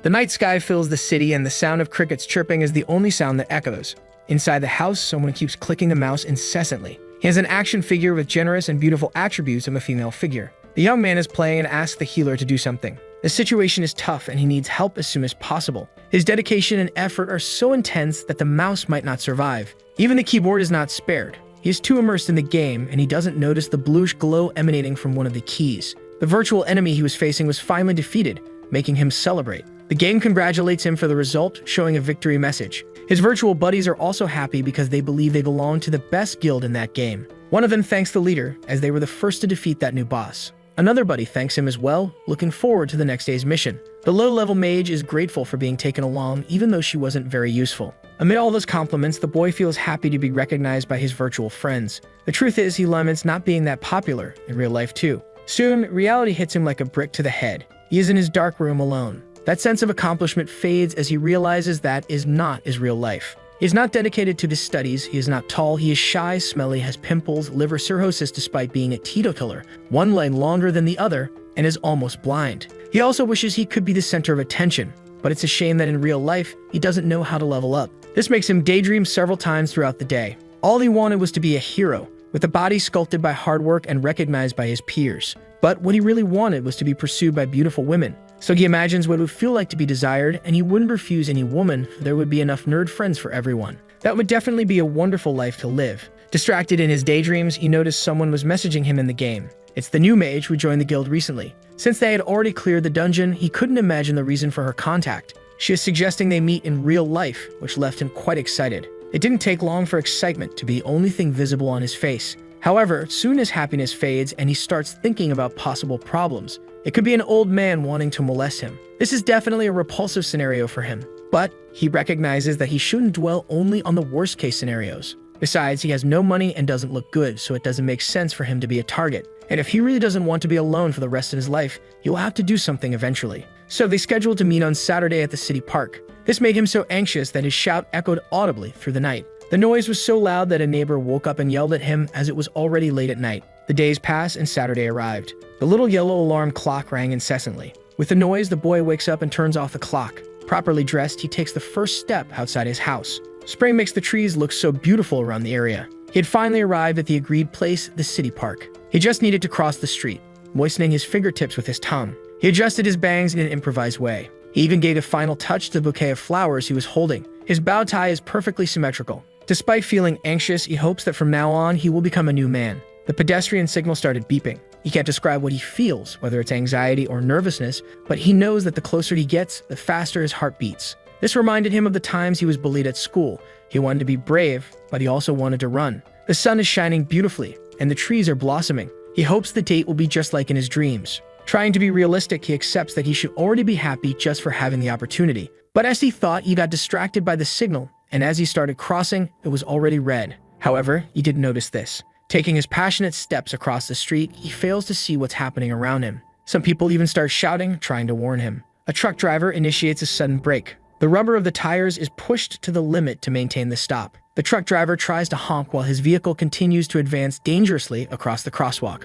The night sky fills the city, and the sound of crickets chirping is the only sound that echoes. Inside the house, someone keeps clicking the mouse incessantly. He has an action figure with generous and beautiful attributes of a female figure. The young man is playing and asks the healer to do something. The situation is tough and he needs help as soon as possible. His dedication and effort are so intense that the mouse might not survive. Even the keyboard is not spared. He is too immersed in the game and he doesn't notice the bluish glow emanating from one of the keys. The virtual enemy he was facing was finally defeated, making him celebrate. The game congratulates him for the result, showing a victory message. His virtual buddies are also happy because they believe they belong to the best guild in that game. One of them thanks the leader, as they were the first to defeat that new boss. Another buddy thanks him as well, looking forward to the next day's mission. The low-level mage is grateful for being taken along, even though she wasn't very useful. Amid all those compliments, the boy feels happy to be recognized by his virtual friends. The truth is, he laments not being that popular in real life too. Soon, reality hits him like a brick to the head. He is in his dark room alone. That sense of accomplishment fades as he realizes that is not his real life. He is not dedicated to his studies, he is not tall, he is shy, smelly, has pimples, liver cirrhosis despite being a teetotaler, one leg longer than the other, and is almost blind. He also wishes he could be the center of attention, but it's a shame that in real life, he doesn't know how to level up. This makes him daydream several times throughout the day. All he wanted was to be a hero, with a body sculpted by hard work and recognized by his peers. But what he really wanted was to be pursued by beautiful women. So he imagines what it would feel like to be desired, and he wouldn't refuse any woman, for there would be enough nerd friends for everyone. That would definitely be a wonderful life to live. Distracted in his daydreams, he noticed someone was messaging him in the game. It's the new mage who joined the guild recently. Since they had already cleared the dungeon, he couldn't imagine the reason for her contact. She is suggesting they meet in real life, which left him quite excited. It didn't take long for excitement to be the only thing visible on his face. However, soon his happiness fades and he starts thinking about possible problems. It could be an old man wanting to molest him. This is definitely a repulsive scenario for him, but he recognizes that he shouldn't dwell only on the worst case scenarios. Besides, he has no money and doesn't look good, so it doesn't make sense for him to be a target. And if he really doesn't want to be alone for the rest of his life, he will have to do something eventually. So they scheduled to meet on Saturday at the city park. This made him so anxious that his shout echoed audibly through the night. The noise was so loud that a neighbor woke up and yelled at him as it was already late at night. The days passed and Saturday arrived. The little yellow alarm clock rang incessantly. With the noise, the boy wakes up and turns off the clock. Properly dressed, he takes the first step outside his house. Spring makes the trees look so beautiful around the area. He had finally arrived at the agreed place, the city park. He just needed to cross the street, moistening his fingertips with his tongue. He adjusted his bangs in an improvised way. He even gave a final touch to the bouquet of flowers he was holding. His bow tie is perfectly symmetrical. Despite feeling anxious, he hopes that from now on he will become a new man. The pedestrian signal started beeping. He can't describe what he feels, whether it's anxiety or nervousness, but he knows that the closer he gets, the faster his heart beats. This reminded him of the times he was bullied at school. He wanted to be brave, but he also wanted to run. The sun is shining beautifully, and the trees are blossoming. He hopes the date will be just like in his dreams. Trying to be realistic, he accepts that he should already be happy just for having the opportunity. But as he thought, he got distracted by the signal, and as he started crossing, it was already red. However, he didn't notice this. Taking his passionate steps across the street, he fails to see what's happening around him. Some people even start shouting, trying to warn him. A truck driver initiates a sudden brake. The rubber of the tires is pushed to the limit to maintain the stop. The truck driver tries to honk while his vehicle continues to advance dangerously across the crosswalk.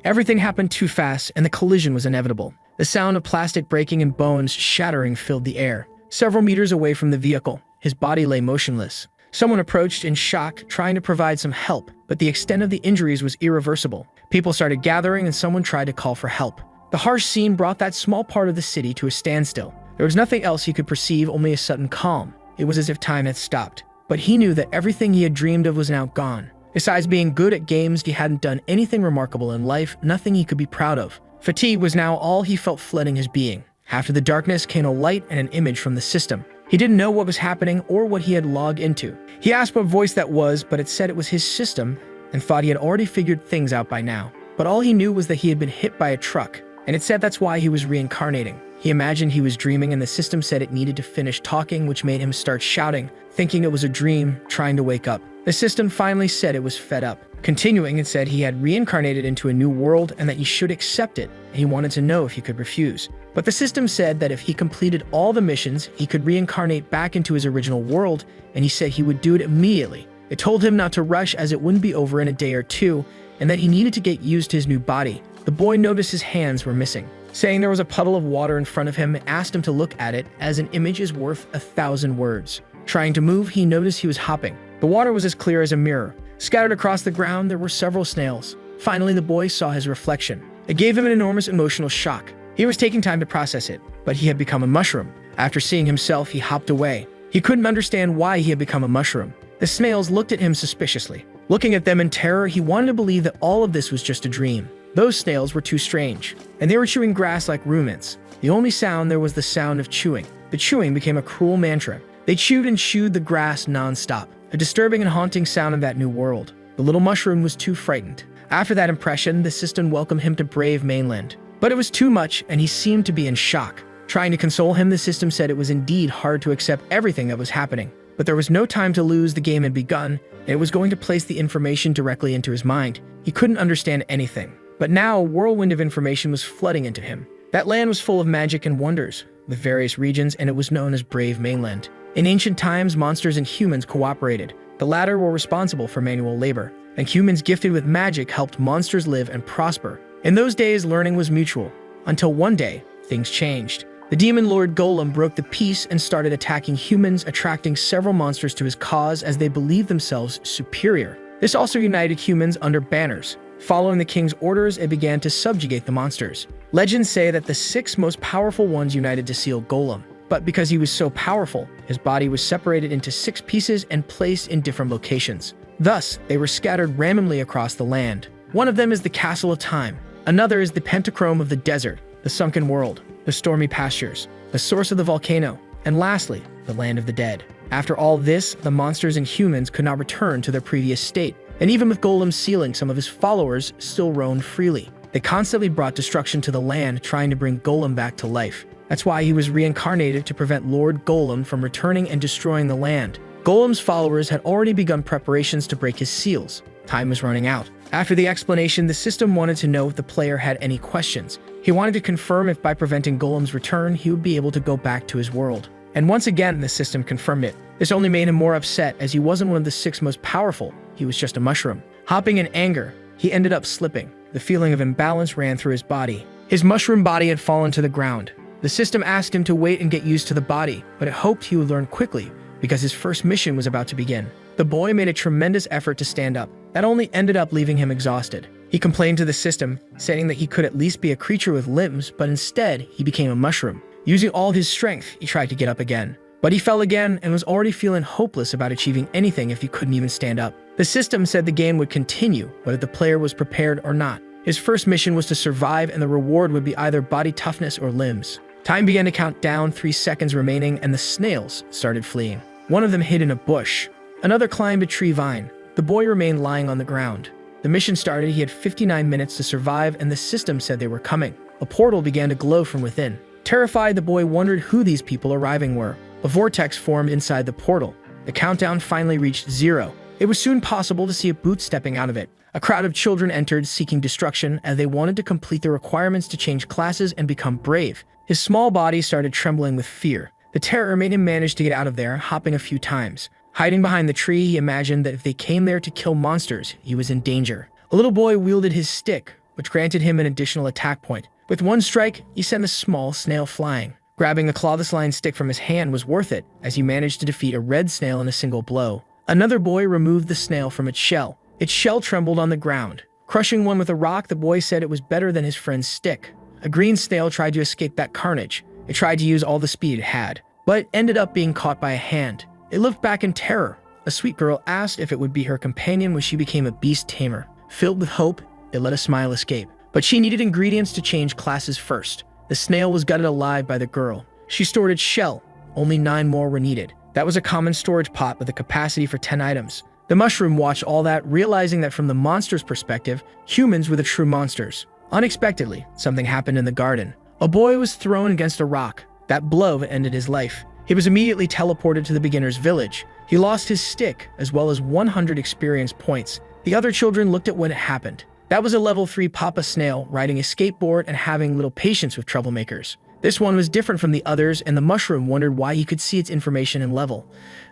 Everything happened too fast, and the collision was inevitable. The sound of plastic breaking and bones shattering filled the air. Several meters away from the vehicle, his body lay motionless. Someone approached in shock, trying to provide some help, but the extent of the injuries was irreversible. People started gathering and someone tried to call for help. The harsh scene brought that small part of the city to a standstill. There was nothing else he could perceive, only a sudden calm. It was as if time had stopped. But he knew that everything he had dreamed of was now gone. Besides being good at games, he hadn't done anything remarkable in life, nothing he could be proud of. Fatigue was now all he felt flooding his being. After the darkness came a light and an image from the system. He didn't know what was happening or what he had logged into. He asked what voice that was, but it said it was his system and thought he had already figured things out by now. But all he knew was that he had been hit by a truck, and it said that's why he was reincarnating. He imagined he was dreaming and the system said it needed to finish talking, which made him start shouting, thinking it was a dream, trying to wake up. The system finally said it was fed up. Continuing, it said he had reincarnated into a new world and that he should accept it, and he wanted to know if he could refuse. But the system said that if he completed all the missions, he could reincarnate back into his original world, and he said he would do it immediately. It told him not to rush as it wouldn't be over in a day or two, and that he needed to get used to his new body. The boy noticed his hands were missing. saying there was a puddle of water in front of him and asked him to look at it as an image is worth 1,000 words. Trying to move, he noticed he was hopping. The water was as clear as a mirror. Scattered across the ground, there were several snails. Finally, the boy saw his reflection. It gave him an enormous emotional shock. He was taking time to process it, but he had become a mushroom. After seeing himself, he hopped away. He couldn't understand why he had become a mushroom. The snails looked at him suspiciously. Looking at them in terror, he wanted to believe that all of this was just a dream. Those snails were too strange, and they were chewing grass like ruminants. The only sound there was the sound of chewing. The chewing became a cruel mantra. They chewed and chewed the grass non-stop, a disturbing and haunting sound in that new world. The little mushroom was too frightened. After that impression, the system welcomed him to brave mainland. But it was too much, and he seemed to be in shock. Trying to console him, the system said it was indeed hard to accept everything that was happening. But there was no time to lose. The game had begun, and it was going to place the information directly into his mind. He couldn't understand anything. But now a whirlwind of information was flooding into him. That land was full of magic and wonders, with various regions, and it was known as Brave Mainland. In ancient times, monsters and humans cooperated. The latter were responsible for manual labor, and humans gifted with magic helped monsters live and prosper. In those days, learning was mutual, until one day, things changed. The demon lord Golem broke the peace and started attacking humans, attracting several monsters to his cause as they believed themselves superior. This also united humans under banners. Following the king's orders, it began to subjugate the monsters. Legends say that the 6 most powerful ones united to seal Golem. But because he was so powerful, his body was separated into 6 pieces and placed in different locations. Thus, they were scattered randomly across the land. One of them is the Castle of Time. Another is the Pentachrome of the Desert, the Sunken World, the Stormy Pastures, the Source of the Volcano, and lastly, the Land of the Dead. After all this, the monsters and humans could not return to their previous state, and even with Golem sealing, some of his followers still roamed freely. They constantly brought destruction to the land, trying to bring Golem back to life. That's why he was reincarnated to prevent Lord Golem from returning and destroying the land. Golem's followers had already begun preparations to break his seals. Time was running out. After the explanation, the system wanted to know if the player had any questions. He wanted to confirm if by preventing Golem's return, he would be able to go back to his world. And once again, the system confirmed it. This only made him more upset, as he wasn't one of the 6 most powerful. He was just a mushroom. Hopping in anger, he ended up slipping. The feeling of imbalance ran through his body. His mushroom body had fallen to the ground. The system asked him to wait and get used to the body, but it hoped he would learn quickly, because his first mission was about to begin. The boy made a tremendous effort to stand up. That only ended up leaving him exhausted. He complained to the system, saying that he could at least be a creature with limbs, but instead, he became a mushroom. Using all his strength, he tried to get up again. But he fell again and was already feeling hopeless about achieving anything if he couldn't even stand up. The system said the game would continue, whether the player was prepared or not. His first mission was to survive, and the reward would be either body toughness or limbs. Time began to count down, 3 seconds remaining, and the snails started fleeing. One of them hid in a bush. Another climbed a tree vine. The boy remained lying on the ground. The mission started. He had 59 minutes to survive, and the system said they were coming. A portal began to glow from within. Terrified, the boy wondered who these people arriving were. A vortex formed inside the portal. The countdown finally reached 0. It was soon possible to see a boot stepping out of it. A crowd of children entered, seeking destruction, as they wanted to complete the requirements to change classes and become brave. His small body started trembling with fear. The terror made him manage to get out of there, hopping a few times. Hiding behind the tree, he imagined that if they came there to kill monsters, he was in danger. A little boy wielded his stick, which granted him an additional attack point. With one strike, he sent a small snail flying. Grabbing the clawless-lined stick from his hand was worth it, as he managed to defeat a red snail in a single blow. Another boy removed the snail from its shell. Its shell trembled on the ground. Crushing one with a rock, the boy said it was better than his friend's stick. A green snail tried to escape that carnage. It tried to use all the speed it had, but it ended up being caught by a hand. It looked back in terror. A sweet girl asked if it would be her companion when she became a beast tamer. Filled with hope, it let a smile escape. But she needed ingredients to change classes first. The snail was gutted alive by the girl. She stored its shell. Only 9 more were needed. That was a common storage pot with a capacity for 10 items. The mushroom watched all that, realizing that from the monster's perspective, humans were the true monsters. Unexpectedly, something happened in the garden. A boy was thrown against a rock. That blow ended his life. He was immediately teleported to the beginner's village. He lost his stick, as well as 100 experience points. The other children looked at what had happened. That was a level 3 Papa Snail riding a skateboard and having little patience with troublemakers. This one was different from the others, and the mushroom wondered why he could see its information and level.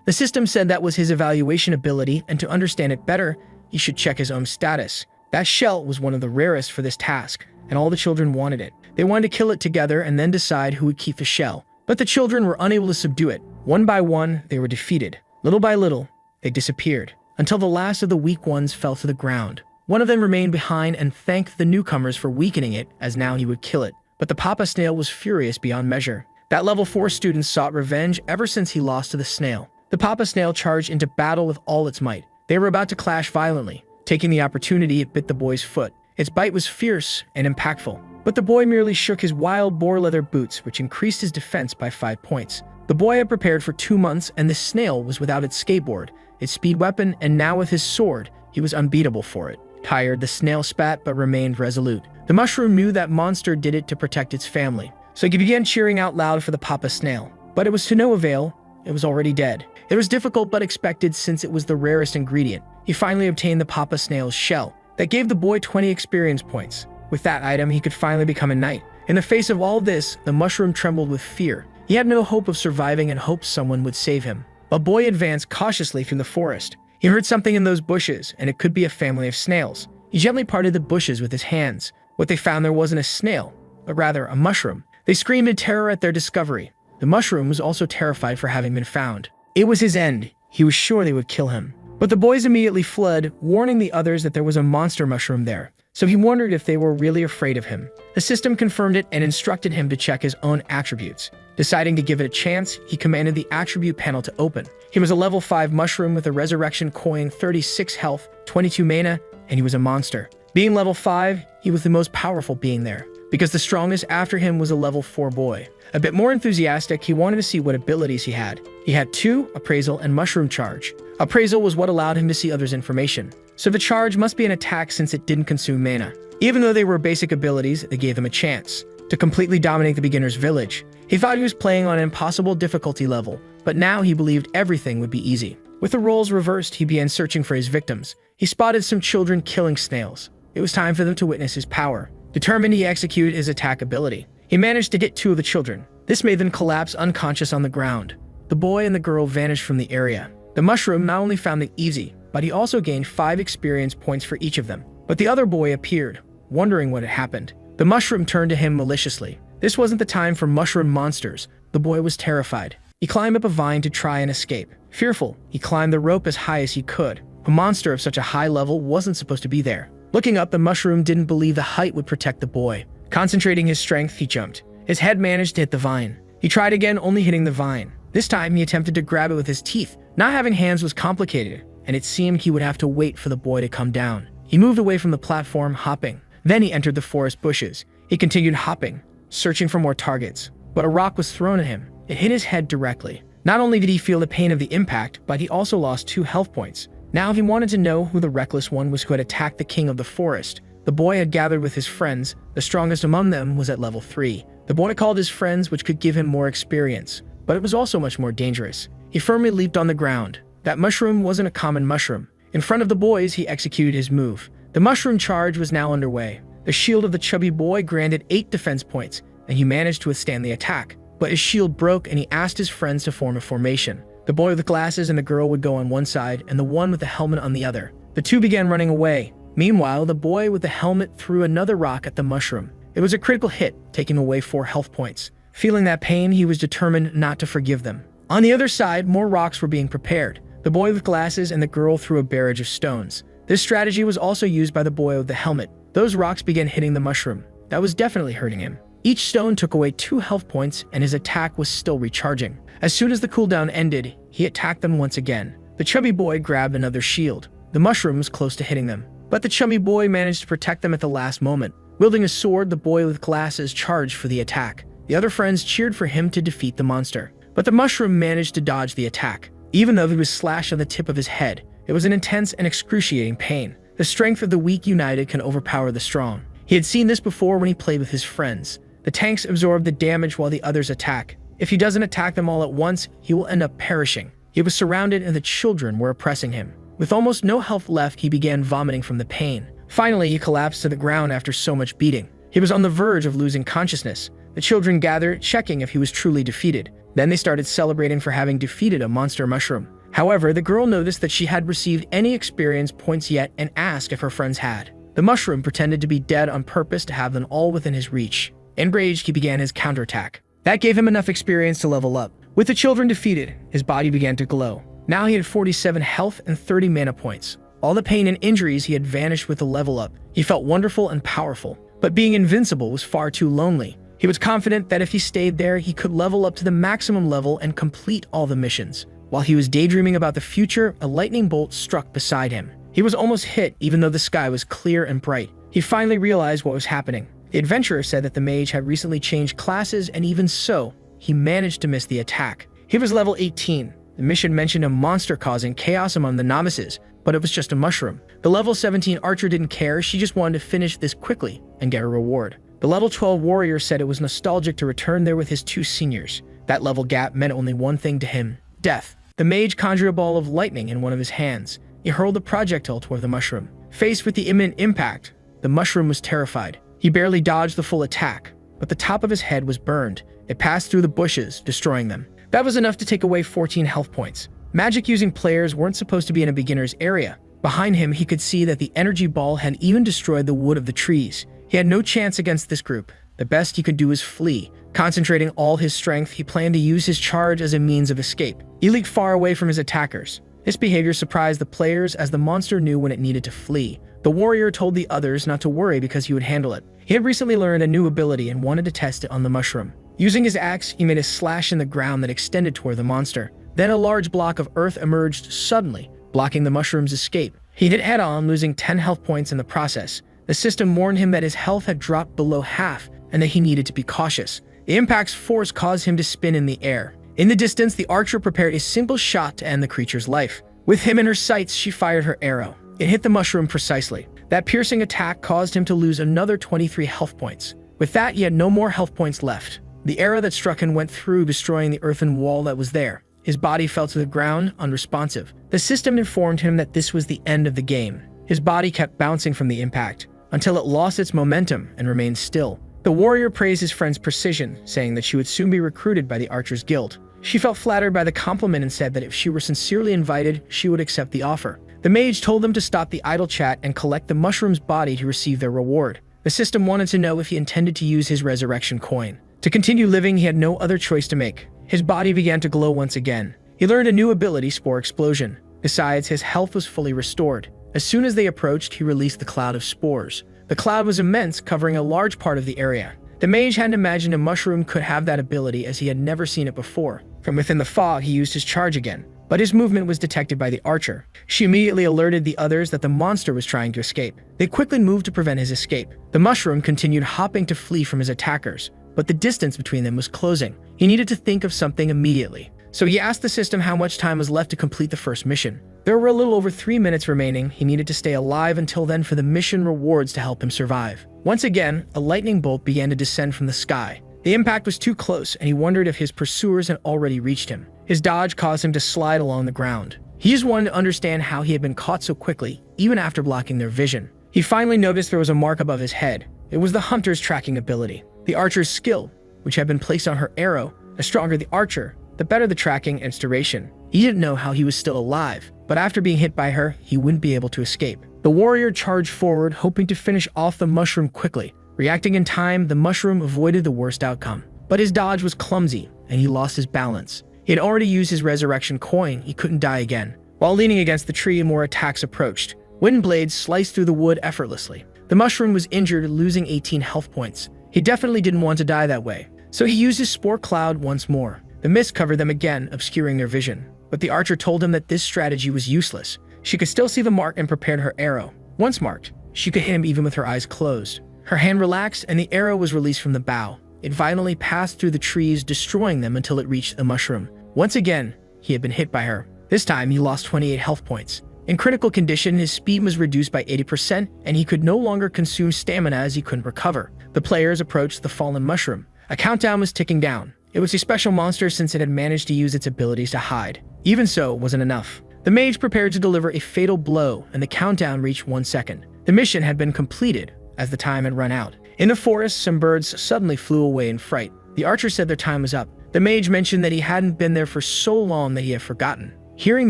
The system said that was his evaluation ability, and to understand it better, he should check his own status. That shell was one of the rarest for this task, and all the children wanted it. They They wanted to kill it together and then decide who would keep the shell. But the children were unable to subdue it. One by one, they were defeated. Little by little, they disappeared, until the last of the weak ones fell to the ground. One of them remained behind and thanked the newcomers for weakening it, as now he would kill it. But the Papa Snail was furious beyond measure. That level 4 student sought revenge ever since he lost to the snail. The Papa Snail charged into battle with all its might. They were about to clash violently. Taking the opportunity, it bit the boy's foot. Its bite was fierce and impactful, but the boy merely shook his wild boar leather boots, which increased his defense by 5 points. The boy had prepared for 2 months, and the snail was without its skateboard, its speed weapon, and now with his sword, he was unbeatable for it. Tired, the snail spat but remained resolute. The mushroom knew that monster did it to protect its family, so he began cheering out loud for the Papa Snail. But it was to no avail. It was already dead. It was difficult but expected since it was the rarest ingredient. He finally obtained the Papa Snail's shell. That gave the boy 20 experience points. With that item, he could finally become a knight. In the face of all this, the mushroom trembled with fear. He had no hope of surviving and hoped someone would save him. A boy advanced cautiously through the forest. He heard something in those bushes, and it could be a family of snails. He gently parted the bushes with his hands. What they found there wasn't a snail, but rather a mushroom. They screamed in terror at their discovery. The mushroom was also terrified for having been found. It was his end. He was sure they would kill him. But the boys immediately fled, warning the others that there was a monster mushroom there. So he wondered if they were really afraid of him. The system confirmed it and instructed him to check his own attributes. Deciding to give it a chance, he commanded the attribute panel to open. He was a level 5 mushroom with a resurrection coin, 36 health, 22 mana, and he was a monster. Being level 5, he was the most powerful being there, because the strongest after him was a level 4 boy. A bit more enthusiastic, he wanted to see what abilities he had. He had 2, Appraisal and Mushroom Charge. Appraisal was what allowed him to see others' information, so the charge must be an attack since it didn't consume mana. Even though they were basic abilities, they gave him a chance to completely dominate the beginner's village. He thought he was playing on an impossible difficulty level, but now he believed everything would be easy. With the roles reversed, he began searching for his victims. He spotted some children killing snails. It was time for them to witness his power. Determined, he executed his attack ability. He managed to hit 2 of the children. This made them collapse unconscious on the ground. The boy and the girl vanished from the area. The mushroom not only found it easy, but he also gained 5 experience points for each of them. But the other boy appeared, wondering what had happened. The mushroom turned to him maliciously. This wasn't the time for mushroom monsters. The boy was terrified. He climbed up a vine to try and escape. Fearful, he climbed the rope as high as he could. A monster of such a high level wasn't supposed to be there. Looking up, the mushroom didn't believe the height would protect the boy. Concentrating his strength, he jumped. His head managed to hit the vine. He tried again, only hitting the vine. This time, he attempted to grab it with his teeth. Not having hands was complicated, and it seemed he would have to wait for the boy to come down. He moved away from the platform, hopping. Then he entered the forest bushes. He continued hopping, searching for more targets. But a rock was thrown at him. It hit his head directly. Not only did he feel the pain of the impact, but he also lost 2 health points. Now he wanted to know who the reckless one was who had attacked the king of the forest. The boy had gathered with his friends. The strongest among them was at level 3. The boy called his friends, which could give him more experience, but it was also much more dangerous. He firmly leaped on the ground. That mushroom wasn't a common mushroom. In front of the boys, he executed his move. The mushroom charge was now underway. The shield of the chubby boy granted 8 defense points, and he managed to withstand the attack. But his shield broke, and he asked his friends to form a formation. The boy with the glasses and the girl would go on one side, and the one with the helmet on the other. The two began running away. Meanwhile, the boy with the helmet threw another rock at the mushroom. It was a critical hit, taking away 4 health points. Feeling that pain, he was determined not to forgive them. On the other side, more rocks were being prepared. The boy with glasses and the girl threw a barrage of stones. This strategy was also used by the boy with the helmet. Those rocks began hitting the mushroom. That was definitely hurting him. Each stone took away 2 health points, and his attack was still recharging. As soon as the cooldown ended, he attacked them once again. The chubby boy grabbed another shield. The mushroom was close to hitting them, but the chubby boy managed to protect them at the last moment. Wielding a sword, the boy with glasses charged for the attack. The other friends cheered for him to defeat the monster, but the mushroom managed to dodge the attack. Even though he was slashed on the tip of his head, it was an intense and excruciating pain. The strength of the weak united can overpower the strong. He had seen this before when he played with his friends. The tanks absorb the damage while the others attack. If he doesn't attack them all at once, he will end up perishing. He was surrounded and the children were oppressing him. With almost no health left, he began vomiting from the pain. Finally, he collapsed to the ground after so much beating. He was on the verge of losing consciousness. The children gathered, checking if he was truly defeated. Then they started celebrating for having defeated a monster mushroom. However, the girl noticed that she had received any experience points yet and asked if her friends had. The mushroom pretended to be dead on purpose to have them all within his reach. Enraged, he began his counterattack. That gave him enough experience to level up. With the children defeated, his body began to glow. Now he had 47 health and 30 mana points. All the pain and injuries he had vanished with the level up. He felt wonderful and powerful. But being invincible was far too lonely. He was confident that if he stayed there, he could level up to the maximum level and complete all the missions. While he was daydreaming about the future, a lightning bolt struck beside him. He was almost hit, even though the sky was clear and bright. He finally realized what was happening. The adventurer said that the mage had recently changed classes, and even so, he managed to miss the attack. He was level 18. The mission mentioned a monster causing chaos among the novices, but it was just a mushroom. The level 17 archer didn't care, she just wanted to finish this quickly and get a reward. The level 12 warrior said it was nostalgic to return there with his 2 seniors. That level gap meant only one thing to him: death. The mage conjured a ball of lightning in one of his hands. He hurled the projectile toward the mushroom. Faced with the imminent impact, the mushroom was terrified. He barely dodged the full attack, but the top of his head was burned. It passed through the bushes, destroying them. That was enough to take away 14 health points. Magic-using players weren't supposed to be in a beginner's area. Behind him, he could see that the energy ball had even destroyed the wood of the trees. He had no chance against this group. The best he could do was flee. Concentrating all his strength, he planned to use his charge as a means of escape. He leaped far away from his attackers. This behavior surprised the players as the monster knew when it needed to flee. The warrior told the others not to worry because he would handle it. He had recently learned a new ability and wanted to test it on the mushroom. Using his axe, he made a slash in the ground that extended toward the monster. Then a large block of earth emerged suddenly, blocking the mushroom's escape. He hit head-on, losing 10 health points in the process. The system warned him that his health had dropped below half and that he needed to be cautious. The impact's force caused him to spin in the air. In the distance, the archer prepared a simple shot to end the creature's life. With him in her sights, she fired her arrow. It hit the mushroom precisely. That piercing attack caused him to lose another 23 health points. With that, he had no more health points left. The arrow that struck him went through, destroying the earthen wall that was there. His body fell to the ground, unresponsive. The system informed him that this was the end of the game. His body kept bouncing from the impact, until it lost its momentum and remained still. The warrior praised his friend's precision, saying that she would soon be recruited by the Archers Guild. She felt flattered by the compliment and said that if she were sincerely invited, she would accept the offer. The mage told them to stop the idle chat and collect the mushroom's body to receive their reward. The system wanted to know if he intended to use his resurrection coin. To continue living, he had no other choice to make. His body began to glow once again. He learned a new ability, Spore Explosion. Besides, his health was fully restored. As soon as they approached, he released the cloud of spores. The cloud was immense, covering a large part of the area. The mage hadn't imagined a mushroom could have that ability, as he had never seen it before. From within the fog, he used his charge again, but his movement was detected by the archer. She immediately alerted the others that the monster was trying to escape. They quickly moved to prevent his escape. The mushroom continued hopping to flee from his attackers, but the distance between them was closing. He needed to think of something immediately. So he asked the system how much time was left to complete the first mission. There were a little over 3 minutes remaining. He needed to stay alive until then for the mission rewards to help him survive. Once again, a lightning bolt began to descend from the sky. The impact was too close, and he wondered if his pursuers had already reached him. His dodge caused him to slide along the ground. He just wanted to understand how he had been caught so quickly, even after blocking their vision. He finally noticed there was a mark above his head. It was the hunter's tracking ability. The archer's skill, which had been placed on her arrow. The stronger the archer, the better the tracking and duration. He didn't know how he was still alive, but after being hit by her, he wouldn't be able to escape. The warrior charged forward, hoping to finish off the mushroom quickly. Reacting in time, the mushroom avoided the worst outcome. But his dodge was clumsy, and he lost his balance. He had already used his resurrection coin. He couldn't die again. While leaning against the tree, more attacks approached. Wind blades sliced through the wood effortlessly. The mushroom was injured, losing 18 health points. He definitely didn't want to die that way, so he used his spore cloud once more. The mist covered them again, obscuring their vision. But the archer told him that this strategy was useless. She could still see the mark and prepared her arrow. Once marked, she could hit him even with her eyes closed. Her hand relaxed, and the arrow was released from the bow. It violently passed through the trees, destroying them until it reached the mushroom. Once again, he had been hit by her. This time, he lost 28 health points. In critical condition, his speed was reduced by 80%, and he could no longer consume stamina as he couldn't recover. The players approached the fallen mushroom. A countdown was ticking down. It was a special monster since it had managed to use its abilities to hide. Even so, it wasn't enough. The mage prepared to deliver a fatal blow, and the countdown reached 1 second. The mission had been completed, as the time had run out. In the forest, some birds suddenly flew away in fright. The archer said their time was up. The mage mentioned that he hadn't been there for so long that he had forgotten. Hearing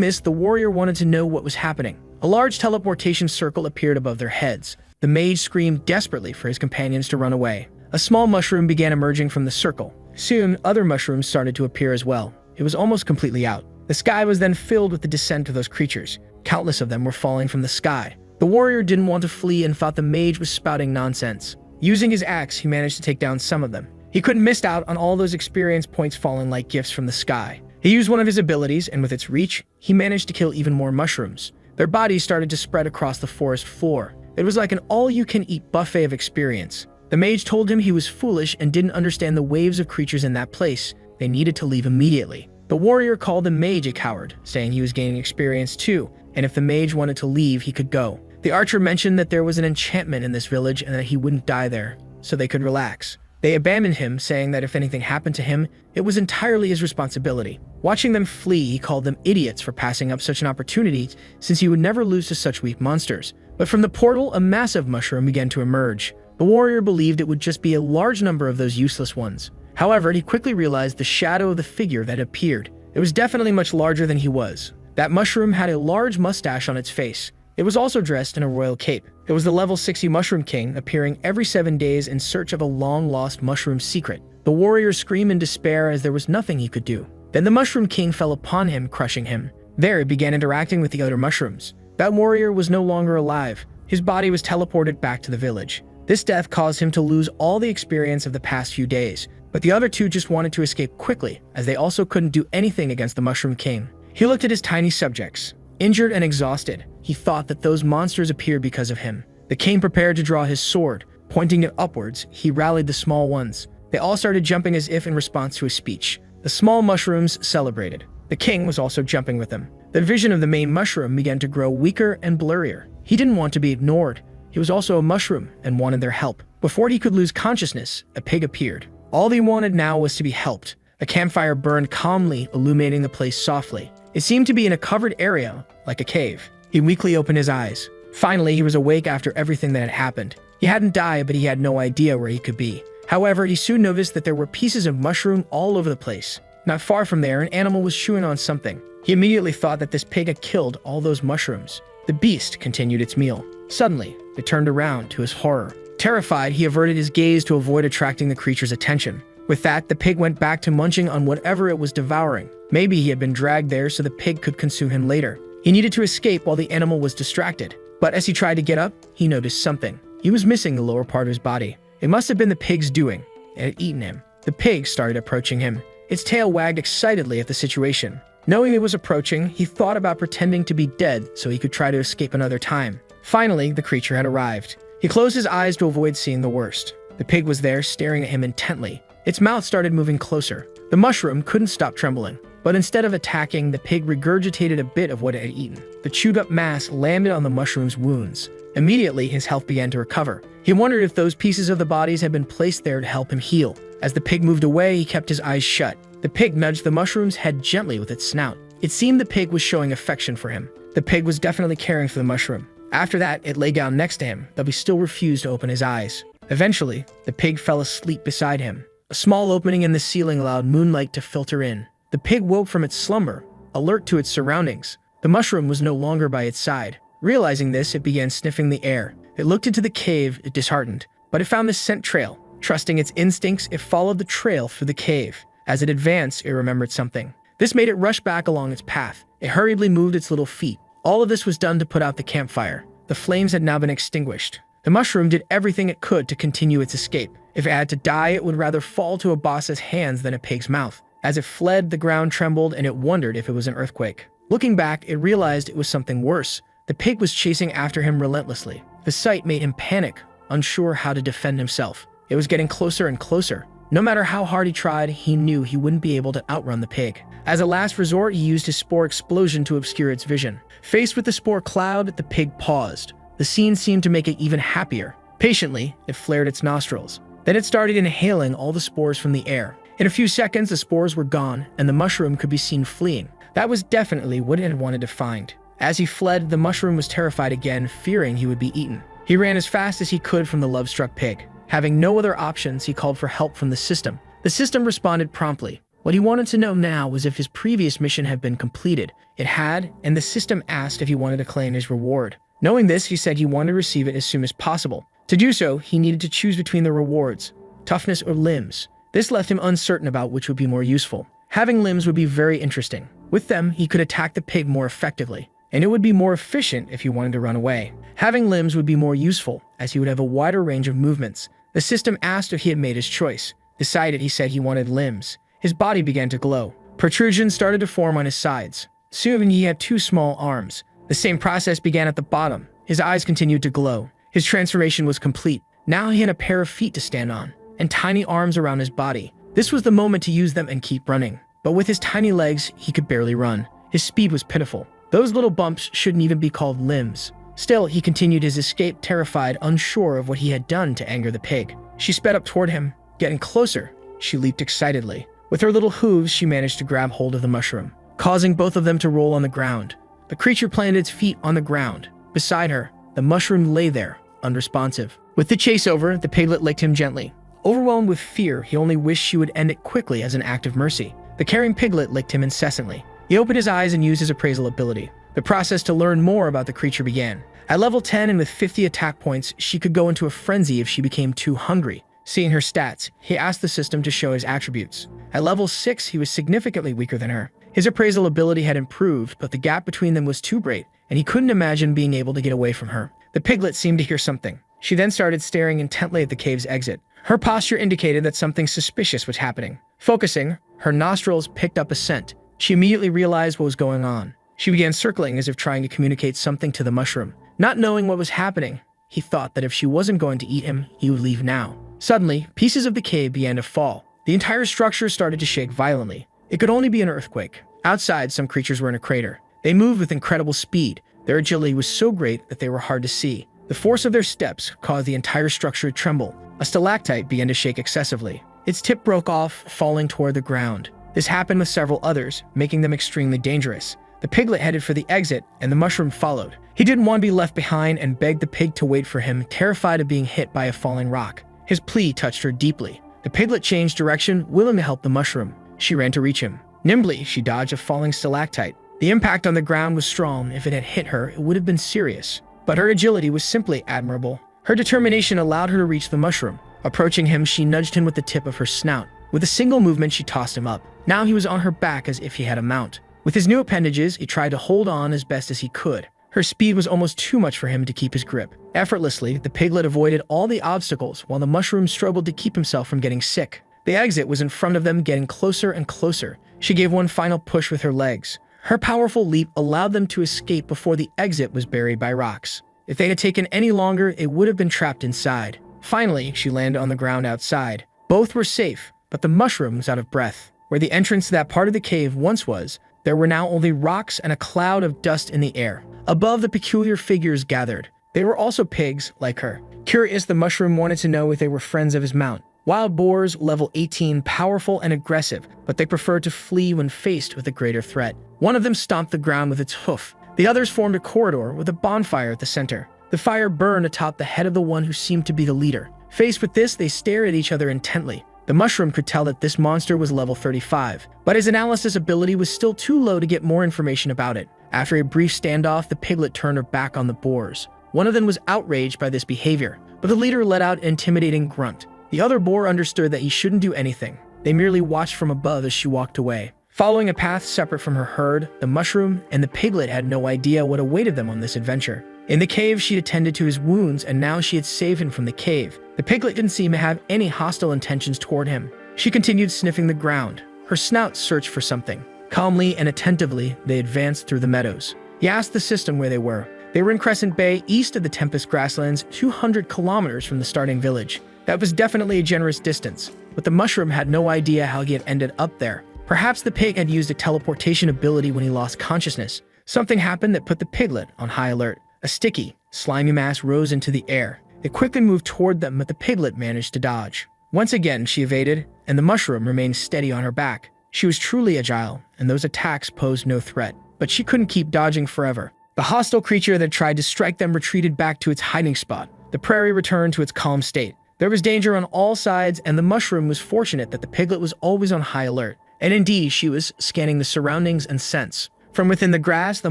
this, the warrior wanted to know what was happening. A large teleportation circle appeared above their heads. The mage screamed desperately for his companions to run away. A small mushroom began emerging from the circle. Soon, other mushrooms started to appear as well. It was almost completely out. The sky was then filled with the descent of those creatures. Countless of them were falling from the sky. The warrior didn't want to flee and thought the mage was spouting nonsense. Using his axe, he managed to take down some of them. He couldn't miss out on all those experience points falling like gifts from the sky. He used one of his abilities, and with its reach, he managed to kill even more mushrooms. Their bodies started to spread across the forest floor. It was like an all-you-can-eat buffet of experience. The mage told him he was foolish and didn't understand the waves of creatures in that place. They needed to leave immediately. The warrior called the mage a coward, saying he was gaining experience too, and if the mage wanted to leave, he could go. The archer mentioned that there was an enchantment in this village and that he wouldn't die there, so they could relax. They abandoned him, saying that if anything happened to him, it was entirely his responsibility. Watching them flee, he called them idiots for passing up such an opportunity, since he would never lose to such weak monsters. But from the portal, a massive mushroom began to emerge. The warrior believed it would just be a large number of those useless ones. However, he quickly realized the shadow of the figure that appeared. It was definitely much larger than he was. That mushroom had a large mustache on its face. It was also dressed in a royal cape. It was the level 60 Mushroom King, appearing every 7 days in search of a long-lost mushroom secret. The warrior screamed in despair as there was nothing he could do. Then the Mushroom King fell upon him, crushing him. There he began interacting with the other mushrooms. That warrior was no longer alive. His body was teleported back to the village. This death caused him to lose all the experience of the past few days, but the other two just wanted to escape quickly, as they also couldn't do anything against the Mushroom King. He looked at his tiny subjects. Injured and exhausted, he thought that those monsters appeared because of him. The king prepared to draw his sword. Pointing it upwards, he rallied the small ones. They all started jumping as if in response to his speech. The small mushrooms celebrated. The king was also jumping with them. The vision of the main mushroom began to grow weaker and blurrier. He didn't want to be ignored. He was also a mushroom and wanted their help. Before he could lose consciousness, a pig appeared. All he wanted now was to be helped. A campfire burned calmly, illuminating the place softly. It seemed to be in a covered area, like a cave. He weakly opened his eyes. Finally, he was awake after everything that had happened. He hadn't died, but he had no idea where he could be. However, he soon noticed that there were pieces of mushroom all over the place. Not far from there, an animal was chewing on something. He immediately thought that this pig had killed all those mushrooms. The beast continued its meal. Suddenly, it turned around to his horror. Terrified, he averted his gaze to avoid attracting the creature's attention. With that, the pig went back to munching on whatever it was devouring. Maybe he had been dragged there so the pig could consume him later. He needed to escape while the animal was distracted. But as he tried to get up, he noticed something. He was missing the lower part of his body. It must have been the pig's doing. It had eaten him. The pig started approaching him. Its tail wagged excitedly at the situation. Knowing it was approaching, he thought about pretending to be dead so he could try to escape another time. Finally, the creature had arrived. He closed his eyes to avoid seeing the worst. The pig was there, staring at him intently. Its mouth started moving closer. The mushroom couldn't stop trembling. But instead of attacking, the pig regurgitated a bit of what it had eaten. The chewed-up mass landed on the mushroom's wounds. Immediately, his health began to recover. He wondered if those pieces of the bodies had been placed there to help him heal. As the pig moved away, he kept his eyes shut. The pig nudged the mushroom's head gently with its snout. It seemed the pig was showing affection for him. The pig was definitely caring for the mushroom. After that, it lay down next to him, though he still refused to open his eyes. Eventually, the pig fell asleep beside him. A small opening in the ceiling allowed moonlight to filter in. The pig woke from its slumber, alert to its surroundings. The mushroom was no longer by its side. Realizing this, it began sniffing the air. It looked into the cave, disheartened, but it found the scent trail. Trusting its instincts, it followed the trail through the cave. As it advanced, it remembered something. This made it rush back along its path. It hurriedly moved its little feet. All of this was done to put out the campfire. The flames had now been extinguished. The mushroom did everything it could to continue its escape. If it had to die, it would rather fall to a boss's hands than a pig's mouth. As it fled, the ground trembled and it wondered if it was an earthquake. Looking back, it realized it was something worse. The pig was chasing after him relentlessly. The sight made him panic, unsure how to defend himself. It was getting closer and closer. No matter how hard he tried, he knew he wouldn't be able to outrun the pig. As a last resort, he used his spore explosion to obscure its vision. Faced with the spore cloud, the pig paused. The scene seemed to make it even happier. Patiently, it flared its nostrils. Then it started inhaling all the spores from the air. In a few seconds, the spores were gone, and the mushroom could be seen fleeing. That was definitely what it had wanted to find. As he fled, the mushroom was terrified again, fearing he would be eaten. He ran as fast as he could from the love-struck pig. Having no other options, he called for help from the system. The system responded promptly. What he wanted to know now was if his previous mission had been completed. It had, and the system asked if he wanted to claim his reward. Knowing this, he said he wanted to receive it as soon as possible. To do so, he needed to choose between the rewards. toughness, or limbs. This left him uncertain about which would be more useful. Having limbs would be very interesting. With them, he could attack the pig more effectively, and it would be more efficient if he wanted to run away. Having limbs would be more useful, as he would have a wider range of movements. The system asked if he had made his choice. Decided, he said he wanted limbs. His body began to glow. Protrusions started to form on his sides. Soon he had 2 small arms. The same process began at the bottom. His eyes continued to glow. His transformation was complete. Now he had a pair of feet to stand on, and tiny arms around his body. This was the moment to use them and keep running. But with his tiny legs, he could barely run. His speed was pitiful. Those little bumps shouldn't even be called limbs. Still, he continued his escape, terrified, unsure of what he had done to anger the pig. She sped up toward him. Getting closer, she leaped excitedly. With her little hooves, she managed to grab hold of the mushroom, causing both of them to roll on the ground. The creature planted its feet on the ground. Beside her, the mushroom lay there, unresponsive. With the chase over, the piglet licked him gently. Overwhelmed with fear, he only wished she would end it quickly as an act of mercy. The caring piglet licked him incessantly. He opened his eyes and used his appraisal ability. The process to learn more about the creature began. At level 10 and with 50 attack points, she could go into a frenzy if she became too hungry. Seeing her stats, he asked the system to show his attributes. At level 6, he was significantly weaker than her. His appraisal ability had improved, but the gap between them was too great, and he couldn't imagine being able to get away from her. The piglet seemed to hear something. She then started staring intently at the cave's exit. Her posture indicated that something suspicious was happening. Focusing, her nostrils picked up a scent. She immediately realized what was going on. She began circling as if trying to communicate something to the mushroom. Not knowing what was happening, he thought that if she wasn't going to eat him, he would leave now. Suddenly, pieces of the cave began to fall. The entire structure started to shake violently. It could only be an earthquake. Outside, some creatures were in a crater. They moved with incredible speed. Their agility was so great that they were hard to see. The force of their steps caused the entire structure to tremble. A stalactite began to shake excessively. Its tip broke off, falling toward the ground. This happened with several others, making them extremely dangerous. The piglet headed for the exit, and the mushroom followed. He didn't want to be left behind and begged the pig to wait for him, terrified of being hit by a falling rock. His plea touched her deeply. The piglet changed direction, willing to help the mushroom. She ran to reach him. Nimbly, she dodged a falling stalactite. The impact on the ground was strong. If it had hit her, it would have been serious. But her agility was simply admirable. Her determination allowed her to reach the mushroom. Approaching him, she nudged him with the tip of her snout. With a single movement, she tossed him up. Now he was on her back as if he had a mount. With his new appendages, he tried to hold on as best as he could. Her speed was almost too much for him to keep his grip. Effortlessly, the piglet avoided all the obstacles while the mushroom struggled to keep himself from getting sick. The exit was in front of them, getting closer and closer. She gave one final push with her legs. Her powerful leap allowed them to escape before the exit was buried by rocks. If they had taken any longer, it would have been trapped inside. Finally, she landed on the ground outside. Both were safe, but the mushroom was out of breath. Where the entrance to that part of the cave once was, there were now only rocks and a cloud of dust in the air. Above, the peculiar figures gathered. They were also pigs, like her. Curious, the mushroom wanted to know if they were friends of his mount. Wild boars, level 18, powerful and aggressive, but they preferred to flee when faced with a greater threat. One of them stomped the ground with its hoof. The others formed a corridor with a bonfire at the center. The fire burned atop the head of the one who seemed to be the leader. Faced with this, they stared at each other intently. The mushroom could tell that this monster was level 35, but his analysis ability was still too low to get more information about it. After a brief standoff, the piglet turned her back on the boars. One of them was outraged by this behavior, but the leader let out an intimidating grunt. The other boar understood that he shouldn't do anything. They merely watched from above as she walked away. Following a path separate from her herd, the mushroom and the piglet had no idea what awaited them on this adventure. In the cave, she attended to his wounds, and now she had saved him from the cave. The piglet didn't seem to have any hostile intentions toward him. She continued sniffing the ground. Her snout searched for something. Calmly and attentively, they advanced through the meadows. He asked the system where they were. They were in Crescent Bay, east of the Tempest Grasslands, 200 kilometers from the starting village. That was definitely a generous distance, but the mushroom had no idea how he had ended up there. Perhaps the pig had used a teleportation ability when he lost consciousness. Something happened that put the piglet on high alert. A sticky, slimy mass rose into the air. It quickly moved toward them, but the piglet managed to dodge. Once again, she evaded, and the mushroom remained steady on her back. She was truly agile, and those attacks posed no threat. But she couldn't keep dodging forever. The hostile creature that tried to strike them retreated back to its hiding spot. The prairie returned to its calm state. There was danger on all sides, and the mushroom was fortunate that the piglet was always on high alert. And indeed, she was scanning the surroundings and scents. From within the grass, the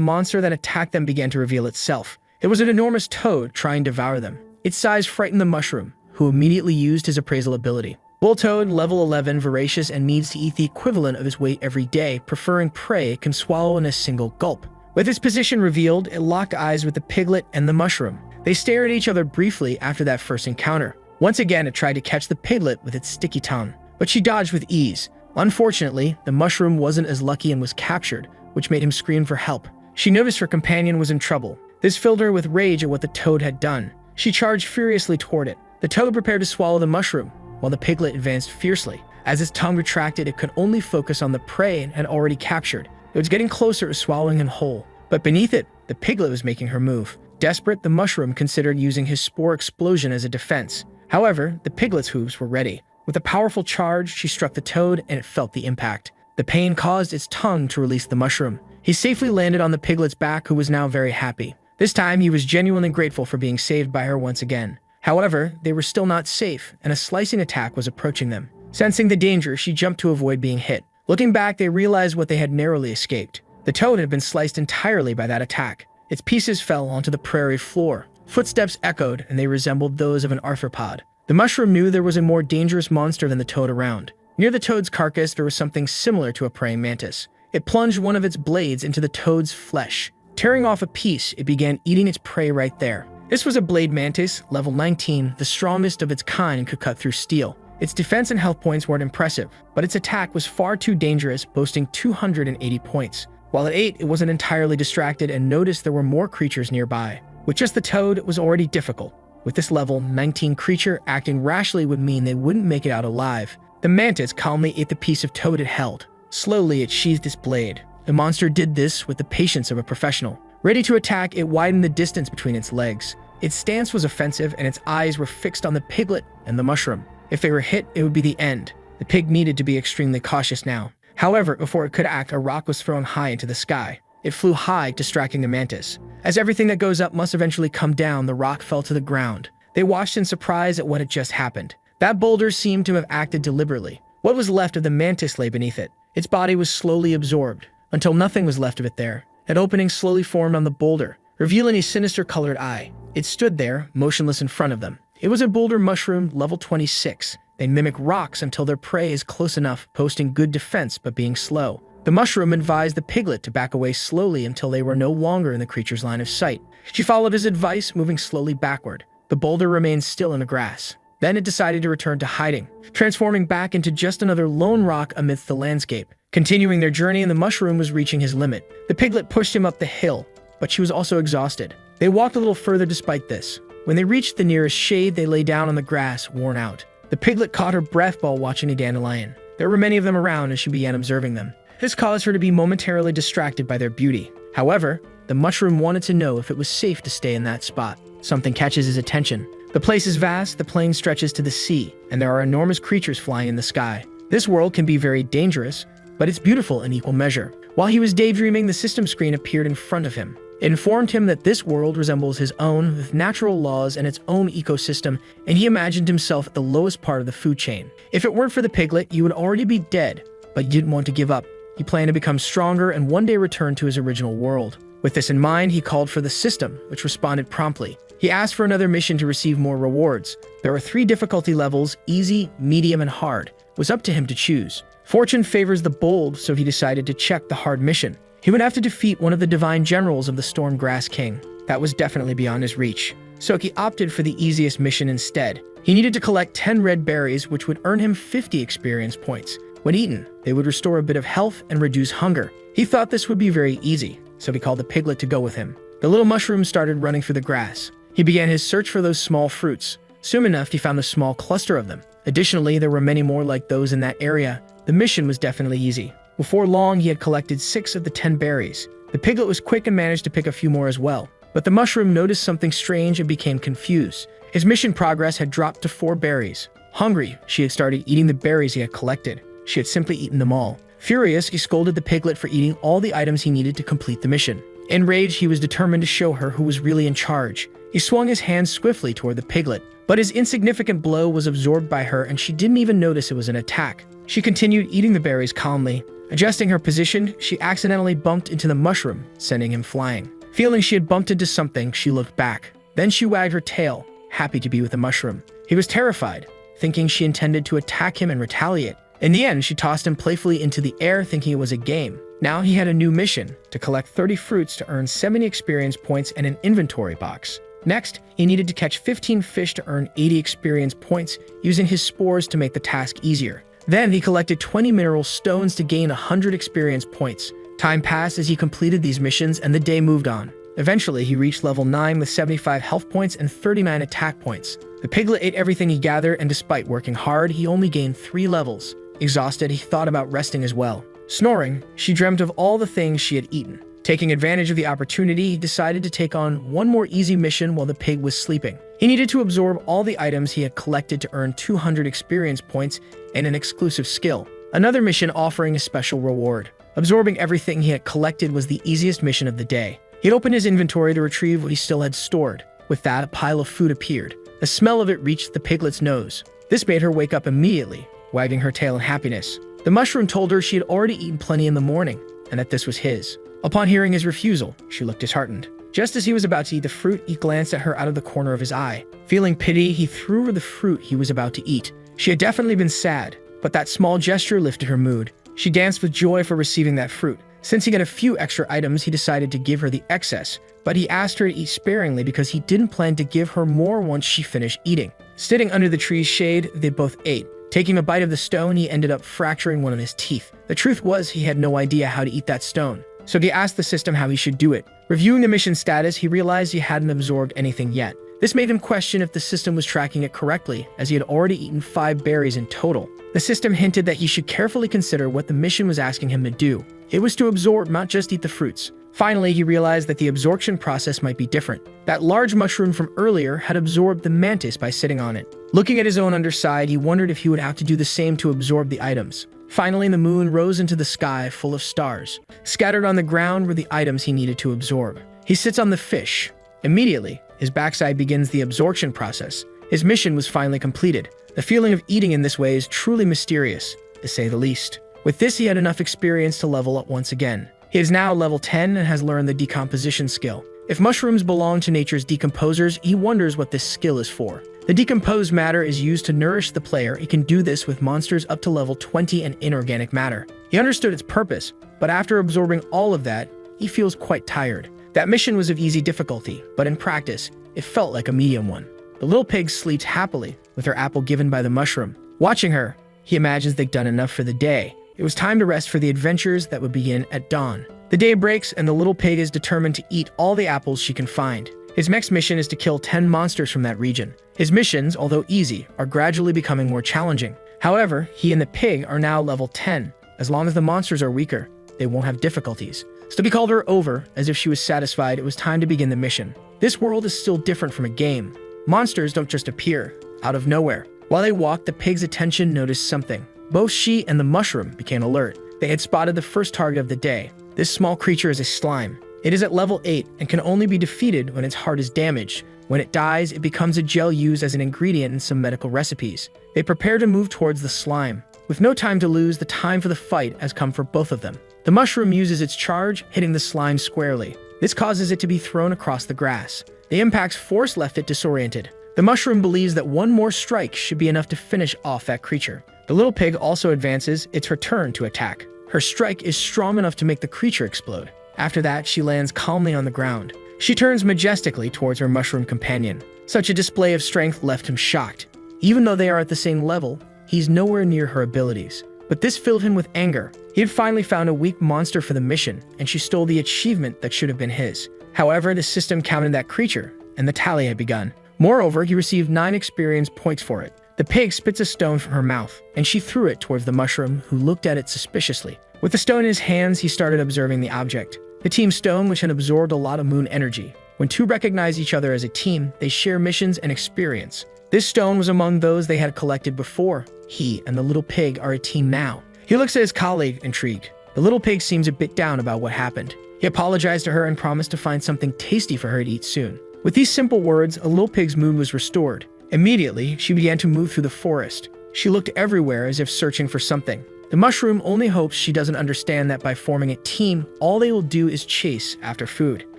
monster that attacked them began to reveal itself. It was an enormous toad trying to devour them. Its size frightened the mushroom. who immediately used his appraisal ability. Bull Toad, level 11, voracious and needs to eat the equivalent of his weight every day, preferring prey it can swallow in a single gulp. With its position revealed, it locked eyes with the piglet and the mushroom. They stared at each other briefly after that first encounter. Once again, it tried to catch the piglet with its sticky tongue, but she dodged with ease. Unfortunately, the mushroom wasn't as lucky and was captured, which made him scream for help. She noticed her companion was in trouble. This filled her with rage at what the toad had done. She charged furiously toward it. The toad prepared to swallow the mushroom, while the piglet advanced fiercely. As its tongue retracted, it could only focus on the prey it had already captured. It was getting closer to swallowing him whole, but beneath it, the piglet was making her move. Desperate, the mushroom considered using his spore explosion as a defense. However, the piglet's hooves were ready. With a powerful charge, she struck the toad, and it felt the impact. The pain caused its tongue to release the mushroom. He safely landed on the piglet's back, who was now very happy. This time, he was genuinely grateful for being saved by her once again. However, they were still not safe, and a slicing attack was approaching them. Sensing the danger, she jumped to avoid being hit. Looking back, they realized what they had narrowly escaped. The toad had been sliced entirely by that attack. Its pieces fell onto the prairie floor. Footsteps echoed, and they resembled those of an arthropod. The mushroom knew there was a more dangerous monster than the toad around. Near the toad's carcass, there was something similar to a praying mantis. It plunged one of its blades into the toad's flesh. Tearing off a piece, it began eating its prey right there. This was a blade mantis, level 19, the strongest of its kind and could cut through steel. Its defense and health points weren't impressive, but its attack was far too dangerous, boasting 280 points. While it ate, it wasn't entirely distracted and noticed there were more creatures nearby. With just the toad, it was already difficult. With this level 19 creature, acting rashly would mean they wouldn't make it out alive. The mantis calmly ate the piece of toad it held. Slowly, it sheathed its blade. The monster did this with the patience of a professional. Ready to attack, it widened the distance between its legs. Its stance was offensive, and its eyes were fixed on the piglet and the mushroom. If they were hit, it would be the end. The pig needed to be extremely cautious now. However, before it could act, a rock was thrown high into the sky. It flew high, distracting the mantis. As everything that goes up must eventually come down, the rock fell to the ground. They watched in surprise at what had just happened. That boulder seemed to have acted deliberately. What was left of the mantis lay beneath it. Its body was slowly absorbed, until nothing was left of it there. An opening slowly formed on the boulder, revealing a sinister-colored eye. It stood there, motionless in front of them. It was a boulder mushroom, level 26. They mimic rocks until their prey is close enough, posting good defense but being slow. The mushroom advised the piglet to back away slowly until they were no longer in the creature's line of sight. She followed his advice, moving slowly backward. The boulder remained still in the grass. Then it decided to return to hiding, transforming back into just another lone rock amidst the landscape. Continuing their journey, and the mushroom was reaching his limit. The piglet pushed him up the hill, but she was also exhausted. They walked a little further despite this. When they reached the nearest shade, they lay down on the grass, worn out. The piglet caught her breath while watching a dandelion. There were many of them around as she began observing them. This caused her to be momentarily distracted by their beauty. However, the mushroom wanted to know if it was safe to stay in that spot. Something catches his attention. The place is vast, the plain stretches to the sea, and there are enormous creatures flying in the sky. This world can be very dangerous, but it's beautiful in equal measure. While he was daydreaming, the system screen appeared in front of him. It informed him that this world resembles his own, with natural laws and its own ecosystem, and he imagined himself at the lowest part of the food chain. If it weren't for the piglet, you would already be dead, but he didn't want to give up. He planned to become stronger and one day return to his original world. With this in mind, he called for the system, which responded promptly. He asked for another mission to receive more rewards. There were 3 difficulty levels, easy, medium, and hard. It was up to him to choose. Fortune favors the bold, so he decided to check the hard mission. He would have to defeat one of the divine generals of the Storm Grass King. That was definitely beyond his reach. So he opted for the easiest mission instead. He needed to collect 10 red berries, which would earn him 50 experience points. When eaten, they would restore a bit of health and reduce hunger. He thought this would be very easy, so he called the piglet to go with him. The little mushroom started running through the grass. He began his search for those small fruits. Soon enough, he found a small cluster of them. Additionally, there were many more like those in that area. The mission was definitely easy. Before long, he had collected 6 of the 10 berries. The piglet was quick and managed to pick a few more as well. But the mushroom noticed something strange and became confused. His mission progress had dropped to 4 berries. Hungry, she had started eating the berries he had collected. She had simply eaten them all. Furious, he scolded the piglet for eating all the items he needed to complete the mission. Enraged, he was determined to show her who was really in charge. He swung his hand swiftly toward the piglet, but his insignificant blow was absorbed by her and she didn't even notice it was an attack. She continued eating the berries calmly. Adjusting her position, she accidentally bumped into the mushroom, sending him flying. Feeling she had bumped into something, she looked back. Then she wagged her tail. happy to be with the mushroom. He was terrified, thinking she intended to attack him and retaliate. In the end, she tossed him playfully into the air, thinking it was a game. Now he had a new mission, to collect 30 fruits to earn 70 experience points and an inventory box. Next, he needed to catch 15 fish to earn 80 experience points, using his spores to make the task easier. Then he collected 20 mineral stones to gain 100 experience points. Time passed as he completed these missions and the day moved on. Eventually, he reached level 9 with 75 health points and 39 attack points. The piglet ate everything he gathered, and despite working hard, he only gained 3 levels. Exhausted, he thought about resting as well. Snoring, she dreamt of all the things she had eaten. Taking advantage of the opportunity, he decided to take on one more easy mission while the pig was sleeping. He needed to absorb all the items he had collected to earn 200 experience points and an exclusive skill. Another mission offering a special reward. Absorbing everything he had collected was the easiest mission of the day. He had opened his inventory to retrieve what he still had stored. With that, a pile of food appeared. The smell of it reached the piglet's nose. This made her wake up immediately, wagging her tail in happiness. The mushroom told her she had already eaten plenty in the morning, and that this was his. Upon hearing his refusal, she looked disheartened. Just as he was about to eat the fruit, he glanced at her out of the corner of his eye. Feeling pity, he threw her the fruit he was about to eat. She had definitely been sad, but that small gesture lifted her mood. She danced with joy for receiving that fruit. Since he got a few extra items, he decided to give her the excess, but he asked her to eat sparingly because he didn't plan to give her more once she finished eating. Sitting under the tree's shade, they both ate. Taking a bite of the stone, he ended up fracturing one of his teeth. The truth was, he had no idea how to eat that stone, so he asked the system how he should do it. Reviewing the mission status, he realized he hadn't absorbed anything yet. This made him question if the system was tracking it correctly, as he had already eaten 5 berries in total. The system hinted that he should carefully consider what the mission was asking him to do. It was to absorb, not just eat the fruits. Finally, he realized that the absorption process might be different. That large mushroom from earlier had absorbed the mantis by sitting on it. Looking at his own underside, he wondered if he would have to do the same to absorb the items. Finally, the moon rose into the sky full of stars. Scattered on the ground were the items he needed to absorb. He sits on the fish. Immediately, his backside begins the absorption process. His mission was finally completed. The feeling of eating in this way is truly mysterious, to say the least. With this, he had enough experience to level up once again. He is now level 10 and has learned the decomposition skill. If mushrooms belong to nature's decomposers, he wonders what this skill is for. The decomposed matter is used to nourish the player. He can do this with monsters up to level 20 and inorganic matter. He understood its purpose, but after absorbing all of that, he feels quite tired. That mission was of easy difficulty, but in practice, it felt like a medium one. The little pig sleeps happily with her apple given by the mushroom. Watching her, he imagines they've done enough for the day. It was time to rest for the adventures that would begin at dawn. The day breaks, and the little pig is determined to eat all the apples she can find. His next mission is to kill 10 monsters from that region. His missions, although easy, are gradually becoming more challenging. However, he and the pig are now level 10. As long as the monsters are weaker, they won't have difficulties. So he called her over. As if she was satisfied, it was time to begin the mission. This world is still different from a game. Monsters don't just appear out of nowhere. While they walked, the pig's attention noticed something. Both she and the mushroom became alert. They had spotted the first target of the day. This small creature is a slime. It is at level 8 and can only be defeated when its heart is damaged. When it dies, it becomes a gel used as an ingredient in some medical recipes. They prepare to move towards the slime. With no time to lose, the time for the fight has come for both of them. The mushroom uses its charge, hitting the slime squarely. This causes it to be thrown across the grass. The impact's force left it disoriented. The mushroom believes that one more strike should be enough to finish off that creature. The little pig also advances. It's her turn to attack. Her strike is strong enough to make the creature explode. After that, she lands calmly on the ground. She turns majestically towards her mushroom companion. Such a display of strength left him shocked. Even though they are at the same level, he's nowhere near her abilities. But this filled him with anger. He had finally found a weak monster for the mission, and she stole the achievement that should have been his. However, the system counted that creature, and the tally had begun. Moreover, he received 9 experience points for it. The pig spits a stone from her mouth, and she threw it towards the mushroom, who looked at it suspiciously. With the stone in his hands, he started observing the object. The team stone, which had absorbed a lot of moon energy. When two recognize each other as a team, they share missions and experience. This stone was among those they had collected before. He and the little pig are a team now. He looks at his colleague, intrigued. The little pig seems a bit down about what happened. He apologized to her and promised to find something tasty for her to eat soon. With these simple words, a little pig's mood was restored. Immediately, she began to move through the forest. She looked everywhere as if searching for something. The mushroom only hopes she doesn't understand that by forming a team, all they will do is chase after food.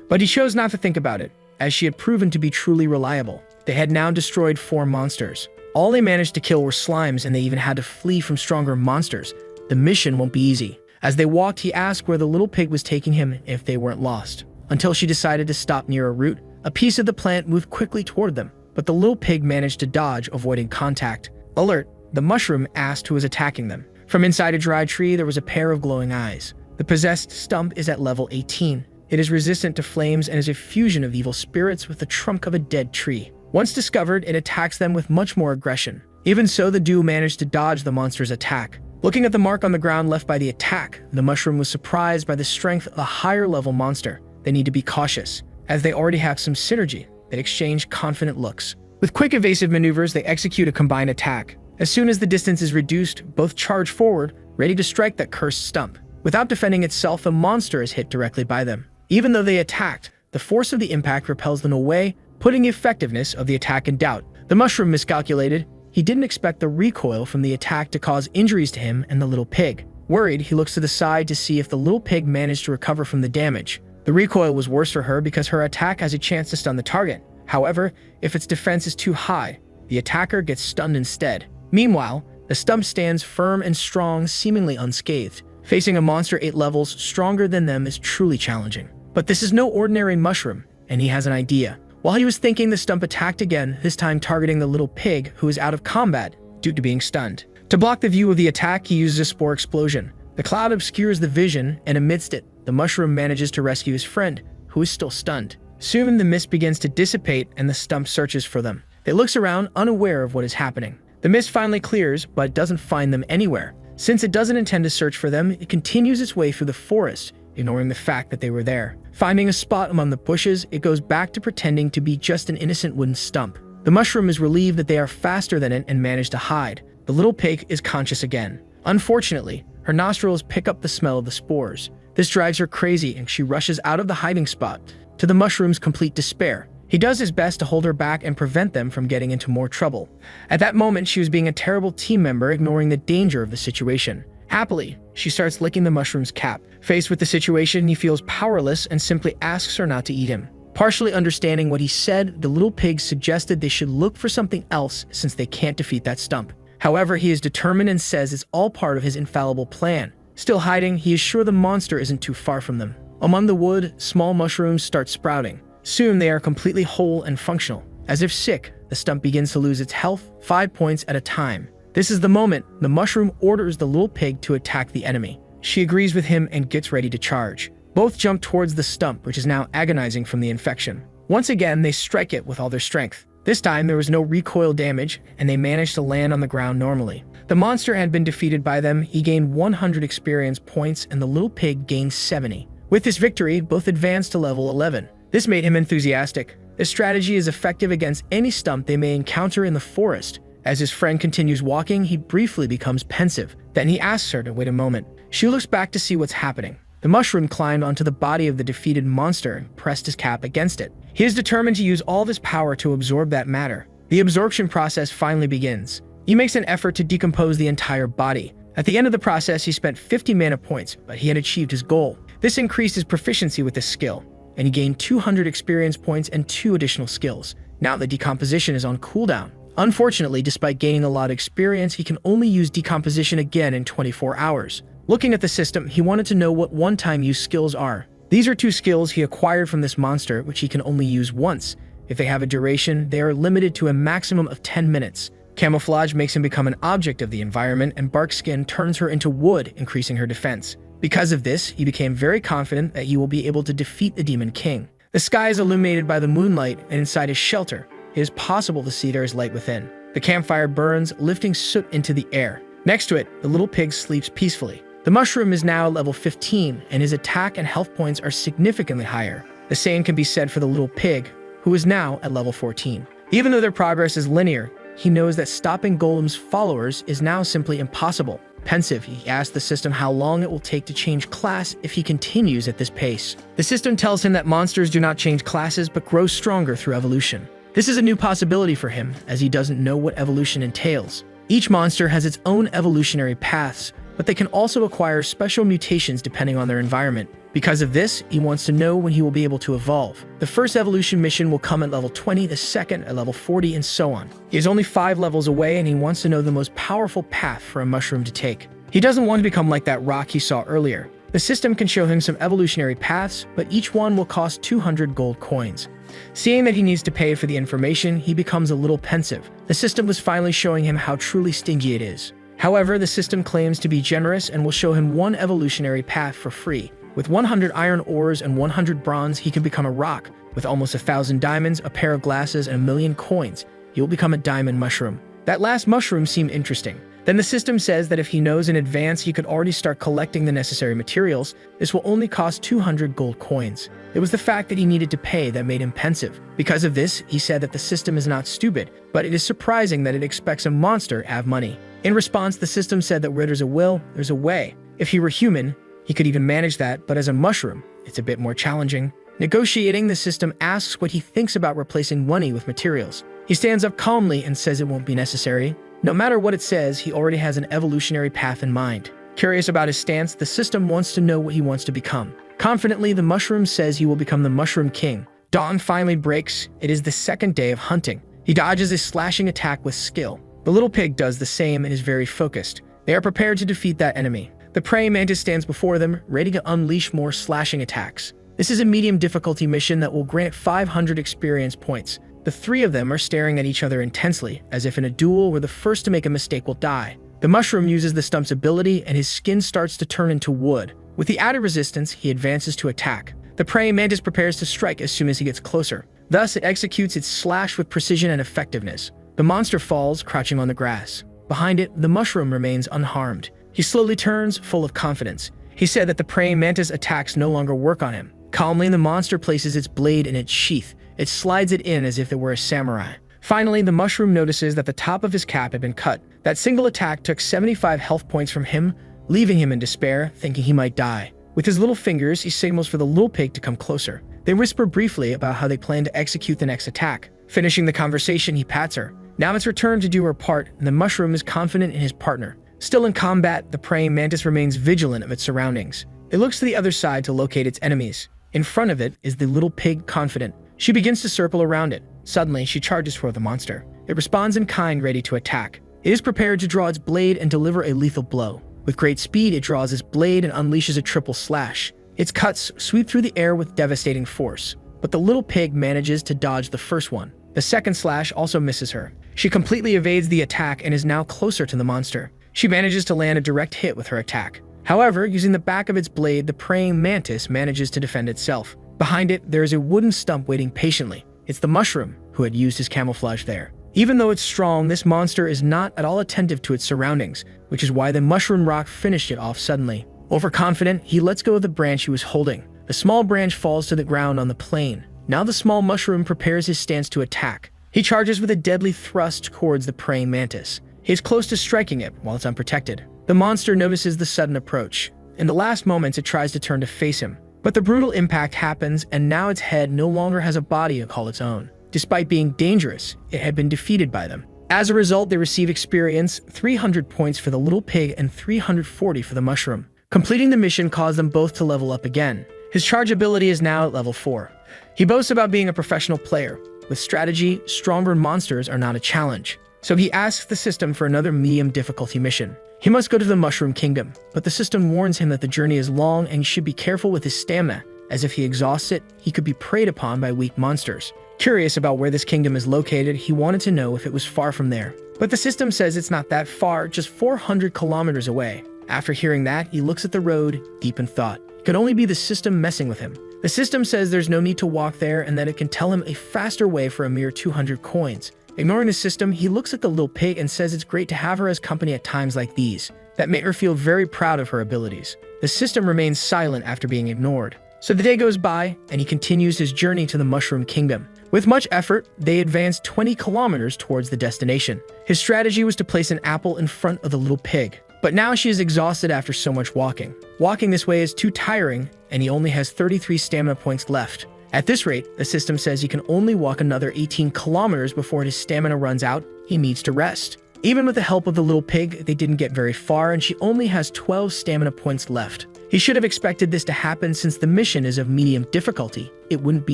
But he chose not to think about it, as she had proven to be truly reliable. They had now destroyed 4 monsters. All they managed to kill were slimes, and they even had to flee from stronger monsters. The mission won't be easy. As they walked, he asked where the little pig was taking him if they weren't lost, until she decided to stop near a root. A piece of the plant moved quickly toward them, but the little pig managed to dodge, avoiding contact. Alert, the mushroom asked who was attacking them. From inside a dry tree, there was a pair of glowing eyes. The possessed stump is at level 18. It is resistant to flames and is a fusion of evil spirits with the trunk of a dead tree. Once discovered, it attacks them with much more aggression. Even so, the duo managed to dodge the monster's attack. Looking at the mark on the ground left by the attack, the mushroom was surprised by the strength of a higher-level monster. They need to be cautious, as they already have some synergy. They exchange confident looks. With quick evasive maneuvers, they execute a combined attack. As soon as the distance is reduced, both charge forward, ready to strike that cursed stump. Without defending itself, the monster is hit directly by them. Even though they attacked, the force of the impact repels them away, putting the effectiveness of the attack in doubt. The mushroom miscalculated. He didn't expect the recoil from the attack to cause injuries to him and the little pig. Worried, he looks to the side to see if the little pig managed to recover from the damage. The recoil was worse for her because her attack has a chance to stun the target. However, if its defense is too high, the attacker gets stunned instead. Meanwhile, the stump stands firm and strong, seemingly unscathed. Facing a monster 8 levels stronger than them is truly challenging. But this is no ordinary mushroom, and he has an idea. While he was thinking, the stump attacked again, this time targeting the little pig, who is out of combat due to being stunned. To block the view of the attack, he uses a spore explosion. The cloud obscures the vision, and amidst it, the mushroom manages to rescue his friend, who is still stunned. Soon, the mist begins to dissipate, and the stump searches for them. It looks around, unaware of what is happening. The mist finally clears, but it doesn't find them anywhere. Since it doesn't intend to search for them, it continues its way through the forest, ignoring the fact that they were there. Finding a spot among the bushes, it goes back to pretending to be just an innocent wooden stump. The mushroom is relieved that they are faster than it and manage to hide. The little pig is conscious again. Unfortunately, her nostrils pick up the smell of the spores. This drives her crazy, and she rushes out of the hiding spot, to the mushroom's complete despair. He does his best to hold her back and prevent them from getting into more trouble. At that moment, she was being a terrible team member, ignoring the danger of the situation. Happily, she starts licking the mushroom's cap. Faced with the situation, he feels powerless and simply asks her not to eat him. Partially understanding what he said, the little pig suggested they should look for something else since they can't defeat that stump. However, he is determined and says it's all part of his infallible plan. Still hiding, he is sure the monster isn't too far from them. Among the wood, small mushrooms start sprouting. Soon they are completely whole and functional. As if sick, the stump begins to lose its health, 5 points at a time. This is the moment the mushroom orders the little pig to attack the enemy. She agrees with him and gets ready to charge. Both jump towards the stump, which is now agonizing from the infection. Once again, they strike it with all their strength. This time, there was no recoil damage, and they managed to land on the ground normally. The monster had been defeated by them. He gained 100 experience points, and the little pig gained 70. With this victory, both advanced to level 11. This made him enthusiastic. This strategy is effective against any stump they may encounter in the forest. As his friend continues walking, he briefly becomes pensive. Then he asks her to wait a moment. She looks back to see what's happening. The mushroom climbed onto the body of the defeated monster and pressed his cap against it. He is determined to use all of his power to absorb that matter. The absorption process finally begins. He makes an effort to decompose the entire body. At the end of the process, he spent 50 mana points, but he had achieved his goal. This increased his proficiency with this skill, and he gained 200 experience points and 2 additional skills. Now the decomposition is on cooldown. Unfortunately, despite gaining a lot of experience, he can only use decomposition again in 24 hours. Looking at the system, he wanted to know what one-time use skills are. These are 2 skills he acquired from this monster, which he can only use once. If they have a duration, they are limited to a maximum of 10 minutes. Camouflage makes him become an object of the environment, and bark skin turns her into wood, increasing her defense. Because of this, he became very confident that he will be able to defeat the Demon King. The sky is illuminated by the moonlight, and inside his shelter, it is possible to see there is light within. The campfire burns, lifting soot into the air. Next to it, the little pig sleeps peacefully. The mushroom is now level 15, and his attack and health points are significantly higher. The same can be said for the little pig, who is now at level 14. Even though their progress is linear, he knows that stopping Golem's followers is now simply impossible. Pensive, he asks the system how long it will take to change class if he continues at this pace. The system tells him that monsters do not change classes but grow stronger through evolution. This is a new possibility for him, as he doesn't know what evolution entails. Each monster has its own evolutionary paths, but they can also acquire special mutations depending on their environment. Because of this, he wants to know when he will be able to evolve. The first evolution mission will come at level 20, the second at level 40, and so on. He is only 5 levels away, and he wants to know the most powerful path for a mushroom to take. He doesn't want to become like that rock he saw earlier. The system can show him some evolutionary paths, but each one will cost 200 gold coins. Seeing that he needs to pay for the information, he becomes a little pensive. The system was finally showing him how truly stingy it is. However, the system claims to be generous and will show him one evolutionary path for free. With 100 iron ores and 100 bronze, he can become a rock. With almost 1,000 diamonds, a pair of glasses, and 1,000,000 coins, he will become a diamond mushroom. That last mushroom seemed interesting. Then the system says that if he knows in advance he could already start collecting the necessary materials, this will only cost 200 gold coins. It was the fact that he needed to pay that made him pensive. Because of this, he said that the system is not stupid, but it is surprising that it expects a monster to have money. In response, the system said that where there's a will, there's a way. If he were human, he could even manage that, but as a mushroom, it's a bit more challenging. Negotiating, the system asks what he thinks about replacing money with materials. He stands up calmly and says it won't be necessary. No matter what it says, he already has an evolutionary path in mind. Curious about his stance, the system wants to know what he wants to become. Confidently, the mushroom says he will become the Mushroom King. Dawn finally breaks. It is the second day of hunting. He dodges a slashing attack with skill. The little pig does the same and is very focused. They are prepared to defeat that enemy. The praying mantis stands before them, ready to unleash more slashing attacks. This is a medium difficulty mission that will grant 500 experience points. The 3 of them are staring at each other intensely, as if in a duel where the first to make a mistake will die. The mushroom uses the stump's ability, and his skin starts to turn into wood. With the added resistance, he advances to attack. The praying mantis prepares to strike as soon as he gets closer. Thus, it executes its slash with precision and effectiveness. The monster falls, crouching on the grass. Behind it, the mushroom remains unharmed. He slowly turns, full of confidence. He said that the praying mantis attacks no longer work on him. Calmly, the monster places its blade in its sheath. It slides it in as if it were a samurai. Finally, the mushroom notices that the top of his cap had been cut. That single attack took 75 health points from him, leaving him in despair, thinking he might die. With his little fingers, he signals for the little pig to come closer. They whisper briefly about how they plan to execute the next attack. Finishing the conversation, he pats her. Now it's her turn to do her part, and the mushroom is confident in his partner. Still in combat, the praying mantis remains vigilant of its surroundings. It looks to the other side to locate its enemies. In front of it is the little pig, confident. She begins to circle around it. Suddenly, she charges for the monster. It responds in kind, ready to attack. It is prepared to draw its blade and deliver a lethal blow. With great speed, it draws its blade and unleashes a triple slash. Its cuts sweep through the air with devastating force. But the little pig manages to dodge the first one. The second slash also misses her. She completely evades the attack and is now closer to the monster. She manages to land a direct hit with her attack. However, using the back of its blade, the praying mantis manages to defend itself. Behind it, there is a wooden stump waiting patiently. It's the mushroom who had used his camouflage there. Even though it's strong, this monster is not at all attentive to its surroundings, which is why the mushroom rock finished it off suddenly. Overconfident, he lets go of the branch he was holding. The small branch falls to the ground on the plain. Now the small mushroom prepares his stance to attack. He charges with a deadly thrust towards the praying mantis. He is close to striking it while it's unprotected. The monster notices the sudden approach. In the last moments, it tries to turn to face him. But the brutal impact happens, and now its head no longer has a body to call its own. Despite being dangerous, it had been defeated by them. As a result, they receive experience, 300 points for the little pig and 340 for the mushroom. Completing the mission caused them both to level up again. His charge ability is now at level 4. He boasts about being a professional player. With strategy, stronger monsters are not a challenge. So he asks the system for another medium difficulty mission. He must go to the Mushroom Kingdom, but the system warns him that the journey is long and he should be careful with his stamina, as if he exhausts it, he could be preyed upon by weak monsters. Curious about where this kingdom is located, he wanted to know if it was far from there. But the system says it's not that far, just 400 kilometers away. After hearing that, he looks at the road, deep in thought. It could only be the system messing with him. The system says there's no need to walk there and that it can tell him a faster way for a mere 200 coins. Ignoring the system, he looks at the little pig and says it's great to have her as company at times like these. That made her feel very proud of her abilities. The system remains silent after being ignored. So the day goes by, and he continues his journey to the Mushroom Kingdom. With much effort, they advance 20 kilometers towards the destination. His strategy was to place an apple in front of the little pig. But now she is exhausted after so much walking. Walking this way is too tiring, and he only has 33 stamina points left. At this rate, the system says he can only walk another 18 kilometers before his stamina runs out. He needs to rest. Even with the help of the little pig, they didn't get very far, and she only has 12 stamina points left. He should have expected this to happen since the mission is of medium difficulty. It wouldn't be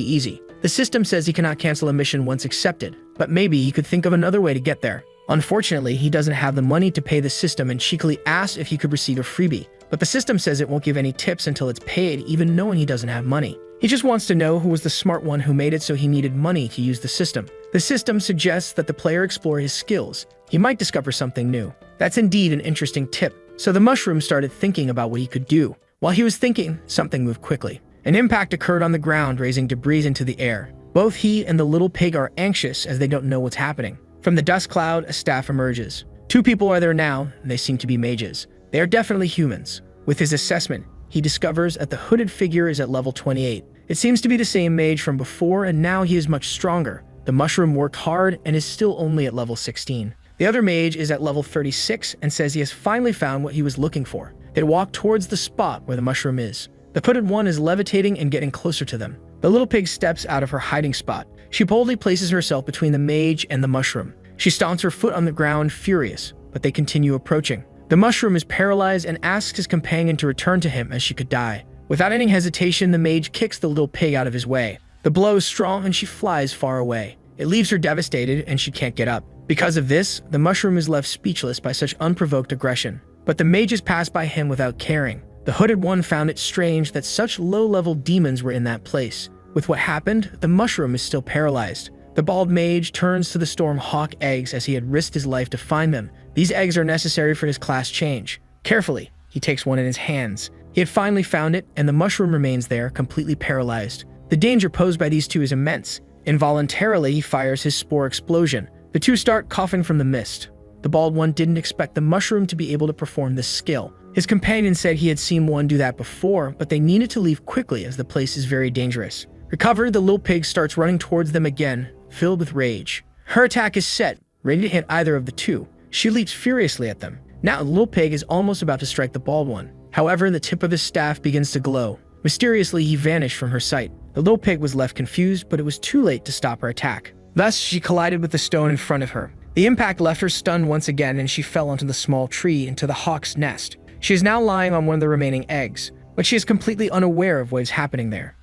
easy. The system says he cannot cancel a mission once accepted, but maybe he could think of another way to get there. Unfortunately, he doesn't have the money to pay the system and cheekily asks if he could receive a freebie, but the system says it won't give any tips until it's paid, even knowing he doesn't have money. He just wants to know who was the smart one who made it, so he needed money to use the system. The system suggests that the player explore his skills. He might discover something new. That's indeed an interesting tip. So the mushroom started thinking about what he could do. While he was thinking, something moved quickly. An impact occurred on the ground, raising debris into the air. Both he and the little pig are anxious as they don't know what's happening. From the dust cloud, a staff emerges. 2 people are there now, and they seem to be mages. They are definitely humans. With his assessment, he discovers that the hooded figure is at level 28. It seems to be the same mage from before, and now he is much stronger. The mushroom worked hard and is still only at level 16. The other mage is at level 36 and says he has finally found what he was looking for. They walk towards the spot where the mushroom is. The hooded one is levitating and getting closer to them. The little pig steps out of her hiding spot. She boldly places herself between the mage and the mushroom. She stomps her foot on the ground, furious, but they continue approaching. The mushroom is paralyzed and asks his companion to return to him as she could die. Without any hesitation, the mage kicks the little pig out of his way. The blow is strong and she flies far away. It leaves her devastated and she can't get up. Because of this, the mushroom is left speechless by such unprovoked aggression. But the mages pass by him without caring. The hooded one found it strange that such low-level demons were in that place. With what happened, the mushroom is still paralyzed. The bald mage turns to the storm hawk eggs as he had risked his life to find them. These eggs are necessary for his class change. Carefully, he takes one in his hands. He had finally found it, and the mushroom remains there, completely paralyzed. The danger posed by these two is immense. Involuntarily, he fires his spore explosion. The two start coughing from the mist. The bald one didn't expect the mushroom to be able to perform this skill. His companion said he had seen one do that before, but they needed to leave quickly as the place is very dangerous. Recovered, the little pig starts running towards them again, filled with rage. Her attack is set, ready to hit either of the two. She leaps furiously at them. Now the little pig is almost about to strike the bald one. However, the tip of his staff begins to glow. Mysteriously, he vanished from her sight. The little pig was left confused, but it was too late to stop her attack. Thus, she collided with the stone in front of her. The impact left her stunned once again, and she fell onto the small tree into the hawk's nest. She is now lying on one of the remaining eggs, but she is completely unaware of what is happening there.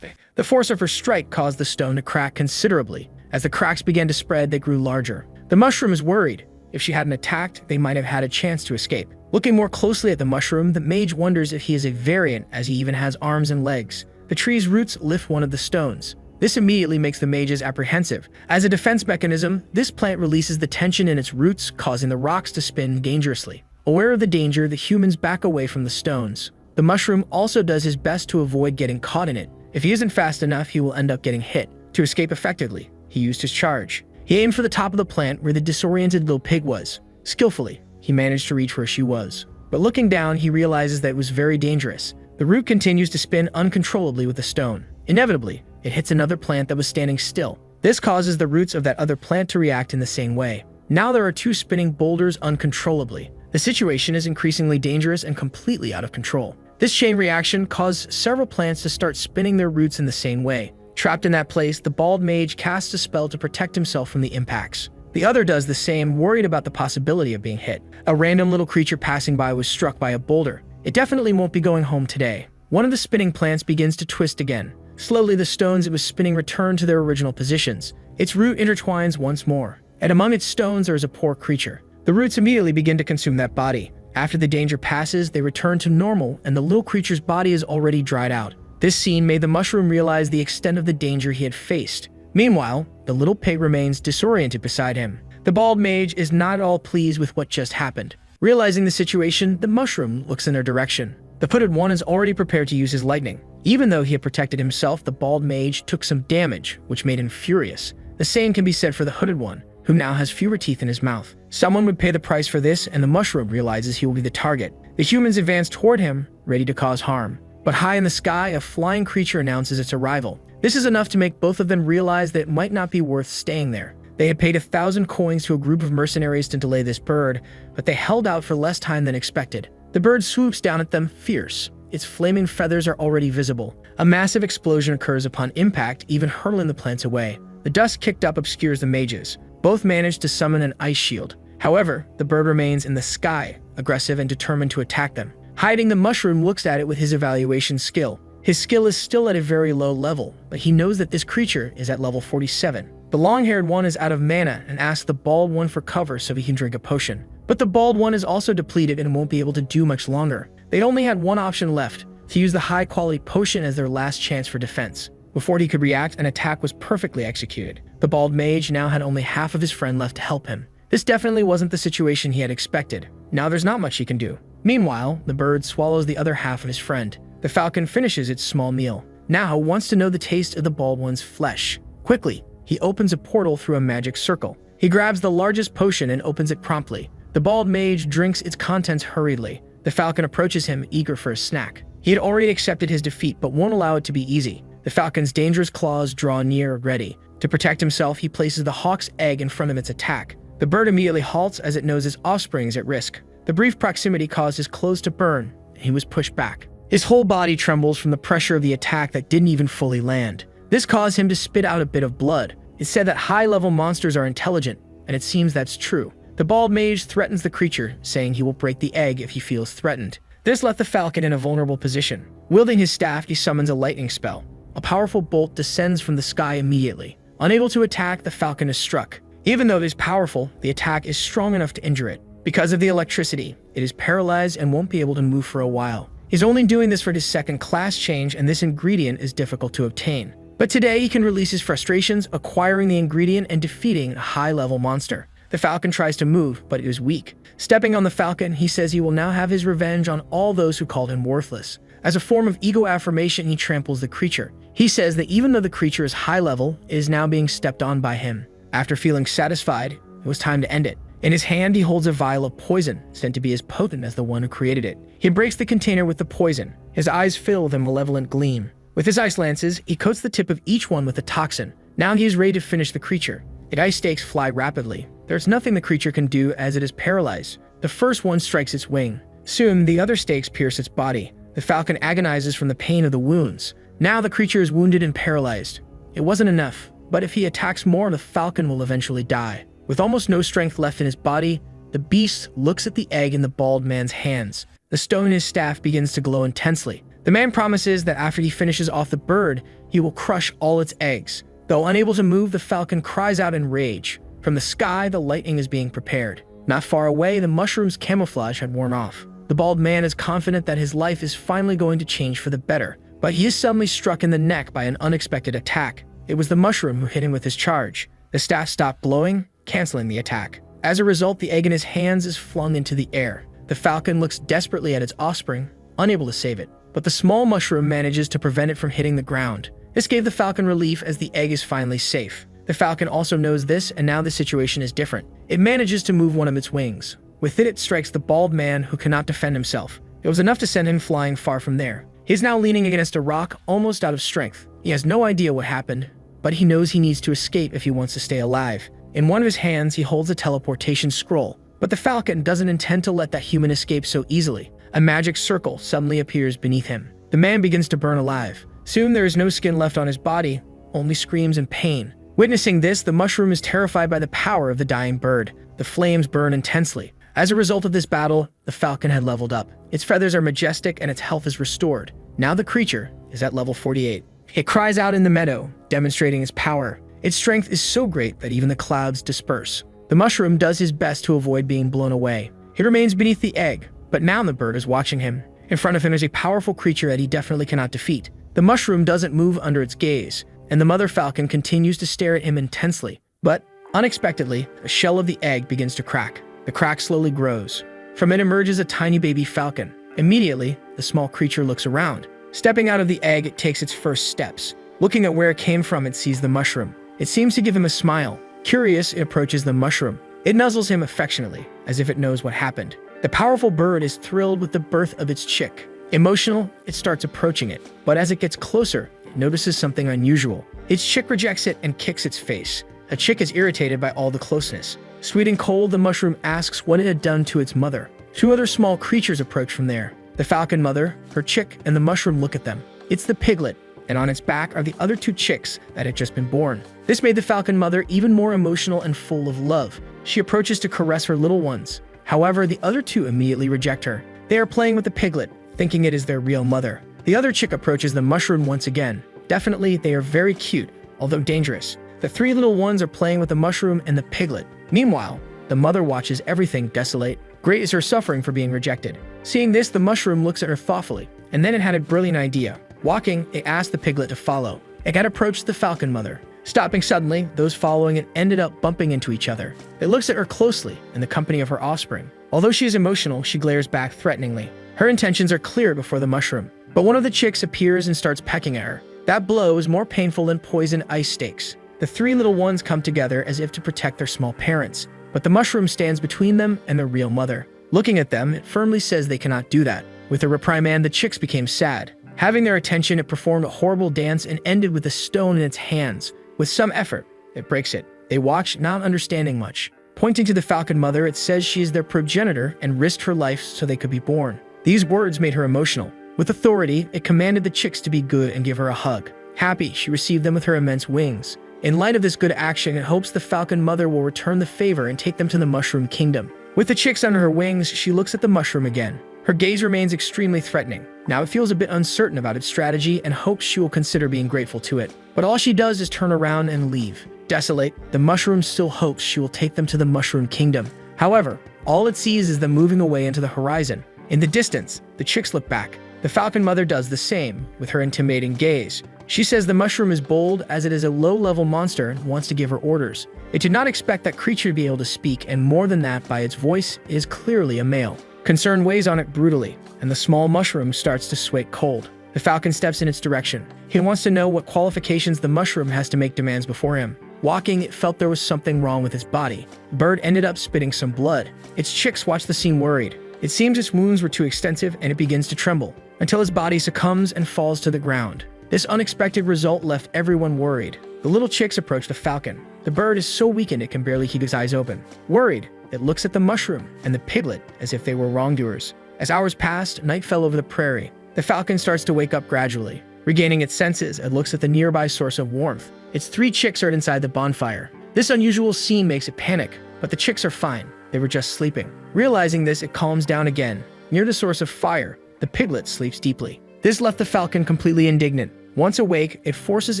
The force of her strike caused the stone to crack considerably. As the cracks began to spread, they grew larger. The mushroom is worried. If she hadn't attacked, they might have had a chance to escape. Looking more closely at the mushroom, the mage wonders if he is a variant, as he even has arms and legs. The tree's roots lift one of the stones. This immediately makes the mages apprehensive. As a defense mechanism, this plant releases the tension in its roots, causing the rocks to spin dangerously. Aware of the danger, the humans back away from the stones. The mushroom also does his best to avoid getting caught in it. If he isn't fast enough, he will end up getting hit. To escape effectively, he used his charge. He aimed for the top of the plant where the disoriented little pig was. Skillfully, he managed to reach where she was. But looking down, he realizes that it was very dangerous. The root continues to spin uncontrollably with the stone. Inevitably, it hits another plant that was standing still. This causes the roots of that other plant to react in the same way. Now there are two spinning boulders uncontrollably. The situation is increasingly dangerous and completely out of control. This chain reaction caused several plants to start spinning their roots in the same way. Trapped in that place, the bald mage casts a spell to protect himself from the impacts. The other does the same, worried about the possibility of being hit. A random little creature passing by was struck by a boulder. It definitely won't be going home today. One of the spinning plants begins to twist again. Slowly, the stones it was spinning return to their original positions. Its root intertwines once more, and among its stones there is a poor creature. The roots immediately begin to consume that body. After the danger passes, they return to normal, and the little creature's body is already dried out. This scene made the mushroom realize the extent of the danger he had faced. Meanwhile, the little pig remains disoriented beside him. The bald mage is not at all pleased with what just happened. Realizing the situation, the mushroom looks in their direction. The hooded one is already prepared to use his lightning. Even though he had protected himself, the bald mage took some damage, which made him furious. The same can be said for the hooded one, who now has fewer teeth in his mouth. Someone would pay the price for this, and the mushroom realizes he will be the target. The humans advance toward him, ready to cause harm. But high in the sky, a flying creature announces its arrival. This is enough to make both of them realize that it might not be worth staying there. They had paid 1,000 coins to a group of mercenaries to delay this bird, but they held out for less time than expected. The bird swoops down at them, fierce. Its flaming feathers are already visible. A massive explosion occurs upon impact, even hurtling the plants away. The dust kicked up obscures the mages. Both managed to summon an ice shield. However, the bird remains in the sky, aggressive and determined to attack them. Hiding, the mushroom looks at it with his evaluation skill. His skill is still at a very low level, but he knows that this creature is at level 47. The long-haired one is out of mana and asks the bald one for cover so he can drink a potion. But the bald one is also depleted and won't be able to do much longer. They only had one option left, to use the high-quality potion as their last chance for defense. Before he could react, an attack was perfectly executed. The bald mage now had only half of his friend left to help him. This definitely wasn't the situation he had expected. Now there's not much he can do. Meanwhile, the bird swallows the other half of his friend. The falcon finishes its small meal. Now wants to know the taste of the bald one's flesh. Quickly, he opens a portal through a magic circle. He grabs the largest potion and opens it promptly. The bald mage drinks its contents hurriedly. The falcon approaches him, eager for a snack. He had already accepted his defeat, but won't allow it to be easy. The falcon's dangerous claws draw near, ready. To protect himself, he places the hawk's egg in front of its attack. The bird immediately halts as it knows its offspring is at risk. The brief proximity caused his clothes to burn, and he was pushed back. His whole body trembles from the pressure of the attack that didn't even fully land. This caused him to spit out a bit of blood. It's said that high-level monsters are intelligent, and it seems that's true. The bald mage threatens the creature, saying he will break the egg if he feels threatened. This left the falcon in a vulnerable position. Wielding his staff, he summons a lightning spell. A powerful bolt descends from the sky immediately. Unable to attack, the falcon is struck. Even though it is powerful, the attack is strong enough to injure it. Because of the electricity, it is paralyzed and won't be able to move for a while. He's only doing this for his second class change, and this ingredient is difficult to obtain. But today he can release his frustrations, acquiring the ingredient and defeating a high-level monster. The falcon tries to move, but it is weak. Stepping on the falcon, he says he will now have his revenge on all those who called him worthless. As a form of ego affirmation, he tramples the creature. He says that even though the creature is high level, it is now being stepped on by him. After feeling satisfied, it was time to end it. In his hand, he holds a vial of poison, said to be as potent as the one who created it. He breaks the container with the poison. His eyes fill with a malevolent gleam. With his ice lances, he coats the tip of each one with a toxin. Now he is ready to finish the creature. The ice stakes fly rapidly. There's nothing the creature can do as it is paralyzed. The first one strikes its wing. Soon, the other stakes pierce its body. The falcon agonizes from the pain of the wounds. Now the creature is wounded and paralyzed. It wasn't enough, but if he attacks more, the falcon will eventually die. With almost no strength left in his body, the beast looks at the egg in the bald man's hands. The stone in his staff begins to glow intensely. The man promises that after he finishes off the bird, he will crush all its eggs. Though unable to move, the falcon cries out in rage. From the sky, the lightning is being prepared. Not far away, the mushroom's camouflage had worn off. The bald man is confident that his life is finally going to change for the better, but he is suddenly struck in the neck by an unexpected attack. It was the mushroom who hit him with his charge. The staff stopped glowing, canceling the attack. As a result, the egg in his hands is flung into the air. The falcon looks desperately at its offspring, unable to save it, but the small mushroom manages to prevent it from hitting the ground. This gave the falcon relief as the egg is finally safe. The falcon also knows this, and now the situation is different. It manages to move one of its wings. With it strikes the bald man who cannot defend himself. It was enough to send him flying far from there. He is now leaning against a rock, almost out of strength. He has no idea what happened, but he knows he needs to escape if he wants to stay alive. In one of his hands, he holds a teleportation scroll, but the falcon doesn't intend to let that human escape so easily. A magic circle suddenly appears beneath him. The man begins to burn alive. Soon there is no skin left on his body, only screams and pain. Witnessing this, the mushroom is terrified by the power of the dying bird. The flames burn intensely. As a result of this battle, the falcon had leveled up. Its feathers are majestic and its health is restored. Now the creature is at level 48. It cries out in the meadow, demonstrating its power. Its strength is so great that even the clouds disperse. The mushroom does his best to avoid being blown away. He remains beneath the egg, but now the bird is watching him. In front of him is a powerful creature that he definitely cannot defeat. The mushroom doesn't move under its gaze, and the mother falcon continues to stare at him intensely. But, unexpectedly, a shell of the egg begins to crack. The crack slowly grows. From it emerges a tiny baby falcon. Immediately, the small creature looks around. Stepping out of the egg, it takes its first steps. Looking at where it came from, it sees the mushroom. It seems to give him a smile. Curious, it approaches the mushroom. It nuzzles him affectionately, as if it knows what happened. The powerful bird is thrilled with the birth of its chick. Emotional, it starts approaching it, but as it gets closer, it notices something unusual. Its chick rejects it and kicks its face. The chick is irritated by all the closeness. Sweet and cold, the mushroom asks what it had done to its mother. Two other small creatures approach from there. The falcon mother, her chick, and the mushroom look at them. It's the piglet, and on its back are the other two chicks that had just been born. This made the falcon mother even more emotional and full of love. She approaches to caress her little ones. However, the other two immediately reject her. They are playing with the piglet, thinking it is their real mother. The other chick approaches the mushroom once again. Definitely, they are very cute, although dangerous. The three little ones are playing with the mushroom and the piglet. Meanwhile, the mother watches everything desolate. Great is her suffering for being rejected. Seeing this, the mushroom looks at her thoughtfully, and then it had a brilliant idea. Walking, it asked the piglet to follow. It had approached the falcon mother. Stopping suddenly, those following it ended up bumping into each other. It looks at her closely in the company of her offspring. Although she is emotional, she glares back threateningly. Her intentions are clear before the mushroom, but one of the chicks appears and starts pecking at her. That blow is more painful than poisoned ice stakes. The three little ones come together as if to protect their small parents, but the mushroom stands between them and their real mother. Looking at them, it firmly says they cannot do that. With a reprimand, the chicks became sad. Having their attention, it performed a horrible dance and ended with a stone in its hands. With some effort, it breaks it. They watch, not understanding much. Pointing to the falcon mother, it says she is their progenitor and risked her life so they could be born. These words made her emotional. With authority, it commanded the chicks to be good and give her a hug. Happy, she received them with her immense wings. In light of this good action, it hopes the falcon mother will return the favor and take them to the mushroom kingdom. With the chicks under her wings, she looks at the mushroom again. Her gaze remains extremely threatening. Now it feels a bit uncertain about its strategy and hopes she will consider being grateful to it. But all she does is turn around and leave. Desolate, the mushroom still hopes she will take them to the mushroom kingdom. However, all it sees is them moving away into the horizon. In the distance, the chicks look back. The falcon mother does the same, with her intimidating gaze. She says the mushroom is bold as it is a low-level monster and wants to give her orders. It did not expect that creature to be able to speak, and more than that, by its voice, it is clearly a male. Concern weighs on it brutally, and the small mushroom starts to sway cold. The falcon steps in its direction. He wants to know what qualifications the mushroom has to make demands before him. Walking, it felt there was something wrong with his body. The bird ended up spitting some blood. Its chicks watched the scene worried. It seems its wounds were too extensive and it begins to tremble, until his body succumbs and falls to the ground. This unexpected result left everyone worried. The little chicks approach the falcon. The bird is so weakened it can barely keep its eyes open. Worried, it looks at the mushroom and the piglet as if they were wrongdoers. As hours passed, night fell over the prairie. The falcon starts to wake up gradually. Regaining its senses, it looks at the nearby source of warmth. Its three chicks are inside the bonfire. This unusual scene makes it panic, but the chicks are fine. They were just sleeping. Realizing this, it calms down again. Near the source of fire, the piglet sleeps deeply. This left the falcon completely indignant. Once awake, it forces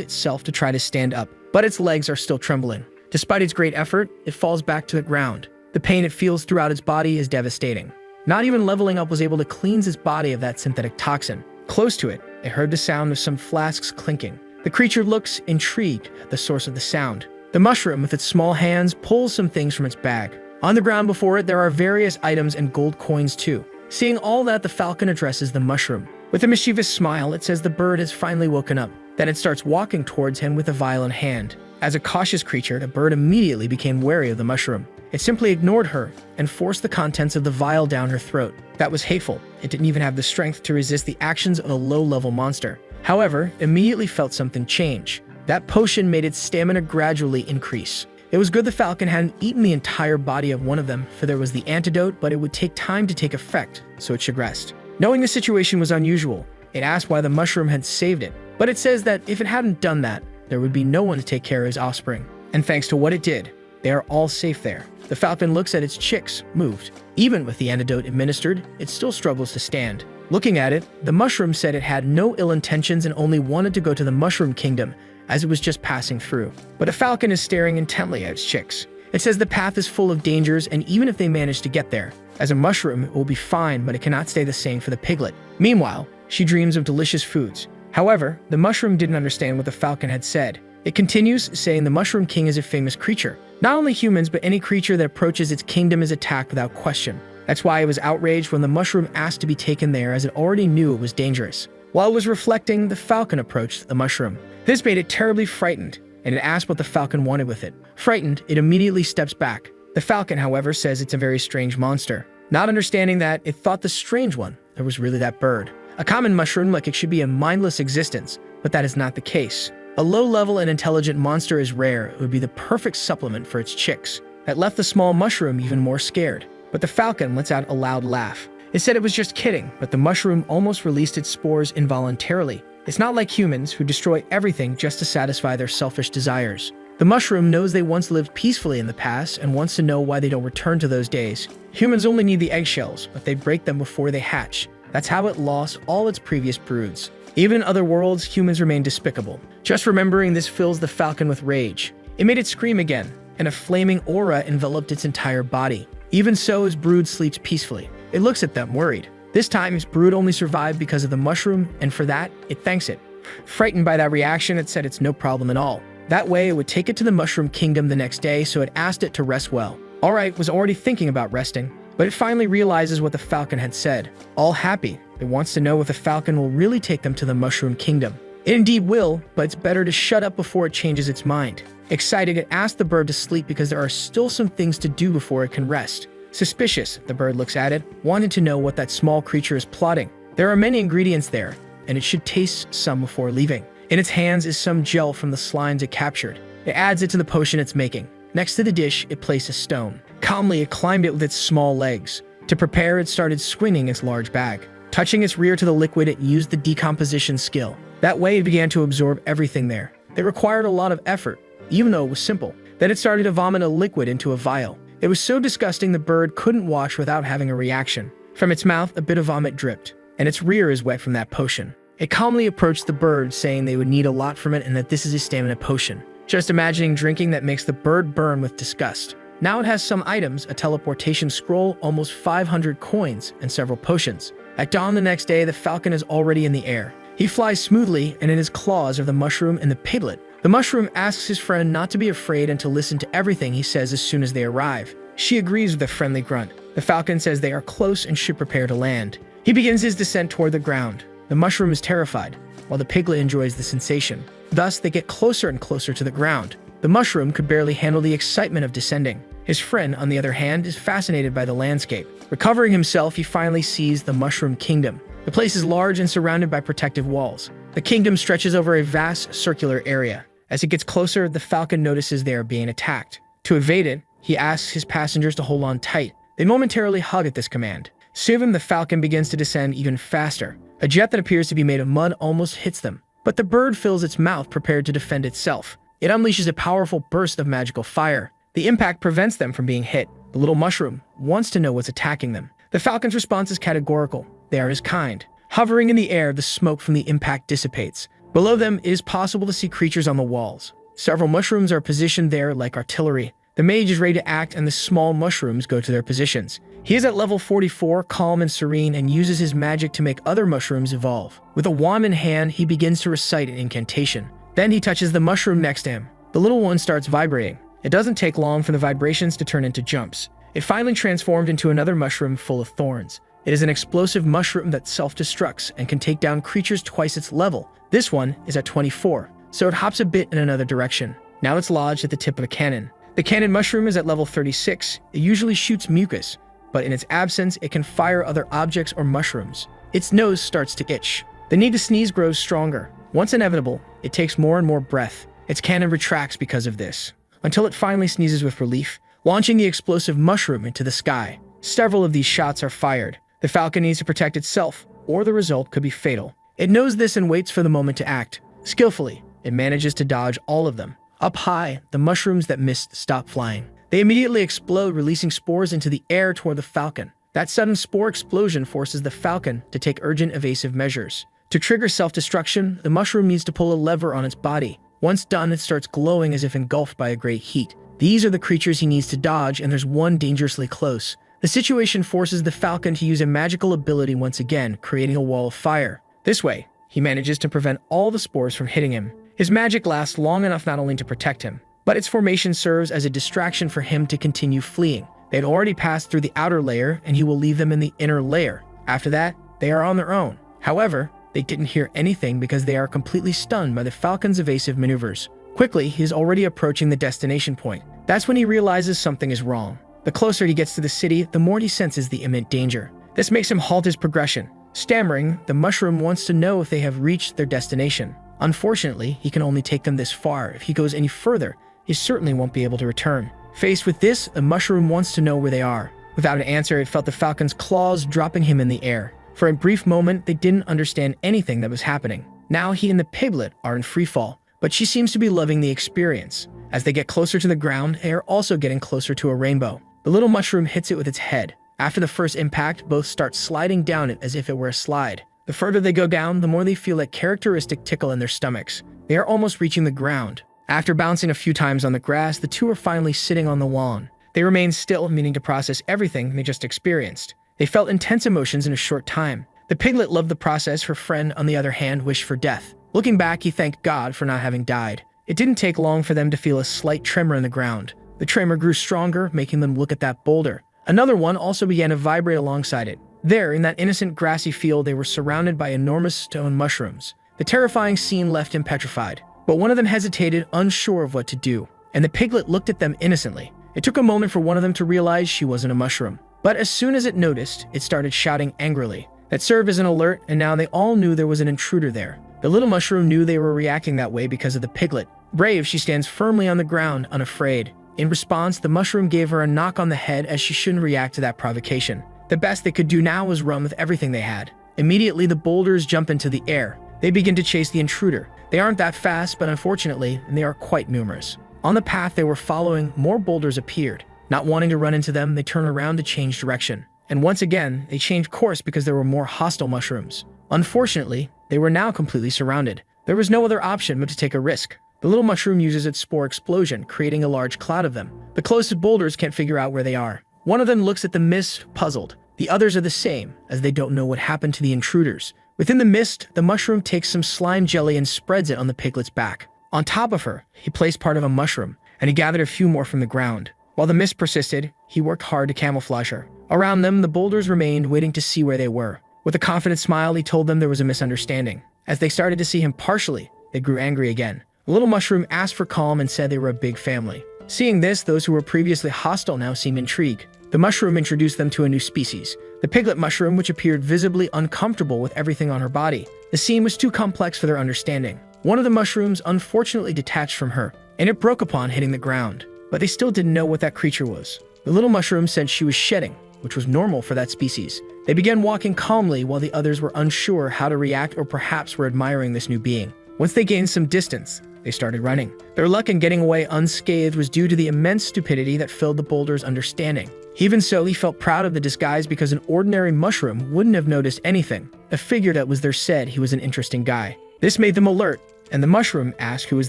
itself to try to stand up, but its legs are still trembling. Despite its great effort, it falls back to the ground. The pain it feels throughout its body is devastating. Not even leveling up was able to cleanse its body of that synthetic toxin. Close to it, it heard the sound of some flasks clinking. The creature looks intrigued at the source of the sound. The mushroom, with its small hands, pulls some things from its bag. On the ground before it, there are various items and gold coins too. Seeing all that, the falcon addresses the mushroom. With a mischievous smile, it says the bird has finally woken up. Then it starts walking towards him with a vial in hand. As a cautious creature, the bird immediately became wary of the mushroom. It simply ignored her and forced the contents of the vial down her throat. That was hateful. It didn't even have the strength to resist the actions of a low-level monster. However, it immediately felt something change. That potion made its stamina gradually increase. It was good the falcon hadn't eaten the entire body of one of them, for there was the antidote, but it would take time to take effect, so it should rest. Knowing the situation was unusual, it asked why the mushroom had saved it, but it says that if it hadn't done that, there would be no one to take care of his offspring. And thanks to what it did, they are all safe there. The falcon looks at its chicks, moved. Even with the antidote administered, it still struggles to stand. Looking at it, the mushroom said it had no ill intentions and only wanted to go to the mushroom kingdom, as it was just passing through. But the falcon is staring intently at its chicks. It says the path is full of dangers, and even if they manage to get there, as a mushroom, it will be fine, but it cannot stay the same for the piglet. Meanwhile, she dreams of delicious foods. However, the mushroom didn't understand what the falcon had said. It continues, saying the Mushroom King is a famous creature. Not only humans, but any creature that approaches its kingdom is attacked without question. That's why it was outraged when the mushroom asked to be taken there, as it already knew it was dangerous. While it was reflecting, the falcon approached the mushroom. This made it terribly frightened, and it asked what the falcon wanted with it. Frightened, it immediately steps back. The falcon, however, says it's a very strange monster. Not understanding that, it thought the strange one was really that bird. A common mushroom, like it should be a mindless existence, but that is not the case. A low-level and intelligent monster is rare. It would be the perfect supplement for its chicks. That left the small mushroom even more scared. But the falcon lets out a loud laugh. It said it was just kidding, but the mushroom almost released its spores involuntarily. It's not like humans, who destroy everything just to satisfy their selfish desires. The The mushroom knows they once lived peacefully in the past and wants to know why they don't return to those days. Humans only need the eggshells, but they break them before they hatch. That's how it lost all its previous broods. Even in other worlds, humans remain despicable. Just remembering this fills the falcon with rage. It made it scream again, and a flaming aura enveloped its entire body. Even so, his brood sleeps peacefully. It looks at them, worried. This time, his brood only survived because of the mushroom, and for that, it thanks it. Frightened by that reaction, it said it's no problem at all. That way, it would take it to the Mushroom Kingdom the next day, so it asked it to rest well. Alright was already thinking about resting, but it finally realizes what the falcon had said. All happy, it wants to know if the falcon will really take them to the Mushroom Kingdom. It indeed will, but it's better to shut up before it changes its mind. Excited, it asks the bird to sleep because there are still some things to do before it can rest. Suspicious, the bird looks at it, wanting to know what that small creature is plotting. There are many ingredients there, and it should taste some before leaving. In its hands is some gel from the slimes it captured. It adds it to the potion it's making. Next to the dish, it placed a stone. Calmly, it climbed it with its small legs. To prepare, it started swinging its large bag. Touching its rear to the liquid, it used the decomposition skill. That way, it began to absorb everything there. It required a lot of effort, even though it was simple. Then it started to vomit a liquid into a vial. It was so disgusting the bird couldn't wash without having a reaction. From its mouth, a bit of vomit dripped, and its rear is wet from that potion. It calmly approached the bird, saying they would need a lot from it and that this is a stamina potion. Just imagining drinking that makes the bird burn with disgust. Now it has some items, a teleportation scroll, almost 500 coins, and several potions. At dawn the next day, the falcon is already in the air. He flies smoothly, and in his claws are the mushroom and the piglet. The mushroom asks his friend not to be afraid and to listen to everything he says as soon as they arrive. She agrees with a friendly grunt. The falcon says they are close and should prepare to land. He begins his descent toward the ground. The mushroom is terrified, while the piglet enjoys the sensation. Thus, they get closer and closer to the ground. The mushroom could barely handle the excitement of descending. His friend, on the other hand, is fascinated by the landscape. Recovering himself, he finally sees the Mushroom Kingdom. The place is large and surrounded by protective walls. The kingdom stretches over a vast circular area. As it gets closer, the falcon notices they are being attacked. To evade it, he asks his passengers to hold on tight. They momentarily hug at this command. Soon, the falcon begins to descend even faster. A jet that appears to be made of mud almost hits them, but the bird fills its mouth prepared to defend itself. It unleashes a powerful burst of magical fire. The impact prevents them from being hit. The little mushroom wants to know what's attacking them. The falcon's response is categorical. They are his kind. Hovering in the air, the smoke from the impact dissipates. Below them, it is possible to see creatures on the walls. Several mushrooms are positioned there like artillery. The mage is ready to act, and the small mushrooms go to their positions. He is at level 44, calm and serene, and uses his magic to make other mushrooms evolve. With a wand in hand, he begins to recite an incantation. Then he touches the mushroom next to him. The little one starts vibrating. It doesn't take long for the vibrations to turn into jumps. It finally transformed into another mushroom full of thorns. It is an explosive mushroom that self-destructs and can take down creatures twice its level. This one is at 24, so it hops a bit in another direction. Now it's lodged at the tip of a cannon. The cannon mushroom is at level 36. It usually shoots mucus, but in its absence, it can fire other objects or mushrooms. Its nose starts to itch. The need to sneeze grows stronger. Once inevitable, it takes more and more breath. Its cannon retracts because of this, until it finally sneezes with relief, launching the explosive mushroom into the sky. Several of these shots are fired. The falcon needs to protect itself, or the result could be fatal. It knows this and waits for the moment to act. Skillfully, it manages to dodge all of them. Up high, the mushrooms that missed stop flying. They immediately explode, releasing spores into the air toward the falcon. That sudden spore explosion forces the falcon to take urgent evasive measures. To trigger self-destruction, the mushroom needs to pull a lever on its body. Once done, it starts glowing as if engulfed by a great heat. These are the creatures he needs to dodge, and there's one dangerously close. The situation forces the falcon to use a magical ability once again, creating a wall of fire. This way, he manages to prevent all the spores from hitting him. His magic lasts long enough not only to protect him, but its formation serves as a distraction for him to continue fleeing. They had already passed through the outer layer, and he will leave them in the inner layer. After that, they are on their own. However, they didn't hear anything because they are completely stunned by the falcon's evasive maneuvers. Quickly, he is already approaching the destination point. That's when he realizes something is wrong. The closer he gets to the city, the more he senses the imminent danger. This makes him halt his progression. Stammering, the mushroom wants to know if they have reached their destination. Unfortunately, he can only take them this far. If he goes any further, he certainly won't be able to return. Faced with this, the mushroom wants to know where they are. Without an answer, it felt the falcon's claws dropping him in the air. For a brief moment, they didn't understand anything that was happening. Now he and the piglet are in free fall. but she seems to be loving the experience. As they get closer to the ground, they are also getting closer to a rainbow. The little mushroom hits it with its head. After the first impact, both start sliding down it as if it were a slide. The further they go down, the more they feel that characteristic tickle in their stomachs. They are almost reaching the ground. After bouncing a few times on the grass, the two are finally sitting on the lawn. They remain still, meaning to process everything they just experienced. They felt intense emotions in a short time. The piglet loved the process. Her friend, on the other hand, wished for death. Looking back, he thanked God for not having died. It didn't take long for them to feel a slight tremor in the ground. The tremor grew stronger, making them look at that boulder. Another one also began to vibrate alongside it. There, in that innocent grassy field, they were surrounded by enormous stone mushrooms. The terrifying scene left him petrified. But one of them hesitated, unsure of what to do. And the piglet looked at them innocently. It took a moment for one of them to realize she wasn't a mushroom. But as soon as it noticed, it started shouting angrily. That served as an alert, and now they all knew there was an intruder there. The little mushroom knew they were reacting that way because of the piglet. Brave, she stands firmly on the ground, unafraid. In response, the mushroom gave her a knock on the head as she shouldn't react to that provocation. The best they could do now was run with everything they had. Immediately, the boulders jump into the air. They begin to chase the intruder. They aren't that fast, but unfortunately, they are quite numerous. On the path they were following, more boulders appeared. Not wanting to run into them, they turn around to change direction. And once again, they changed course because there were more hostile mushrooms. Unfortunately, they were now completely surrounded. There was no other option but to take a risk. The little mushroom uses its spore explosion, creating a large cloud of them. The closest boulders can't figure out where they are. One of them looks at the mist, puzzled. The others are the same, as they don't know what happened to the intruders. Within the mist, the mushroom takes some slime jelly and spreads it on the piglet's back. On top of her, he placed part of a mushroom, and he gathered a few more from the ground. While the mist persisted, he worked hard to camouflage her. Around them, the boulders remained, waiting to see where they were. With a confident smile, he told them there was a misunderstanding. As they started to see him partially, they grew angry again. The little mushroom asked for calm and said they were a big family. Seeing this, those who were previously hostile now seemed intrigued. The mushroom introduced them to a new species, the piglet mushroom, which appeared visibly uncomfortable with everything on her body. The scene was too complex for their understanding. One of the mushrooms unfortunately detached from her, and it broke upon hitting the ground. But they still didn't know what that creature was. The little mushroom said she was shedding, which was normal for that species. They began walking calmly while the others were unsure how to react or perhaps were admiring this new being. Once they gained some distance, they started running. Their luck in getting away unscathed was due to the immense stupidity that filled the boulder's understanding. Even so, he felt proud of the disguise because an ordinary mushroom wouldn't have noticed anything. A figure that was there said he was an interesting guy. This made them alert, and the mushroom asked who was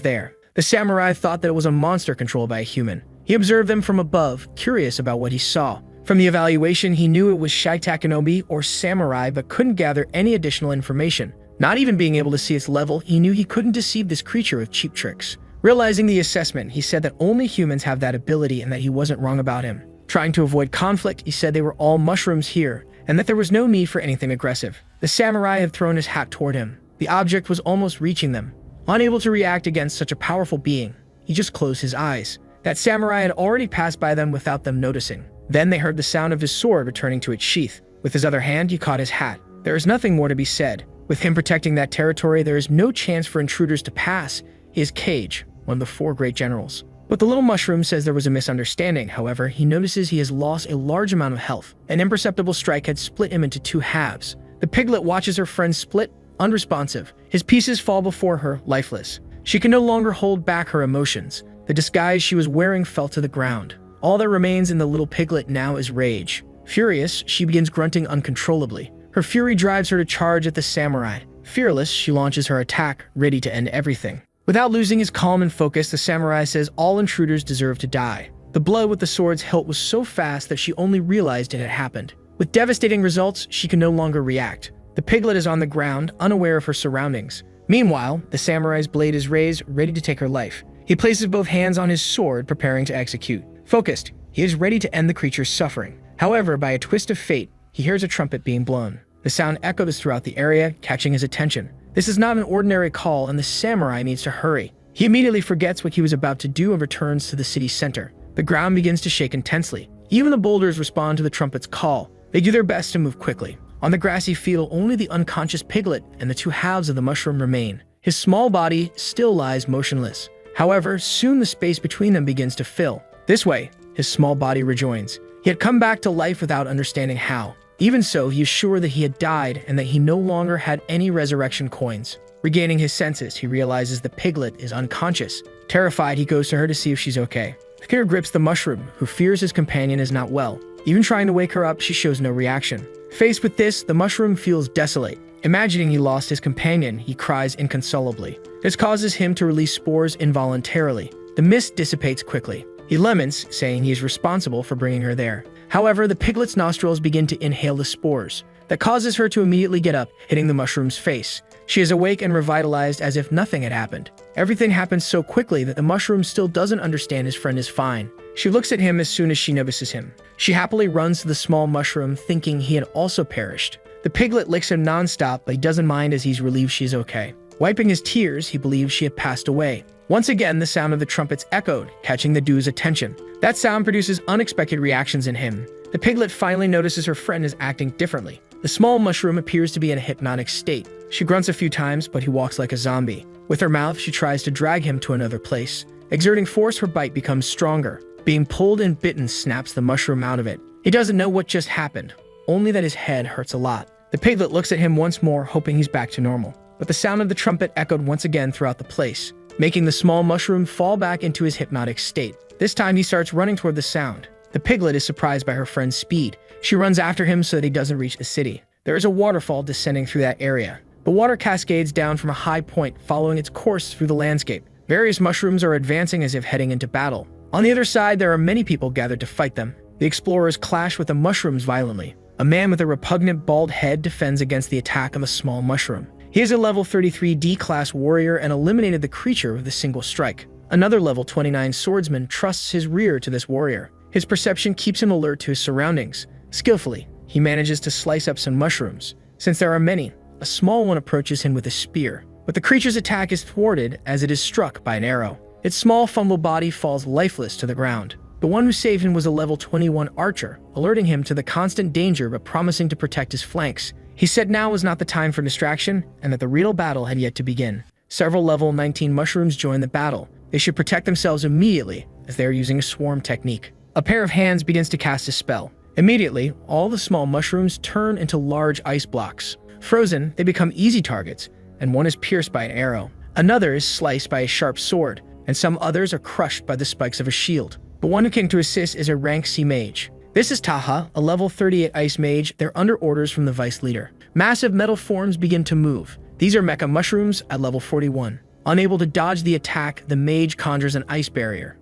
there. The samurai thought that it was a monster controlled by a human. He observed them from above, curious about what he saw. From the evaluation, he knew it was Shaitakenobi or samurai, but couldn't gather any additional information. Not even being able to see its level, he knew he couldn't deceive this creature with cheap tricks. Realizing the assessment, he said that only humans have that ability and that he wasn't wrong about him. Trying to avoid conflict, he said they were all mushrooms here, and that there was no need for anything aggressive. The samurai had thrown his hat toward him. The object was almost reaching them. Unable to react against such a powerful being, he just closed his eyes. That samurai had already passed by them without them noticing. Then they heard the sound of his sword returning to its sheath. With his other hand, he caught his hat. There is nothing more to be said. With him protecting that territory, there is no chance for intruders to pass. He is Cage, one of the 4 great generals. But the little mushroom says there was a misunderstanding. However, he notices he has lost a large amount of health. An imperceptible strike had split him into 2 halves. The piglet watches her friend split, unresponsive. His pieces fall before her, lifeless. She can no longer hold back her emotions. The disguise she was wearing fell to the ground. All that remains in the little piglet now is rage. Furious, she begins grunting uncontrollably. Her fury drives her to charge at the samurai. Fearless, she launches her attack, ready to end everything. Without losing his calm and focus, the samurai says all intruders deserve to die. The blow with the sword's hilt was so fast that she only realized it had happened. With devastating results, she can no longer react. The piglet is on the ground, unaware of her surroundings. Meanwhile, the samurai's blade is raised, ready to take her life. He places both hands on his sword, preparing to execute. Focused, he is ready to end the creature's suffering. However, by a twist of fate, he hears a trumpet being blown. The sound echoes throughout the area, catching his attention. This is not an ordinary call, and the samurai needs to hurry. He immediately forgets what he was about to do and returns to the city center. The ground begins to shake intensely. Even the boulders respond to the trumpet's call. They do their best to move quickly. On the grassy field, only the unconscious piglet and the 2 halves of the mushroom remain. His small body still lies motionless. However, soon the space between them begins to fill. This way, his small body rejoins. He had come back to life without understanding how. Even so, he is sure that he had died and that he no longer had any resurrection coins. Regaining his senses, he realizes the piglet is unconscious. Terrified, he goes to her to see if she's okay. Fear grips the mushroom, who fears his companion is not well. Even trying to wake her up, she shows no reaction. Faced with this, the mushroom feels desolate. Imagining he lost his companion, he cries inconsolably. This causes him to release spores involuntarily. The mist dissipates quickly. He laments, saying he is responsible for bringing her there. However, the piglet's nostrils begin to inhale the spores. That causes her to immediately get up, hitting the mushroom's face. She is awake and revitalized as if nothing had happened. Everything happens so quickly that the mushroom still doesn't understand his friend is fine. She looks at him as soon as she notices him. She happily runs to the small mushroom, thinking he had also perished. The piglet licks him non-stop, but he doesn't mind as he's relieved she's okay. Wiping his tears, he believes she had passed away. Once again, the sound of the trumpets echoed, catching the dude's attention. That sound produces unexpected reactions in him. The piglet finally notices her friend is acting differently. The small mushroom appears to be in a hypnotic state. She grunts a few times, but he walks like a zombie. With her mouth, she tries to drag him to another place. Exerting force, her bite becomes stronger. Being pulled and bitten snaps the mushroom out of it. He doesn't know what just happened, only that his head hurts a lot. The piglet looks at him once more, hoping he's back to normal. But the sound of the trumpet echoed once again throughout the place, making the small mushroom fall back into his hypnotic state. This time, he starts running toward the sound. The piglet is surprised by her friend's speed. She runs after him so that he doesn't reach the city. There is a waterfall descending through that area. The water cascades down from a high point, following its course through the landscape. Various mushrooms are advancing as if heading into battle. On the other side, there are many people gathered to fight them. The explorers clash with the mushrooms violently. A man with a repugnant bald head defends against the attack of a small mushroom. He is a level 33 D-class warrior and eliminated the creature with a single strike. Another level 29 swordsman trusts his rear to this warrior. His perception keeps him alert to his surroundings. Skillfully, he manages to slice up some mushrooms. Since there are many, a small one approaches him with a spear. But the creature's attack is thwarted as it is struck by an arrow. Its small, fumble body falls lifeless to the ground. The one who saved him was a level 21 archer, alerting him to the constant danger but promising to protect his flanks. He said now was not the time for distraction, and that the real battle had yet to begin. Several level 19 mushrooms join the battle. They should protect themselves immediately, as they are using a swarm technique. A pair of hands begins to cast a spell. Immediately, all the small mushrooms turn into large ice blocks. Frozen, they become easy targets, and one is pierced by an arrow. Another is sliced by a sharp sword, and some others are crushed by the spikes of a shield. The one who came to assist is a rank C mage. This is Taha, a level 38 ice mage. They're under orders from the vice leader. Massive metal forms begin to move. These are mecha mushrooms at level 41. Unable to dodge the attack, the mage conjures an ice barrier.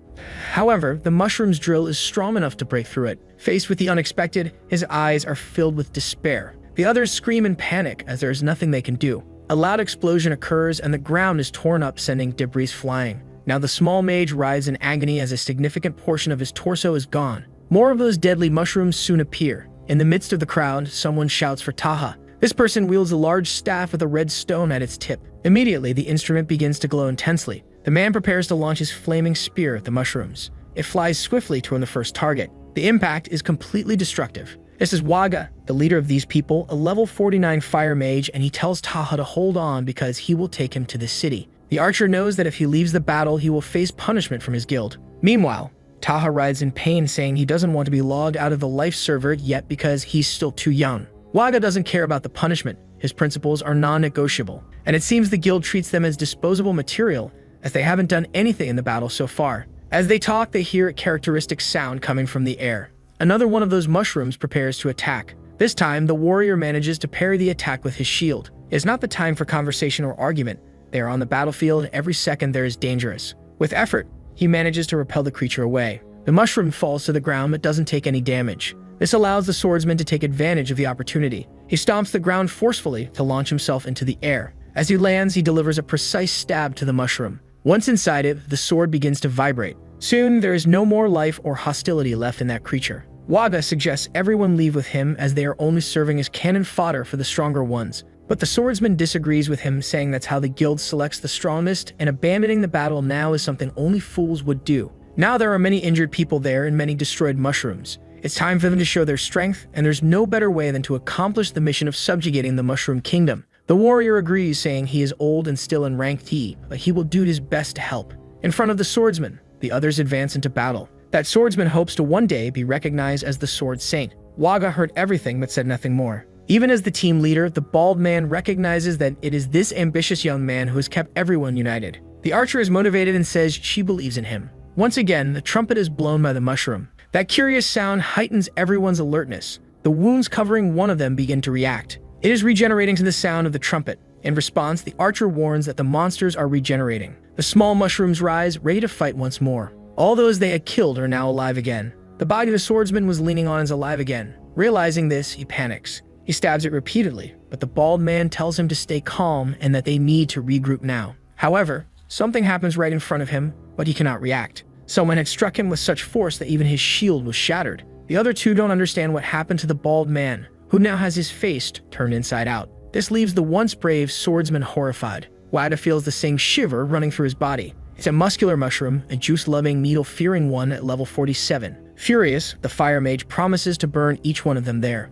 However, the mushroom's drill is strong enough to break through it. Faced with the unexpected, his eyes are filled with despair. The others scream in panic as there is nothing they can do. A loud explosion occurs and the ground is torn up, sending debris flying. Now the small mage writhes in agony as a significant portion of his torso is gone. More of those deadly mushrooms soon appear. In the midst of the crowd, someone shouts for Taha. This person wields a large staff with a red stone at its tip. Immediately, the instrument begins to glow intensely. The man prepares to launch his flaming spear at the mushrooms. It flies swiftly toward the first target. The impact is completely destructive. This is Waga, the leader of these people, a level 49 fire mage, and he tells Taha to hold on because he will take him to the city. The archer knows that if he leaves the battle, he will face punishment from his guild. Meanwhile, Taha writhes in pain, saying he doesn't want to be logged out of the life server yet because he's still too young. Waga doesn't care about the punishment. His principles are non-negotiable, and it seems the guild treats them as disposable material, as they haven't done anything in the battle so far. As they talk, they hear a characteristic sound coming from the air. Another one of those mushrooms prepares to attack. This time, the warrior manages to parry the attack with his shield. It's not the time for conversation or argument. They are on the battlefield, and every second there is dangerous. With effort, he manages to repel the creature away. The mushroom falls to the ground but doesn't take any damage. This allows the swordsman to take advantage of the opportunity. He stomps the ground forcefully to launch himself into the air. As he lands, he delivers a precise stab to the mushroom. Once inside it, the sword begins to vibrate. Soon, there is no more life or hostility left in that creature. Waga suggests everyone leave with him as they are only serving as cannon fodder for the stronger ones. But the swordsman disagrees with him, saying that's how the guild selects the strongest, and abandoning the battle now is something only fools would do. Now there are many injured people there and many destroyed mushrooms. It's time for them to show their strength, and there's no better way than to accomplish the mission of subjugating the Mushroom Kingdom. The warrior agrees, saying he is old and still in rank T, but he will do his best to help. In front of the swordsman, the others advance into battle. That swordsman hopes to one day be recognized as the Sword Saint. Waga heard everything but said nothing more. Even as the team leader, the bald man recognizes that it is this ambitious young man who has kept everyone united. The archer is motivated and says she believes in him. Once again, the trumpet is blown by the mushroom. That curious sound heightens everyone's alertness. The wounds covering one of them begin to react. It is regenerating to the sound of the trumpet. In response, the archer warns that the monsters are regenerating. The small mushrooms rise, ready to fight once more. All those they had killed are now alive again. The body the swordsman was leaning on is alive again. Realizing this, he panics. He stabs it repeatedly, but the bald man tells him to stay calm and that they need to regroup now. However, something happens right in front of him, but he cannot react. Someone had struck him with such force that even his shield was shattered. The other two don't understand what happened to the bald man, who now has his face turned inside out. This leaves the once brave swordsman horrified. Wada feels the same shiver running through his body. It's a muscular mushroom, a juice-loving, needle-fearing one at level 47. Furious, the fire mage promises to burn each one of them there.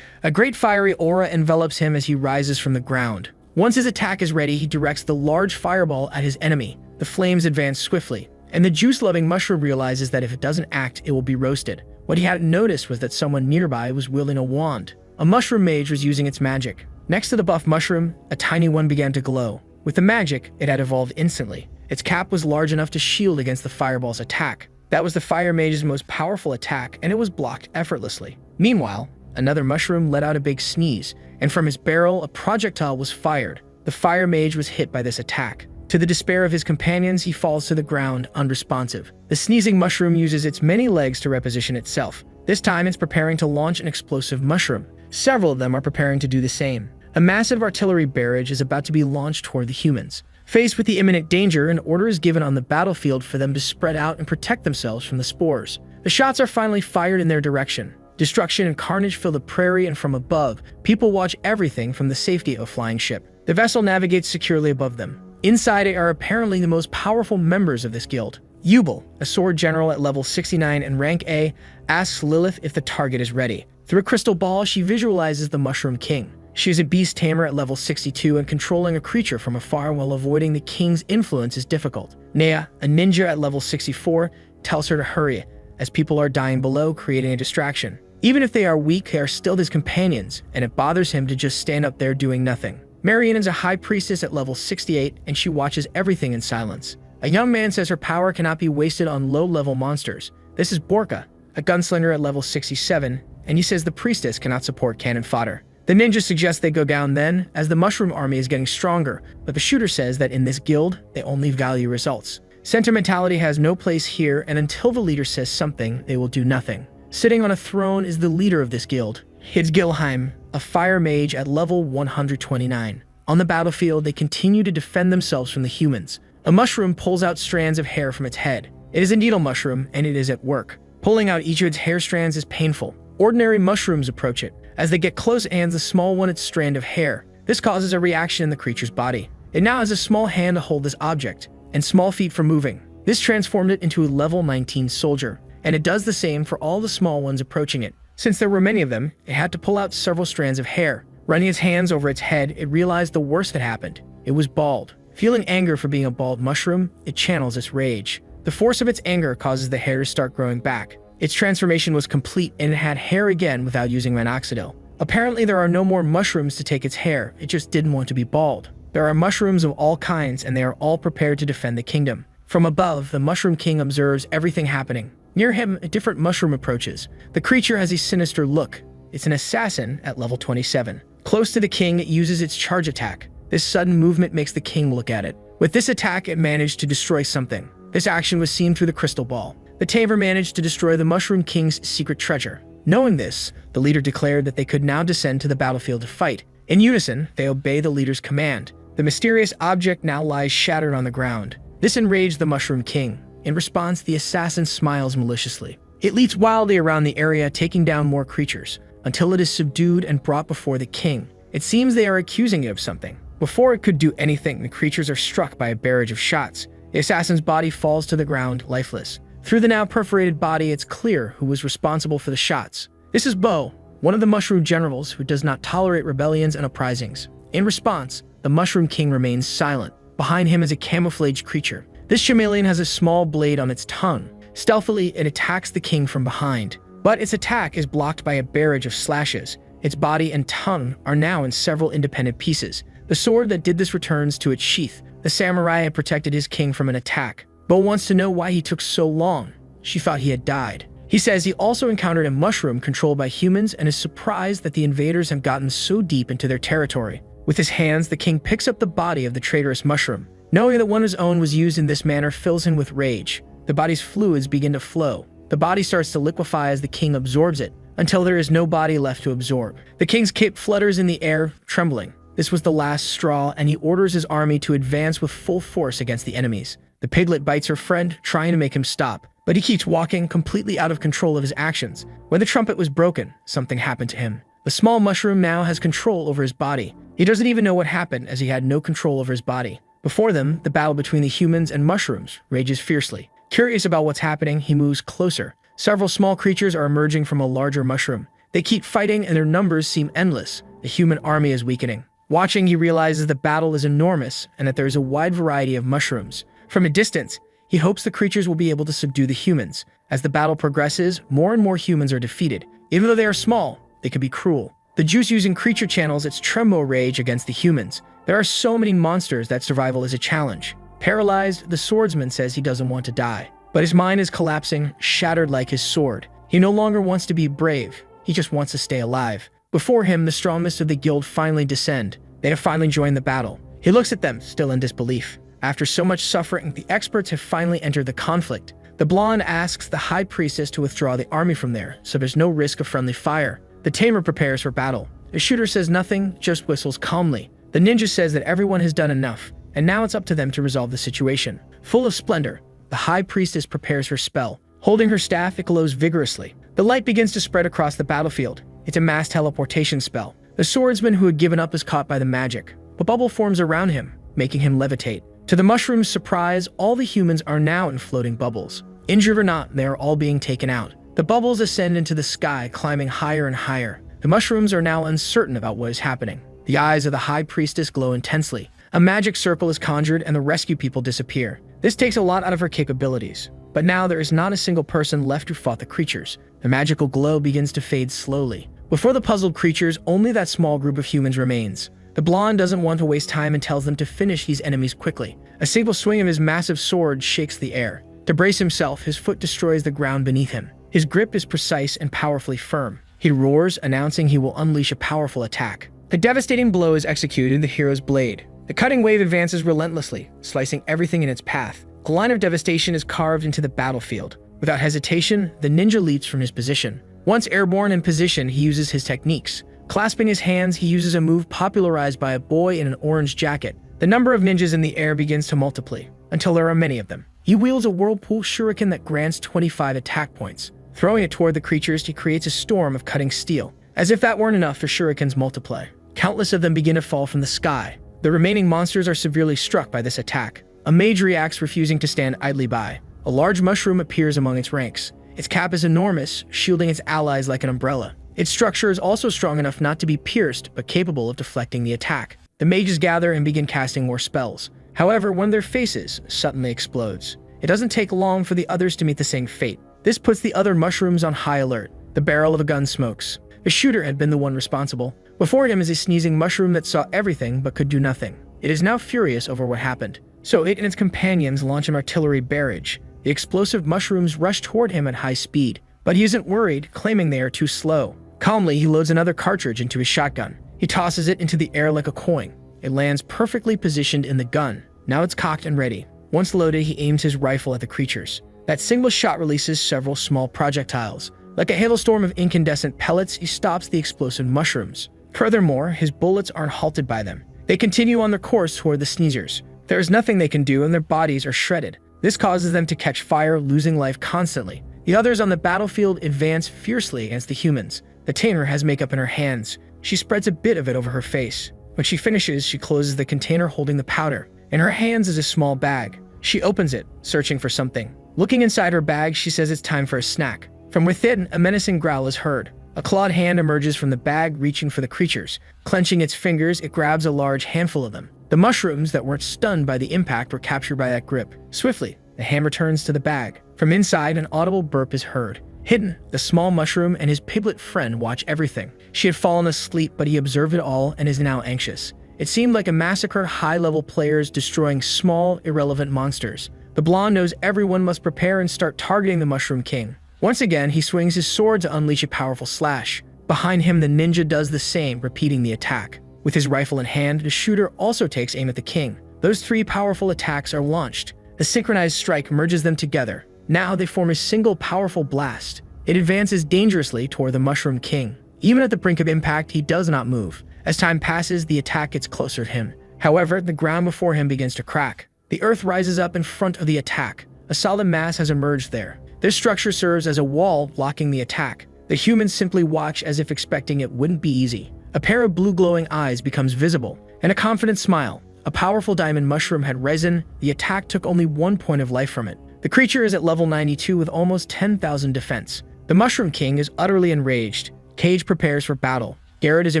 A great fiery aura envelops him as he rises from the ground. Once his attack is ready, he directs the large fireball at his enemy. The flames advance swiftly, and the juice-loving mushroom realizes that if it doesn't act, it will be roasted. What he hadn't noticed was that someone nearby was wielding a wand. A mushroom mage was using its magic. Next to the buff mushroom, a tiny one began to glow. With the magic, it had evolved instantly. Its cap was large enough to shield against the fireball's attack. That was the fire mage's most powerful attack, and it was blocked effortlessly. Meanwhile, another mushroom let out a big sneeze, and from his barrel, a projectile was fired. The fire mage was hit by this attack. To the despair of his companions, he falls to the ground, unresponsive. The sneezing mushroom uses its many legs to reposition itself. This time, it's preparing to launch an explosive mushroom. Several of them are preparing to do the same. A massive artillery barrage is about to be launched toward the humans. Faced with the imminent danger, an order is given on the battlefield for them to spread out and protect themselves from the spores. The shots are finally fired in their direction. Destruction and carnage fill the prairie, and from above, people watch everything from the safety of a flying ship. The vessel navigates securely above them. Inside it are apparently the most powerful members of this guild. Yubel, a sword general at level 69 and rank A, asks Lilith if the target is ready. Through a crystal ball, she visualizes the Mushroom King. She is a beast tamer at level 62, and controlling a creature from afar while avoiding the king's influence is difficult. Nea, a ninja at level 64, tells her to hurry, as people are dying below, creating a distraction. Even if they are weak, they are still his companions, and it bothers him to just stand up there doing nothing. Marianne is a high priestess at level 68, and she watches everything in silence. A young man says her power cannot be wasted on low-level monsters. This is Borka, a gunslinger at level 67, and he says the priestess cannot support cannon fodder. The ninja suggests they go down then, as the mushroom army is getting stronger, but the shooter says that in this guild, they only value results. Sentimentality has no place here, and until the leader says something, they will do nothing. Sitting on a throne is the leader of this guild. It's Gilheim, a fire mage at level 129. On the battlefield, they continue to defend themselves from the humans. A mushroom pulls out strands of hair from its head. It is a needle mushroom, and it is at work. Pulling out each of its hair strands is painful. Ordinary mushrooms approach it. As they get close, it hands the small one its strand of hair. This causes a reaction in the creature's body. It now has a small hand to hold this object, and small feet for moving. This transformed it into a level 19 soldier, and it does the same for all the small ones approaching it. Since there were many of them, it had to pull out several strands of hair. Running its hands over its head, it realized the worst had happened. It was bald. Feeling anger for being a bald mushroom, it channels its rage. The force of its anger causes the hair to start growing back. Its transformation was complete, and it had hair again without using minoxidil. Apparently, there are no more mushrooms to take its hair. It just didn't want to be bald. There are mushrooms of all kinds, and they are all prepared to defend the kingdom. From above, the Mushroom King observes everything happening. Near him, a different mushroom approaches. The creature has a sinister look. It's an assassin at level 27. Close to the king, it uses its charge attack. This sudden movement makes the king look at it. With this attack, it managed to destroy something. This action was seen through the crystal ball. The tamer managed to destroy the Mushroom King's secret treasure. Knowing this, the leader declared that they could now descend to the battlefield to fight. In unison, they obey the leader's command. The mysterious object now lies shattered on the ground. This enraged the Mushroom King. In response, the assassin smiles maliciously. It leaps wildly around the area, taking down more creatures, until it is subdued and brought before the king. It seems they are accusing it of something. Before it could do anything, the creatures are struck by a barrage of shots. The assassin's body falls to the ground, lifeless. Through the now perforated body, it's clear who was responsible for the shots. This is Bo, one of the mushroom generals who does not tolerate rebellions and uprisings. In response, the Mushroom King remains silent. Behind him is a camouflaged creature. This chameleon has a small blade on its tongue. Stealthily, it attacks the king from behind. But its attack is blocked by a barrage of slashes. Its body and tongue are now in several independent pieces. The sword that did this returns to its sheath. The samurai had protected his king from an attack, but wants to know why he took so long. She thought he had died. He says he also encountered a mushroom controlled by humans and is surprised that the invaders have gotten so deep into their territory. With his hands, the king picks up the body of the traitorous mushroom. Knowing that one of his own was used in this manner fills him with rage. The body's fluids begin to flow. The body starts to liquefy as the king absorbs it, until there is no body left to absorb. The king's cape flutters in the air, trembling. This was the last straw, and he orders his army to advance with full force against the enemies. The piglet bites her friend, trying to make him stop, but he keeps walking, completely out of control of his actions. When the trumpet was broken, something happened to him. The small mushroom now has control over his body. He doesn't even know what happened, as he had no control over his body. Before them, the battle between the humans and mushrooms rages fiercely. Curious about what's happening, he moves closer. Several small creatures are emerging from a larger mushroom. They keep fighting, and their numbers seem endless. The human army is weakening. Watching, he realizes the battle is enormous and that there is a wide variety of mushrooms. From a distance, he hopes the creatures will be able to subdue the humans. As the battle progresses, more and more humans are defeated. Even though they are small, they can be cruel. The juice-using creature channels its trembo rage against the humans. There are so many monsters that survival is a challenge. Paralyzed, the swordsman says he doesn't want to die. But his mind is collapsing, shattered like his sword. He no longer wants to be brave. He just wants to stay alive. Before him, the strongest of the guild finally descend. They have finally joined the battle. He looks at them, still in disbelief. After so much suffering, the experts have finally entered the conflict. The blonde asks the high priestess to withdraw the army from there, so there's no risk of friendly fire. The tamer prepares for battle. The shooter says nothing, just whistles calmly. The ninja says that everyone has done enough, and now it's up to them to resolve the situation. Full of splendor, the high priestess prepares her spell. Holding her staff, it glows vigorously. The light begins to spread across the battlefield. It's a mass teleportation spell. The swordsman who had given up is caught by the magic. A bubble forms around him, making him levitate. To the mushroom's surprise, all the humans are now in floating bubbles. Injured or not, they are all being taken out. The bubbles ascend into the sky, climbing higher and higher. The mushrooms are now uncertain about what is happening. The eyes of the high priestess glow intensely. A magic circle is conjured and the rescue people disappear. This takes a lot out of her capabilities. But now there is not a single person left who fought the creatures. The magical glow begins to fade slowly. Before the puzzled creatures, only that small group of humans remains. The blonde doesn't want to waste time and tells them to finish these enemies quickly. A single swing of his massive sword shakes the air. To brace himself, his foot destroys the ground beneath him. His grip is precise and powerfully firm. He roars, announcing he will unleash a powerful attack. The devastating blow is executed in the hero's blade. The cutting wave advances relentlessly, slicing everything in its path. A line of devastation is carved into the battlefield. Without hesitation, the ninja leaps from his position. Once airborne in position, he uses his techniques. Clasping his hands, he uses a move popularized by a boy in an orange jacket. The number of ninjas in the air begins to multiply, until there are many of them. He wields a whirlpool shuriken that grants 25 attack points. Throwing it toward the creatures, he creates a storm of cutting steel. As if that weren't enough, the shurikens multiply. Countless of them begin to fall from the sky. The remaining monsters are severely struck by this attack. A mage reacts, refusing to stand idly by. A large mushroom appears among its ranks. Its cap is enormous, shielding its allies like an umbrella. Its structure is also strong enough not to be pierced, but capable of deflecting the attack. The mages gather and begin casting more spells. However, one of their faces suddenly explodes. It doesn't take long for the others to meet the same fate. This puts the other mushrooms on high alert. The barrel of a gun smokes. The shooter had been the one responsible. Before him is a sneezing mushroom that saw everything but could do nothing. It is now furious over what happened. So it and its companions launch an artillery barrage. The explosive mushrooms rush toward him at high speed. But he isn't worried, claiming they are too slow. Calmly, he loads another cartridge into his shotgun. He tosses it into the air like a coin. It lands perfectly positioned in the gun. Now it's cocked and ready. Once loaded, he aims his rifle at the creatures. That single shot releases several small projectiles. Like a hailstorm of incandescent pellets, he stops the explosive mushrooms. Furthermore, his bullets aren't halted by them. They continue on their course toward the sneezers. There is nothing they can do and their bodies are shredded. This causes them to catch fire, losing life constantly. The others on the battlefield advance fiercely against the humans. The tamer has makeup in her hands. She spreads a bit of it over her face. When she finishes, she closes the container holding the powder. In her hands is a small bag. She opens it, searching for something. Looking inside her bag, she says it's time for a snack. From within, a menacing growl is heard. A clawed hand emerges from the bag, reaching for the creatures. Clenching its fingers, it grabs a large handful of them. The mushrooms that weren't stunned by the impact were captured by that grip. Swiftly, the hand returns to the bag. From inside, an audible burp is heard. Hidden, the small mushroom and his piglet friend watch everything. She had fallen asleep, but he observed it all and is now anxious. It seemed like a massacre, high-level players destroying small, irrelevant monsters. The blonde knows everyone must prepare and start targeting the Mushroom King. Once again, he swings his sword to unleash a powerful slash. Behind him, the ninja does the same, repeating the attack. With his rifle in hand, the shooter also takes aim at the king. Those three powerful attacks are launched. The synchronized strike merges them together. Now they form a single powerful blast. It advances dangerously toward the Mushroom King. Even at the brink of impact, he does not move. As time passes, the attack gets closer to him. However, the ground before him begins to crack. The earth rises up in front of the attack. A solid mass has emerged there. This structure serves as a wall blocking the attack. The humans simply watch as if expecting it wouldn't be easy. A pair of blue glowing eyes becomes visible, and a confident smile. A powerful diamond mushroom had risen. The attack took only 1 point of life from it. The creature is at level 92 with almost 10,000 defense. The Mushroom King is utterly enraged. Cage prepares for battle. Garrett is a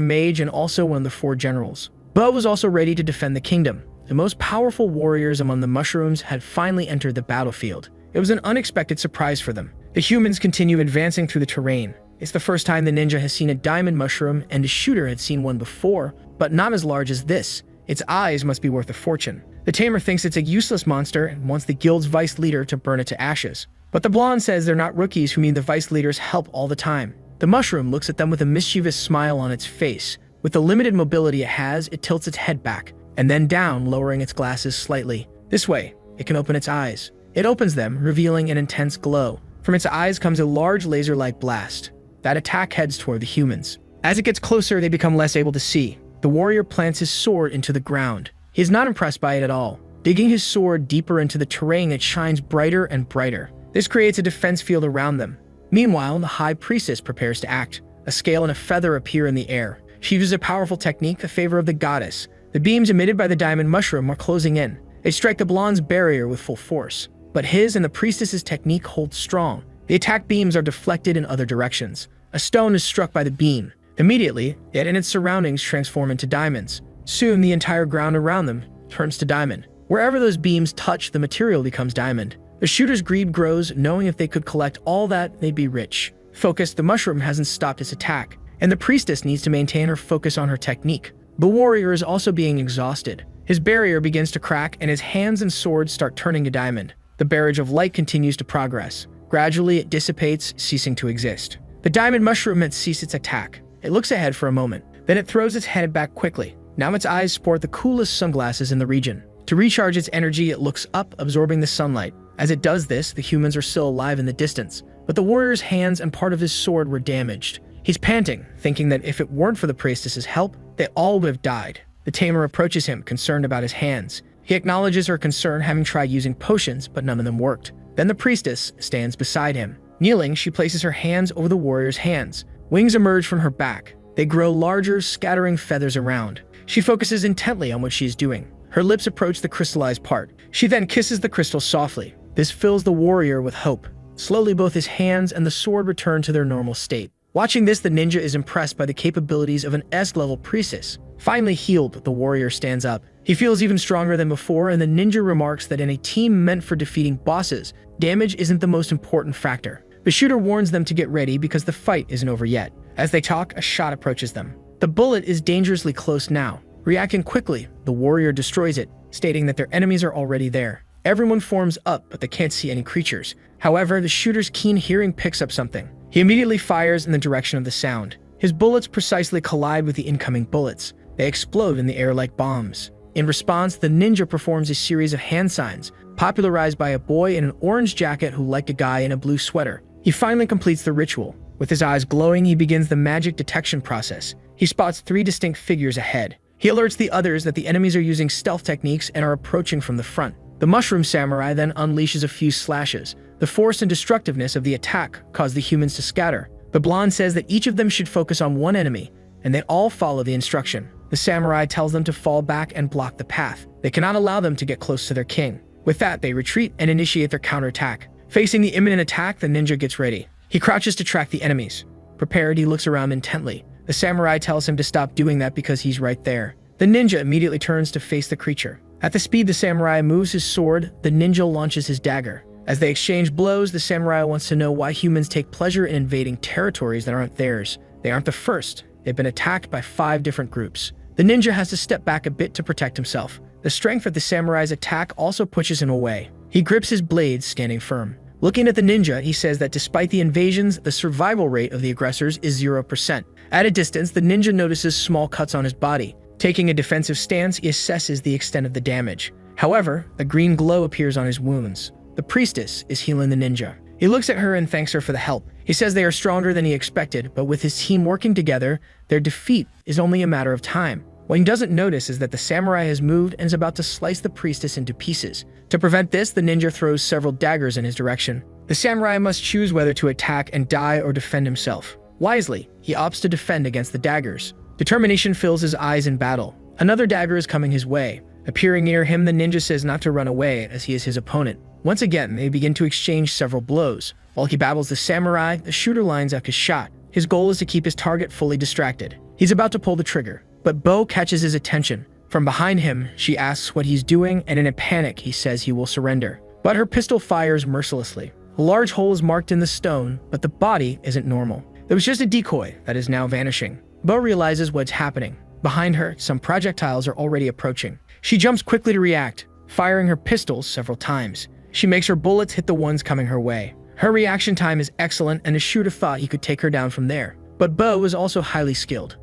mage and also one of the 4 generals. Bo was also ready to defend the kingdom. The most powerful warriors among the mushrooms had finally entered the battlefield. It was an unexpected surprise for them. The humans continue advancing through the terrain. It's the first time the ninja has seen a diamond mushroom, and the shooter had seen one before, but not as large as this. Its eyes must be worth a fortune. The tamer thinks it's a useless monster and wants the guild's vice leader to burn it to ashes. But the blonde says they're not rookies who need the vice leader's help all the time. The mushroom looks at them with a mischievous smile on its face. With the limited mobility it has, it tilts its head back, and then down, lowering its glasses slightly. This way, it can open its eyes. It opens them, revealing an intense glow. From its eyes comes a large laser-like blast. That attack heads toward the humans. As it gets closer, they become less able to see. The warrior plants his sword into the ground. He is not impressed by it at all. Digging his sword deeper into the terrain, it shines brighter and brighter. This creates a defense field around them. Meanwhile, the High Priestess prepares to act. A scale and a feather appear in the air. She uses a powerful technique, the favor of the goddess. The beams emitted by the diamond mushroom are closing in. They strike the blonde's barrier with full force. But his and the priestess's technique holds strong. The attack beams are deflected in other directions. A stone is struck by the beam. Immediately, it and its surroundings transform into diamonds. Soon, the entire ground around them turns to diamond. Wherever those beams touch, the material becomes diamond. The shooter's greed grows, knowing if they could collect all that, they'd be rich. Focused, the mushroom hasn't stopped its attack, and the priestess needs to maintain her focus on her technique. The warrior is also being exhausted. His barrier begins to crack, and his hands and swords start turning to diamond. The barrage of light continues to progress. Gradually, it dissipates, ceasing to exist. The diamond mushroom had ceased its attack. It looks ahead for a moment. Then it throws its head back quickly. Now its eyes sport the coolest sunglasses in the region. To recharge its energy, it looks up, absorbing the sunlight. As it does this, the humans are still alive in the distance, but the warrior's hands and part of his sword were damaged. He's panting, thinking that if it weren't for the priestess's help, they all would have died. The tamer approaches him, concerned about his hands. He acknowledges her concern, having tried using potions, but none of them worked. Then the priestess stands beside him. Kneeling, she places her hands over the warrior's hands. Wings emerge from her back. They grow larger, scattering feathers around. She focuses intently on what she is doing. Her lips approach the crystallized part. She then kisses the crystal softly. This fills the warrior with hope. Slowly, both his hands and the sword return to their normal state. Watching this, the ninja is impressed by the capabilities of an S-level priestess. Finally healed, the warrior stands up. He feels even stronger than before, and the ninja remarks that in a team meant for defeating bosses, damage isn't the most important factor. The shooter warns them to get ready because the fight isn't over yet. As they talk, a shot approaches them. The bullet is dangerously close now. Reacting quickly, the warrior destroys it, stating that their enemies are already there. Everyone forms up, but they can't see any creatures. However, the shooter's keen hearing picks up something. He immediately fires in the direction of the sound. His bullets precisely collide with the incoming bullets. They explode in the air like bombs. In response, the ninja performs a series of hand signs, popularized by a boy in an orange jacket who liked a guy in a blue sweater. He finally completes the ritual. With his eyes glowing, he begins the magic detection process. He spots 3 distinct figures ahead. He alerts the others that the enemies are using stealth techniques and are approaching from the front. The mushroom samurai then unleashes a few slashes. The force and destructiveness of the attack cause the humans to scatter. The blonde says that each of them should focus on one enemy, and they all follow the instruction. The samurai tells them to fall back and block the path. They cannot allow them to get close to their king. With that, they retreat and initiate their counterattack. Facing the imminent attack, the ninja gets ready. He crouches to track the enemies. Prepared, he looks around intently. The samurai tells him to stop doing that because he's right there. The ninja immediately turns to face the creature. At the speed the samurai moves his sword, the ninja launches his dagger. As they exchange blows, the samurai wants to know why humans take pleasure in invading territories that aren't theirs. They aren't the first. They've been attacked by 5 different groups. The ninja has to step back a bit to protect himself. The strength of the samurai's attack also pushes him away. He grips his blades, standing firm. Looking at the ninja, he says that despite the invasions, the survival rate of the aggressors is 0%. At a distance, the ninja notices small cuts on his body. Taking a defensive stance, he assesses the extent of the damage. However, a green glow appears on his wounds. The priestess is healing the ninja. He looks at her and thanks her for the help. He says they are stronger than he expected, but with his team working together, their defeat is only a matter of time. What he doesn't notice is that the samurai has moved and is about to slice the priestess into pieces. To prevent this, the ninja throws several daggers in his direction. The samurai must choose whether to attack and die or defend himself. Wisely, he opts to defend against the daggers. Determination fills his eyes in battle. Another dagger is coming his way. Appearing near him, the ninja says not to run away as he is his opponent. Once again, they begin to exchange several blows. While he battles the samurai, the shooter lines up his shot. His goal is to keep his target fully distracted. He's about to pull the trigger, but Bo catches his attention. From behind him, she asks what he's doing, and in a panic, he says he will surrender. But her pistol fires mercilessly. A large hole is marked in the stone, but the body isn't normal. There was just a decoy that is now vanishing. Bo realizes what's happening. Behind her, some projectiles are already approaching. She jumps quickly to react, firing her pistols several times. She makes her bullets hit the ones coming her way. Her reaction time is excellent, and the shooter thought he could take her down from there. But Bo is also highly skilled.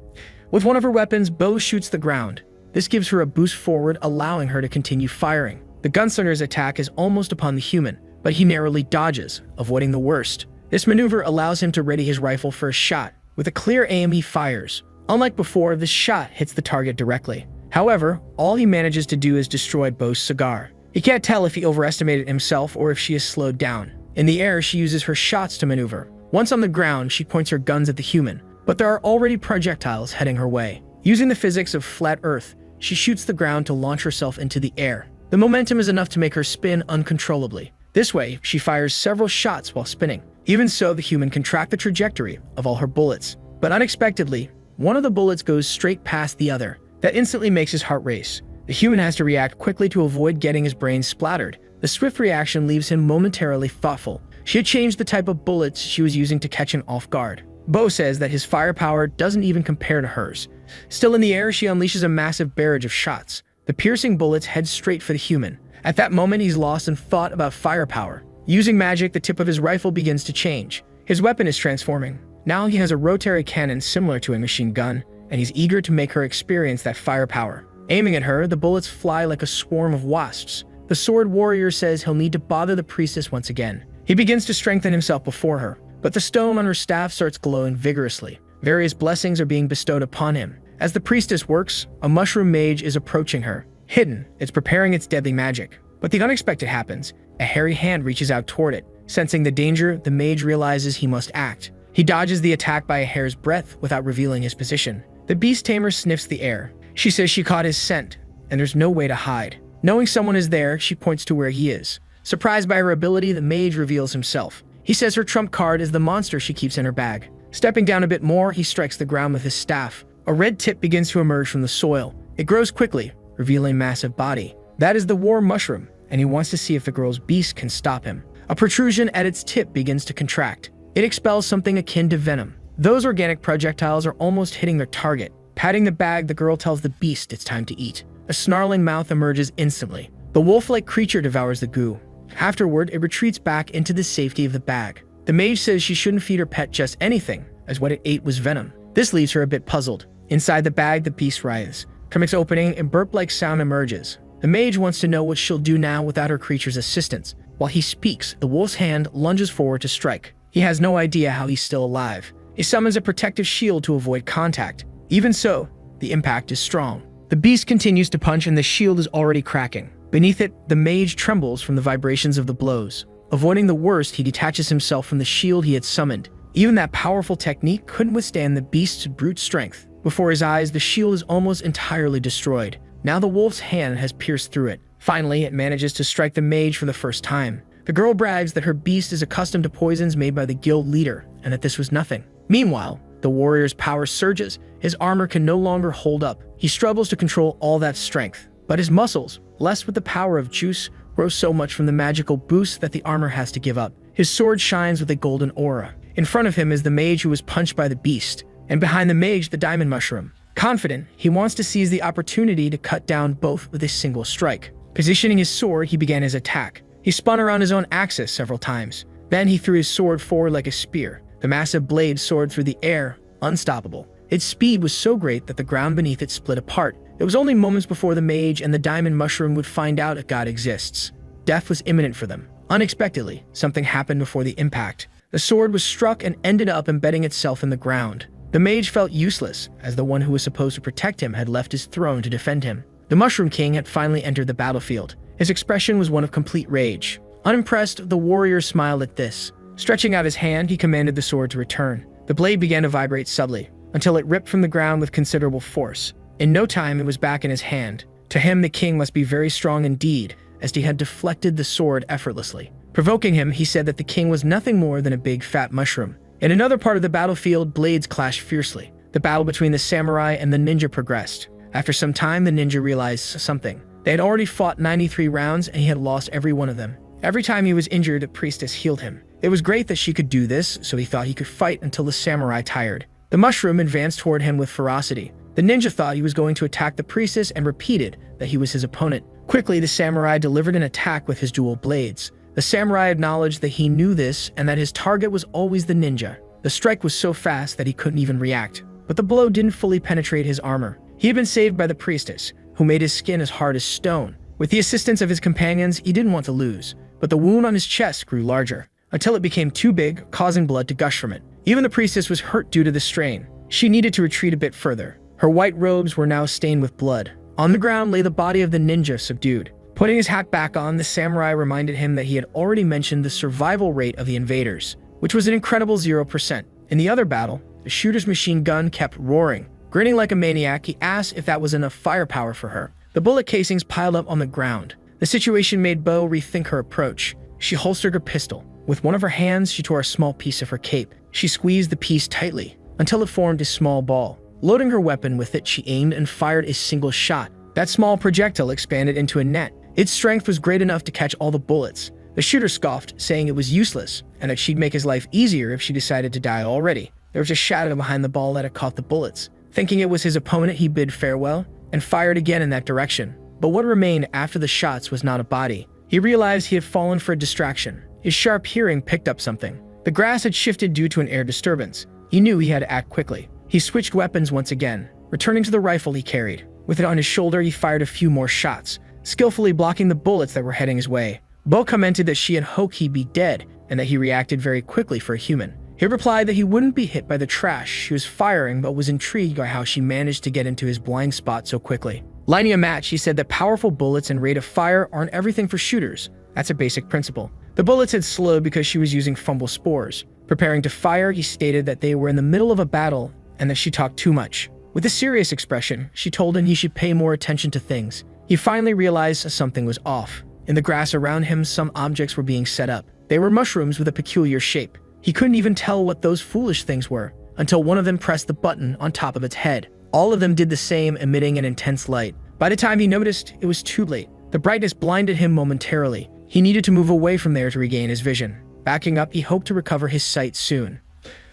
With one of her weapons, Bo shoots the ground. This gives her a boost forward, allowing her to continue firing. The gunslinger's attack is almost upon the human, but he narrowly dodges, avoiding the worst. This maneuver allows him to ready his rifle for a shot. With a clear aim, he fires. Unlike before, this shot hits the target directly. However, all he manages to do is destroy Bo's cigar. He can't tell if he overestimated himself or if she is slowed down. In the air, she uses her shots to maneuver. Once on the ground, she points her guns at the human, but there are already projectiles heading her way. Using the physics of flat Earth, she shoots the ground to launch herself into the air. The momentum is enough to make her spin uncontrollably. This way, she fires several shots while spinning. Even so, the human can track the trajectory of all her bullets. But unexpectedly, one of the bullets goes straight past the other. That instantly makes his heart race. The human has to react quickly to avoid getting his brain splattered. The swift reaction leaves him momentarily thoughtful. She had changed the type of bullets she was using to catch him off guard. Bo says that his firepower doesn't even compare to hers. Still in the air, she unleashes a massive barrage of shots. The piercing bullets head straight for the human. At that moment, he's lost in thought about firepower. Using magic, the tip of his rifle begins to change. His weapon is transforming. Now he has a rotary cannon similar to a machine gun, and he's eager to make her experience that firepower. Aiming at her, the bullets fly like a swarm of wasps. The sword warrior says he'll need to bother the priestess once again. He begins to strengthen himself before her, but the stone on her staff starts glowing vigorously. Various blessings are being bestowed upon him. As the priestess works, a mushroom mage is approaching her. Hidden, it's preparing its deadly magic. But the unexpected happens. A hairy hand reaches out toward it. Sensing the danger, the mage realizes he must act. He dodges the attack by a hair's breadth without revealing his position. The beast tamer sniffs the air. She says she caught his scent, and there's no way to hide. Knowing someone is there, she points to where he is. Surprised by her ability, the mage reveals himself. He says her trump card is the monster she keeps in her bag. Stepping down a bit more, he strikes the ground with his staff. A red tip begins to emerge from the soil. It grows quickly, revealing a massive body. That is the war mushroom, and he wants to see if the girl's beast can stop him. A protrusion at its tip begins to contract. It expels something akin to venom. Those organic projectiles are almost hitting their target. Patting the bag, the girl tells the beast it's time to eat. A snarling mouth emerges instantly. The wolf-like creature devours the goo. Afterward, it retreats back into the safety of the bag. The mage says she shouldn't feed her pet just anything, as what it ate was venom. This leaves her a bit puzzled. Inside the bag, the beast writhes. From its opening, a burp-like sound emerges. The mage wants to know what she'll do now without her creature's assistance. While he speaks, the wolf's hand lunges forward to strike. He has no idea how he's still alive. He summons a protective shield to avoid contact. Even so, the impact is strong. The beast continues to punch and the shield is already cracking. Beneath it, the mage trembles from the vibrations of the blows. Avoiding the worst, he detaches himself from the shield he had summoned. Even that powerful technique couldn't withstand the beast's brute strength. Before his eyes, the shield is almost entirely destroyed. Now the wolf's hand has pierced through it. Finally, it manages to strike the mage for the first time. The girl brags that her beast is accustomed to poisons made by the guild leader, and that this was nothing. Meanwhile, the warrior's power surges. His armor can no longer hold up. He struggles to control all that strength, but his muscles, blessed with the power of juice, grows so much from the magical boost that the armor has to give up. His sword shines with a golden aura. In front of him is the mage who was punched by the beast, and behind the mage, the diamond mushroom. Confident, he wants to seize the opportunity to cut down both with a single strike. Positioning his sword, he began his attack. He spun around his own axis several times. Then he threw his sword forward like a spear. The massive blade soared through the air, unstoppable. Its speed was so great that the ground beneath it split apart. It was only moments before the mage and the diamond mushroom would find out that God exists. Death was imminent for them. Unexpectedly, something happened before the impact. The sword was struck and ended up embedding itself in the ground. The mage felt useless, as the one who was supposed to protect him had left his throne to defend him. The Mushroom King had finally entered the battlefield. His expression was one of complete rage. Unimpressed, the warrior smiled at this. Stretching out his hand, he commanded the sword to return. The blade began to vibrate subtly, until it ripped from the ground with considerable force. In no time, it was back in his hand. To him, the king must be very strong indeed, as he had deflected the sword effortlessly. Provoking him, he said that the king was nothing more than a big fat mushroom. In another part of the battlefield, blades clashed fiercely. The battle between the samurai and the ninja progressed. After some time, the ninja realized something. They had already fought 93 rounds, and he had lost every one of them. Every time he was injured, a priestess healed him. It was great that she could do this, so he thought he could fight until the samurai tired. The mushroom advanced toward him with ferocity. The ninja thought he was going to attack the priestess and repeated that he was his opponent. Quickly, the samurai delivered an attack with his dual blades. The samurai acknowledged that he knew this and that his target was always the ninja. The strike was so fast that he couldn't even react. But the blow didn't fully penetrate his armor. He had been saved by the priestess, who made his skin as hard as stone. With the assistance of his companions, he didn't want to lose. But the wound on his chest grew larger, until it became too big, causing blood to gush from it. Even the priestess was hurt due to the strain. She needed to retreat a bit further. Her white robes were now stained with blood. On the ground lay the body of the ninja, subdued. Putting his hat back on, the samurai reminded him that he had already mentioned the survival rate of the invaders, which was an incredible 0%. In the other battle, the shooter's machine gun kept roaring. Grinning like a maniac, he asked if that was enough firepower for her. The bullet casings piled up on the ground. The situation made Bo rethink her approach. She holstered her pistol. With one of her hands, she tore a small piece of her cape. She squeezed the piece tightly, until it formed a small ball. Loading her weapon with it, she aimed and fired a single shot. That small projectile expanded into a net. Its strength was great enough to catch all the bullets. The shooter scoffed, saying it was useless, and that she'd make his life easier if she decided to die already. There was a shadow behind the ball that had caught the bullets. Thinking it was his opponent, he bid farewell and fired again in that direction. But what remained after the shots was not a body. He realized he had fallen for a distraction. His sharp hearing picked up something. The grass had shifted due to an air disturbance. He knew he had to act quickly. He switched weapons once again, returning to the rifle he carried. With it on his shoulder, he fired a few more shots, skillfully blocking the bullets that were heading his way. Bo commented that she had hoped he'd be dead, and that he reacted very quickly for a human. He replied that he wouldn't be hit by the trash she was firing, but was intrigued by how she managed to get into his blind spot so quickly. Lighting a match, he said that powerful bullets and rate of fire aren't everything for shooters. That's a basic principle. The bullets had slowed because she was using fumble spores. Preparing to fire, he stated that they were in the middle of a battle and that she talked too much. With a serious expression, she told him he should pay more attention to things. He finally realized something was off. In the grass around him, some objects were being set up. They were mushrooms with a peculiar shape. He couldn't even tell what those foolish things were, until one of them pressed the button on top of its head. All of them did the same, emitting an intense light. By the time he noticed, it was too late. The brightness blinded him momentarily. He needed to move away from there to regain his vision. Backing up, he hoped to recover his sight soon.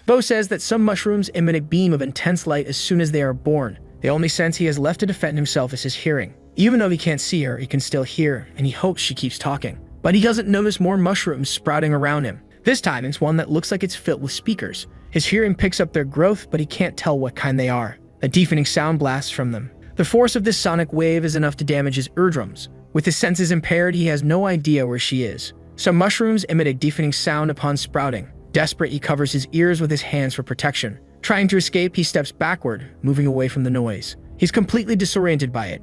Bo says that some mushrooms emit a beam of intense light as soon as they are born. The only sense he has left to defend himself is his hearing. Even though he can't see her, he can still hear, and he hopes she keeps talking. But he doesn't notice more mushrooms sprouting around him. This time, it's one that looks like it's filled with speakers. His hearing picks up their growth, but he can't tell what kind they are. A deafening sound blasts from them. The force of this sonic wave is enough to damage his eardrums. With his senses impaired, he has no idea where she is. Some mushrooms emit a deafening sound upon sprouting. Desperate, he covers his ears with his hands for protection. Trying to escape, he steps backward, moving away from the noise. He's completely disoriented by it.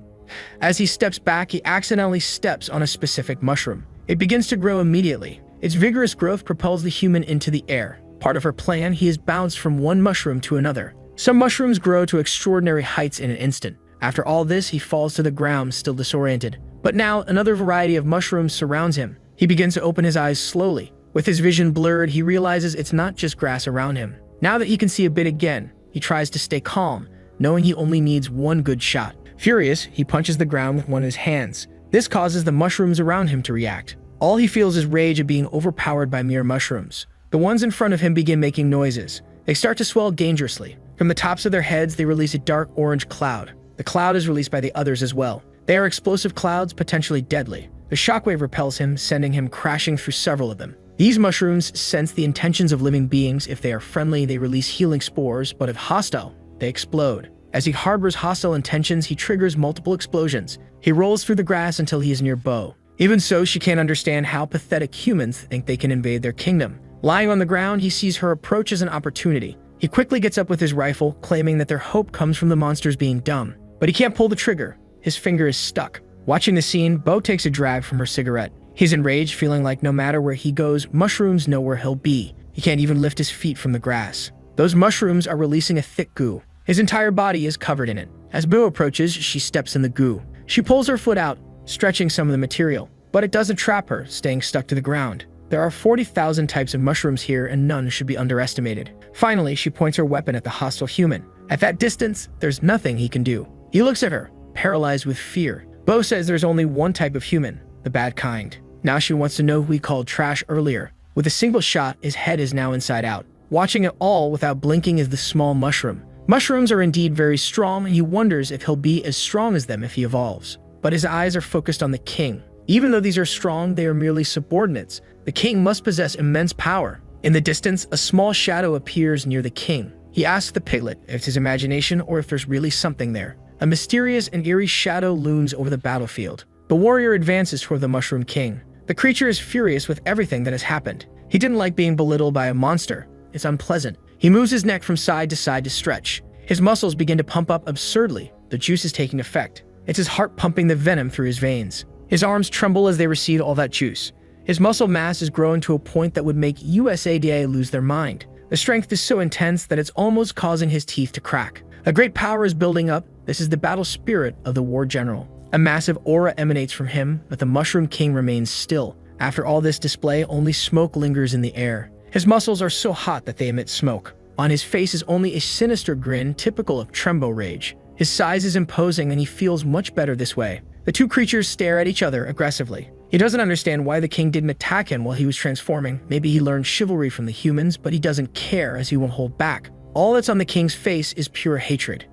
As he steps back, he accidentally steps on a specific mushroom. It begins to grow immediately. Its vigorous growth propels the human into the air. Part of her plan, he is bounced from one mushroom to another. Some mushrooms grow to extraordinary heights in an instant. After all this, he falls to the ground, still disoriented. But now, another variety of mushrooms surrounds him. He begins to open his eyes slowly. With his vision blurred, he realizes it's not just grass around him. Now that he can see a bit again, he tries to stay calm, knowing he only needs one good shot. Furious, he punches the ground with one of his hands. This causes the mushrooms around him to react. All he feels is rage at being overpowered by mere mushrooms. The ones in front of him begin making noises. They start to swell dangerously. From the tops of their heads, they release a dark orange cloud. The cloud is released by the others as well. They are explosive clouds, potentially deadly. The shockwave repels him, sending him crashing through several of them. These mushrooms sense the intentions of living beings. If they are friendly, they release healing spores, but if hostile, they explode. As he harbors hostile intentions, he triggers multiple explosions. He rolls through the grass until he is near Bo. Even so, she can't understand how pathetic humans think they can invade their kingdom. Lying on the ground, he sees her approach as an opportunity. He quickly gets up with his rifle, claiming that their hope comes from the monsters being dumb. But he can't pull the trigger. His finger is stuck. Watching the scene, Bo takes a drag from her cigarette. He's enraged, feeling like no matter where he goes, mushrooms know where he'll be. He can't even lift his feet from the grass. Those mushrooms are releasing a thick goo. His entire body is covered in it. As Bo approaches, she steps in the goo. She pulls her foot out, stretching some of the material. But it doesn't trap her, staying stuck to the ground. There are 40,000 types of mushrooms here, and none should be underestimated. Finally, she points her weapon at the hostile human. At that distance, there's nothing he can do. He looks at her, paralyzed with fear. Bo says there's only one type of human, the bad kind. Now she wants to know who he called trash earlier. With a single shot, his head is now inside out. Watching it all without blinking is the small mushroom. Mushrooms are indeed very strong, and he wonders if he'll be as strong as them if he evolves. But his eyes are focused on the king. Even though these are strong, they are merely subordinates. The king must possess immense power. In the distance, a small shadow appears near the king. He asks the piglet if it's his imagination or if there's really something there. A mysterious and eerie shadow looms over the battlefield. The warrior advances toward the Mushroom King. The creature is furious with everything that has happened. He didn't like being belittled by a monster. It's unpleasant. He moves his neck from side to stretch. His muscles begin to pump up absurdly. The juice is taking effect. It's his heart pumping the venom through his veins. His arms tremble as they receive all that juice. His muscle mass is growing to a point that would make USADA lose their mind. The strength is so intense that it's almost causing his teeth to crack. A great power is building up. This is the battle spirit of the war general. A massive aura emanates from him, but the Mushroom King remains still. After all this display, only smoke lingers in the air. His muscles are so hot that they emit smoke. On his face is only a sinister grin typical of Trembo rage. His size is imposing and he feels much better this way. The two creatures stare at each other aggressively. He doesn't understand why the king didn't attack him while he was transforming. Maybe he learned chivalry from the humans, but he doesn't care as he won't hold back. All that's on the king's face is pure hatred.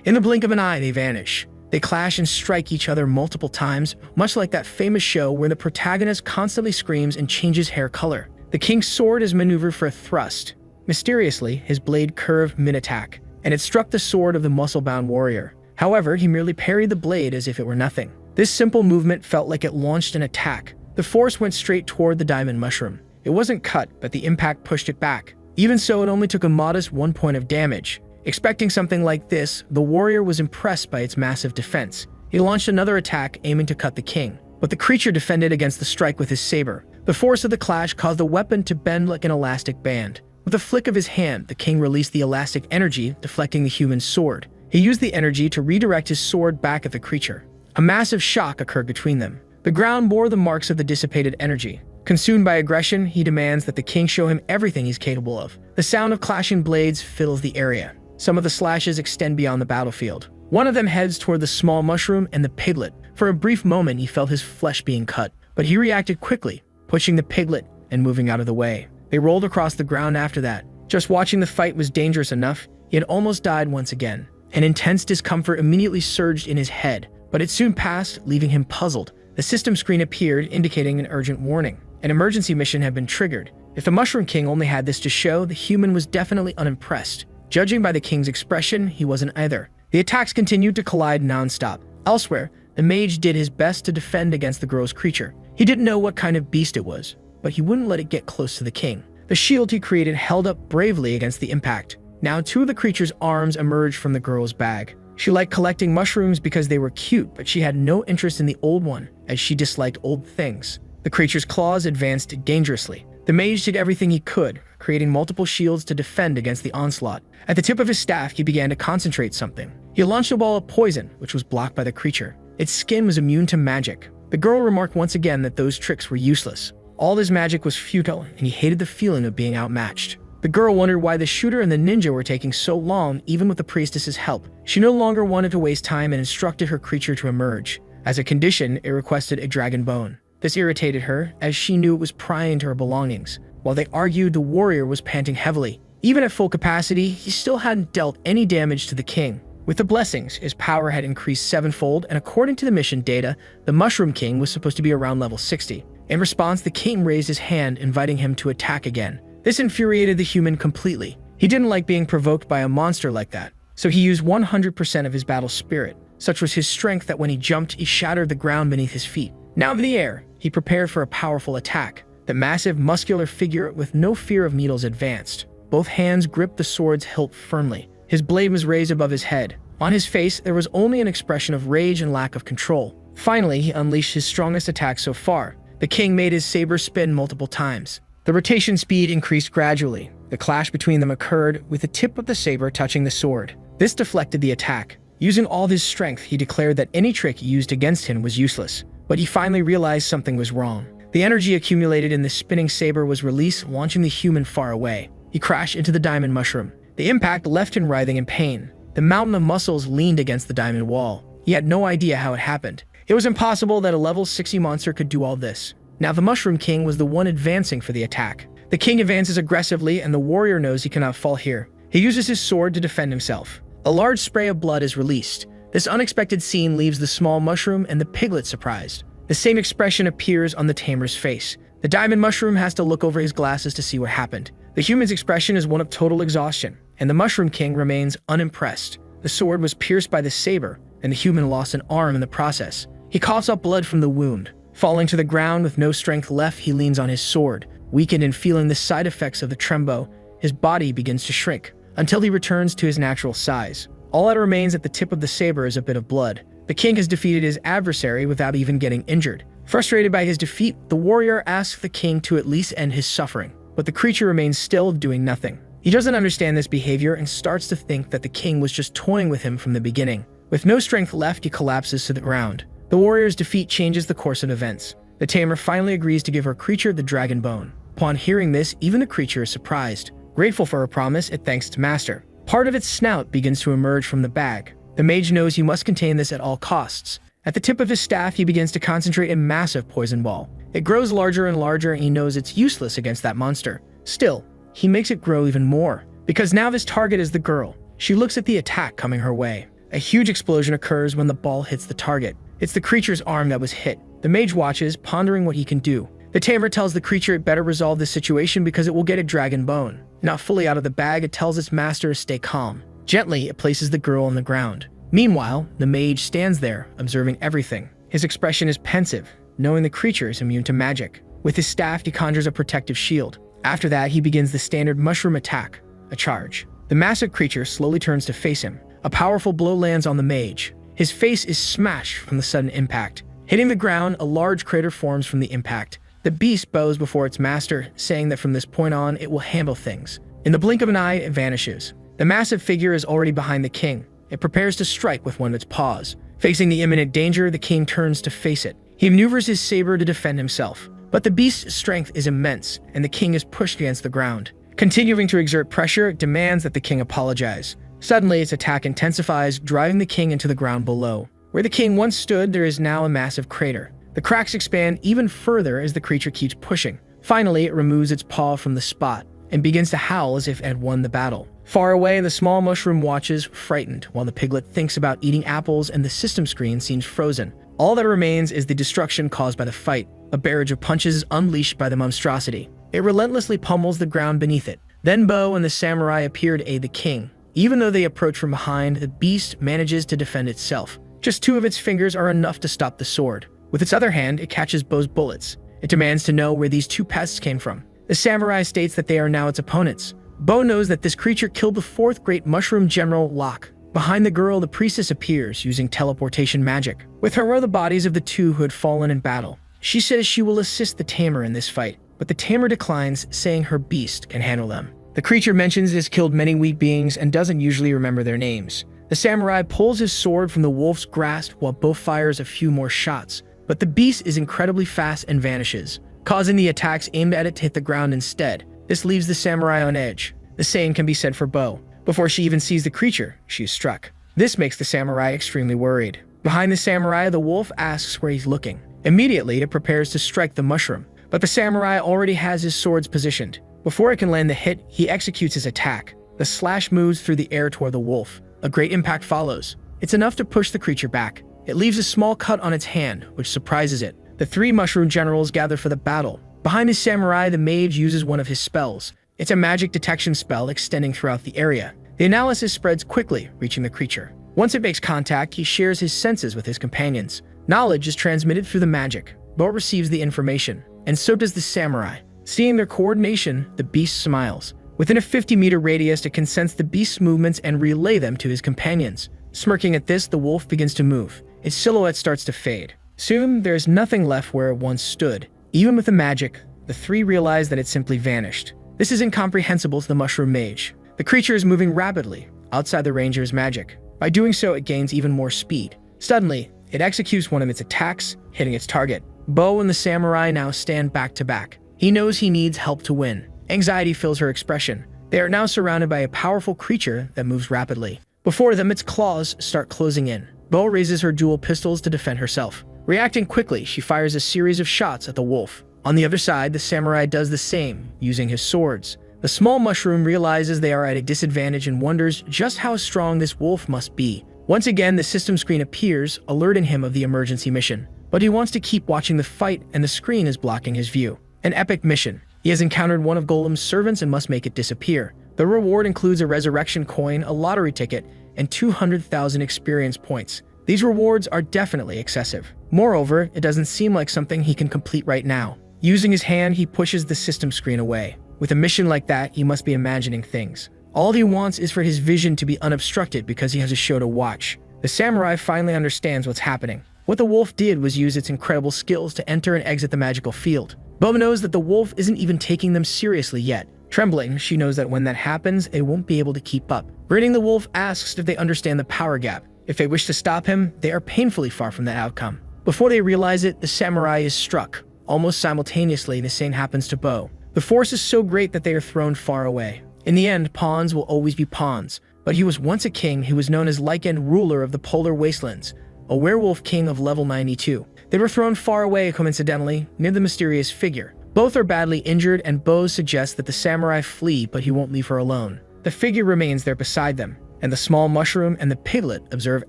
In the blink of an eye, they vanish. They clash and strike each other multiple times, much like that famous show where the protagonist constantly screams and changes hair color. The king's sword is maneuvered for a thrust. Mysteriously, his blade curved mid-attack, and it struck the sword of the muscle-bound warrior. However, he merely parried the blade as if it were nothing. This simple movement felt like it launched an attack. The force went straight toward the diamond mushroom. It wasn't cut, but the impact pushed it back. Even so, it only took a modest 1 point of damage. Expecting something like this, the warrior was impressed by its massive defense. He launched another attack, aiming to cut the king. But the creature defended against the strike with his saber. The force of the clash caused the weapon to bend like an elastic band. With a flick of his hand, the king released the elastic energy, deflecting the human's sword. He used the energy to redirect his sword back at the creature. A massive shock occurred between them. The ground bore the marks of the dissipated energy. Consumed by aggression, he demands that the king show him everything he's capable of. The sound of clashing blades fills the area. Some of the slashes extend beyond the battlefield. One of them heads toward the small mushroom and the piglet. For a brief moment, he felt his flesh being cut, but he reacted quickly, pushing the piglet and moving out of the way. They rolled across the ground after that. Just watching the fight was dangerous enough. He had almost died once again. An intense discomfort immediately surged in his head, but it soon passed, leaving him puzzled. The system screen appeared, indicating an urgent warning. An emergency mission had been triggered. If the Mushroom King only had this to show, the human was definitely unimpressed. Judging by the king's expression, he wasn't either. The attacks continued to collide non-stop. Elsewhere, the mage did his best to defend against the gross creature. He didn't know what kind of beast it was, but he wouldn't let it get close to the king. The shield he created held up bravely against the impact. Now 2 of the creature's arms emerged from the girl's bag. She liked collecting mushrooms because they were cute, but she had no interest in the old one, as she disliked old things. The creature's claws advanced dangerously. The mage did everything he could, creating multiple shields to defend against the onslaught. At the tip of his staff, he began to concentrate something. He launched a ball of poison, which was blocked by the creature. Its skin was immune to magic. The girl remarked once again that those tricks were useless. All his magic was futile, and he hated the feeling of being outmatched. The girl wondered why the shooter and the ninja were taking so long, even with the priestess's help. She no longer wanted to waste time and instructed her creature to emerge. As a condition, it requested a dragon bone. This irritated her, as she knew it was prying into her belongings. While they argued, the warrior was panting heavily. Even at full capacity, he still hadn't dealt any damage to the king. With the blessings, his power had increased sevenfold, and according to the mission data, the Mushroom King was supposed to be around level 60. In response, the king raised his hand, inviting him to attack again. This infuriated the human completely. He didn't like being provoked by a monster like that, so he used 100% of his battle spirit. Such was his strength that when he jumped, he shattered the ground beneath his feet. Now in the air, he prepared for a powerful attack. The massive, muscular figure with no fear of needles advanced. Both hands gripped the sword's hilt firmly. His blade was raised above his head. On his face, there was only an expression of rage and lack of control. Finally, he unleashed his strongest attack so far. The king made his saber spin multiple times. The rotation speed increased gradually. The clash between them occurred, with the tip of the saber touching the sword. This deflected the attack. Using all his strength, he declared that any trick used against him was useless. But he finally realized something was wrong. The energy accumulated in the spinning saber was released, launching the human far away. He crashed into the diamond mushroom. The impact left him writhing in pain. The mountain of muscles leaned against the diamond wall. He had no idea how it happened. It was impossible that a level 60 monster could do all this. Now the Mushroom King was the one advancing for the attack. The king advances aggressively, and the warrior knows he cannot fall here. He uses his sword to defend himself. A large spray of blood is released. This unexpected scene leaves the small mushroom and the piglet surprised. The same expression appears on the tamer's face. The diamond mushroom has to look over his glasses to see what happened. The human's expression is one of total exhaustion, and the Mushroom King remains unimpressed. The sword was pierced by the saber, and the human lost an arm in the process. He coughs up blood from the wound. Falling to the ground with no strength left, he leans on his sword. Weakened and feeling the side effects of the trembo, his body begins to shrink, until he returns to his natural size. All that remains at the tip of the saber is a bit of blood. The king has defeated his adversary without even getting injured. Frustrated by his defeat, the warrior asks the king to at least end his suffering. But the creature remains still, doing nothing. He doesn't understand this behavior and starts to think that the king was just toying with him from the beginning. With no strength left, he collapses to the ground. The warrior's defeat changes the course of events. The tamer finally agrees to give her creature the dragon bone. Upon hearing this, even the creature is surprised. Grateful for her promise, it thanks its master. Part of its snout begins to emerge from the bag. The mage knows he must contain this at all costs. At the tip of his staff, he begins to concentrate a massive poison ball. It grows larger and larger, and he knows it's useless against that monster. Still, he makes it grow even more, because now this target is the girl. She looks at the attack coming her way. A huge explosion occurs when the ball hits the target. It's the creature's arm that was hit. The mage watches, pondering what he can do. The tamer tells the creature it better resolve this situation because it will get a dragon bone. Not fully out of the bag, it tells its master to stay calm. Gently, it places the girl on the ground. Meanwhile, the mage stands there, observing everything. His expression is pensive, knowing the creature is immune to magic. With his staff, he conjures a protective shield. After that, he begins the standard mushroom attack, a charge. The massive creature slowly turns to face him. A powerful blow lands on the mage. His face is smashed from the sudden impact. Hitting the ground, a large crater forms from the impact. The beast bows before its master, saying that from this point on, it will handle things. In the blink of an eye, it vanishes. The massive figure is already behind the king. It prepares to strike with one of its paws. Facing the imminent danger, the king turns to face it. He maneuvers his saber to defend himself. But the beast's strength is immense, and the king is pushed against the ground. Continuing to exert pressure, it demands that the king apologize. Suddenly, its attack intensifies, driving the king into the ground below. Where the king once stood, there is now a massive crater. The cracks expand even further as the creature keeps pushing. Finally, it removes its paw from the spot and begins to howl as if it had won the battle. Far away, the small mushroom watches, frightened, while the piglet thinks about eating apples and the system screen seems frozen. All that remains is the destruction caused by the fight. A barrage of punches is unleashed by the monstrosity. It relentlessly pummels the ground beneath it. Then Bo and the samurai appear to aid the king. Even though they approach from behind, the beast manages to defend itself. Just two of its fingers are enough to stop the sword. With its other hand, it catches Bo's bullets. It demands to know where these two pests came from. The samurai states that they are now its opponents. Bo knows that this creature killed the fourth great mushroom general, Locke. Behind the girl, the priestess appears, using teleportation magic. With her are the bodies of the two who had fallen in battle. She says she will assist the tamer in this fight, but the tamer declines, saying her beast can handle them. The creature mentions it has killed many weak beings and doesn't usually remember their names. The samurai pulls his sword from the wolf's grasp while Bo fires a few more shots, but the beast is incredibly fast and vanishes, causing the attacks aimed at it to hit the ground instead. This leaves the samurai on edge. The same can be said for Bo. Before she even sees the creature, she is struck. This makes the samurai extremely worried. Behind the samurai, the wolf asks where he's looking. Immediately, it prepares to strike the mushroom, but the samurai already has his swords positioned. Before it can land the hit, he executes his attack. The slash moves through the air toward the wolf. A great impact follows. It's enough to push the creature back. It leaves a small cut on its hand, which surprises it. The three mushroom generals gather for the battle. Behind his samurai, the mage uses one of his spells. It's a magic detection spell extending throughout the area. The analysis spreads quickly, reaching the creature. Once it makes contact, he shares his senses with his companions. Knowledge is transmitted through the magic. Bo receives the information, and so does the samurai. Seeing their coordination, the beast smiles. Within a 50-meter radius, it can sense the beast's movements and relay them to his companions. Smirking at this, the wolf begins to move. Its silhouette starts to fade. Soon, there is nothing left where it once stood. Even with the magic, the three realize that it simply vanished. This is incomprehensible to the mushroom mage. The creature is moving rapidly, outside the ranger's magic. By doing so, it gains even more speed. Suddenly, it executes one of its attacks, hitting its target. Bo and the samurai now stand back to back. He knows he needs help to win. Anxiety fills her expression. They are now surrounded by a powerful creature that moves rapidly. Before them, its claws start closing in. Bo raises her dual pistols to defend herself. Reacting quickly, she fires a series of shots at the wolf. On the other side, the samurai does the same, using his swords. The small mushroom realizes they are at a disadvantage and wonders just how strong this wolf must be. Once again, the system screen appears, alerting him of the emergency mission. But he wants to keep watching the fight, and the screen is blocking his view. An epic mission. He has encountered one of Golem's servants and must make it disappear. The reward includes a resurrection coin, a lottery ticket, and 200,000 experience points. These rewards are definitely excessive. Moreover, it doesn't seem like something he can complete right now. Using his hand, he pushes the system screen away. With a mission like that, he must be imagining things. All he wants is for his vision to be unobstructed because he has a show to watch. The samurai finally understands what's happening. What the wolf did was use its incredible skills to enter and exit the magical field. Bo knows that the wolf isn't even taking them seriously yet. Trembling, she knows that when that happens, they won't be able to keep up. Grinning, the wolf asks if they understand the power gap. If they wish to stop him, they are painfully far from that outcome. Before they realize it, the samurai is struck. Almost simultaneously, the same happens to Bo. The force is so great that they are thrown far away. In the end, pawns will always be pawns. But he was once a king who was known as Lycan, ruler of the polar wastelands, a werewolf king of level 92. They were thrown far away, coincidentally, near the mysterious figure. Both are badly injured, and Bo suggests that the samurai flee, but he won't leave her alone. The figure remains there beside them, and the small mushroom and the piglet observe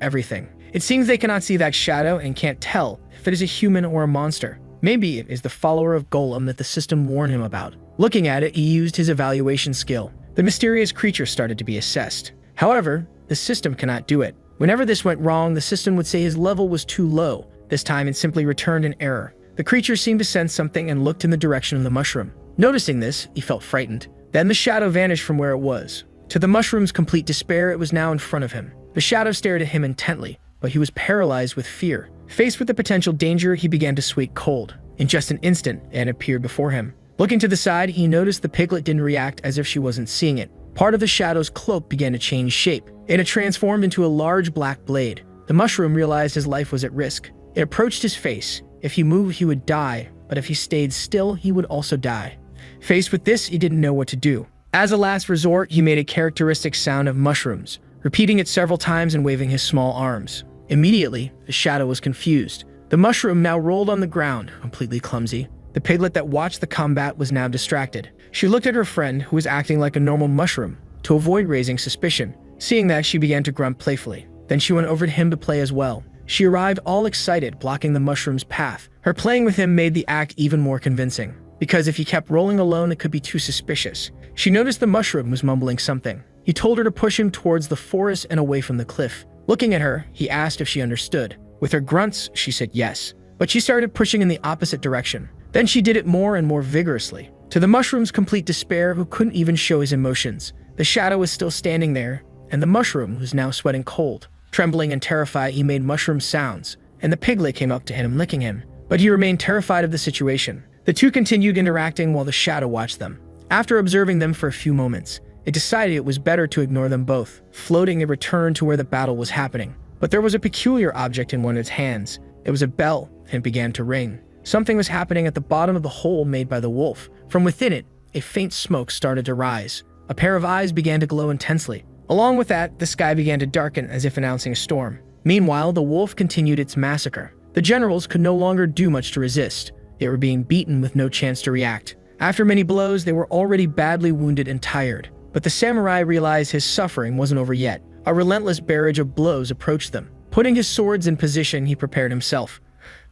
everything. It seems they cannot see that shadow and can't tell if it is a human or a monster. Maybe it is the follower of Golem that the system warned him about. Looking at it, he used his evaluation skill. The mysterious creature started to be assessed. However, the system cannot do it. Whenever this went wrong, the system would say his level was too low. This time, it simply returned an error. The creature seemed to sense something and looked in the direction of the mushroom. Noticing this, he felt frightened. Then the shadow vanished from where it was. To the mushroom's complete despair, it was now in front of him. The shadow stared at him intently, but he was paralyzed with fear. Faced with the potential danger, he began to sweat cold. In just an instant, it appeared before him. Looking to the side, he noticed the piglet didn't react as if she wasn't seeing it. Part of the shadow's cloak began to change shape. It had transformed into a large black blade. The mushroom realized his life was at risk. It approached his face. If he moved, he would die, but if he stayed still, he would also die. Faced with this, he didn't know what to do. As a last resort, he made a characteristic sound of mushrooms, repeating it several times and waving his small arms. Immediately, the shadow was confused. The mushroom now rolled on the ground, completely clumsy. The piglet that watched the combat was now distracted. She looked at her friend, who was acting like a normal mushroom, to avoid raising suspicion. Seeing that, she began to grunt playfully. Then she went over to him to play as well. She arrived all excited, blocking the mushroom's path. Her playing with him made the act even more convincing, because if he kept rolling alone, it could be too suspicious. She noticed the mushroom was mumbling something. He told her to push him towards the forest and away from the cliff. Looking at her, he asked if she understood. With her grunts, she said yes, but she started pushing in the opposite direction. Then she did it more and more vigorously. To the mushroom's complete despair, who couldn't even show his emotions, the shadow was still standing there, and the mushroom was now sweating cold. Trembling and terrified, he made mushroom sounds, and the piglet came up to him, licking him. But he remained terrified of the situation. The two continued interacting while the shadow watched them. After observing them for a few moments, it decided it was better to ignore them both. Floating, it returned to where the battle was happening. But there was a peculiar object in one of its hands. It was a bell, and it began to ring. Something was happening at the bottom of the hole made by the wolf. From within it, a faint smoke started to rise. A pair of eyes began to glow intensely. Along with that, the sky began to darken as if announcing a storm. Meanwhile, the wolf continued its massacre. The generals could no longer do much to resist. They were being beaten with no chance to react. After many blows, they were already badly wounded and tired. But the samurai realized his suffering wasn't over yet. A relentless barrage of blows approached them. Putting his swords in position, he prepared himself.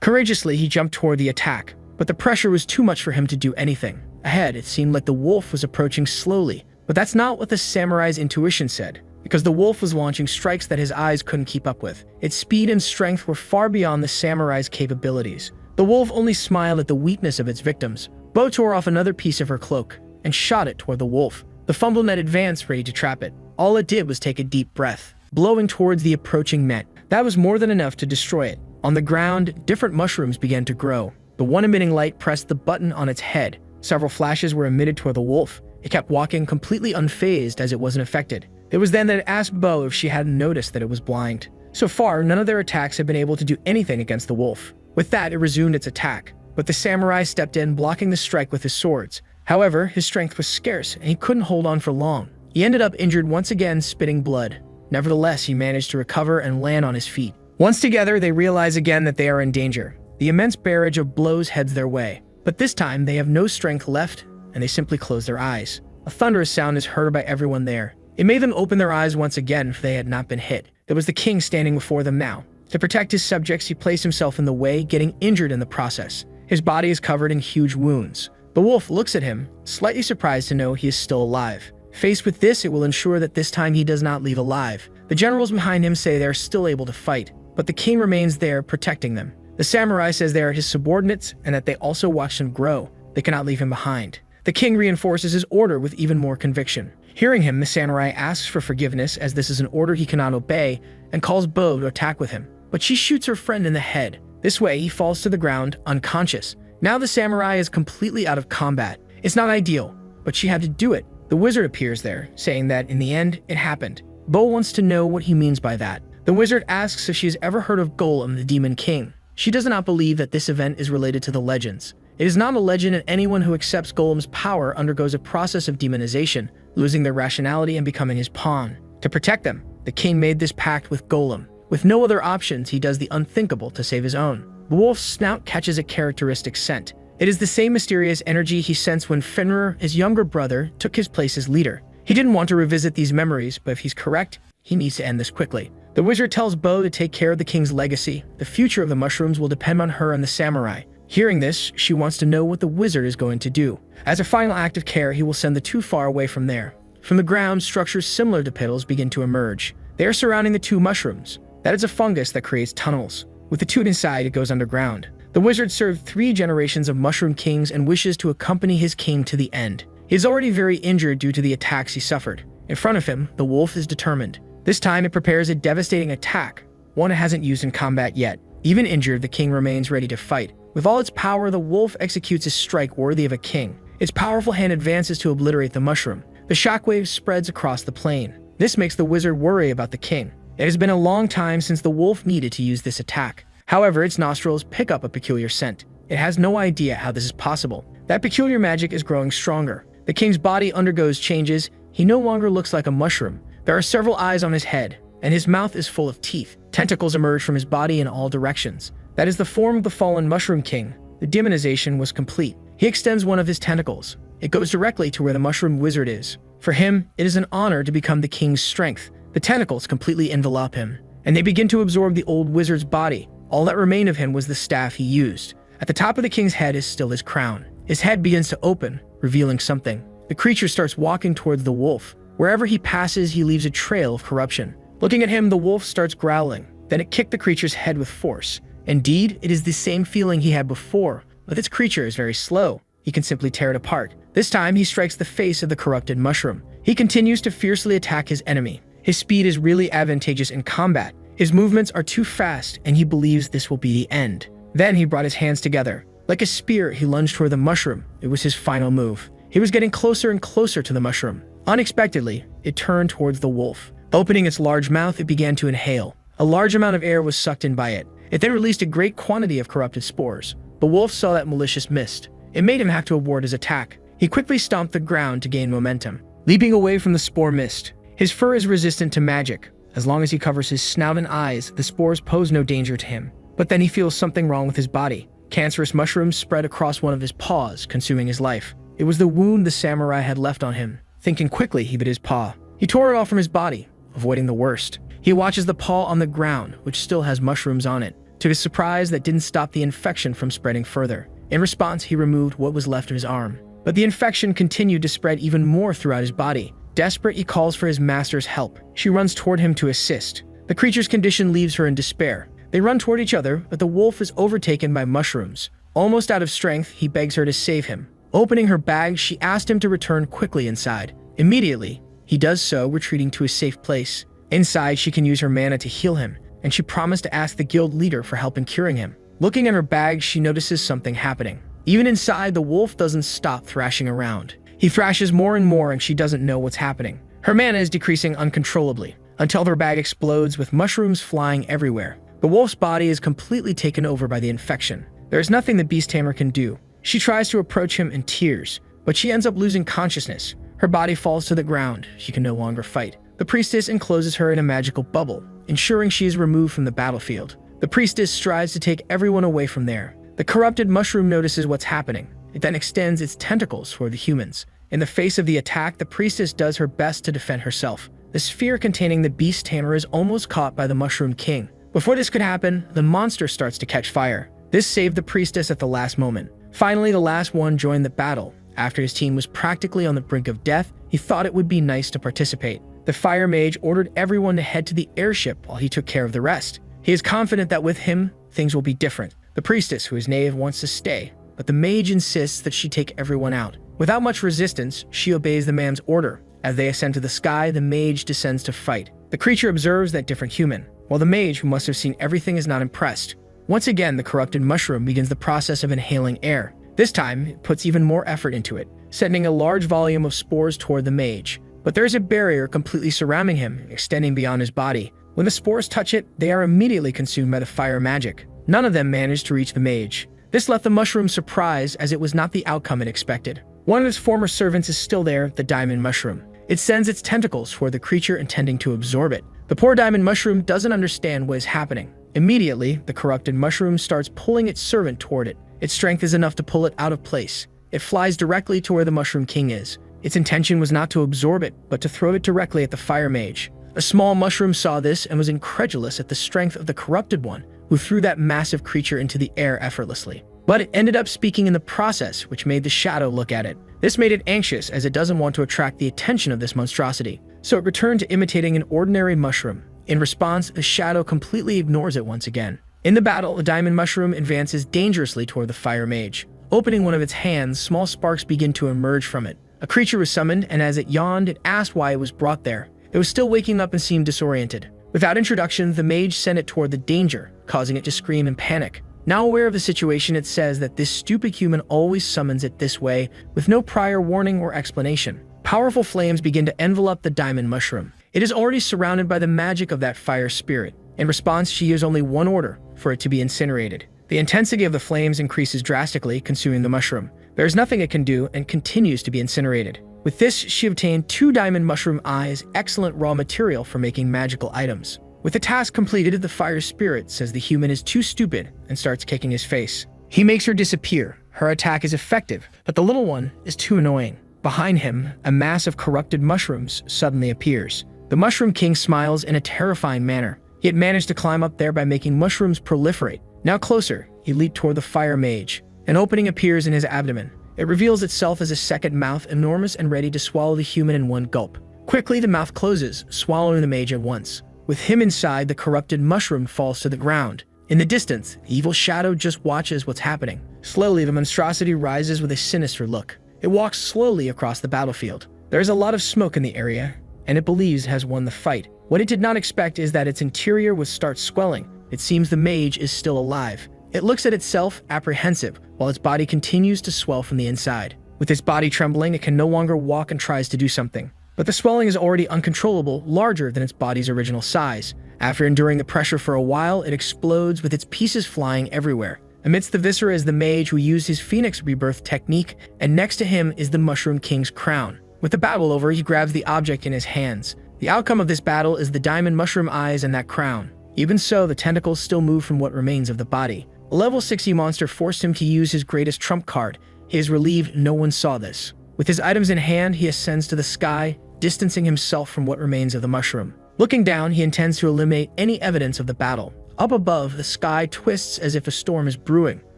Courageously, he jumped toward the attack, but the pressure was too much for him to do anything. Ahead, it seemed like the wolf was approaching slowly, but that's not what the samurai's intuition said, because the wolf was launching strikes that his eyes couldn't keep up with. Its speed and strength were far beyond the samurai's capabilities. The wolf only smiled at the weakness of its victims. Bo tore off another piece of her cloak and shot it toward the wolf. The fumble net advanced, ready to trap it. All it did was take a deep breath, blowing towards the approaching net. That was more than enough to destroy it. On the ground, different mushrooms began to grow. The one emitting light pressed the button on its head. Several flashes were emitted toward the wolf. It kept walking completely unfazed as it wasn't affected. It was then that it asked Bo if she hadn't noticed that it was blind. So far, none of their attacks had been able to do anything against the wolf. With that, it resumed its attack, but the samurai stepped in, blocking the strike with his swords. However, his strength was scarce, and he couldn't hold on for long. He ended up injured once again, spitting blood. Nevertheless, he managed to recover and land on his feet. Once together, they realize again that they are in danger. The immense barrage of blows heads their way, but this time they have no strength left, and they simply close their eyes. A thunderous sound is heard by everyone there. It made them open their eyes once again, if they had not been hit. There was the king standing before them now. To protect his subjects, he placed himself in the way, getting injured in the process. His body is covered in huge wounds. The wolf looks at him, slightly surprised to know he is still alive. Faced with this, it will ensure that this time he does not leave alive. The generals behind him say they are still able to fight, but the king remains there, protecting them. The samurai says they are his subordinates and that they also watched him grow. They cannot leave him behind. The king reinforces his order with even more conviction. Hearing him, the samurai asks for forgiveness as this is an order he cannot obey and calls Bo to attack with him. But she shoots her friend in the head. This way, he falls to the ground, unconscious. Now the samurai is completely out of combat. It's not ideal, but she had to do it. The wizard appears there, saying that in the end, it happened. Bo wants to know what he means by that. The wizard asks if she has ever heard of Golem, the demon king. She does not believe that this event is related to the legends. It is not a legend, and anyone who accepts Golem's power undergoes a process of demonization, losing their rationality and becoming his pawn. To protect them, the king made this pact with Golem. With no other options, he does the unthinkable to save his own. The wolf's snout catches a characteristic scent. It is the same mysterious energy he sensed when Fenrir, his younger brother, took his place as leader. He didn't want to revisit these memories, but if he's correct, he needs to end this quickly. The wizard tells Bo to take care of the king's legacy. The future of the mushrooms will depend on her and the samurai. Hearing this, she wants to know what the wizard is going to do. As a final act of care, he will send the two far away from there. From the ground, structures similar to pittles begin to emerge. They are surrounding the two mushrooms. That is a fungus that creates tunnels. With the tube inside, it goes underground. The wizard served 3 generations of mushroom kings and wishes to accompany his king to the end. He is already very injured due to the attacks he suffered. In front of him, the wolf is determined. This time, it prepares a devastating attack, one it hasn't used in combat yet. Even injured, the king remains ready to fight. With all its power, the wolf executes a strike worthy of a king. Its powerful hand advances to obliterate the mushroom. The shockwave spreads across the plain. This makes the wizard worry about the king. It has been a long time since the wolf needed to use this attack. However, its nostrils pick up a peculiar scent. It has no idea how this is possible. That peculiar magic is growing stronger. The king's body undergoes changes. He no longer looks like a mushroom. There are several eyes on his head, and his mouth is full of teeth. Tentacles emerge from his body in all directions. That is the form of the fallen Mushroom King. The demonization was complete. He extends one of his tentacles. It goes directly to where the Mushroom Wizard is. For him, it is an honor to become the king's strength. The tentacles completely envelop him, and they begin to absorb the old wizard's body. All that remained of him was the staff he used. At the top of the king's head is still his crown. His head begins to open, revealing something. The creature starts walking towards the wolf. Wherever he passes, he leaves a trail of corruption. Looking at him, the wolf starts growling. Then it kicked the creature's head with force. Indeed, it is the same feeling he had before, but this creature is very slow. He can simply tear it apart. This time, he strikes the face of the corrupted mushroom. He continues to fiercely attack his enemy. His speed is really advantageous in combat. His movements are too fast, and he believes this will be the end. Then he brought his hands together. Like a spear, he lunged toward the mushroom. It was his final move. He was getting closer and closer to the mushroom. Unexpectedly, it turned towards the wolf. Opening its large mouth, it began to inhale. A large amount of air was sucked in by it. It then released a great quantity of corrupted spores. The wolf saw that malicious mist. It made him have to abort his attack. He quickly stomped the ground to gain momentum, leaping away from the spore mist. His fur is resistant to magic. As long as he covers his snout and eyes, the spores pose no danger to him. But then he feels something wrong with his body. Cancerous mushrooms spread across one of his paws, consuming his life. It was the wound the samurai had left on him. Thinking quickly, he bit his paw. He tore it off from his body, avoiding the worst. He watches the paw on the ground, which still has mushrooms on it. To his surprise, that didn't stop the infection from spreading further. In response, he removed what was left of his arm. But the infection continued to spread even more throughout his body. Desperate, he calls for his master's help. She runs toward him to assist. The creature's condition leaves her in despair. They run toward each other, but the wolf is overtaken by mushrooms. Almost out of strength, he begs her to save him. Opening her bag, she asked him to return quickly inside. Immediately, he does so, retreating to a safe place. Inside, she can use her mana to heal him, and she promised to ask the guild leader for help in curing him. Looking at her bag, she notices something happening. Even inside, the wolf doesn't stop thrashing around. He thrashes more and more, and she doesn't know what's happening. Her mana is decreasing uncontrollably, until her bag explodes with mushrooms flying everywhere. The wolf's body is completely taken over by the infection. There is nothing the beast tamer can do. She tries to approach him in tears, but she ends up losing consciousness. Her body falls to the ground. She can no longer fight. The priestess encloses her in a magical bubble, ensuring she is removed from the battlefield. The priestess strives to take everyone away from there. The corrupted mushroom notices what's happening. It then extends its tentacles toward the humans. In the face of the attack, the priestess does her best to defend herself. The sphere containing the beast tamer is almost caught by the Mushroom King. Before this could happen, the monster starts to catch fire. This saved the priestess at the last moment. Finally, the last one joined the battle. After his team was practically on the brink of death, he thought it would be nice to participate. The fire mage ordered everyone to head to the airship while he took care of the rest. He is confident that with him, things will be different. The priestess, who is knave, wants to stay, but the mage insists that she take everyone out. Without much resistance, she obeys the man's order. As they ascend to the sky, the mage descends to fight. The creature observes that different human, while the mage, who must have seen everything, is not impressed. Once again, the corrupted mushroom begins the process of inhaling air. This time, it puts even more effort into it, sending a large volume of spores toward the mage. But there is a barrier completely surrounding him, extending beyond his body. When the spores touch it, they are immediately consumed by the fire magic. None of them managed to reach the mage. This left the mushroom surprised, as it was not the outcome it expected. One of his former servants is still there, the diamond mushroom. It sends its tentacles toward the creature, intending to absorb it. The poor diamond mushroom doesn't understand what is happening. Immediately, the corrupted mushroom starts pulling its servant toward it. Its strength is enough to pull it out of place. It flies directly to where the Mushroom King is. Its intention was not to absorb it, but to throw it directly at the fire mage. A small mushroom saw this and was incredulous at the strength of the corrupted one, who threw that massive creature into the air effortlessly. But it ended up speaking in the process, which made the shadow look at it. This made it anxious, as it doesn't want to attract the attention of this monstrosity. So it returned to imitating an ordinary mushroom. In response, the shadow completely ignores it once again. In the battle, the diamond mushroom advances dangerously toward the fire mage. Opening one of its hands, small sparks begin to emerge from it. A creature was summoned, and as it yawned, it asked why it was brought there. It was still waking up and seemed disoriented. Without introduction, the mage sent it toward the danger, causing it to scream in panic. Now aware of the situation, it says that this stupid human always summons it this way, with no prior warning or explanation. Powerful flames begin to envelop the diamond mushroom. It is already surrounded by the magic of that fire spirit. In response, she gives only one order: for it to be incinerated. The intensity of the flames increases drastically, consuming the mushroom. There is nothing it can do, and continues to be incinerated. With this, she obtained 2 diamond mushroom eyes, excellent raw material for making magical items. With the task completed, the fire spirit says the human is too stupid and starts kicking his face. He makes her disappear. Her attack is effective, but the little one is too annoying. Behind him, a mass of corrupted mushrooms suddenly appears. The Mushroom King smiles in a terrifying manner. He had managed to climb up there by making mushrooms proliferate. Now closer, he leaped toward the fire mage. An opening appears in his abdomen. It reveals itself as a second mouth, enormous and ready to swallow the human in one gulp. Quickly, the mouth closes, swallowing the mage at once. With him inside, the corrupted mushroom falls to the ground. In the distance, the evil shadow just watches what's happening. Slowly, the monstrosity rises with a sinister look. It walks slowly across the battlefield. There is a lot of smoke in the area, and it believes it has won the fight. What it did not expect is that its interior would start swelling. It seems the mage is still alive. It looks at itself, apprehensive, while its body continues to swell from the inside. With its body trembling, it can no longer walk and tries to do something. But the swelling is already uncontrollable, larger than its body's original size. After enduring the pressure for a while, it explodes with its pieces flying everywhere. Amidst the viscera is the mage who used his Phoenix rebirth technique, and next to him is the Mushroom King's crown. With the battle over, he grabs the object in his hands. The outcome of this battle is the diamond mushroom eyes and that crown. Even so, the tentacles still move from what remains of the body. A level 60 monster forced him to use his greatest trump card. He is relieved no one saw this. With his items in hand, he ascends to the sky, distancing himself from what remains of the mushroom. Looking down, he intends to eliminate any evidence of the battle. Up above, the sky twists as if a storm is brewing.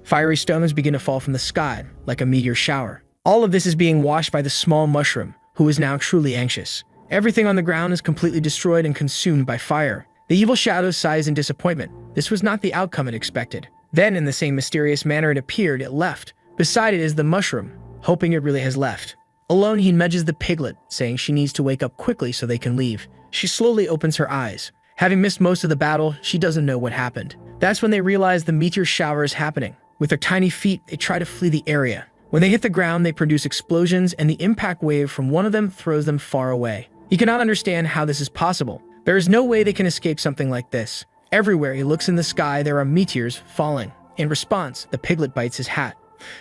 Fiery stones begin to fall from the sky, like a meteor shower. All of this is being washed by the small mushroom, who is now truly anxious. Everything on the ground is completely destroyed and consumed by fire. The evil shadow sighs in disappointment. This was not the outcome it expected. Then, in the same mysterious manner it appeared, it left. Beside it is the mushroom, hoping it really has left. Alone, he nudges the piglet, saying she needs to wake up quickly so they can leave. She slowly opens her eyes. Having missed most of the battle, she doesn't know what happened. That's when they realize the meteor shower is happening. With their tiny feet, they try to flee the area. When they hit the ground, they produce explosions, and the impact wave from one of them throws them far away. He cannot understand how this is possible. There is no way they can escape something like this. Everywhere he looks in the sky, there are meteors falling. In response, the piglet bites his hat.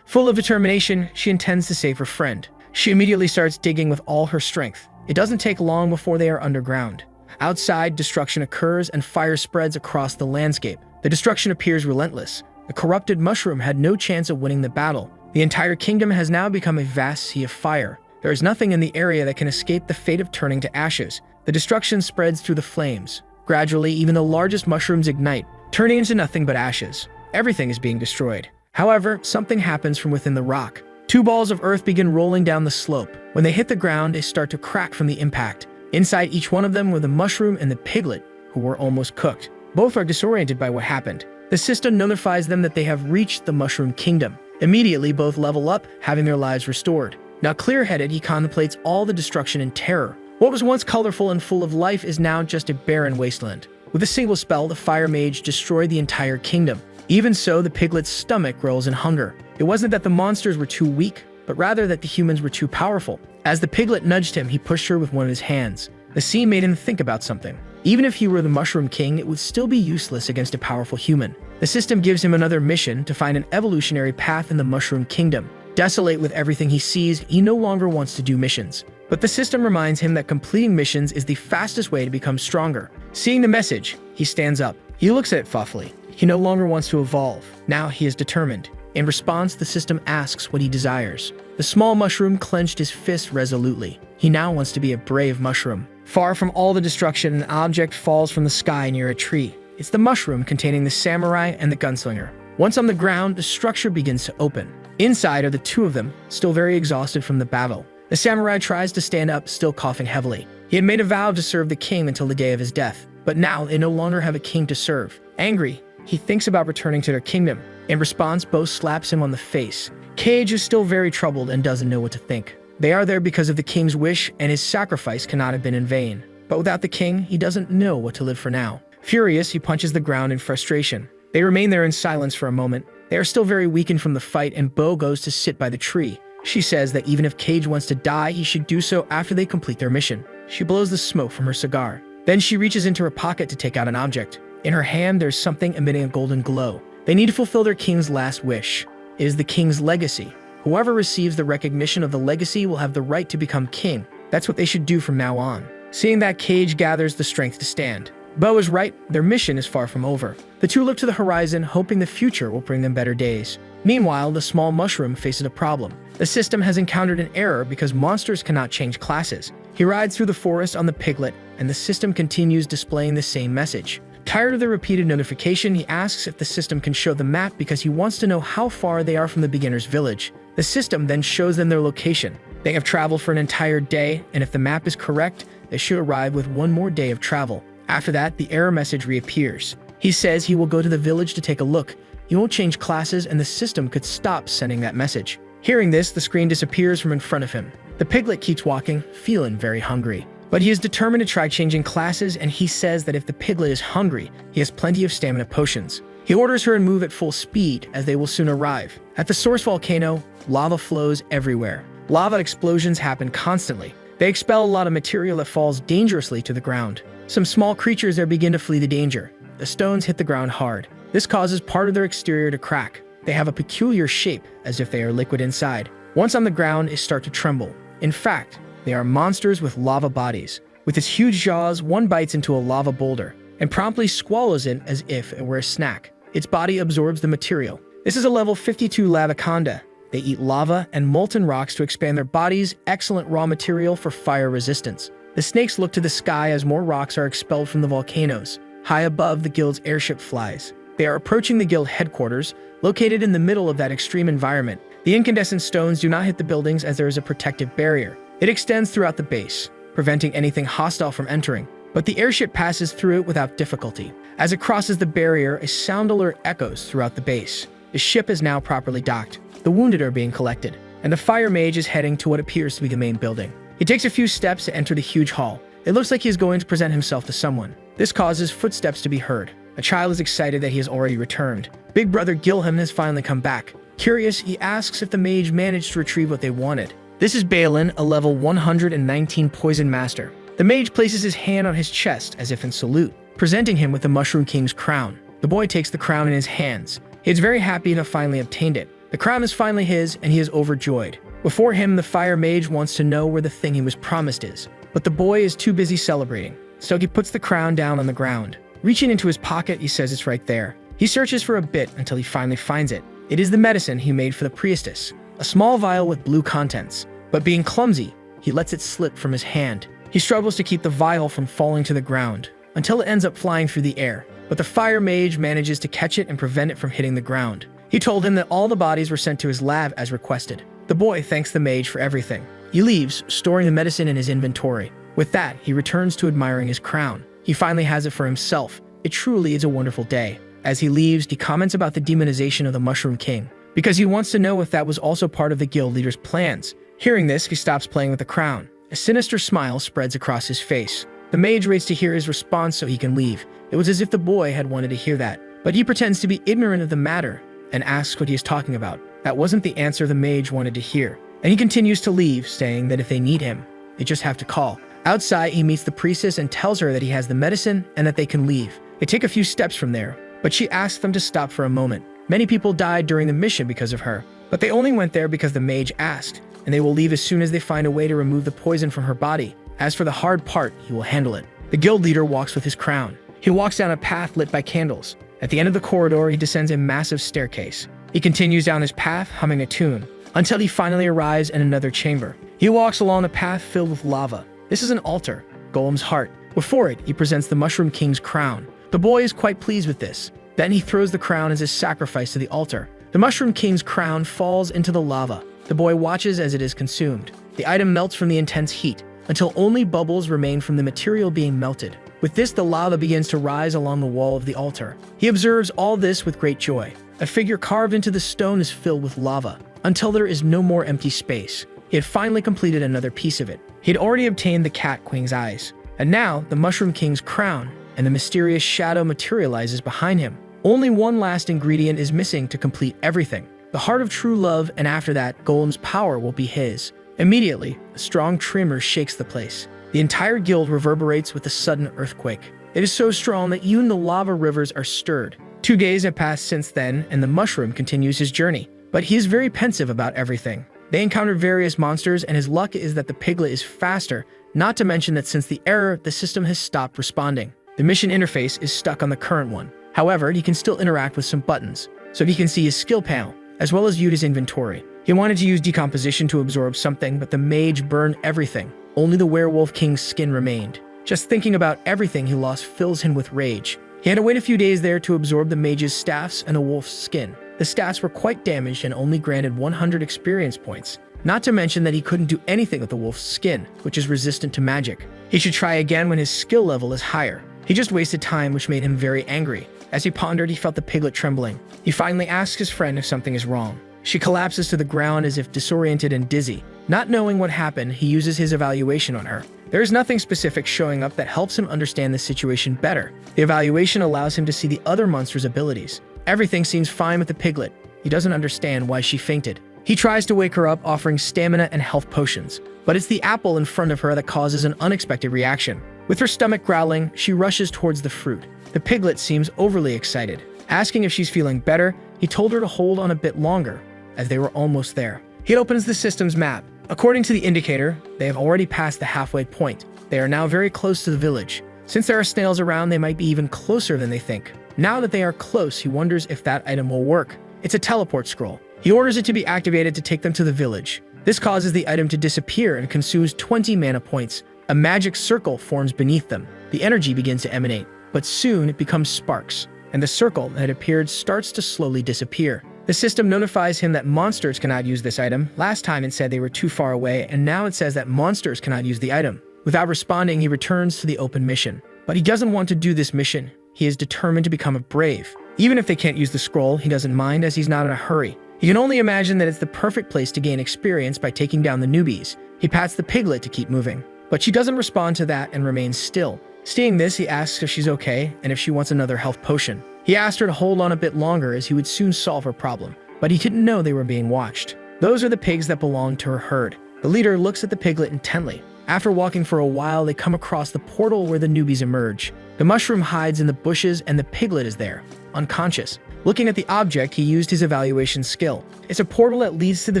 Full of determination, she intends to save her friend. She immediately starts digging with all her strength. It doesn't take long before they are underground. Outside, destruction occurs and fire spreads across the landscape. The destruction appears relentless. The corrupted mushroom had no chance of winning the battle. The entire kingdom has now become a vast sea of fire. There is nothing in the area that can escape the fate of turning to ashes. The destruction spreads through the flames. Gradually, even the largest mushrooms ignite, turning into nothing but ashes. Everything is being destroyed. However, something happens from within the rock. Two balls of earth begin rolling down the slope. When they hit the ground, they start to crack from the impact. Inside each one of them were the mushroom and the piglet, who were almost cooked. Both are disoriented by what happened. The system notifies them that they have reached the mushroom kingdom. Immediately, both level up, having their lives restored. Now clear-headed, he contemplates all the destruction in terror. What was once colorful and full of life is now just a barren wasteland. With a single spell, the fire mage destroyed the entire kingdom. Even so, the piglet's stomach rolls in hunger. It wasn't that the monsters were too weak, but rather that the humans were too powerful. As the piglet nudged him, he pushed her with one of his hands. The scene made him think about something. Even if he were the Mushroom King, it would still be useless against a powerful human. The system gives him another mission to find an evolutionary path in the Mushroom Kingdom. Desolate with everything he sees, he no longer wants to do missions. But the system reminds him that completing missions is the fastest way to become stronger. Seeing the message, he stands up. He looks at it thoughtfully. He no longer wants to evolve. Now he is determined. In response, the system asks what he desires. The small mushroom clenched his fist resolutely. He now wants to be a brave mushroom. Far from all the destruction, an object falls from the sky near a tree. It's the mushroom containing the samurai and the gunslinger. Once on the ground, the structure begins to open. Inside are the two of them, still very exhausted from the battle. The samurai tries to stand up, still coughing heavily. He had made a vow to serve the king until the day of his death, but now they no longer have a king to serve. Angry, he thinks about returning to their kingdom. In response, Bo slaps him on the face. Cage is still very troubled and doesn't know what to think. They are there because of the king's wish, and his sacrifice cannot have been in vain. But without the king, he doesn't know what to live for now. Furious, he punches the ground in frustration. They remain there in silence for a moment. They are still very weakened from the fight, and Bo goes to sit by the tree. She says that even if Cage wants to die, he should do so after they complete their mission. She blows the smoke from her cigar. Then she reaches into her pocket to take out an object. In her hand, there's something emitting a golden glow. They need to fulfill their king's last wish. It is the king's legacy. Whoever receives the recognition of the legacy will have the right to become king. That's what they should do from now on. Seeing that, Cage gathers the strength to stand. Bo is right, their mission is far from over. The two look to the horizon, hoping the future will bring them better days. Meanwhile, the small mushroom faces a problem. The system has encountered an error because monsters cannot change classes. He rides through the forest on the piglet, and the system continues displaying the same message. Tired of the repeated notification, he asks if the system can show the map because he wants to know how far they are from the beginner's village. The system then shows them their location. They have traveled for an entire day, and if the map is correct, they should arrive with one more day of travel. After that, the error message reappears. He says he will go to the village to take a look. He won't change classes, and the system could stop sending that message. Hearing this, the screen disappears from in front of him. The piglet keeps walking, feeling very hungry. But he is determined to try changing classes, and he says that if the piglet is hungry, he has plenty of stamina potions. He orders her to move at full speed, as they will soon arrive. At the source volcano, lava flows everywhere. Lava explosions happen constantly. They expel a lot of material that falls dangerously to the ground. Some small creatures there begin to flee the danger. The stones hit the ground hard. This causes part of their exterior to crack. They have a peculiar shape, as if they are liquid inside. Once on the ground, they start to tremble. In fact, they are monsters with lava bodies. With its huge jaws, one bites into a lava boulder and promptly swallows it as if it were a snack. Its body absorbs the material. This is a level 52 lavaconda. They eat lava and molten rocks to expand their bodies, excellent raw material for fire resistance. The snakes look to the sky as more rocks are expelled from the volcanoes. High above, the guild's airship flies. They are approaching the guild headquarters, located in the middle of that extreme environment. The incandescent stones do not hit the buildings as there is a protective barrier. It extends throughout the base, preventing anything hostile from entering. But the airship passes through it without difficulty. As it crosses the barrier, a sound alert echoes throughout the base. The ship is now properly docked. The wounded are being collected, and the fire mage is heading to what appears to be the main building. He takes a few steps to enter the huge hall. It looks like he is going to present himself to someone. This causes footsteps to be heard. A child is excited that he has already returned. Big brother Gilham has finally come back. Curious, he asks if the mage managed to retrieve what they wanted. This is Balin, a level 119 poison master. The mage places his hand on his chest as if in salute, presenting him with the Mushroom King's crown. The boy takes the crown in his hands. He is very happy to have finally obtained it. The crown is finally his, and he is overjoyed. Before him, the fire mage wants to know where the thing he was promised is, but the boy is too busy celebrating. So he puts the crown down on the ground. Reaching into his pocket, he says it's right there. He searches for a bit until he finally finds it. It is the medicine he made for the priestess, a small vial with blue contents. But being clumsy, he lets it slip from his hand. He struggles to keep the vial from falling to the ground, until it ends up flying through the air. But the fire mage manages to catch it and prevent it from hitting the ground. He told him that all the bodies were sent to his lab as requested. The boy thanks the mage for everything. He leaves, storing the medicine in his inventory. With that, he returns to admiring his crown. He finally has it for himself. It truly is a wonderful day. As he leaves, he comments about the demonization of the Mushroom King, because he wants to know if that was also part of the guild leader's plans. Hearing this, he stops playing with the crown. A sinister smile spreads across his face. The mage waits to hear his response so he can leave. It was as if the boy had wanted to hear that, but he pretends to be ignorant of the matter and asks what he is talking about. That wasn't the answer the mage wanted to hear, and he continues to leave, saying that if they need him, they just have to call. Outside, he meets the priestess and tells her that he has the medicine and that they can leave. They take a few steps from there, but she asks them to stop for a moment. Many people died during the mission because of her, but they only went there because the mage asked, and they will leave as soon as they find a way to remove the poison from her body. As for the hard part, he will handle it. The guild leader walks with his crown. He walks down a path lit by candles. At the end of the corridor, he descends a massive staircase. He continues down his path, humming a tune, until he finally arrives in another chamber. He walks along a path filled with lava. This is an altar, Golem's heart. Before it, he presents the Mushroom King's crown. The boy is quite pleased with this. Then he throws the crown as a sacrifice to the altar. The Mushroom King's crown falls into the lava. The boy watches as it is consumed. The item melts from the intense heat, until only bubbles remain from the material being melted. With this, the lava begins to rise along the wall of the altar. He observes all this with great joy. A figure carved into the stone is filled with lava, until there is no more empty space. He had finally completed another piece of it. He had already obtained the cat queen's eyes, and now the Mushroom King's crown and the mysterious shadow materializes behind him. Only one last ingredient is missing to complete everything. The heart of true love, and after that, Golem's power will be his. Immediately, a strong tremor shakes the place. The entire guild reverberates with a sudden earthquake. It is so strong that even the lava rivers are stirred. 2 days have passed since then, and the mushroom continues his journey. But he is very pensive about everything. They encounter various monsters, and his luck is that the piglet is faster, not to mention that since the error, the system has stopped responding. The mission interface is stuck on the current one. However, he can still interact with some buttons, so he can see his skill panel, as well as view his inventory. He wanted to use decomposition to absorb something, but the mage burned everything. Only the werewolf king's skin remained. Just thinking about everything he lost fills him with rage. He had to wait a few days there to absorb the mage's staffs and the wolf's skin. The staffs were quite damaged and only granted 100 experience points. Not to mention that he couldn't do anything with the wolf's skin, which is resistant to magic. He should try again when his skill level is higher. He just wasted time, which made him very angry. As he pondered, he felt the piglet trembling. He finally asks his friend if something is wrong. She collapses to the ground as if disoriented and dizzy. Not knowing what happened, he uses his evaluation on her. There is nothing specific showing up that helps him understand the situation better. The evaluation allows him to see the other monster's abilities. Everything seems fine with the piglet. He doesn't understand why she fainted. He tries to wake her up, offering stamina and health potions, but it's the apple in front of her that causes an unexpected reaction. With her stomach growling, she rushes towards the fruit. The piglet seems overly excited. Asking if she's feeling better, he told her to hold on a bit longer, as they were almost there. He opens the system's map. According to the indicator, they have already passed the halfway point. They are now very close to the village. Since there are snails around, they might be even closer than they think. Now that they are close, he wonders if that item will work. It's a teleport scroll. He orders it to be activated to take them to the village. This causes the item to disappear and consumes 20 mana points. A magic circle forms beneath them. The energy begins to emanate, but soon it becomes sparks, and the circle that had appeared starts to slowly disappear. The system notifies him that monsters cannot use this item. Last time it said they were too far away, and now it says that monsters cannot use the item. Without responding, he returns to the open mission. But he doesn't want to do this mission. He is determined to become a brave. Even if they can't use the scroll, he doesn't mind as he's not in a hurry. He can only imagine that it's the perfect place to gain experience by taking down the newbies. He pats the piglet to keep moving, but she doesn't respond to that and remains still. Seeing this, he asks if she's okay and if she wants another health potion. He asked her to hold on a bit longer as he would soon solve her problem, but he didn't know they were being watched. Those are the pigs that belong to her herd. The leader looks at the piglet intently. After walking for a while, they come across the portal where the newbies emerge. The mushroom hides in the bushes and the piglet is there, unconscious. Looking at the object, he used his evaluation skill. It's a portal that leads to the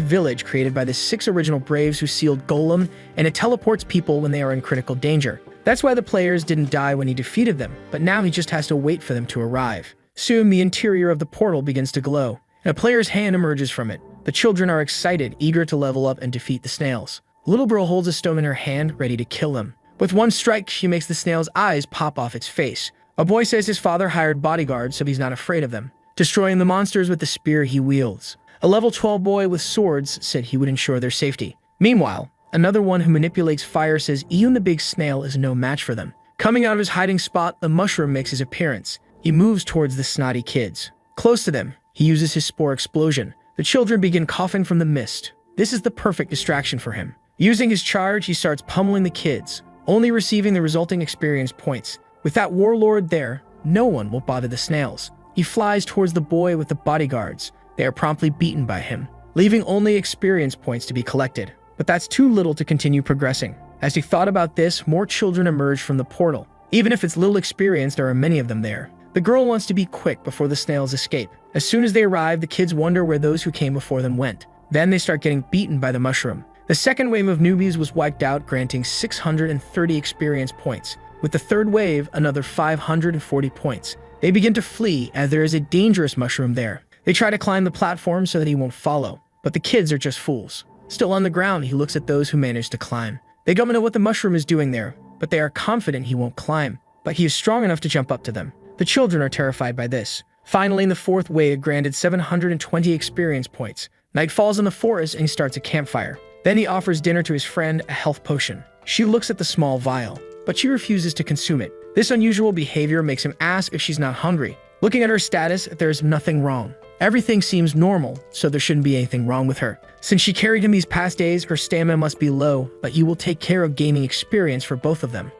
village created by the 6 original Braves who sealed Golem, and it teleports people when they are in critical danger. That's why the players didn't die when he defeated them, but now he just has to wait for them to arrive. Soon, the interior of the portal begins to glow, and a player's hand emerges from it. The children are excited, eager to level up and defeat the snails. A little girl holds a stone in her hand, ready to kill them. With one strike, she makes the snail's eyes pop off its face. A boy says his father hired bodyguards, so he's not afraid of them, destroying the monsters with the spear he wields. A level 12 boy with swords said he would ensure their safety. Meanwhile, another one who manipulates fire says even the big snail is no match for them. Coming out of his hiding spot, the mushroom makes his appearance. He moves towards the snotty kids. Close to them, he uses his spore explosion. The children begin coughing from the mist. This is the perfect distraction for him. Using his charge, he starts pummeling the kids, only receiving the resulting experience points. With that warlord there, no one will bother the snails. He flies towards the boy with the bodyguards. They are promptly beaten by him, leaving only experience points to be collected. But that's too little to continue progressing. As he thought about this, more children emerge from the portal. Even if it's little experience, there are many of them there. The girl wants to be quick before the snails escape. As soon as they arrive, the kids wonder where those who came before them went. Then they start getting beaten by the mushroom. The second wave of newbies was wiped out, granting 630 experience points. With the third wave, another 540 points. They begin to flee as there is a dangerous mushroom there. They try to climb the platform so that he won't follow, but the kids are just fools. Still on the ground, he looks at those who manage to climb. They don't know what the mushroom is doing there, but they are confident he won't climb. But he is strong enough to jump up to them. The children are terrified by this. Finally, in the fourth wave, granted 720 experience points. Night falls in the forest and he starts a campfire. Then he offers dinner to his friend, a health potion. She looks at the small vial, but she refuses to consume it. This unusual behavior makes him ask if she's not hungry. Looking at her status, there's nothing wrong. Everything seems normal, so there shouldn't be anything wrong with her. Since she carried him these past days, her stamina must be low, but he will take care of gaining experience for both of them.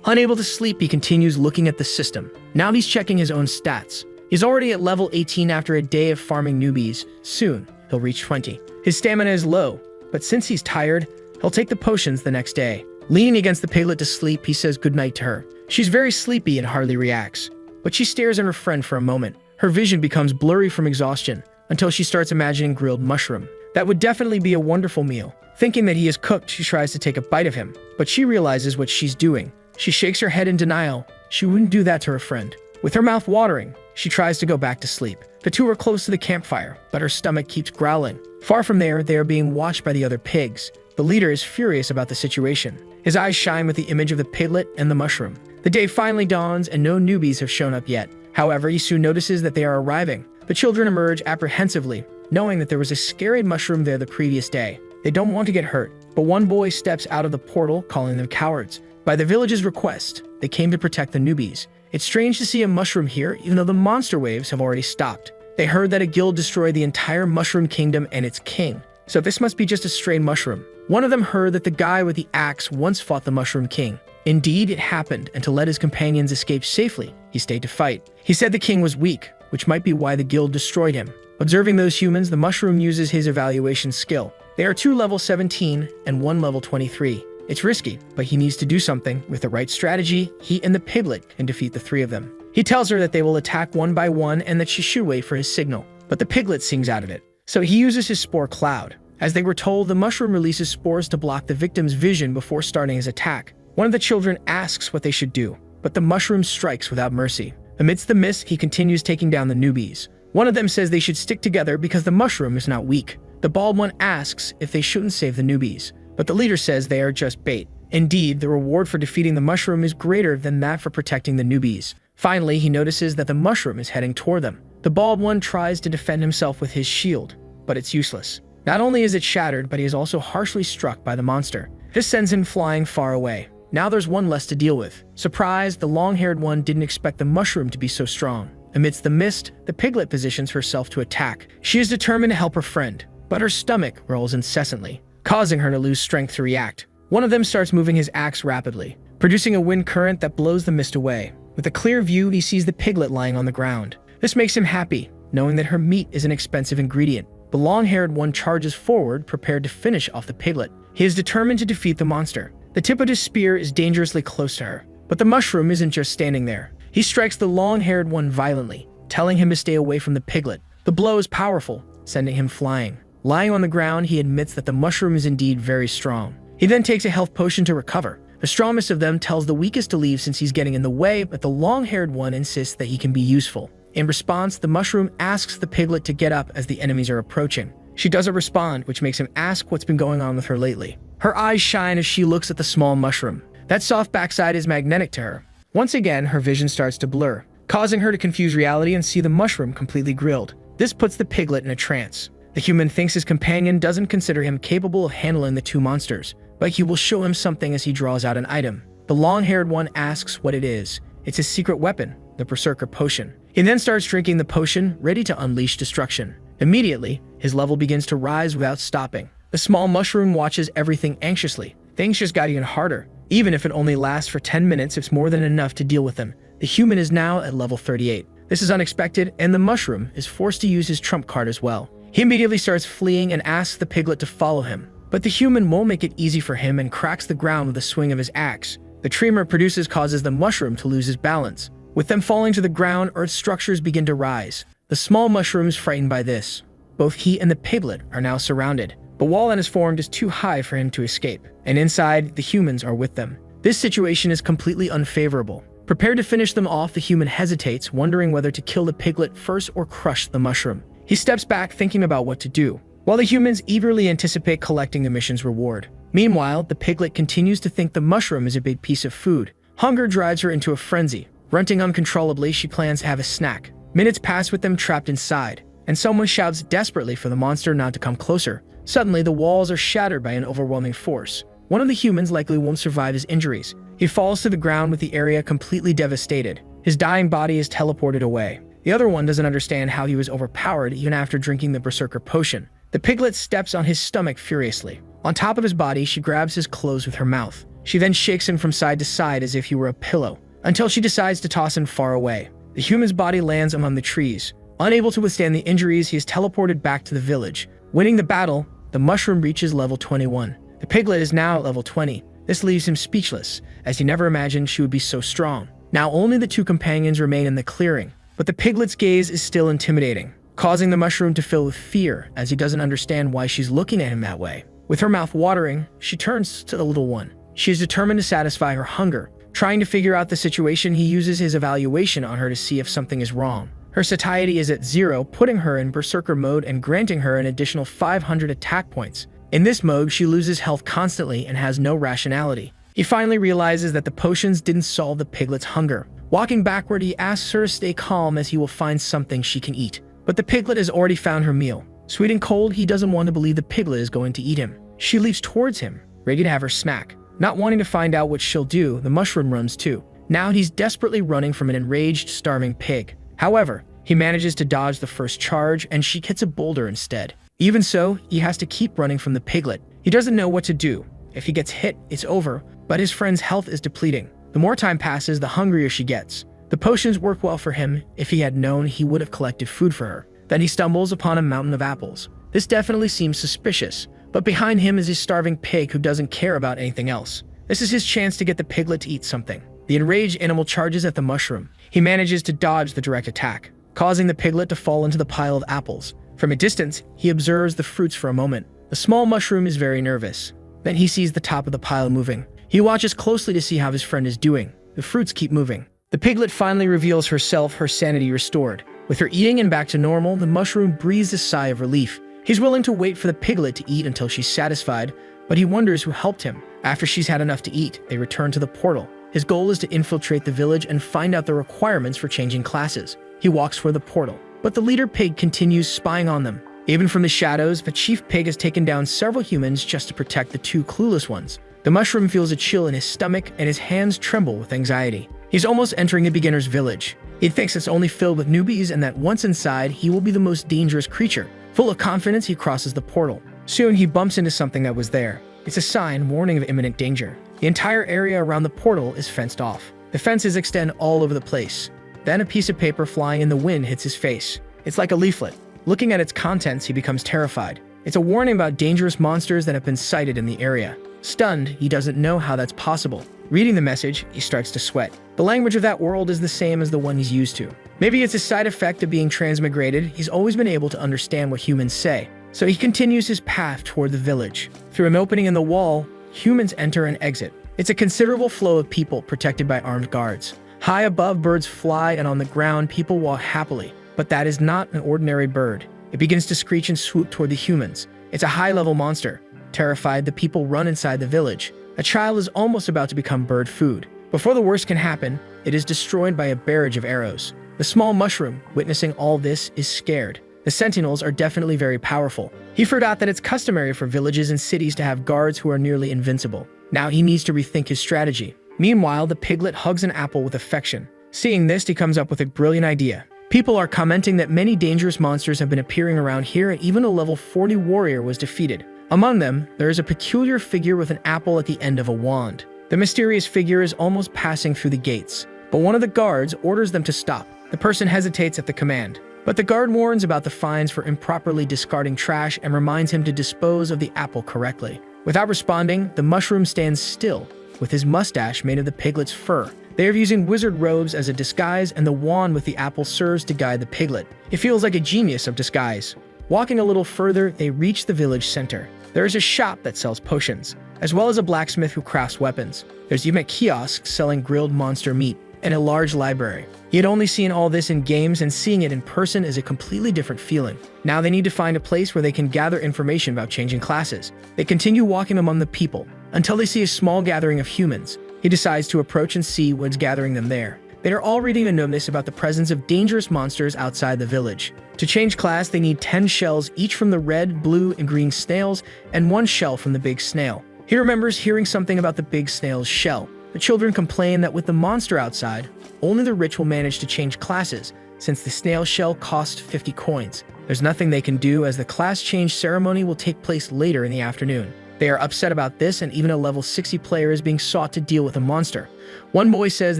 Unable to sleep, he continues looking at the system. Now he's checking his own stats. He's already at level 18 after a day of farming newbies. Soon, he'll reach 20. His stamina is low, but since he's tired, he'll take the potions the next day. Leaning against the piglet to sleep, he says goodnight to her. She's very sleepy and hardly reacts, but she stares at her friend for a moment. Her vision becomes blurry from exhaustion until she starts imagining grilled mushroom. That would definitely be a wonderful meal. Thinking that he is cooked, she tries to take a bite of him, but she realizes what she's doing. She shakes her head in denial. She wouldn't do that to her friend. With her mouth watering, she tries to go back to sleep. The two are close to the campfire, but her stomach keeps growling. Far from there, they are being watched by the other pigs. The leader is furious about the situation. His eyes shine with the image of the piglet and the mushroom. The day finally dawns and no newbies have shown up yet. However, he soon notices that they are arriving. The children emerge apprehensively, knowing that there was a scary mushroom there the previous day. They don't want to get hurt, but one boy steps out of the portal, calling them cowards. By the village's request, they came to protect the newbies. It's strange to see a mushroom here, even though the monster waves have already stopped. They heard that a guild destroyed the entire mushroom kingdom and its king, so this must be just a stray mushroom. One of them heard that the guy with the axe once fought the Mushroom King. Indeed, it happened, and to let his companions escape safely, he stayed to fight. He said the king was weak, which might be why the guild destroyed him. Observing those humans, the mushroom uses his evaluation skill. They are 2 level 17 and 1 level 23. It's risky, but he needs to do something. With the right strategy, he and the piglet can defeat the 3 of them. He tells her that they will attack one by one and that she should wait for his signal. But the piglet sings out of it. So he uses his spore cloud. As they were told, the mushroom releases spores to block the victim's vision before starting his attack. One of the children asks what they should do, but the mushroom strikes without mercy. Amidst the mist, he continues taking down the newbies. One of them says they should stick together because the mushroom is not weak. The bald one asks if they shouldn't save the newbies, but the leader says they are just bait. Indeed, the reward for defeating the mushroom is greater than that for protecting the newbies. Finally, he notices that the mushroom is heading toward them. The bald one tries to defend himself with his shield, but it's useless. Not only is it shattered, but he is also harshly struck by the monster. This sends him flying far away. Now there's one less to deal with. Surprised, the long-haired one didn't expect the mushroom to be so strong. Amidst the mist, the piglet positions herself to attack. She is determined to help her friend, but her stomach rolls incessantly, causing her to lose strength to react. One of them starts moving his axe rapidly, producing a wind current that blows the mist away. With a clear view, he sees the piglet lying on the ground. This makes him happy, knowing that her meat is an expensive ingredient. The long-haired one charges forward, prepared to finish off the piglet. He is determined to defeat the monster. The tip of his spear is dangerously close to her, but the mushroom isn't just standing there. He strikes the long-haired one violently, telling him to stay away from the piglet. The blow is powerful, sending him flying. Lying on the ground, he admits that the mushroom is indeed very strong. He then takes a health potion to recover. The strongest of them tells the weakest to leave since he's getting in the way, but the long-haired one insists that he can be useful. In response, the mushroom asks the piglet to get up as the enemies are approaching. She doesn't respond, which makes him ask what's been going on with her lately. Her eyes shine as she looks at the small mushroom. That soft backside is magnetic to her. Once again, her vision starts to blur, causing her to confuse reality and see the mushroom completely grilled. This puts the piglet in a trance. The human thinks his companion doesn't consider him capable of handling the two monsters, but he will show him something as he draws out an item. The long-haired one asks what it is. It's his secret weapon, the Berserker Potion. He then starts drinking the potion, ready to unleash destruction. Immediately, his level begins to rise without stopping. The small mushroom watches everything anxiously. Things just got even harder. Even if it only lasts for 10 minutes, it's more than enough to deal with them. The human is now at level 38. This is unexpected, and the mushroom is forced to use his trump card as well. He immediately starts fleeing and asks the piglet to follow him. But the human won't make it easy for him and cracks the ground with a swing of his axe. The tremor it produces causes the mushroom to lose his balance. With them falling to the ground, earth structures begin to rise. The small mushroom is frightened by this. Both he and the piglet are now surrounded. The wall that is formed is too high for him to escape, and inside, the humans are with them. This situation is completely unfavorable. Prepared to finish them off, the human hesitates, wondering whether to kill the piglet first or crush the mushroom. He steps back, thinking about what to do, while the humans eagerly anticipate collecting the mission's reward. Meanwhile, the piglet continues to think the mushroom is a big piece of food. Hunger drives her into a frenzy. Grunting uncontrollably, she plans to have a snack. Minutes pass with them trapped inside, and someone shouts desperately for the monster not to come closer. Suddenly, the walls are shattered by an overwhelming force. One of the humans likely won't survive his injuries. He falls to the ground with the area completely devastated. His dying body is teleported away. The other one doesn't understand how he was overpowered even after drinking the Berserker Potion. The piglet steps on his stomach furiously. On top of his body, she grabs his clothes with her mouth. She then shakes him from side to side as if he were a pillow, until she decides to toss him far away. The human's body lands among the trees. Unable to withstand the injuries, he is teleported back to the village. Winning the battle, the mushroom reaches level 21. The piglet is now at level 20. This leaves him speechless, as he never imagined she would be so strong. Now only the two companions remain in the clearing, but the piglet's gaze is still intimidating, causing the mushroom to fill with fear as he doesn't understand why she's looking at him that way. With her mouth watering, she turns to the little one. She is determined to satisfy her hunger. Trying to figure out the situation, he uses his evaluation on her to see if something is wrong. Her satiety is at 0, putting her in Berserker mode and granting her an additional 500 attack points. In this mode, she loses health constantly and has no rationality. He finally realizes that the potions didn't solve the piglet's hunger. Walking backward, he asks her to stay calm as he will find something she can eat. But the piglet has already found her meal. Sweet and cold, he doesn't want to believe the piglet is going to eat him. She leaps towards him, ready to have her snack. Not wanting to find out what she'll do, the mushroom runs too. Now he's desperately running from an enraged, starving pig. However, he manages to dodge the first charge, and she hits a boulder instead. Even so, he has to keep running from the piglet. He doesn't know what to do. If he gets hit, it's over, but his friend's health is depleting. The more time passes, the hungrier she gets. The potions work well for him. If he had known, he would have collected food for her. Then he stumbles upon a mountain of apples. This definitely seems suspicious, but behind him is his starving pig who doesn't care about anything else. This is his chance to get the piglet to eat something. The enraged animal charges at the mushroom. He manages to dodge the direct attack, causing the piglet to fall into the pile of apples. From a distance, he observes the fruits for a moment. The small mushroom is very nervous. Then he sees the top of the pile moving. He watches closely to see how his friend is doing. The fruits keep moving. The piglet finally reveals herself, her sanity restored. With her eating and back to normal, the mushroom breathes a sigh of relief. He's willing to wait for the piglet to eat until she's satisfied, but he wonders who helped him. After she's had enough to eat, they return to the portal. His goal is to infiltrate the village and find out the requirements for changing classes. He walks toward the portal, but the leader pig continues spying on them. Even from the shadows, the chief pig has taken down several humans just to protect the two clueless ones. The mushroom feels a chill in his stomach and his hands tremble with anxiety. He's almost entering a beginner's village. He thinks it's only filled with newbies and that once inside, he will be the most dangerous creature. Full of confidence, he crosses the portal. Soon, he bumps into something that was there. It's a sign warning of imminent danger. The entire area around the portal is fenced off. The fences extend all over the place. Then a piece of paper flying in the wind hits his face. It's like a leaflet. Looking at its contents, he becomes terrified. It's a warning about dangerous monsters that have been sighted in the area. Stunned, he doesn't know how that's possible. Reading the message, he starts to sweat. The language of that world is the same as the one he's used to. Maybe it's a side effect of being transmigrated. He's always been able to understand what humans say. So he continues his path toward the village. Through an opening in the wall, humans enter and exit. It's a considerable flow of people protected by armed guards. High above, birds fly, and on the ground, people walk happily. But that is not an ordinary bird. It begins to screech and swoop toward the humans. It's a high-level monster. Terrified, the people run inside the village. A child is almost about to become bird food. Before the worst can happen, it is destroyed by a barrage of arrows. The small mushroom, witnessing all this, is scared. The sentinels are definitely very powerful. He forgot that it's customary for villages and cities to have guards who are nearly invincible. Now he needs to rethink his strategy. Meanwhile, the piglet hugs an apple with affection. Seeing this, he comes up with a brilliant idea. People are commenting that many dangerous monsters have been appearing around here, and even a level 40 warrior was defeated. Among them, there is a peculiar figure with an apple at the end of a wand. The mysterious figure is almost passing through the gates, but one of the guards orders them to stop. The person hesitates at the command, but the guard warns about the fines for improperly discarding trash and reminds him to dispose of the apple correctly. Without responding, the mushroom stands still, with his mustache made of the piglet's fur. They are using wizard robes as a disguise, and the wand with the apple serves to guide the piglet. It feels like a genius of disguise. Walking a little further, they reach the village center. There is a shop that sells potions, as well as a blacksmith who crafts weapons. There's even a kiosk selling grilled monster meat, and a large library. He had only seen all this in games, and seeing it in person is a completely different feeling. Now they need to find a place where they can gather information about changing classes. They continue walking among the people, until they see a small gathering of humans. He decides to approach and see what's gathering them there. They are all reading a notice about the presence of dangerous monsters outside the village. To change class, they need 10 shells, each from the red, blue, and green snails, and 1 shell from the big snail. He remembers hearing something about the big snail's shell. The children complain that with the monster outside, only the rich will manage to change classes, since the snail shell costs 50 coins. There's nothing they can do, as the class change ceremony will take place later in the afternoon. They are upset about this, and even a level 60 player is being sought to deal with a monster. One boy says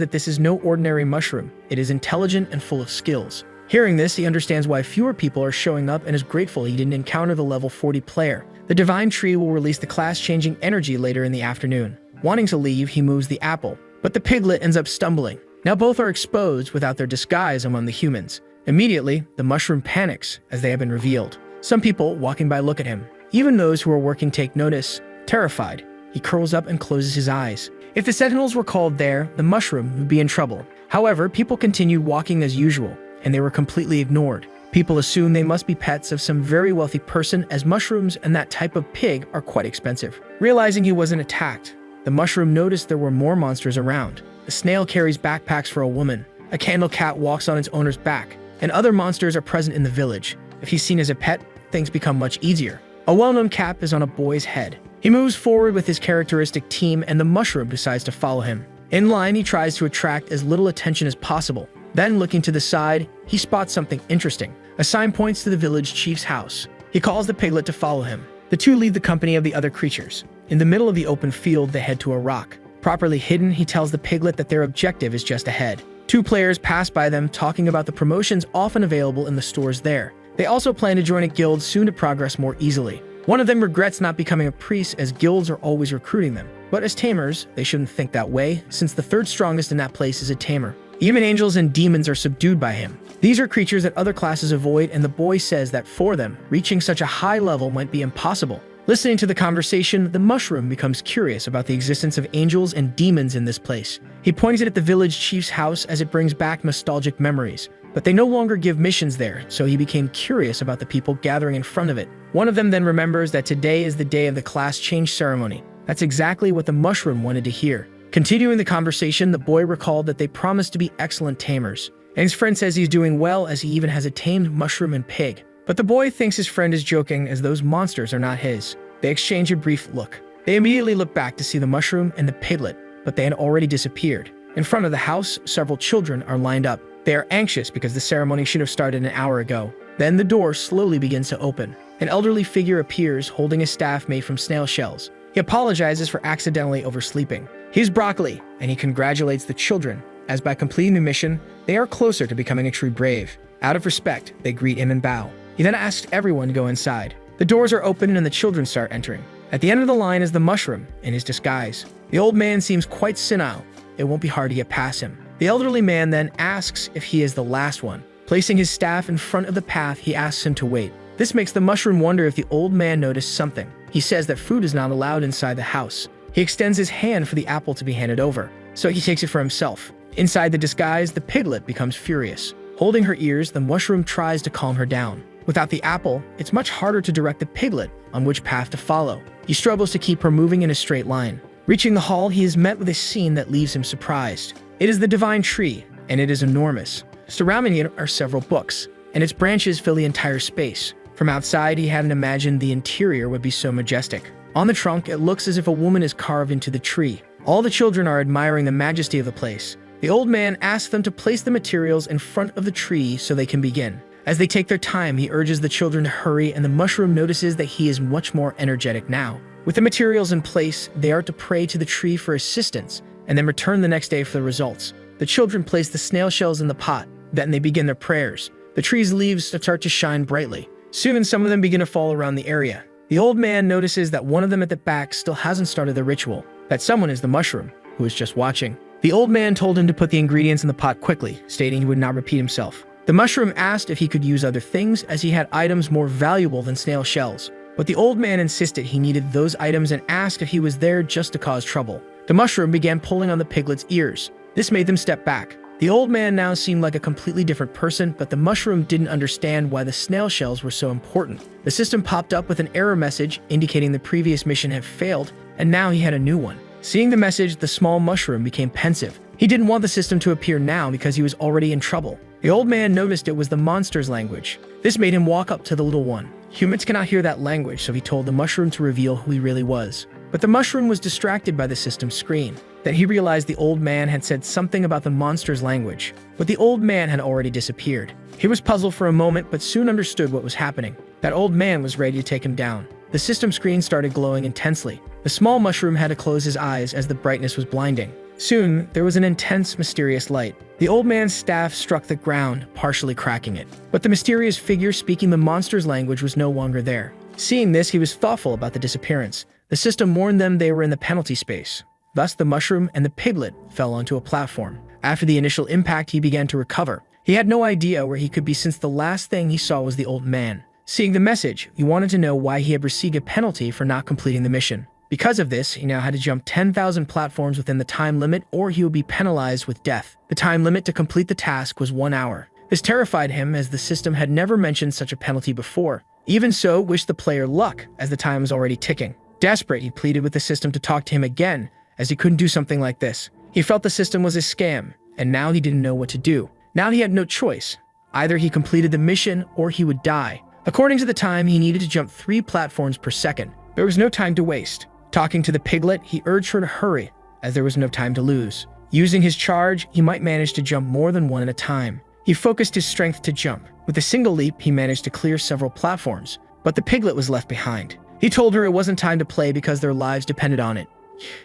that this is no ordinary mushroom. It is intelligent and full of skills. Hearing this, he understands why fewer people are showing up and is grateful he didn't encounter the level 40 player. The divine tree will release the class-changing energy later in the afternoon. Wanting to leave, he moves the apple, but the piglet ends up stumbling. Now both are exposed without their disguise among the humans. Immediately, the mushroom panics as they have been revealed. Some people walking by look at him. Even those who are working take notice. Terrified, he curls up and closes his eyes. If the sentinels were called there, the mushroom would be in trouble. However, people continued walking as usual, and they were completely ignored. People assume they must be pets of some very wealthy person, as mushrooms and that type of pig are quite expensive. Realizing he wasn't attacked, the mushroom noticed there were more monsters around. A snail carries backpacks for a woman. A candle cat walks on its owner's back, and other monsters are present in the village. If he's seen as a pet, things become much easier. A well-known cap is on a boy's head. He moves forward with his characteristic team, and the mushroom decides to follow him. In line, he tries to attract as little attention as possible. Then, looking to the side, he spots something interesting. A sign points to the village chief's house. He calls the piglet to follow him. The two leave the company of the other creatures. In the middle of the open field, they head to a rock. Properly hidden, he tells the piglet that their objective is just ahead. 2 players pass by them, talking about the promotions often available in the stores there. They also plan to join a guild soon to progress more easily. One of them regrets not becoming a priest, as guilds are always recruiting them. But as tamers, they shouldn't think that way, since the 3rd strongest in that place is a tamer. Even angels and demons are subdued by him. These are creatures that other classes avoid, and the boy says that for them, reaching such a high level might be impossible. Listening to the conversation, the mushroom becomes curious about the existence of angels and demons in this place. He points it at the village chief's house as it brings back nostalgic memories. But they no longer give missions there, so he became curious about the people gathering in front of it. One of them then remembers that today is the day of the class change ceremony. That's exactly what the mushroom wanted to hear. Continuing the conversation, the boy recalled that they promised to be excellent tamers. And his friend says he's doing well as he even has a tamed mushroom and pig. But the boy thinks his friend is joking as those monsters are not his. They exchange a brief look. They immediately look back to see the mushroom and the piglet, but they had already disappeared. In front of the house, several children are lined up. They are anxious because the ceremony should have started an hour ago. Then the door slowly begins to open. An elderly figure appears holding a staff made from snail shells. He apologizes for accidentally oversleeping. He's broccoli, and he congratulates the children, as by completing the mission, they are closer to becoming a true brave. Out of respect, they greet him and bow. He then asks everyone to go inside. The doors are open and the children start entering. At the end of the line is the mushroom in his disguise. The old man seems quite senile. It won't be hard to get past him. The elderly man then asks if he is the last one. Placing his staff in front of the path, he asks him to wait. This makes the mushroom wonder if the old man noticed something. He says that food is not allowed inside the house. He extends his hand for the apple to be handed over, so he takes it for himself. Inside the disguise, the piglet becomes furious. Holding her ears, the mushroom tries to calm her down. Without the apple, it's much harder to direct the piglet on which path to follow. He struggles to keep her moving in a straight line. Reaching the hall, he is met with a scene that leaves him surprised. It is the divine tree, and it is enormous. Surrounding it are several books, and its branches fill the entire space. From outside, he hadn't imagined the interior would be so majestic. On the trunk, it looks as if a woman is carved into the tree. All the children are admiring the majesty of the place. The old man asks them to place the materials in front of the tree so they can begin. As they take their time, he urges the children to hurry, and the mushroom notices that he is much more energetic now. With the materials in place, they are to pray to the tree for assistance, and then return the next day for the results. The children place the snail shells in the pot. Then they begin their prayers. The tree's leaves start to shine brightly. Soon some of them begin to fall around the area. The old man notices that one of them at the back still hasn't started the ritual. That someone is the mushroom, who is just watching. The old man told him to put the ingredients in the pot quickly, stating he would not repeat himself. The mushroom asked if he could use other things, as he had items more valuable than snail shells. But the old man insisted he needed those items and asked if he was there just to cause trouble. The mushroom began pulling on the piglet's ears. This made them step back. The old man now seemed like a completely different person, but the mushroom didn't understand why the snail shells were so important. The system popped up with an error message indicating the previous mission had failed, and now he had a new one. Seeing the message, the small mushroom became pensive. He didn't want the system to appear now because he was already in trouble. The old man noticed it was the monster's language. This made him walk up to the little one. Humans cannot hear that language, so he told the mushroom to reveal who he really was. But the mushroom was distracted by the system's screen. Then he realized the old man had said something about the monster's language, but the old man had already disappeared. He was puzzled for a moment, but soon understood what was happening. That old man was ready to take him down. The system screen started glowing intensely. The small mushroom had to close his eyes as the brightness was blinding. Soon, there was an intense, mysterious light. The old man's staff struck the ground, partially cracking it. But the mysterious figure speaking the monster's language was no longer there. Seeing this, he was thoughtful about the disappearance. The system warned them they were in the penalty space. Thus, the mushroom and the piglet fell onto a platform. After the initial impact, he began to recover. He had no idea where he could be since the last thing he saw was the old man. Seeing the message, he wanted to know why he had received a penalty for not completing the mission. Because of this, he now had to jump 10,000 platforms within the time limit, or he would be penalized with death. The time limit to complete the task was 1 hour. This terrified him, as the system had never mentioned such a penalty before. Even so, wished the player luck, as the time was already ticking. Desperate, he pleaded with the system to talk to him again, as he couldn't do something like this. He felt the system was a scam, and now he didn't know what to do. Now he had no choice. Either he completed the mission, or he would die. According to the time, he needed to jump 3 platforms per second. There was no time to waste. Talking to the piglet, he urged her to hurry, as there was no time to lose. Using his charge, he might manage to jump more than one at a time. He focused his strength to jump. With a single leap, he managed to clear several platforms, but the piglet was left behind. He told her it wasn't time to play because their lives depended on it.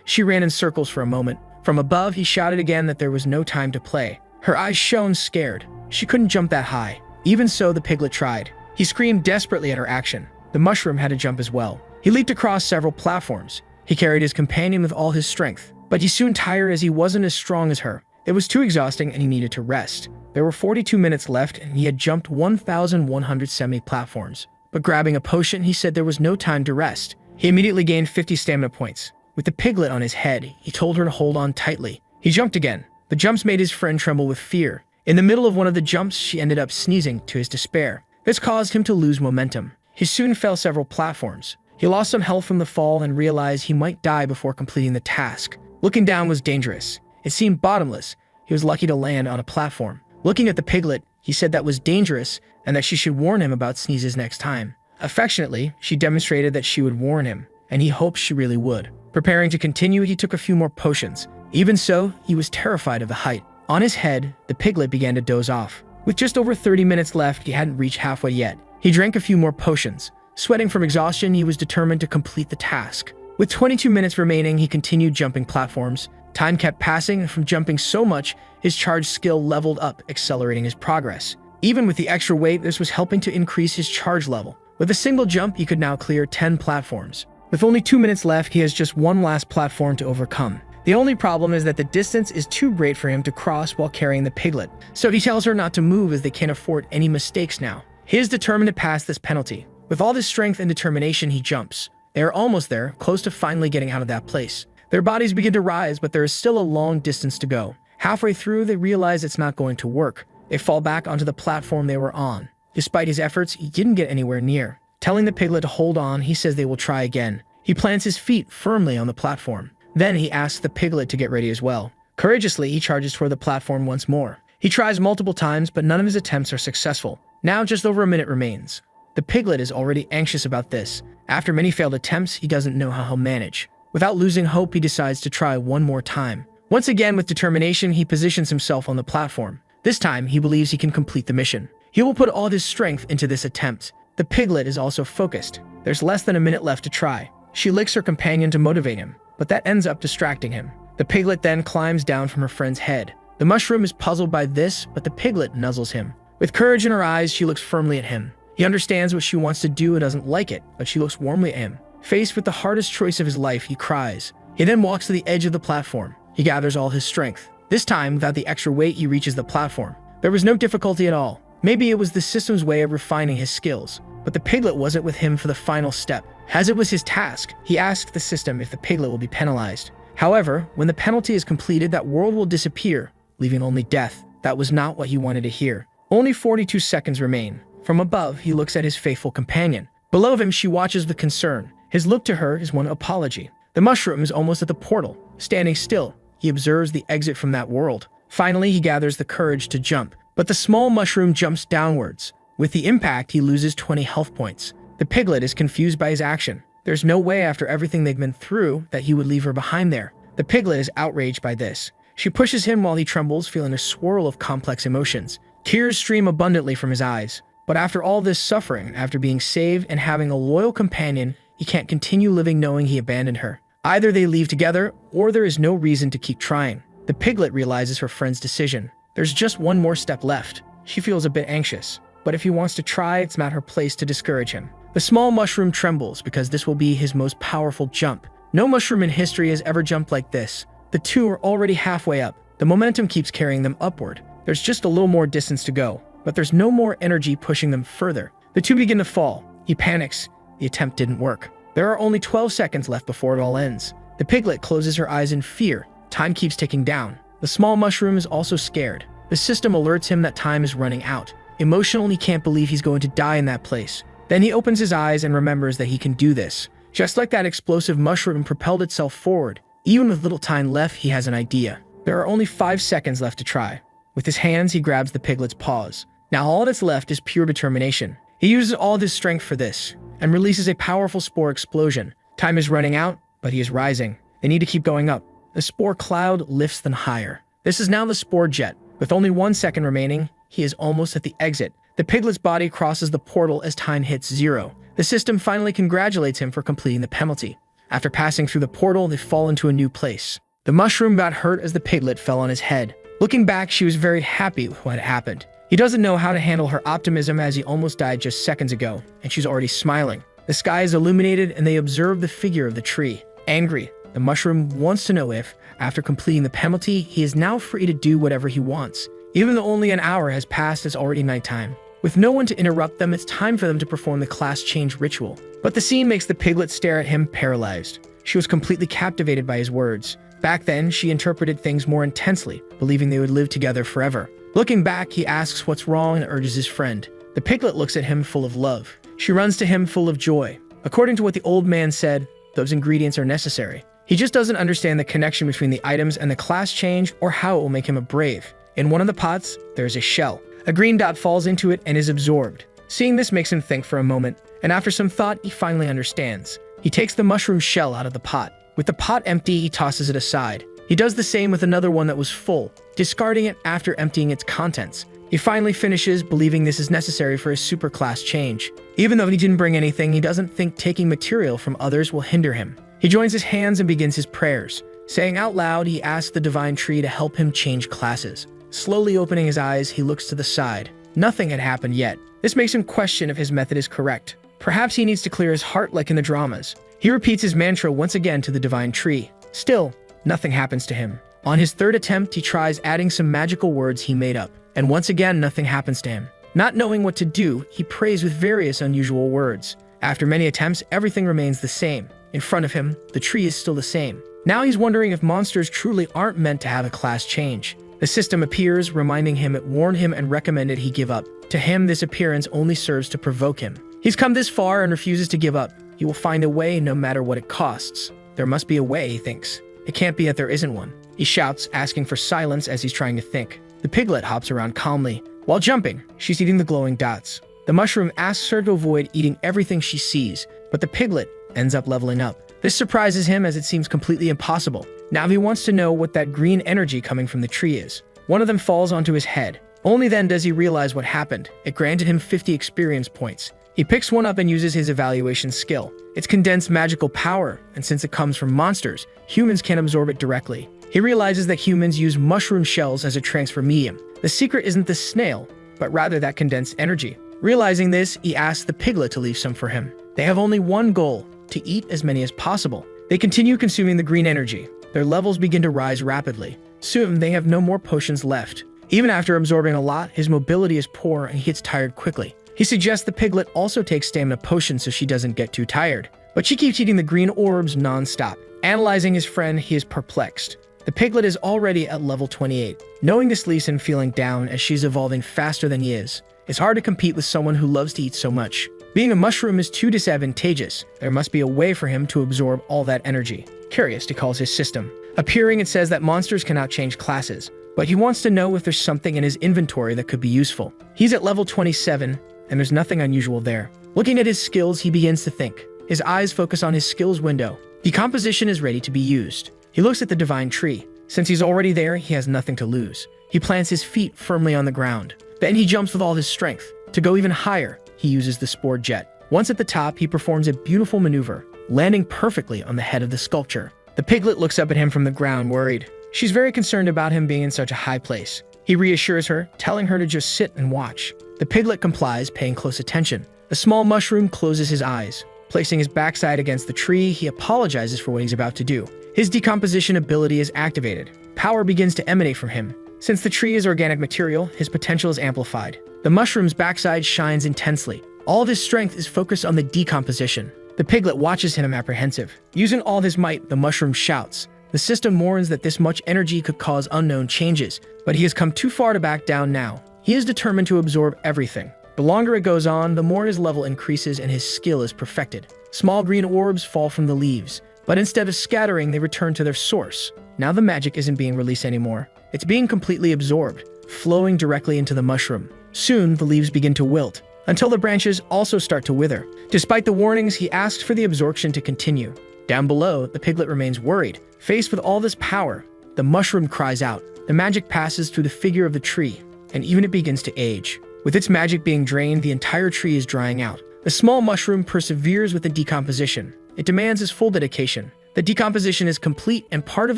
She ran in circles for a moment. From above, he shouted again that there was no time to play. Her eyes shone scared. She couldn't jump that high. Even so, the piglet tried. He screamed desperately at her action. The mushroom had to jump as well. He leaped across several platforms. He carried his companion with all his strength, but he soon tired as he wasn't as strong as her. It was too exhausting and he needed to rest. There were 42 minutes left and he had jumped 1,170 platforms. But grabbing a potion, he said there was no time to rest. He immediately gained 50 stamina points. With the piglet on his head, he told her to hold on tightly. He jumped again. The jumps made his friend tremble with fear. In the middle of one of the jumps, she ended up sneezing to his despair. This caused him to lose momentum. He soon fell several platforms. He lost some health from the fall and realized he might die before completing the task. Looking down was dangerous. It seemed bottomless. He was lucky to land on a platform. Looking at the piglet, he said that was dangerous and that she should warn him about sneezes next time. Affectionately, she demonstrated that she would warn him, and he hoped she really would. Preparing to continue, he took a few more potions. Even so, he was terrified of the height. On his head, the piglet began to doze off. With just over 30 minutes left, he hadn't reached halfway yet. He drank a few more potions. Sweating from exhaustion, he was determined to complete the task. With 22 minutes remaining, he continued jumping platforms. Time kept passing, and from jumping so much, his charge skill leveled up, accelerating his progress. Even with the extra weight, this was helping to increase his charge level. With a single jump, he could now clear 10 platforms. With only 2 minutes left, he has just one last platform to overcome. The only problem is that the distance is too great for him to cross while carrying the piglet, so he tells her not to move as they can't afford any mistakes now. He is determined to pass this penalty. With all his strength and determination, he jumps. They are almost there, close to finally getting out of that place. Their bodies begin to rise, but there is still a long distance to go. Halfway through, they realize it's not going to work. They fall back onto the platform they were on. Despite his efforts, he didn't get anywhere near. Telling the piglet to hold on, he says they will try again. He plants his feet firmly on the platform. Then he asks the piglet to get ready as well. Courageously, he charges toward the platform once more. He tries multiple times, but none of his attempts are successful. Now just over a minute remains. The piglet is already anxious about this. After many failed attempts, he doesn't know how he'll manage. Without losing hope, he decides to try one more time. Once again, with determination, he positions himself on the platform. This time, he believes he can complete the mission. He will put all his strength into this attempt. The piglet is also focused. There's less than a minute left to try. She licks her companion to motivate him, but that ends up distracting him. The piglet then climbs down from her friend's head. The mushroom is puzzled by this, but the piglet nuzzles him. With courage in her eyes, she looks firmly at him. He understands what she wants to do and doesn't like it, but she looks warmly at him. Faced with the hardest choice of his life, he cries. He then walks to the edge of the platform. He gathers all his strength. This time, without the extra weight, he reaches the platform. There was no difficulty at all. Maybe it was the system's way of refining his skills. But the piglet wasn't with him for the final step. As it was his task, he asked the system if the piglet will be penalized. However, when the penalty is completed, that world will disappear, leaving only death. That was not what he wanted to hear. Only 42 seconds remain. From above, he looks at his faithful companion. Below him, she watches with concern. His look to her is one of apology. The mushroom is almost at the portal. Standing still, he observes the exit from that world. Finally, he gathers the courage to jump. But the small mushroom jumps downwards. With the impact, he loses 20 health points. The piglet is confused by his action. There's no way after everything they've been through that he would leave her behind there. The piglet is outraged by this. She pushes him while he trembles, feeling a swirl of complex emotions. Tears stream abundantly from his eyes. But after all this suffering, after being saved and having a loyal companion, he can't continue living knowing he abandoned her. Either they leave together, or there is no reason to keep trying. The piglet realizes her friend's decision. There's just one more step left. She feels a bit anxious. But if he wants to try, it's not her place to discourage him. The small mushroom trembles because this will be his most powerful jump. No mushroom in history has ever jumped like this. The two are already halfway up. The momentum keeps carrying them upward. There's just a little more distance to go, but there's no more energy pushing them further. The two begin to fall. He panics. The attempt didn't work. There are only 12 seconds left before it all ends. The piglet closes her eyes in fear. Time keeps ticking down. The small mushroom is also scared. The system alerts him that time is running out. Emotional, he can't believe he's going to die in that place. Then he opens his eyes and remembers that he can do this. Just like that explosive mushroom propelled itself forward, even with little time left, he has an idea. There are only 5 seconds left to try. With his hands, he grabs the piglet's paws. Now all that's left is pure determination. He uses all his strength for this, and releases a powerful spore explosion. Time is running out, but he is rising. They need to keep going up. The spore cloud lifts them higher. This is now the spore jet. With only 1 second remaining, he is almost at the exit. The piglet's body crosses the portal as time hits 0. The system finally congratulates him for completing the penalty. After passing through the portal, they fall into a new place. The mushroom got hurt as the piglet fell on his head. Looking back, she was very happy with what had happened. He doesn't know how to handle her optimism as he almost died just seconds ago, and she's already smiling. The sky is illuminated and they observe the figure of the tree. Angry, the mushroom wants to know if, after completing the penalty, he is now free to do whatever he wants. Even though only an hour has passed, it's already nighttime. With no one to interrupt them, it's time for them to perform the class change ritual. But the scene makes the piglet stare at him paralyzed. She was completely captivated by his words. Back then, she interpreted things more intensely, believing they would live together forever. Looking back, he asks what's wrong and urges his friend. The piglet looks at him full of love. She runs to him full of joy. According to what the old man said, those ingredients are necessary. He just doesn't understand the connection between the items and the class change or how it will make him a brave. In one of the pots, there's a shell. A green dot falls into it and is absorbed. Seeing this makes him think for a moment, and after some thought, he finally understands. He takes the mushroom shell out of the pot. With the pot empty, he tosses it aside. He does the same with another one that was full, discarding it after emptying its contents. He finally finishes, believing this is necessary for his super class change. Even though he didn't bring anything, he doesn't think taking material from others will hinder him. He joins his hands and begins his prayers. Saying out loud, he asks the divine tree to help him change classes. Slowly opening his eyes, he looks to the side. Nothing had happened yet. This makes him question if his method is correct. Perhaps he needs to clear his heart like in the dramas. He repeats his mantra once again to the divine tree. Still, nothing happens to him. On his third attempt, he tries adding some magical words he made up. And once again, nothing happens to him. Not knowing what to do, he prays with various unusual words. After many attempts, everything remains the same. In front of him, the tree is still the same. Now he's wondering if monsters truly aren't meant to have a class change. The system appears, reminding him it warned him and recommended he give up. To him, this appearance only serves to provoke him. He's come this far and refuses to give up. He will find a way no matter what it costs. There must be a way, he thinks. It can't be that there isn't one. He shouts, asking for silence as he's trying to think. The piglet hops around calmly. While jumping, she's eating the glowing dots. The mushroom asks her to avoid eating everything she sees, but the piglet ends up leveling up. This surprises him as it seems completely impossible. Now he wants to know what that green energy coming from the tree is. One of them falls onto his head. Only then does he realize what happened. It granted him 50 experience points. He picks one up and uses his evaluation skill. It's condensed magical power, and since it comes from monsters, humans can't absorb it directly. He realizes that humans use mushroom shells as a transfer medium. The secret isn't the snail, but rather that condensed energy. Realizing this, he asks the piglet to leave some for him. They have only one goal, to eat as many as possible. They continue consuming the green energy. Their levels begin to rise rapidly. Soon, they have no more potions left. Even after absorbing a lot, his mobility is poor and he gets tired quickly. He suggests the piglet also take stamina potions so she doesn't get too tired. But she keeps eating the green orbs non-stop. Analyzing his friend, he is perplexed. The piglet is already at level 28. Knowing this leaves him feeling down as she's evolving faster than he is. It's hard to compete with someone who loves to eat so much. Being a mushroom is too disadvantageous. There must be a way for him to absorb all that energy. Curious, he calls his system. Appearing, it says that monsters cannot change classes, but he wants to know if there's something in his inventory that could be useful. He's at level 27, and there's nothing unusual there. Looking at his skills, he begins to think. His eyes focus on his skills window. Decomposition is ready to be used. He looks at the divine tree. Since he's already there, he has nothing to lose. He plants his feet firmly on the ground. Then he jumps with all his strength. To go even higher, he uses the spore jet. Once at the top, he performs a beautiful maneuver, landing perfectly on the head of the sculpture. The piglet looks up at him from the ground, worried. She's very concerned about him being in such a high place. He reassures her, telling her to just sit and watch. The piglet complies, paying close attention. The small mushroom closes his eyes. Placing his backside against the tree, he apologizes for what he's about to do. His decomposition ability is activated. Power begins to emanate from him. Since the tree is organic material, his potential is amplified. The mushroom's backside shines intensely. All of his strength is focused on the decomposition. The piglet watches him apprehensive. Using all his might, the mushroom shouts. The system warns that this much energy could cause unknown changes, but he has come too far to back down now. He is determined to absorb everything. The longer it goes on, the more his level increases and his skill is perfected. Small green orbs fall from the leaves, but instead of scattering, they return to their source. Now the magic isn't being released anymore. It's being completely absorbed, flowing directly into the mushroom. Soon, the leaves begin to wilt, until the branches also start to wither. Despite the warnings, he asks for the absorption to continue. Down below, the piglet remains worried. Faced with all this power, the mushroom cries out. The magic passes through the figure of the tree, and even it begins to age. With its magic being drained, the entire tree is drying out. The small mushroom perseveres with the decomposition. It demands his full dedication. The decomposition is complete and part of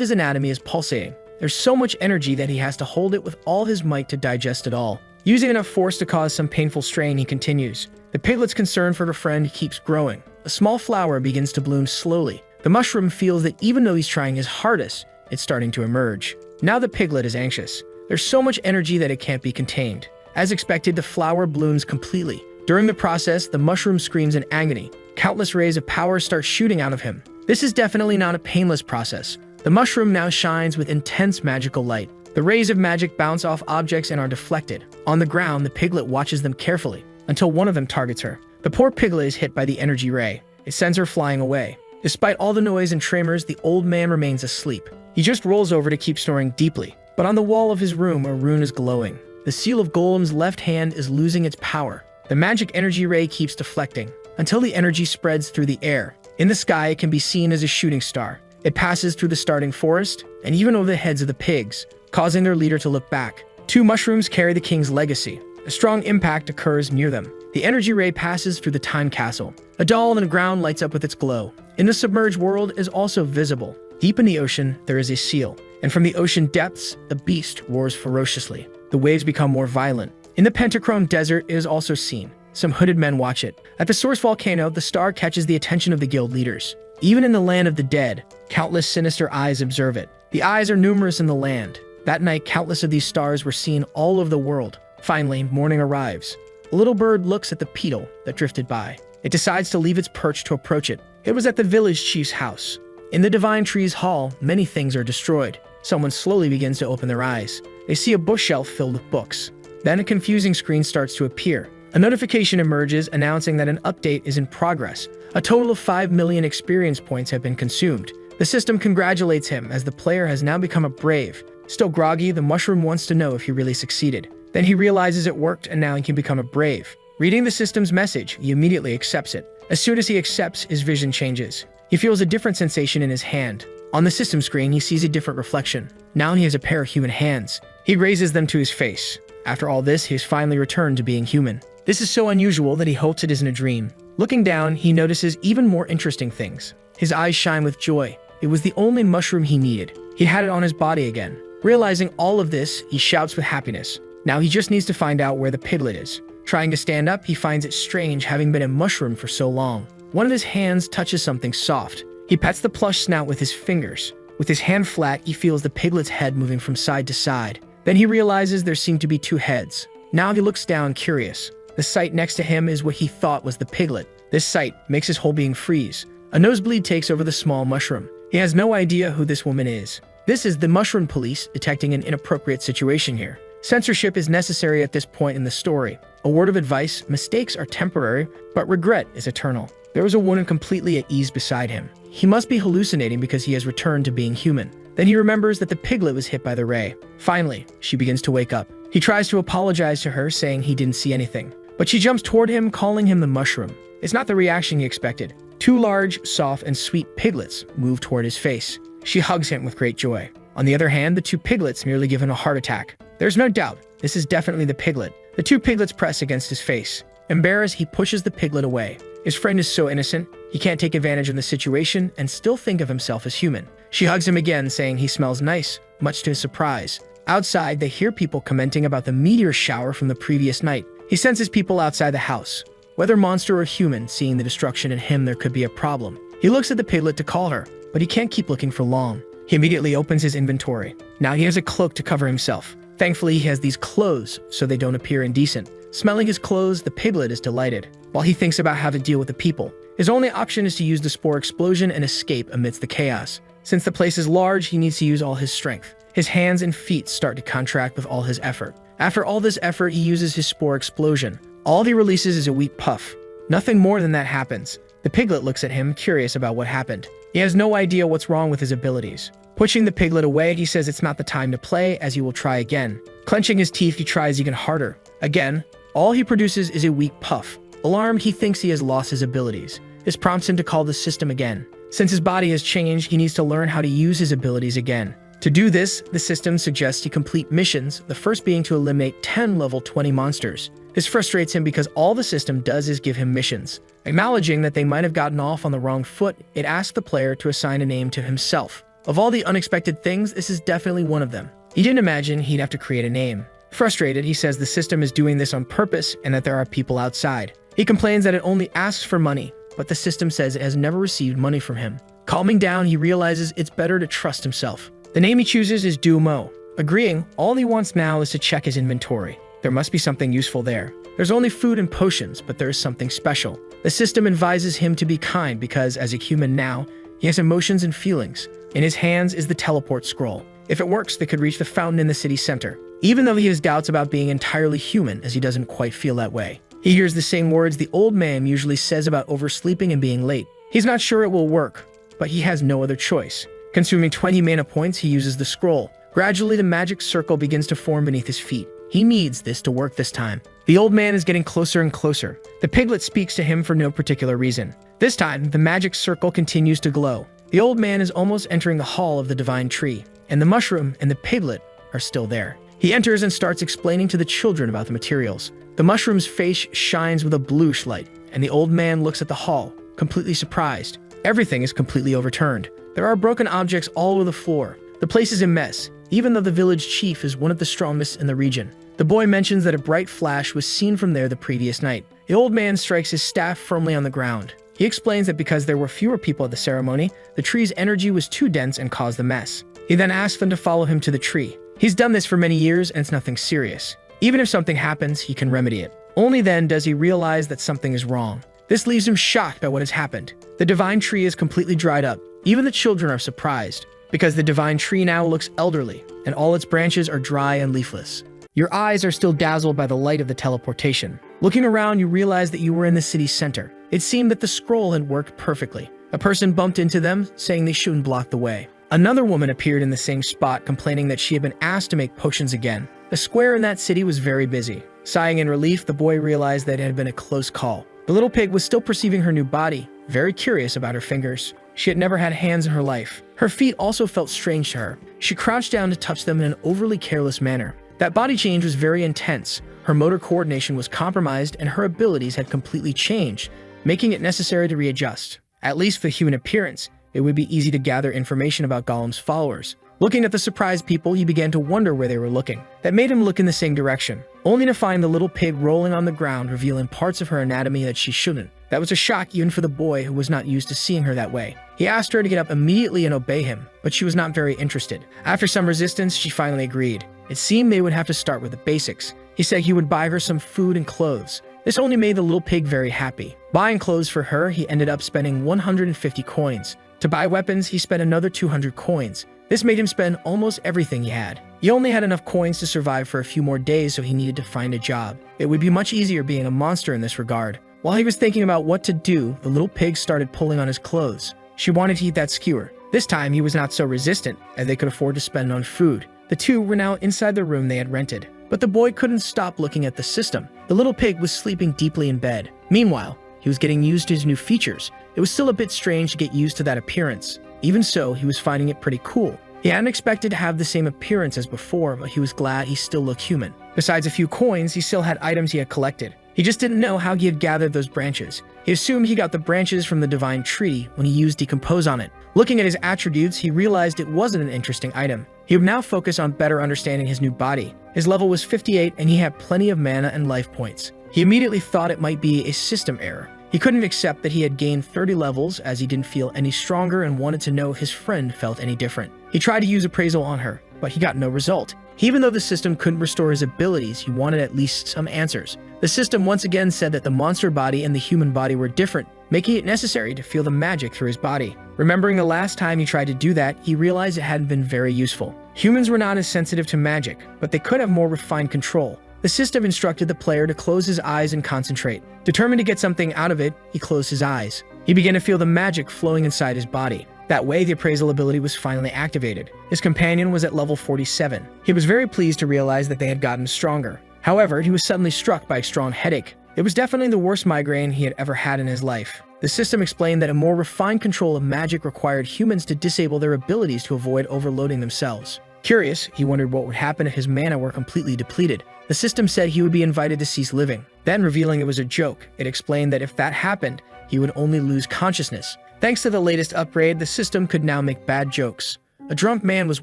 his anatomy is pulsating. There's so much energy that he has to hold it with all his might to digest it all. Using enough force to cause some painful strain, he continues. The piglet's concern for her friend keeps growing. A small flower begins to bloom slowly. The mushroom feels that even though he's trying his hardest, it's starting to emerge. Now the piglet is anxious. There's so much energy that it can't be contained. As expected, the flower blooms completely. During the process, the mushroom screams in agony. Countless rays of power start shooting out of him. This is definitely not a painless process. The mushroom now shines with intense magical light. The rays of magic bounce off objects and are deflected. On the ground, the piglet watches them carefully until one of them targets her. The poor piglet is hit by the energy ray. It sends her flying away. Despite all the noise and tremors, the old man remains asleep. He just rolls over to keep snoring deeply. But on the wall of his room, a rune is glowing. The seal of Golem's left hand is losing its power. The magic energy ray keeps deflecting until the energy spreads through the air. In the sky, it can be seen as a shooting star. It passes through the starting forest and even over the heads of the pigs, causing their leader to look back. 2 mushrooms carry the king's legacy. A strong impact occurs near them. The energy ray passes through the time castle. A doll on the ground lights up with its glow. In the submerged world is also visible. Deep in the ocean, there is a seal. And from the ocean depths, the beast roars ferociously. The waves become more violent. In the Pentachrome Desert, it is also seen. Some hooded men watch it. At the source volcano, the star catches the attention of the guild leaders. Even in the land of the dead, countless sinister eyes observe it. The eyes are numerous in the land. That night, countless of these stars were seen all over the world. Finally, morning arrives. A little bird looks at the beetle that drifted by. It decides to leave its perch to approach it. It was at the village chief's house. In the Divine Tree's hall, many things are destroyed. Someone slowly begins to open their eyes. They see a bookshelf filled with books. Then a confusing screen starts to appear. A notification emerges announcing that an update is in progress. A total of 5 million experience points have been consumed. The system congratulates him as the player has now become a brave. Still groggy, the mushroom wants to know if he really succeeded. Then he realizes it worked and now he can become a brave. Reading the system's message, he immediately accepts it. As soon as he accepts, his vision changes. He feels a different sensation in his hand. On the system screen, he sees a different reflection. Now he has a pair of human hands. He raises them to his face. After all this, he has finally returned to being human. This is so unusual that he hopes it isn't a dream. Looking down, he notices even more interesting things. His eyes shine with joy. It was the only mushroom he needed. He had it on his body again. Realizing all of this, he shouts with happiness. Now he just needs to find out where the piglet is. Trying to stand up, he finds it strange having been a mushroom for so long. One of his hands touches something soft. He pets the plush snout with his fingers. With his hand flat, he feels the piglet's head moving from side to side. Then he realizes there seem to be 2 heads. Now he looks down, curious. The sight next to him is what he thought was the piglet. This sight makes his whole being freeze. A nosebleed takes over the small mushroom. He has no idea who this woman is. This is the mushroom police detecting an inappropriate situation here. Censorship is necessary at this point in the story. A word of advice: mistakes are temporary, but regret is eternal. There was a woman completely at ease beside him. He must be hallucinating because he has returned to being human. Then he remembers that the piglet was hit by the ray. Finally, she begins to wake up. He tries to apologize to her, saying he didn't see anything. But she jumps toward him, calling him the mushroom. It's not the reaction he expected. 2 large, soft, and sweet piglets move toward his face. She hugs him with great joy. On the other hand, the 2 piglets merely give him a heart attack. There's no doubt, this is definitely the piglet. The 2 piglets press against his face. Embarrassed, he pushes the piglet away. His friend is so innocent, he can't take advantage of the situation and still think of himself as human. She hugs him again, saying he smells nice, much to his surprise. Outside, they hear people commenting about the meteor shower from the previous night. He senses people outside the house. Whether monster or human, seeing the destruction in him, there could be a problem. He looks at the piglet to call her, but he can't keep looking for long. He immediately opens his inventory. Now he has a cloak to cover himself. Thankfully, he has these clothes so they don't appear indecent. Smelling his clothes, the piglet is delighted. While he thinks about how to deal with the people, his only option is to use the spore explosion and escape amidst the chaos. Since the place is large, he needs to use all his strength. His hands and feet start to contract with all his effort. After all this effort, he uses his spore explosion. All he releases is a weak puff. Nothing more than that happens. The piglet looks at him, curious about what happened. He has no idea what's wrong with his abilities. Pushing the piglet away, he says it's not the time to play, as he will try again. Clenching his teeth, he tries even harder. Again, all he produces is a weak puff. Alarmed, he thinks he has lost his abilities. This prompts him to call the system again. Since his body has changed, he needs to learn how to use his abilities again. To do this, the system suggests he complete missions, the first being to eliminate 10 level 20 monsters. This frustrates him because all the system does is give him missions. Acknowledging that they might have gotten off on the wrong foot, it asks the player to assign a name to himself. Of all the unexpected things, this is definitely one of them. He didn't imagine he'd have to create a name. Frustrated, he says the system is doing this on purpose and that there are people outside. He complains that it only asks for money, but the system says it has never received money from him. Calming down, he realizes it's better to trust himself. The name he chooses is Dumo. Agreeing, all he wants now is to check his inventory. There must be something useful there. There's only food and potions, but there is something special. The system advises him to be kind because, as a human now, he has emotions and feelings. In his hands is the teleport scroll. If it works, they could reach the fountain in the city center. Even though he has doubts about being entirely human, as he doesn't quite feel that way. He hears the same words the old man usually says about oversleeping and being late. He's not sure it will work, but he has no other choice. Consuming 20 mana points, he uses the scroll. Gradually, the magic circle begins to form beneath his feet. He needs this to work this time. The old man is getting closer and closer. The piglet speaks to him for no particular reason. This time, the magic circle continues to glow. The old man is almost entering the hall of the divine tree, and the mushroom and the piglet are still there. He enters and starts explaining to the children about the materials. The mushroom's face shines with a bluish light, and the old man looks at the hall, completely surprised. Everything is completely overturned. There are broken objects all over the floor. The place is a mess, even though the village chief is one of the strongest in the region. The boy mentions that a bright flash was seen from there the previous night. The old man strikes his staff firmly on the ground. He explains that because there were fewer people at the ceremony, the tree's energy was too dense and caused the mess. He then asks them to follow him to the tree. He's done this for many years and it's nothing serious. Even if something happens, he can remedy it. Only then does he realize that something is wrong. This leaves him shocked by what has happened. The divine tree is completely dried up. Even the children are surprised, because the divine tree now looks elderly, and all its branches are dry and leafless. Your eyes are still dazzled by the light of the teleportation. Looking around, you realize that you were in the city center. It seemed that the scroll had worked perfectly. A person bumped into them, saying they shouldn't block the way. Another woman appeared in the same spot, complaining that she had been asked to make potions again. The square in that city was very busy. Sighing in relief, the boy realized that it had been a close call. The little pig was still perceiving her new body, very curious about her fingers. She had never had hands in her life. Her feet also felt strange to her. She crouched down to touch them in an overly careless manner. That body change was very intense. Her motor coordination was compromised and her abilities had completely changed, making it necessary to readjust. At least for human appearance, it would be easy to gather information about Gollum's followers. Looking at the surprised people, he began to wonder where they were looking. That made him look in the same direction, only to find the little pig rolling on the ground, revealing parts of her anatomy that she shouldn't. That was a shock even for the boy, who was not used to seeing her that way. He asked her to get up immediately and obey him, but she was not very interested. After some resistance, she finally agreed. It seemed they would have to start with the basics. He said he would buy her some food and clothes. This only made the little pig very happy. Buying clothes for her, he ended up spending 150 coins. To buy weapons, he spent another 200 coins. This made him spend almost everything he had. He only had enough coins to survive for a few more days, so he needed to find a job. It would be much easier being a monster in this regard. While he was thinking about what to do, the little pig started pulling on his clothes. She wanted to eat that skewer. This time, he was not so resistant, as they could afford to spend on food. The two were now inside the room they had rented. But the boy couldn't stop looking at the system. The little pig was sleeping deeply in bed. Meanwhile, he was getting used to his new features. It was still a bit strange to get used to that appearance. Even so, he was finding it pretty cool. He hadn't expected to have the same appearance as before, but he was glad he still looked human. Besides a few coins, he still had items he had collected. He just didn't know how he had gathered those branches. He assumed he got the branches from the divine tree when he used Decompose on it. Looking at his attributes, he realized it wasn't an interesting item. He would now focus on better understanding his new body. His level was 58 and he had plenty of mana and life points. He immediately thought it might be a system error. He couldn't accept that he had gained 30 levels, as he didn't feel any stronger and wanted to know if his friend felt any different. He tried to use appraisal on her, but he got no result. Even though the system couldn't restore his abilities, he wanted at least some answers. The system once again said that the monster body and the human body were different, making it necessary to feel the magic through his body. Remembering the last time he tried to do that, he realized it hadn't been very useful. Humans were not as sensitive to magic, but they could have more refined control. The system instructed the player to close his eyes and concentrate. Determined to get something out of it, he closed his eyes. He began to feel the magic flowing inside his body. That way, the appraisal ability was finally activated. His companion was at level 47. He was very pleased to realize that they had gotten stronger. However, he was suddenly struck by a strong headache. It was definitely the worst migraine he had ever had in his life. The system explained that a more refined control of magic required humans to disable their abilities to avoid overloading themselves. Curious, he wondered what would happen if his mana were completely depleted. The system said he would be invited to cease living. Then, revealing it was a joke, it explained that if that happened, he would only lose consciousness. Thanks to the latest upgrade, the system could now make bad jokes. A drunk man was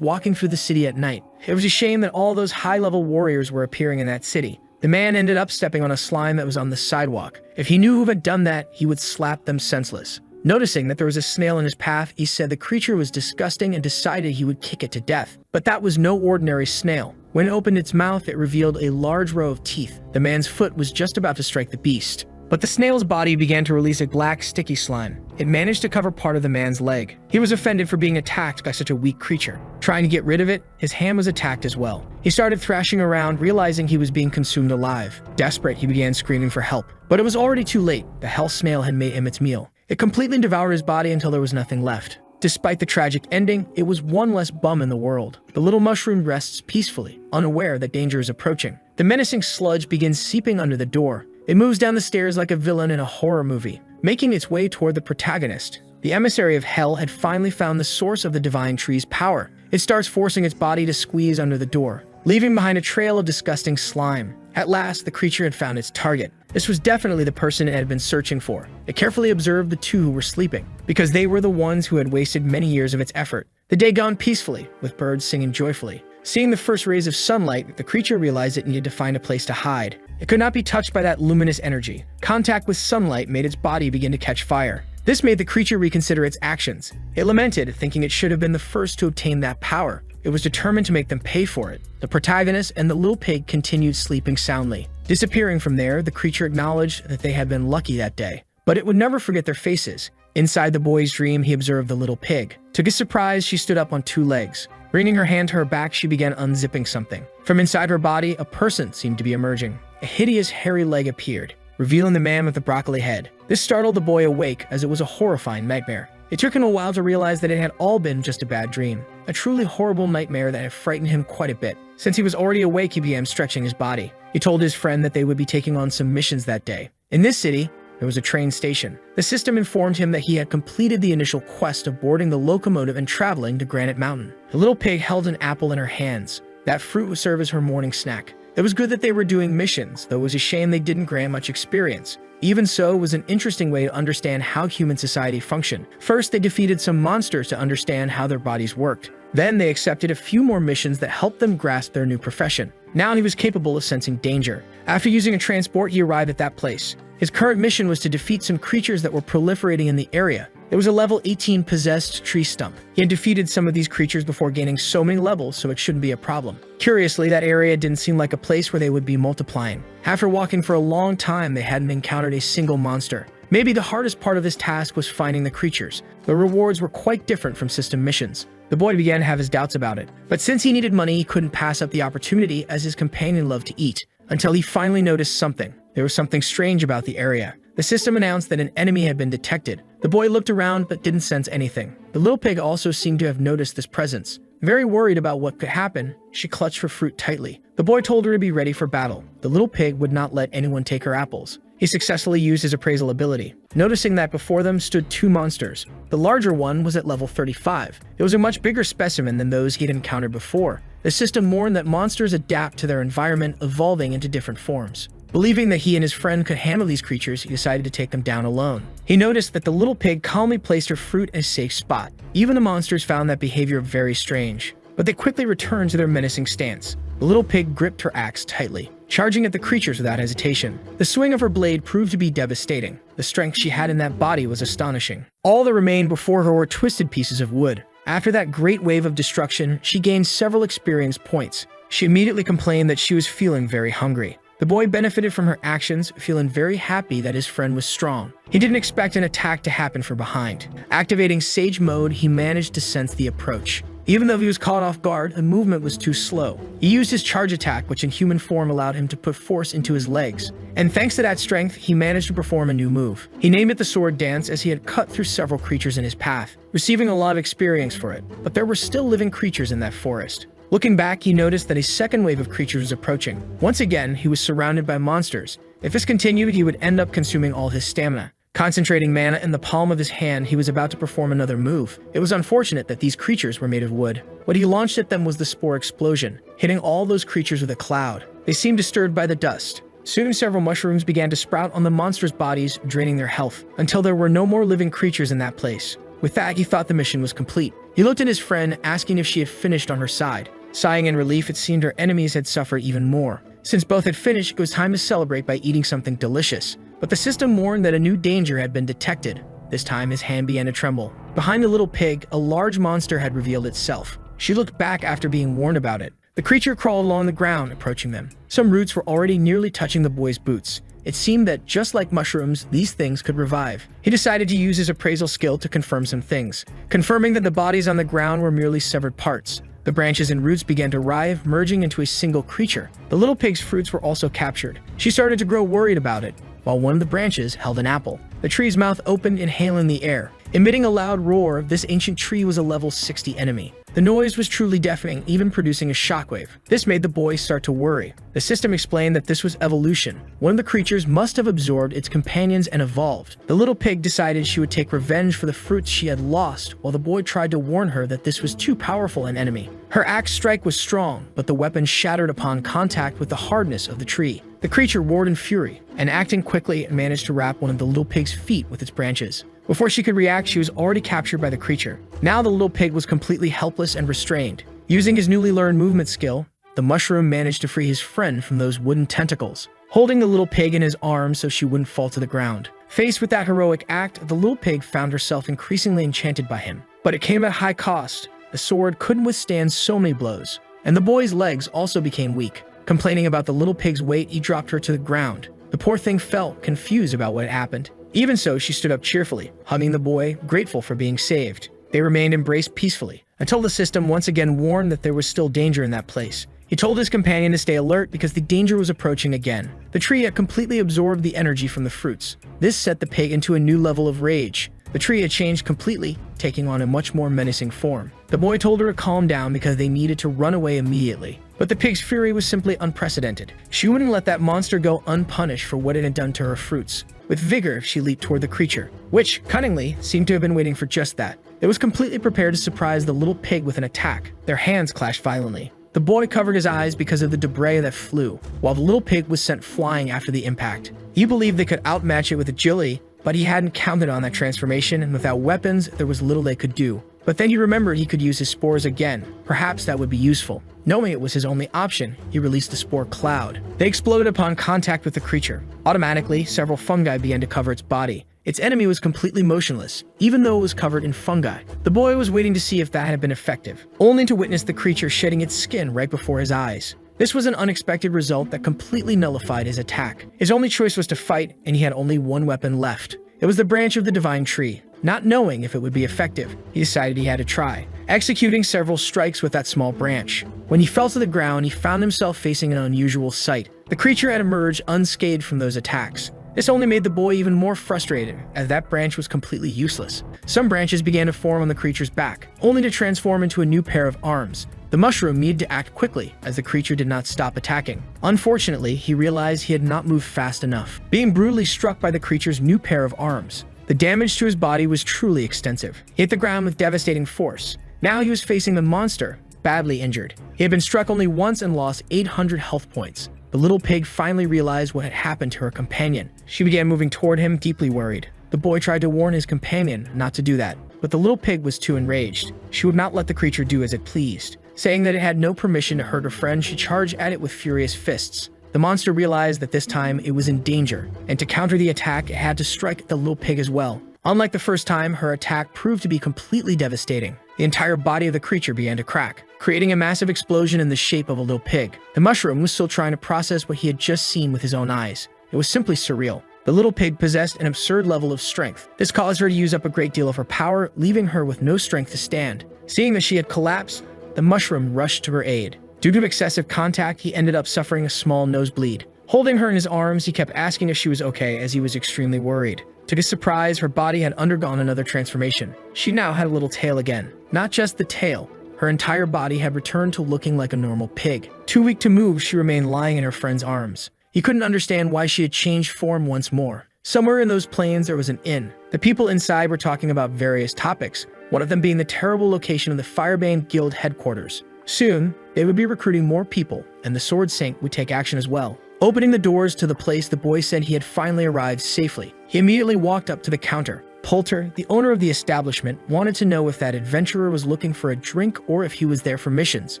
walking through the city at night. It was a shame that all those high-level warriors were appearing in that city. The man ended up stepping on a slime that was on the sidewalk. If he knew who had done that, he would slap them senseless. Noticing that there was a snail in his path, he said the creature was disgusting and decided he would kick it to death. But that was no ordinary snail. When it opened its mouth, it revealed a large row of teeth. The man's foot was just about to strike the beast. But the snail's body began to release a black, sticky slime. It managed to cover part of the man's leg. He was offended for being attacked by such a weak creature. Trying to get rid of it, his hand was attacked as well. He started thrashing around, realizing he was being consumed alive. Desperate, he began screaming for help. But it was already too late. The hell snail had made him its meal. It completely devoured his body until there was nothing left. Despite the tragic ending, it was one less bum in the world. The little mushroom rests peacefully, unaware that danger is approaching. The menacing sludge begins seeping under the door. It moves down the stairs like a villain in a horror movie, making its way toward the protagonist. The emissary of hell had finally found the source of the divine tree's power. It starts forcing its body to squeeze under the door, leaving behind a trail of disgusting slime. At last, the creature had found its target. This was definitely the person it had been searching for. It carefully observed the two who were sleeping, because they were the ones who had wasted many years of its effort. The day gone peacefully, with birds singing joyfully. Seeing the first rays of sunlight, the creature realized it needed to find a place to hide. It could not be touched by that luminous energy. Contact with sunlight made its body begin to catch fire. This made the creature reconsider its actions. It lamented, thinking it should have been the first to obtain that power. It was determined to make them pay for it. The protagonist and the little pig continued sleeping soundly. Disappearing from there, the creature acknowledged that they had been lucky that day. But it would never forget their faces. Inside the boy's dream, he observed the little pig. To his surprise, she stood up on two legs. Bringing her hand to her back, she began unzipping something. From inside her body, a person seemed to be emerging. A hideous, hairy leg appeared, revealing the man with the broccoli head. This startled the boy awake, as it was a horrifying nightmare. It took him a while to realize that it had all been just a bad dream. A truly horrible nightmare that had frightened him quite a bit. Since he was already awake, he began stretching his body. He told his friend that they would be taking on some missions that day. In this city, there was a train station. The system informed him that he had completed the initial quest of boarding the locomotive and traveling to Granite Mountain. The little pig held an apple in her hands. That fruit would serve as her morning snack. It was good that they were doing missions, though it was a shame they didn't grant much experience. Even so, it was an interesting way to understand how human society functioned. First, they defeated some monsters to understand how their bodies worked. Then they accepted a few more missions that helped them grasp their new profession. Now he was capable of sensing danger. After using a transport, he arrived at that place. His current mission was to defeat some creatures that were proliferating in the area. It was a level 18 possessed tree stump. He had defeated some of these creatures before gaining so many levels, so it shouldn't be a problem. Curiously, that area didn't seem like a place where they would be multiplying. After walking for a long time, they hadn't encountered a single monster. Maybe the hardest part of this task was finding the creatures. The rewards were quite different from system missions. The boy began to have his doubts about it. But since he needed money, he couldn't pass up the opportunity, as his companion loved to eat. Until he finally noticed something. There was something strange about the area. The system announced that an enemy had been detected. The boy looked around but didn't sense anything. The little pig also seemed to have noticed this presence. Very worried about what could happen, she clutched her fruit tightly. The boy told her to be ready for battle. The little pig would not let anyone take her apples. He successfully used his appraisal ability, noticing that before them stood two monsters. The larger one was at level 35. It was a much bigger specimen than those he had encountered before. The system warned that monsters adapt to their environment, evolving into different forms. Believing that he and his friend could handle these creatures, he decided to take them down alone. He noticed that the little pig calmly placed her fruit in a safe spot. Even the monsters found that behavior very strange, but they quickly returned to their menacing stance. The little pig gripped her axe tightly, charging at the creatures without hesitation. The swing of her blade proved to be devastating. The strength she had in that body was astonishing. All that remained before her were twisted pieces of wood. After that great wave of destruction, she gained several experience points. She immediately complained that she was feeling very hungry. The boy benefited from her actions, feeling very happy that his friend was strong. He didn't expect an attack to happen from behind. Activating Sage Mode, he managed to sense the approach. Even though he was caught off guard, the movement was too slow. He used his charge attack, which in human form allowed him to put force into his legs. And thanks to that strength, he managed to perform a new move. He named it the Sword Dance, as he had cut through several creatures in his path, receiving a lot of experience for it. But there were still living creatures in that forest. Looking back, he noticed that a second wave of creatures was approaching. Once again, he was surrounded by monsters. If this continued, he would end up consuming all his stamina. Concentrating mana in the palm of his hand, he was about to perform another move. It was unfortunate that these creatures were made of wood. What he launched at them was the Spore Explosion, hitting all those creatures with a cloud. They seemed disturbed by the dust. Soon, several mushrooms began to sprout on the monsters' bodies, draining their health, until there were no more living creatures in that place. With that, he thought the mission was complete. He looked at his friend, asking if she had finished on her side. Sighing in relief, it seemed her enemies had suffered even more. Since both had finished, it was time to celebrate by eating something delicious. But the system warned that a new danger had been detected. This time, his hand began to tremble. Behind the little pig, a large monster had revealed itself. She looked back after being warned about it. The creature crawled along the ground, approaching them. Some roots were already nearly touching the boy's boots. It seemed that, just like mushrooms, these things could revive. He decided to use his appraisal skill to confirm some things, confirming that the bodies on the ground were merely severed parts. The branches and roots began to writhe, merging into a single creature. The little pig's fruits were also captured. She started to grow worried about it, while one of the branches held an apple. The tree's mouth opened, inhaling the air. Emitting a loud roar, this ancient tree was a level 60 enemy. The noise was truly deafening, even producing a shockwave. This made the boy start to worry. The system explained that this was evolution. One of the creatures must have absorbed its companions and evolved. The little pig decided she would take revenge for the fruits she had lost, while the boy tried to warn her that this was too powerful an enemy. Her axe strike was strong, but the weapon shattered upon contact with the hardness of the tree. The creature roared in fury, and acting quickly, it managed to wrap one of the little pig's feet with its branches. Before she could react, she was already captured by the creature. Now the little pig was completely helpless and restrained. Using his newly learned movement skill, the mushroom managed to free his friend from those wooden tentacles, holding the little pig in his arms so she wouldn't fall to the ground. Faced with that heroic act, the little pig found herself increasingly enchanted by him. But it came at high cost. The sword couldn't withstand so many blows, and the boy's legs also became weak. Complaining about the little pig's weight, he dropped her to the ground. The poor thing felt confused about what had happened. Even so, she stood up cheerfully, hugging the boy, grateful for being saved. They remained embraced peacefully, until the system once again warned that there was still danger in that place. He told his companion to stay alert because the danger was approaching again. The tree had completely absorbed the energy from the fruits. This set the pig into a new level of rage. The tree had changed completely, taking on a much more menacing form. The boy told her to calm down because they needed to run away immediately. But the pig's fury was simply unprecedented. She wouldn't let that monster go unpunished for what it had done to her fruits. With vigor, she leaped toward the creature, which, cunningly, seemed to have been waiting for just that. It was completely prepared to surprise the little pig with an attack. Their hands clashed violently. The boy covered his eyes because of the debris that flew, while the little pig was sent flying after the impact. He believed they could outmatch it with agility, but he hadn't counted on that transformation, and without weapons, there was little they could do. But then he remembered he could use his spores again. Perhaps that would be useful. Knowing it was his only option, he released the spore cloud. They exploded upon contact with the creature. Automatically, several fungi began to cover its body. Its enemy was completely motionless, even though it was covered in fungi. The boy was waiting to see if that had been effective, only to witness the creature shedding its skin right before his eyes. This was an unexpected result that completely nullified his attack. His only choice was to fight, and he had only one weapon left. It was the branch of the divine tree. Not knowing if it would be effective, he decided he had to try, executing several strikes with that small branch. When he fell to the ground, he found himself facing an unusual sight. The creature had emerged unscathed from those attacks. This only made the boy even more frustrated, as that branch was completely useless. Some branches began to form on the creature's back, only to transform into a new pair of arms. The mushroom needed to act quickly, as the creature did not stop attacking. Unfortunately, he realized he had not moved fast enough, being brutally struck by the creature's new pair of arms. The damage to his body was truly extensive. He hit the ground with devastating force. Now he was facing the monster, badly injured. He had been struck only once and lost 800 health points. The little pig finally realized what had happened to her companion. She began moving toward him, deeply worried. The boy tried to warn his companion not to do that, but the little pig was too enraged. She would not let the creature do as it pleased. Saying that it had no permission to hurt her friend, she charged at it with furious fists. The monster realized that this time it was in danger, and to counter the attack, it had to strike the little pig as well. Unlike the first time, her attack proved to be completely devastating. The entire body of the creature began to crack, creating a massive explosion in the shape of a little pig. The mushroom was still trying to process what he had just seen with his own eyes. It was simply surreal. The little pig possessed an absurd level of strength. This caused her to use up a great deal of her power, leaving her with no strength to stand. Seeing that she had collapsed, the mushroom rushed to her aid. Due to excessive contact, he ended up suffering a small nosebleed. Holding her in his arms, he kept asking if she was okay, as he was extremely worried. To his surprise, her body had undergone another transformation. She now had a little tail again. Not just the tail, her entire body had returned to looking like a normal pig. Too weak to move, she remained lying in her friend's arms. He couldn't understand why she had changed form once more. Somewhere in those plains there was an inn. The people inside were talking about various topics, one of them being the terrible location of the Fireband Guild headquarters. Soon, they would be recruiting more people, and the Sword Saint would take action as well. Opening the doors to the place, the boy said he had finally arrived safely. He immediately walked up to the counter. Poulter, the owner of the establishment, wanted to know if that adventurer was looking for a drink or if he was there for missions.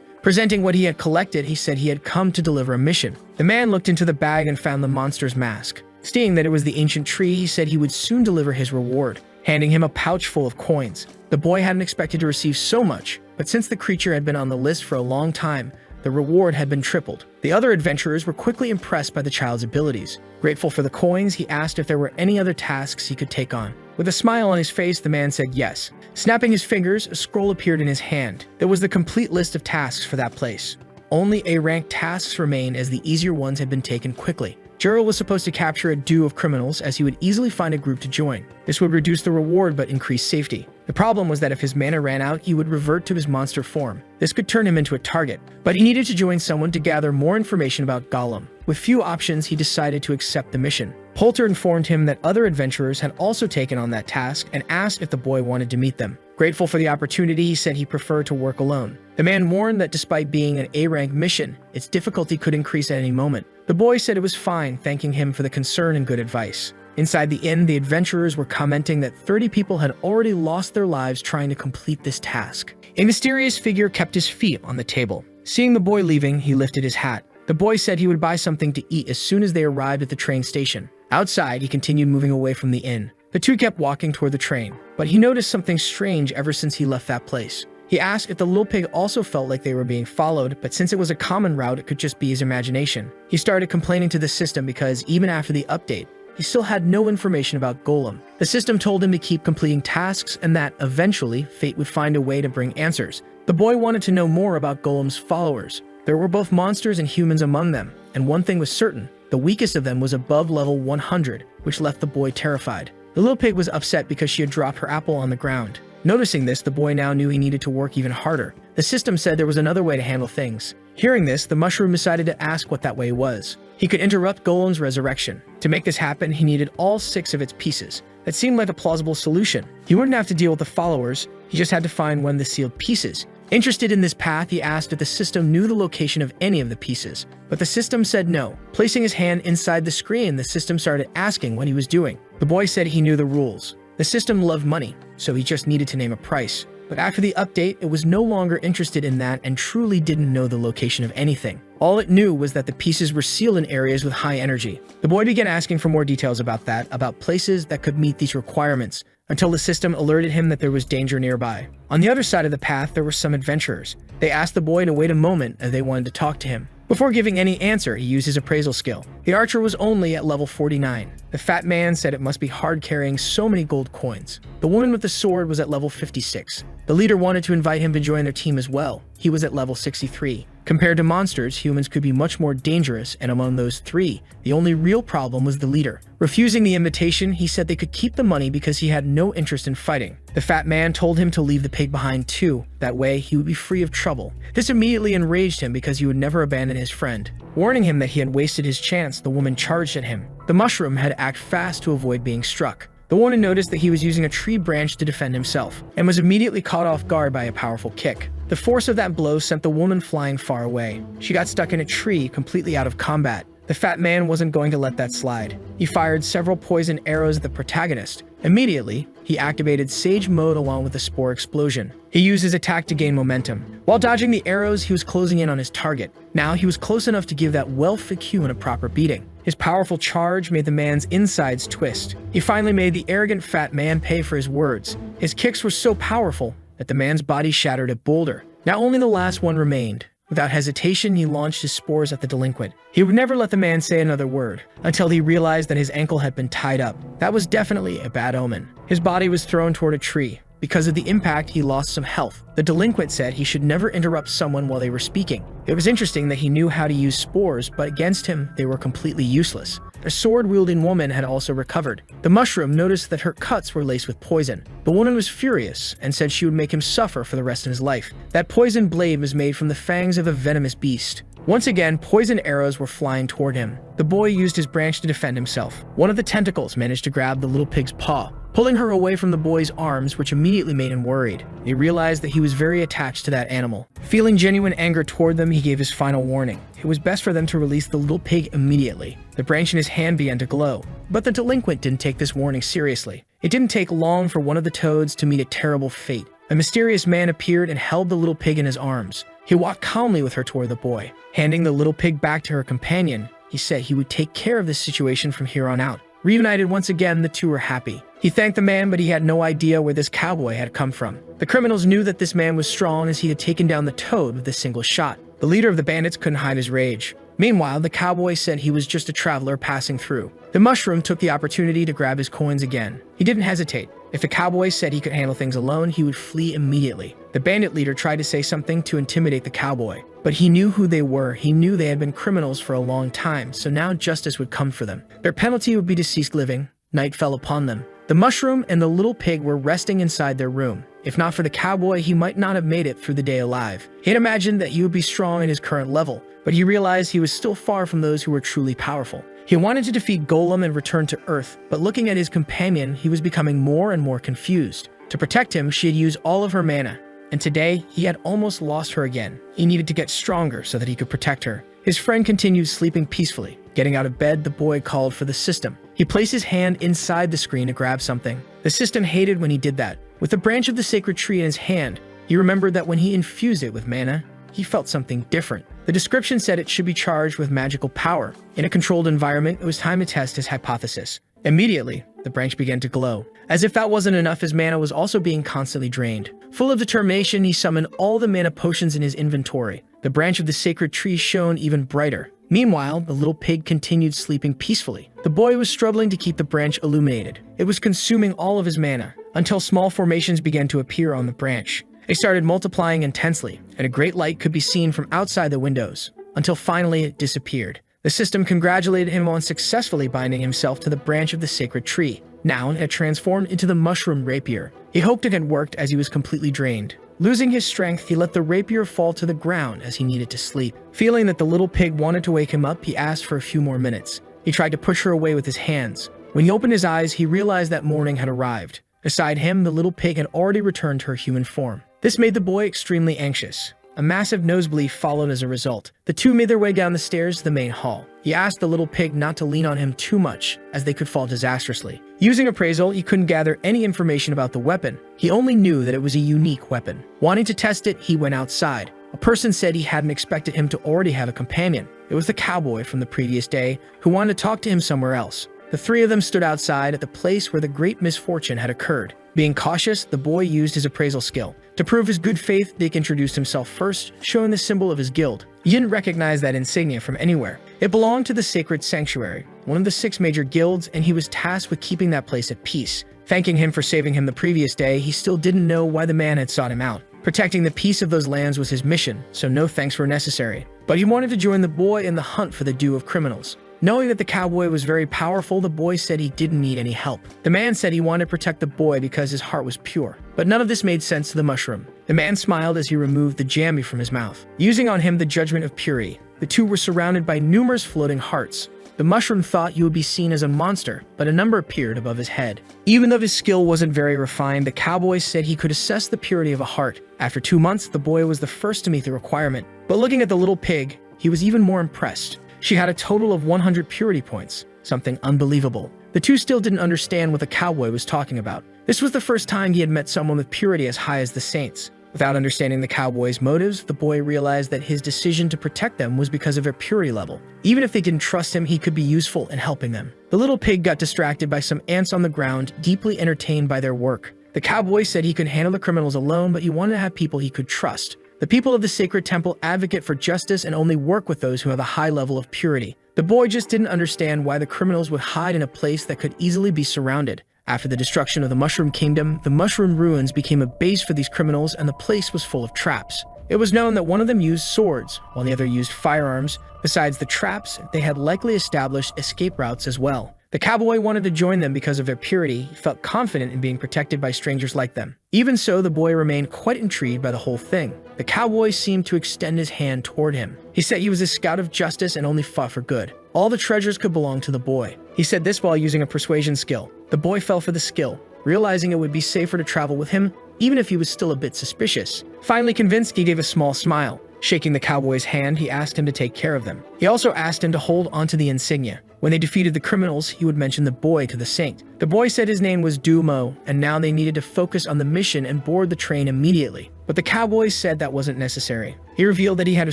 Presenting what he had collected, he said he had come to deliver a mission. The man looked into the bag and found the monster's mask. Seeing that it was the ancient tree, he said he would soon deliver his reward, handing him a pouch full of coins. The boy hadn't expected to receive so much, but since the creature had been on the list for a long time, the reward had been tripled. The other adventurers were quickly impressed by the child's abilities. Grateful for the coins, he asked if there were any other tasks he could take on. With a smile on his face, the man said yes. Snapping his fingers, a scroll appeared in his hand. There was the complete list of tasks for that place. Only A-rank tasks remained, as the easier ones had been taken quickly. Gerald was supposed to capture a duo of criminals, as he would easily find a group to join. This would reduce the reward but increase safety. The problem was that if his mana ran out, he would revert to his monster form. This could turn him into a target, but he needed to join someone to gather more information about Gollum. With few options, he decided to accept the mission. Poulter informed him that other adventurers had also taken on that task and asked if the boy wanted to meet them. Grateful for the opportunity, he said he preferred to work alone. The man warned that despite being an A-rank mission, its difficulty could increase at any moment. The boy said it was fine, thanking him for the concern and good advice. Inside the inn, the adventurers were commenting that 30 people had already lost their lives trying to complete this task. A mysterious figure kept his feet on the table. Seeing the boy leaving, he lifted his hat. The boy said he would buy something to eat as soon as they arrived at the train station. Outside, he continued moving away from the inn. The two kept walking toward the train, but he noticed something strange ever since he left that place. He asked if the little pig also felt like they were being followed, but since it was a common route, it could just be his imagination. He started complaining to the system because even after the update, he still had no information about Golem. The system told him to keep completing tasks and that, eventually, fate would find a way to bring answers. The boy wanted to know more about Golem's followers. There were both monsters and humans among them, and one thing was certain: the weakest of them was above level 100, which left the boy terrified. The little pig was upset because she had dropped her apple on the ground. Noticing this, the boy now knew he needed to work even harder. The system said there was another way to handle things. Hearing this, the mushroom decided to ask what that way was. He could interrupt Golem's resurrection. To make this happen, he needed all 6 of its pieces. That seemed like a plausible solution. He wouldn't have to deal with the followers, he just had to find one of the sealed pieces. Interested in this path, he asked if the system knew the location of any of the pieces, but the system said no. Placing his hand inside the screen, the system started asking what he was doing. The boy said he knew the rules. The system loved money, so he just needed to name a price. But after the update, it was no longer interested in that and truly didn't know the location of anything. All it knew was that the pieces were sealed in areas with high energy. The boy began asking for more details about that, about places that could meet these requirements, until the system alerted him that there was danger nearby. On the other side of the path, there were some adventurers. They asked the boy to wait a moment as they wanted to talk to him. Before giving any answer, he used his appraisal skill. The archer was only at level 49. The fat man said it must be hard carrying so many gold coins. The woman with the sword was at level 56. The leader wanted to invite him to join their team as well. He was at level 63. Compared to monsters, humans could be much more dangerous, and among those 3, the only real problem was the leader. Refusing the invitation, he said they could keep the money because he had no interest in fighting. The fat man told him to leave the pig behind too. That way, he would be free of trouble. This immediately enraged him because he would never abandon his friend. Warning him that he had wasted his chance, the woman charged at him. The mushroom had to act fast to avoid being struck. The woman noticed that he was using a tree branch to defend himself, and was immediately caught off guard by a powerful kick. The force of that blow sent the woman flying far away. She got stuck in a tree, completely out of combat. The fat man wasn't going to let that slide. He fired several poison arrows at the protagonist. Immediately, he activated Sage Mode along with the Spore Explosion. He used his attack to gain momentum. While dodging the arrows, he was closing in on his target. Now he was close enough to give that well-fit human a proper beating. His powerful charge made the man's insides twist. He finally made the arrogant fat man pay for his words. His kicks were so powerful that the man's body shattered a boulder. Now only the last one remained. Without hesitation, he launched his spores at the delinquent. He would never let the man say another word, until he realized that his ankle had been tied up. That was definitely a bad omen. His body was thrown toward a tree. Because of the impact, he lost some health. The delinquent said he should never interrupt someone while they were speaking. It was interesting that he knew how to use spores, but against him, they were completely useless. The sword-wielding woman had also recovered. The mushroom noticed that her cuts were laced with poison. The woman was furious and said she would make him suffer for the rest of his life. That poison blade was made from the fangs of a venomous beast. Once again, poison arrows were flying toward him. The boy used his branch to defend himself. One of the tentacles managed to grab the little pig's paw, pulling her away from the boy's arms, which immediately made him worried. He realized that he was very attached to that animal. Feeling genuine anger toward them, he gave his final warning. It was best for them to release the little pig immediately. The branch in his hand began to glow, but the delinquent didn't take this warning seriously. It didn't take long for one of the toads to meet a terrible fate. A mysterious man appeared and held the little pig in his arms. He walked calmly with her toward the boy. Handing the little pig back to her companion, he said he would take care of this situation from here on out. Reunited once again, the two were happy. He thanked the man, but he had no idea where this cowboy had come from. The criminals knew that this man was strong as he had taken down the toad with a single shot. The leader of the bandits couldn't hide his rage. Meanwhile, the cowboy said he was just a traveler passing through. The mushroom took the opportunity to grab his coins again. He didn't hesitate. If the cowboy said he could handle things alone, he would flee immediately. The bandit leader tried to say something to intimidate the cowboy, but he knew who they were. He knew they had been criminals for a long time, so now justice would come for them. Their penalty would be deceased living. Night fell upon them. The mushroom and the little pig were resting inside their room. If not for the cowboy, he might not have made it through the day alive. He had imagined that he would be strong at his current level, but he realized he was still far from those who were truly powerful. He wanted to defeat Golem and return to Earth, but looking at his companion, he was becoming more and more confused. To protect him, she had used all of her mana, and today, he had almost lost her again. He needed to get stronger so that he could protect her. His friend continued sleeping peacefully. Getting out of bed, the boy called for the system. He placed his hand inside the screen to grab something. The system hated when he did that. With the branch of the sacred tree in his hand, he remembered that when he infused it with mana, he felt something different. The description said it should be charged with magical power. In a controlled environment, it was time to test his hypothesis. Immediately, the branch began to glow. As if that wasn't enough, his mana was also being constantly drained. Full of determination, he summoned all the mana potions in his inventory. The branch of the sacred tree shone even brighter. Meanwhile, the little pig continued sleeping peacefully. The boy was struggling to keep the branch illuminated. It was consuming all of his mana, until small formations began to appear on the branch. They started multiplying intensely, and a great light could be seen from outside the windows, until finally it disappeared. The system congratulated him on successfully binding himself to the branch of the sacred tree. Now it had transformed into the mushroom rapier. He hoped it had worked as he was completely drained. Losing his strength, he let the rapier fall to the ground as he needed to sleep. Feeling that the little pig wanted to wake him up, he asked for a few more minutes. He tried to push her away with his hands. When he opened his eyes, he realized that morning had arrived. Beside him, the little pig had already returned to her human form. This made the boy extremely anxious. A massive nosebleed followed as a result. The two made their way down the stairs to the main hall. He asked the little pig not to lean on him too much, as they could fall disastrously. Using appraisal, he couldn't gather any information about the weapon. He only knew that it was a unique weapon. Wanting to test it, he went outside. A person said he hadn't expected him to already have a companion. It was the cowboy from the previous day, who wanted to talk to him somewhere else. The three of them stood outside at the place where the great misfortune had occurred. Being cautious, the boy used his appraisal skill. To prove his good faith, Dick introduced himself first, showing the symbol of his guild. He didn't recognize that insignia from anywhere. It belonged to the Sacred Sanctuary, one of the 6 major guilds, and he was tasked with keeping that place at peace. Thanking him for saving him the previous day, he still didn't know why the man had sought him out. Protecting the peace of those lands was his mission, so no thanks were necessary. But he wanted to join the boy in the hunt for the due of criminals. Knowing that the cowboy was very powerful, the boy said he didn't need any help. The man said he wanted to protect the boy because his heart was pure. But none of this made sense to the mushroom. The man smiled as he removed the jammy from his mouth, using on him the judgment of purity. The two were surrounded by numerous floating hearts. The mushroom thought he would be seen as a monster, but a number appeared above his head. Even though his skill wasn't very refined, the cowboy said he could assess the purity of a heart. After 2 months, the boy was the first to meet the requirement. But looking at the little pig, he was even more impressed. She had a total of 100 purity points, something unbelievable. The two still didn't understand what the cowboy was talking about. This was the first time he had met someone with purity as high as the saints. Without understanding the cowboy's motives, the boy realized that his decision to protect them was because of their purity level. Even if they didn't trust him, he could be useful in helping them. The little pig got distracted by some ants on the ground, deeply entertained by their work. The cowboy said he could handle the criminals alone, but he wanted to have people he could trust. The people of the sacred temple advocate for justice and only work with those who have a high level of purity. The boy just didn't understand why the criminals would hide in a place that could easily be surrounded. After the destruction of the Mushroom Kingdom, the Mushroom Ruins became a base for these criminals, and the place was full of traps. It was known that one of them used swords, while the other used firearms. Besides the traps, they had likely established escape routes as well. The cowboy wanted to join them because of their purity. He felt confident in being protected by strangers like them. Even so, the boy remained quite intrigued by the whole thing. The cowboy seemed to extend his hand toward him. He said he was a scout of justice and only fought for good. All the treasures could belong to the boy. He said this while using a persuasion skill. The boy fell for the skill, realizing it would be safer to travel with him, even if he was still a bit suspicious. Finally convinced, he gave a small smile. Shaking the cowboy's hand, he asked him to take care of them. He also asked him to hold onto the insignia. When they defeated the criminals, he would mention the boy to the saint. The boy said his name was Dumo, and now they needed to focus on the mission and board the train immediately. But the cowboy said that wasn't necessary. He revealed that he had a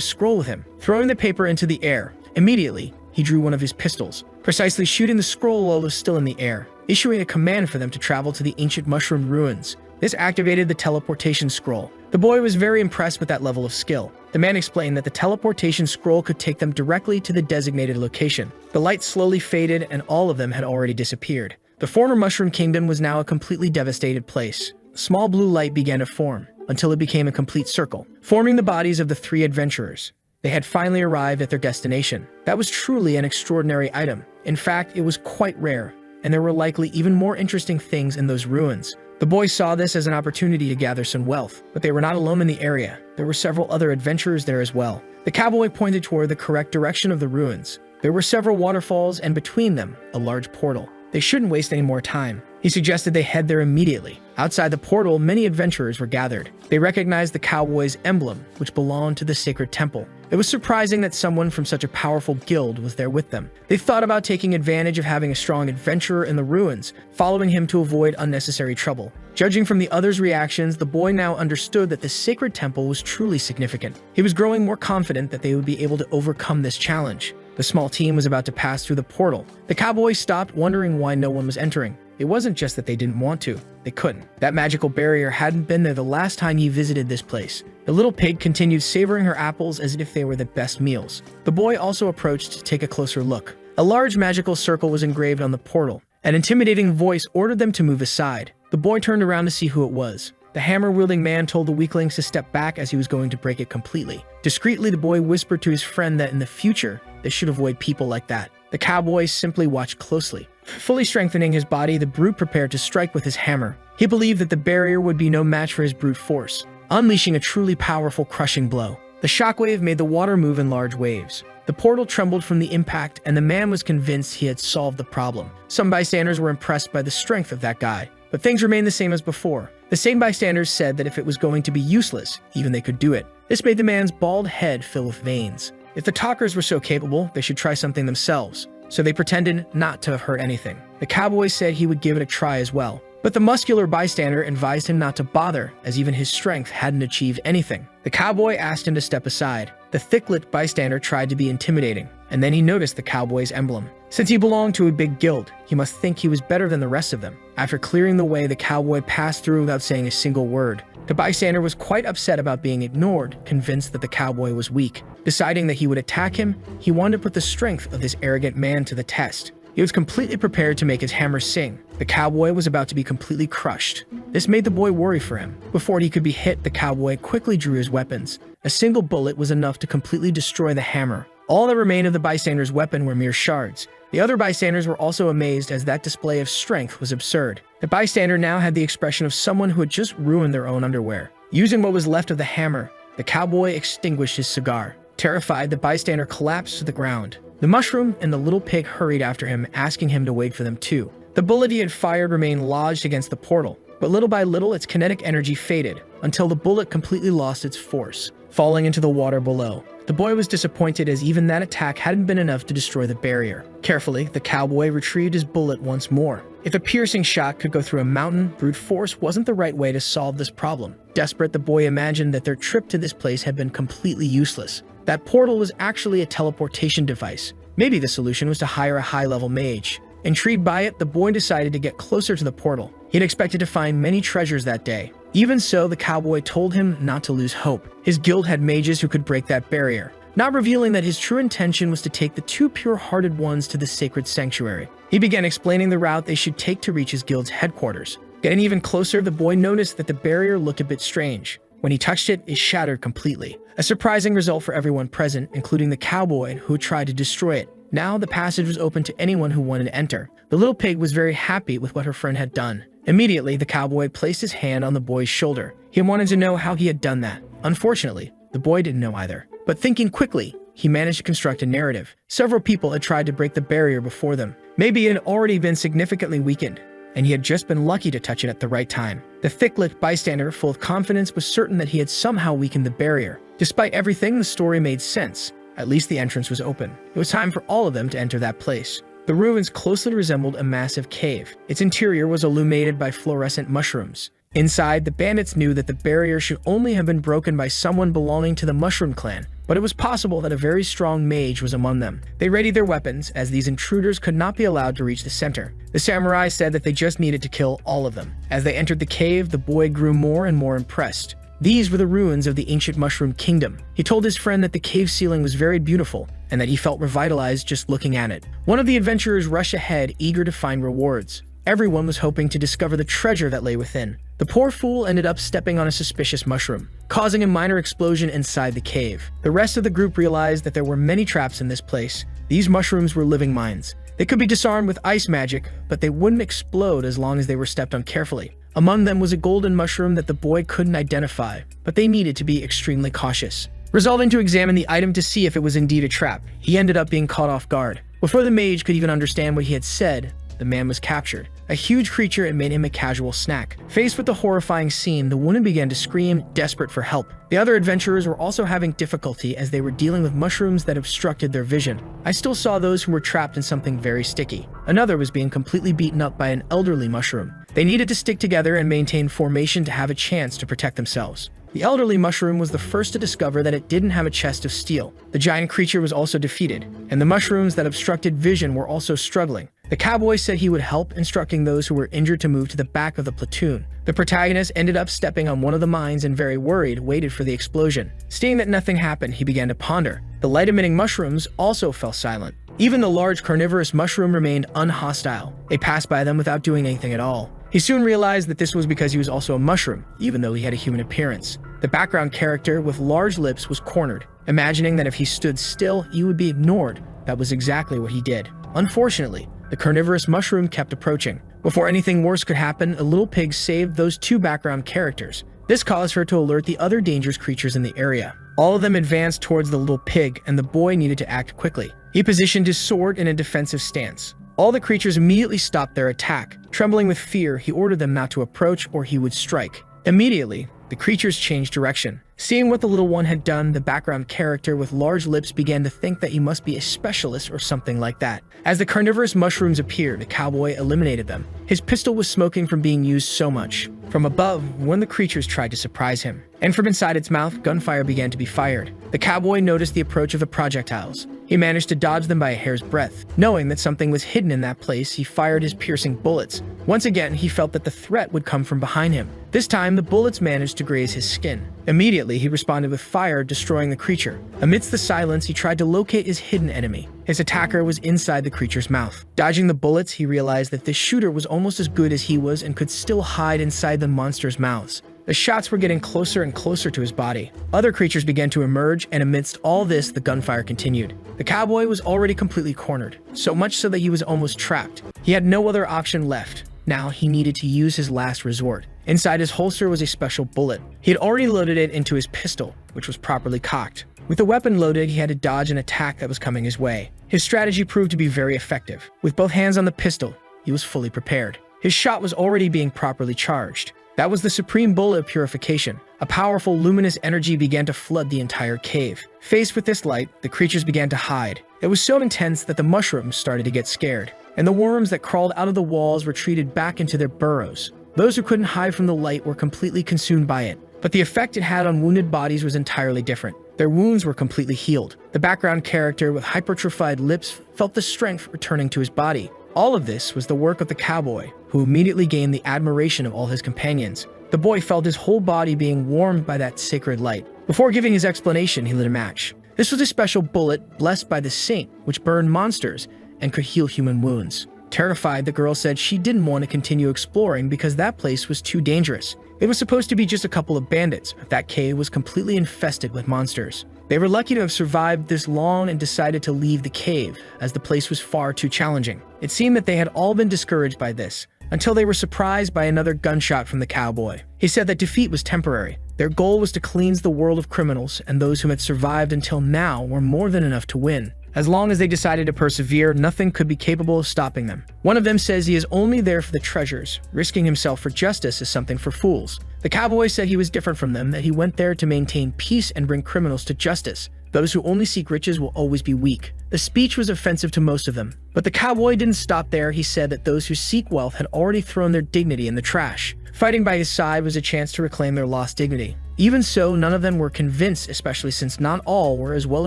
scroll with him. Throwing the paper into the air, immediately, he drew one of his pistols, precisely shooting the scroll while it was still in the air, issuing a command for them to travel to the ancient mushroom ruins. This activated the teleportation scroll. The boy was very impressed with that level of skill. The man explained that the teleportation scroll could take them directly to the designated location. The light slowly faded and all of them had already disappeared. The former Mushroom Kingdom was now a completely devastated place. A small blue light began to form until it became a complete circle, forming the bodies of the three adventurers. They had finally arrived at their destination. That was truly an extraordinary item. In fact, it was quite rare, and there were likely even more interesting things in those ruins. The boys saw this as an opportunity to gather some wealth, but they were not alone in the area. There were several other adventurers there as well. The cowboy pointed toward the correct direction of the ruins. There were several waterfalls, and between them, a large portal. They shouldn't waste any more time. He suggested they head there immediately. Outside the portal, many adventurers were gathered. They recognized the cowboy's emblem, which belonged to the sacred temple. It was surprising that someone from such a powerful guild was there with them. They thought about taking advantage of having a strong adventurer in the ruins, following him to avoid unnecessary trouble. Judging from the others' reactions, the boy now understood that the sacred temple was truly significant. He was growing more confident that they would be able to overcome this challenge. The small team was about to pass through the portal. The cowboy stopped, wondering why no one was entering. It wasn't just that they didn't want to, they couldn't. That magical barrier hadn't been there the last time he visited this place. The little pig continued savoring her apples as if they were the best meals. The boy also approached to take a closer look. A large magical circle was engraved on the portal. An intimidating voice ordered them to move aside. The boy turned around to see who it was. The hammer-wielding man told the weaklings to step back as he was going to break it completely. Discreetly, the boy whispered to his friend that in the future, they should avoid people like that. The cowboy simply watched closely. Fully strengthening his body, the brute prepared to strike with his hammer. He believed that the barrier would be no match for his brute force, unleashing a truly powerful crushing blow. The shockwave made the water move in large waves. The portal trembled from the impact, and the man was convinced he had solved the problem. Some bystanders were impressed by the strength of that guy, but things remained the same as before. The same bystanders said that if it was going to be useless, even they could do it. This made the man's bald head fill with veins. If the talkers were so capable, they should try something themselves. So they pretended not to have heard anything. The cowboy said he would give it a try as well. But the muscular bystander advised him not to bother, as even his strength hadn't achieved anything. The cowboy asked him to step aside. The thick-lipped bystander tried to be intimidating, and then he noticed the cowboy's emblem. Since he belonged to a big guild, he must think he was better than the rest of them. After clearing the way, the cowboy passed through without saying a single word. The bystander was quite upset about being ignored, convinced that the cowboy was weak. Deciding that he would attack him, he wanted to put the strength of this arrogant man to the test. He was completely prepared to make his hammer sing. The cowboy was about to be completely crushed. This made the boy worry for him. Before he could be hit, the cowboy quickly drew his weapons. A single bullet was enough to completely destroy the hammer. All that remained of the bystander's weapon were mere shards. The other bystanders were also amazed, as that display of strength was absurd. The bystander now had the expression of someone who had just ruined their own underwear. Using what was left of the hammer, the cowboy extinguished his cigar. Terrified, the bystander collapsed to the ground. The mushroom and the little pig hurried after him, asking him to wait for them too. The bullet he had fired remained lodged against the portal, but little by little its kinetic energy faded, until the bullet completely lost its force, falling into the water below. The boy was disappointed, as even that attack hadn't been enough to destroy the barrier. Carefully, the cowboy retrieved his bullet once more. If a piercing shot could go through a mountain, brute force wasn't the right way to solve this problem. Desperate, the boy imagined that their trip to this place had been completely useless. That portal was actually a teleportation device. Maybe the solution was to hire a high-level mage. Intrigued by it, the boy decided to get closer to the portal. He had expected to find many treasures that day. Even so, the cowboy told him not to lose hope. His guild had mages who could break that barrier, not revealing that his true intention was to take the two pure-hearted ones to the sacred sanctuary. He began explaining the route they should take to reach his guild's headquarters. Getting even closer, the boy noticed that the barrier looked a bit strange. When he touched it, it shattered completely. A surprising result for everyone present, including the cowboy who tried to destroy it. Now the passage was open to anyone who wanted to enter. The little pig was very happy with what her friend had done. Immediately, the cowboy placed his hand on the boy's shoulder. He wanted to know how he had done that. Unfortunately, the boy didn't know either. But thinking quickly, he managed to construct a narrative. Several people had tried to break the barrier before them. Maybe it had already been significantly weakened, and he had just been lucky to touch it at the right time. The thick-lipped bystander, full of confidence, was certain that he had somehow weakened the barrier. Despite everything, the story made sense. At least the entrance was open. It was time for all of them to enter that place. The ruins closely resembled a massive cave. Its interior was illuminated by fluorescent mushrooms. Inside, the bandits knew that the barrier should only have been broken by someone belonging to the Mushroom Clan, but but it was possible that a very strong mage was among them. They readied their weapons, as these intruders could not be allowed to reach the center. The samurai said that they just needed to kill all of them. As they entered the cave, the boy grew more and more impressed. These were the ruins of the ancient Mushroom Kingdom. He told his friend that the cave ceiling was very beautiful, and that he felt revitalized just looking at it. One of the adventurers rushed ahead, eager to find rewards. Everyone was hoping to discover the treasure that lay within. The poor fool ended up stepping on a suspicious mushroom, causing a minor explosion inside the cave. The rest of the group realized that there were many traps in this place. These mushrooms were living mines. They could be disarmed with ice magic, but they wouldn't explode as long as they were stepped on carefully. Among them was a golden mushroom that the boy couldn't identify, but they needed to be extremely cautious. Resolving to examine the item to see if it was indeed a trap, he ended up being caught off guard. Before the mage could even understand what he had said, the man was captured. A huge creature had made him a casual snack. Faced with the horrifying scene, the woman began to scream, desperate for help. The other adventurers were also having difficulty as they were dealing with mushrooms that obstructed their vision. I still saw those who were trapped in something very sticky. Another was being completely beaten up by an elderly mushroom. They needed to stick together and maintain formation to have a chance to protect themselves. The elderly mushroom was the first to discover that it didn't have a chest of steel. The giant creature was also defeated, and the mushrooms that obstructed vision were also struggling. The cowboy said he would help, instructing those who were injured to move to the back of the platoon. The protagonist ended up stepping on one of the mines and, very worried, waited for the explosion. Seeing that nothing happened, he began to ponder. The light-emitting mushrooms also fell silent. Even the large carnivorous mushroom remained unhostile. They passed by them without doing anything at all. He soon realized that this was because he was also a mushroom, even though he had a human appearance. The background character with large lips was cornered, imagining that if he stood still, he would be ignored. That was exactly what he did. Unfortunately, the carnivorous mushroom kept approaching. Before anything worse could happen, a little pig saved those two background characters. This caused her to alert the other dangerous creatures in the area. All of them advanced towards the little pig, and the boy needed to act quickly. He positioned his sword in a defensive stance. All the creatures immediately stopped their attack. Trembling with fear, he ordered them not to approach or he would strike. Immediately, the creatures changed direction. Seeing what the little one had done, the background character with large lips began to think that he must be a specialist or something like that. As the carnivorous mushrooms appeared, the cowboy eliminated them. His pistol was smoking from being used so much. From above, one of the creatures tried to surprise him, and from inside its mouth, gunfire began to be fired. The cowboy noticed the approach of the projectiles. He managed to dodge them by a hair's breadth. Knowing that something was hidden in that place, he fired his piercing bullets. Once again, he felt that the threat would come from behind him. This time, the bullets managed to graze his skin. Immediately, he responded with fire, destroying the creature. Amidst the silence, he tried to locate his hidden enemy. His attacker was inside the creature's mouth. Dodging the bullets, he realized that this shooter was almost as good as he was and could still hide inside the monster's mouths. The shots were getting closer and closer to his body. Other creatures began to emerge, and amidst all this, the gunfire continued. The cowboy was already completely cornered, so much so that he was almost trapped. He had no other option left. Now he needed to use his last resort. Inside his holster was a special bullet. He had already loaded it into his pistol, which was properly cocked. With the weapon loaded, he had to dodge an attack that was coming his way. His strategy proved to be very effective. With both hands on the pistol, he was fully prepared. His shot was already being properly charged. That was the supreme bullet of purification. A powerful luminous energy began to flood the entire cave. Faced with this light, the creatures began to hide. It was so intense that the mushrooms started to get scared, and the worms that crawled out of the walls retreated back into their burrows. Those who couldn't hide from the light were completely consumed by it. But the effect it had on wounded bodies was entirely different. Their wounds were completely healed. The background character with hypertrophied lips felt the strength returning to his body. All of this was the work of the cowboy, who immediately gained the admiration of all his companions. The boy felt his whole body being warmed by that sacred light. Before giving his explanation, he lit a match. This was a special bullet blessed by the saint, which burned monsters and could heal human wounds. Terrified, the girl said she didn't want to continue exploring because that place was too dangerous. It was supposed to be just a couple of bandits, but that cave was completely infested with monsters. They were lucky to have survived this long and decided to leave the cave, as the place was far too challenging. It seemed that they had all been discouraged by this, until they were surprised by another gunshot from the cowboy. He said that defeat was temporary. Their goal was to cleanse the world of criminals, and those who had survived until now were more than enough to win. As long as they decided to persevere, nothing could be capable of stopping them. One of them says he is only there for the treasures. Risking himself for justice is something for fools. The cowboy said he was different from them, that he went there to maintain peace and bring criminals to justice. Those who only seek riches will always be weak. The speech was offensive to most of them, but the cowboy didn't stop there. He said that those who seek wealth had already thrown their dignity in the trash. Fighting by his side was a chance to reclaim their lost dignity. Even so, none of them were convinced, especially since not all were as well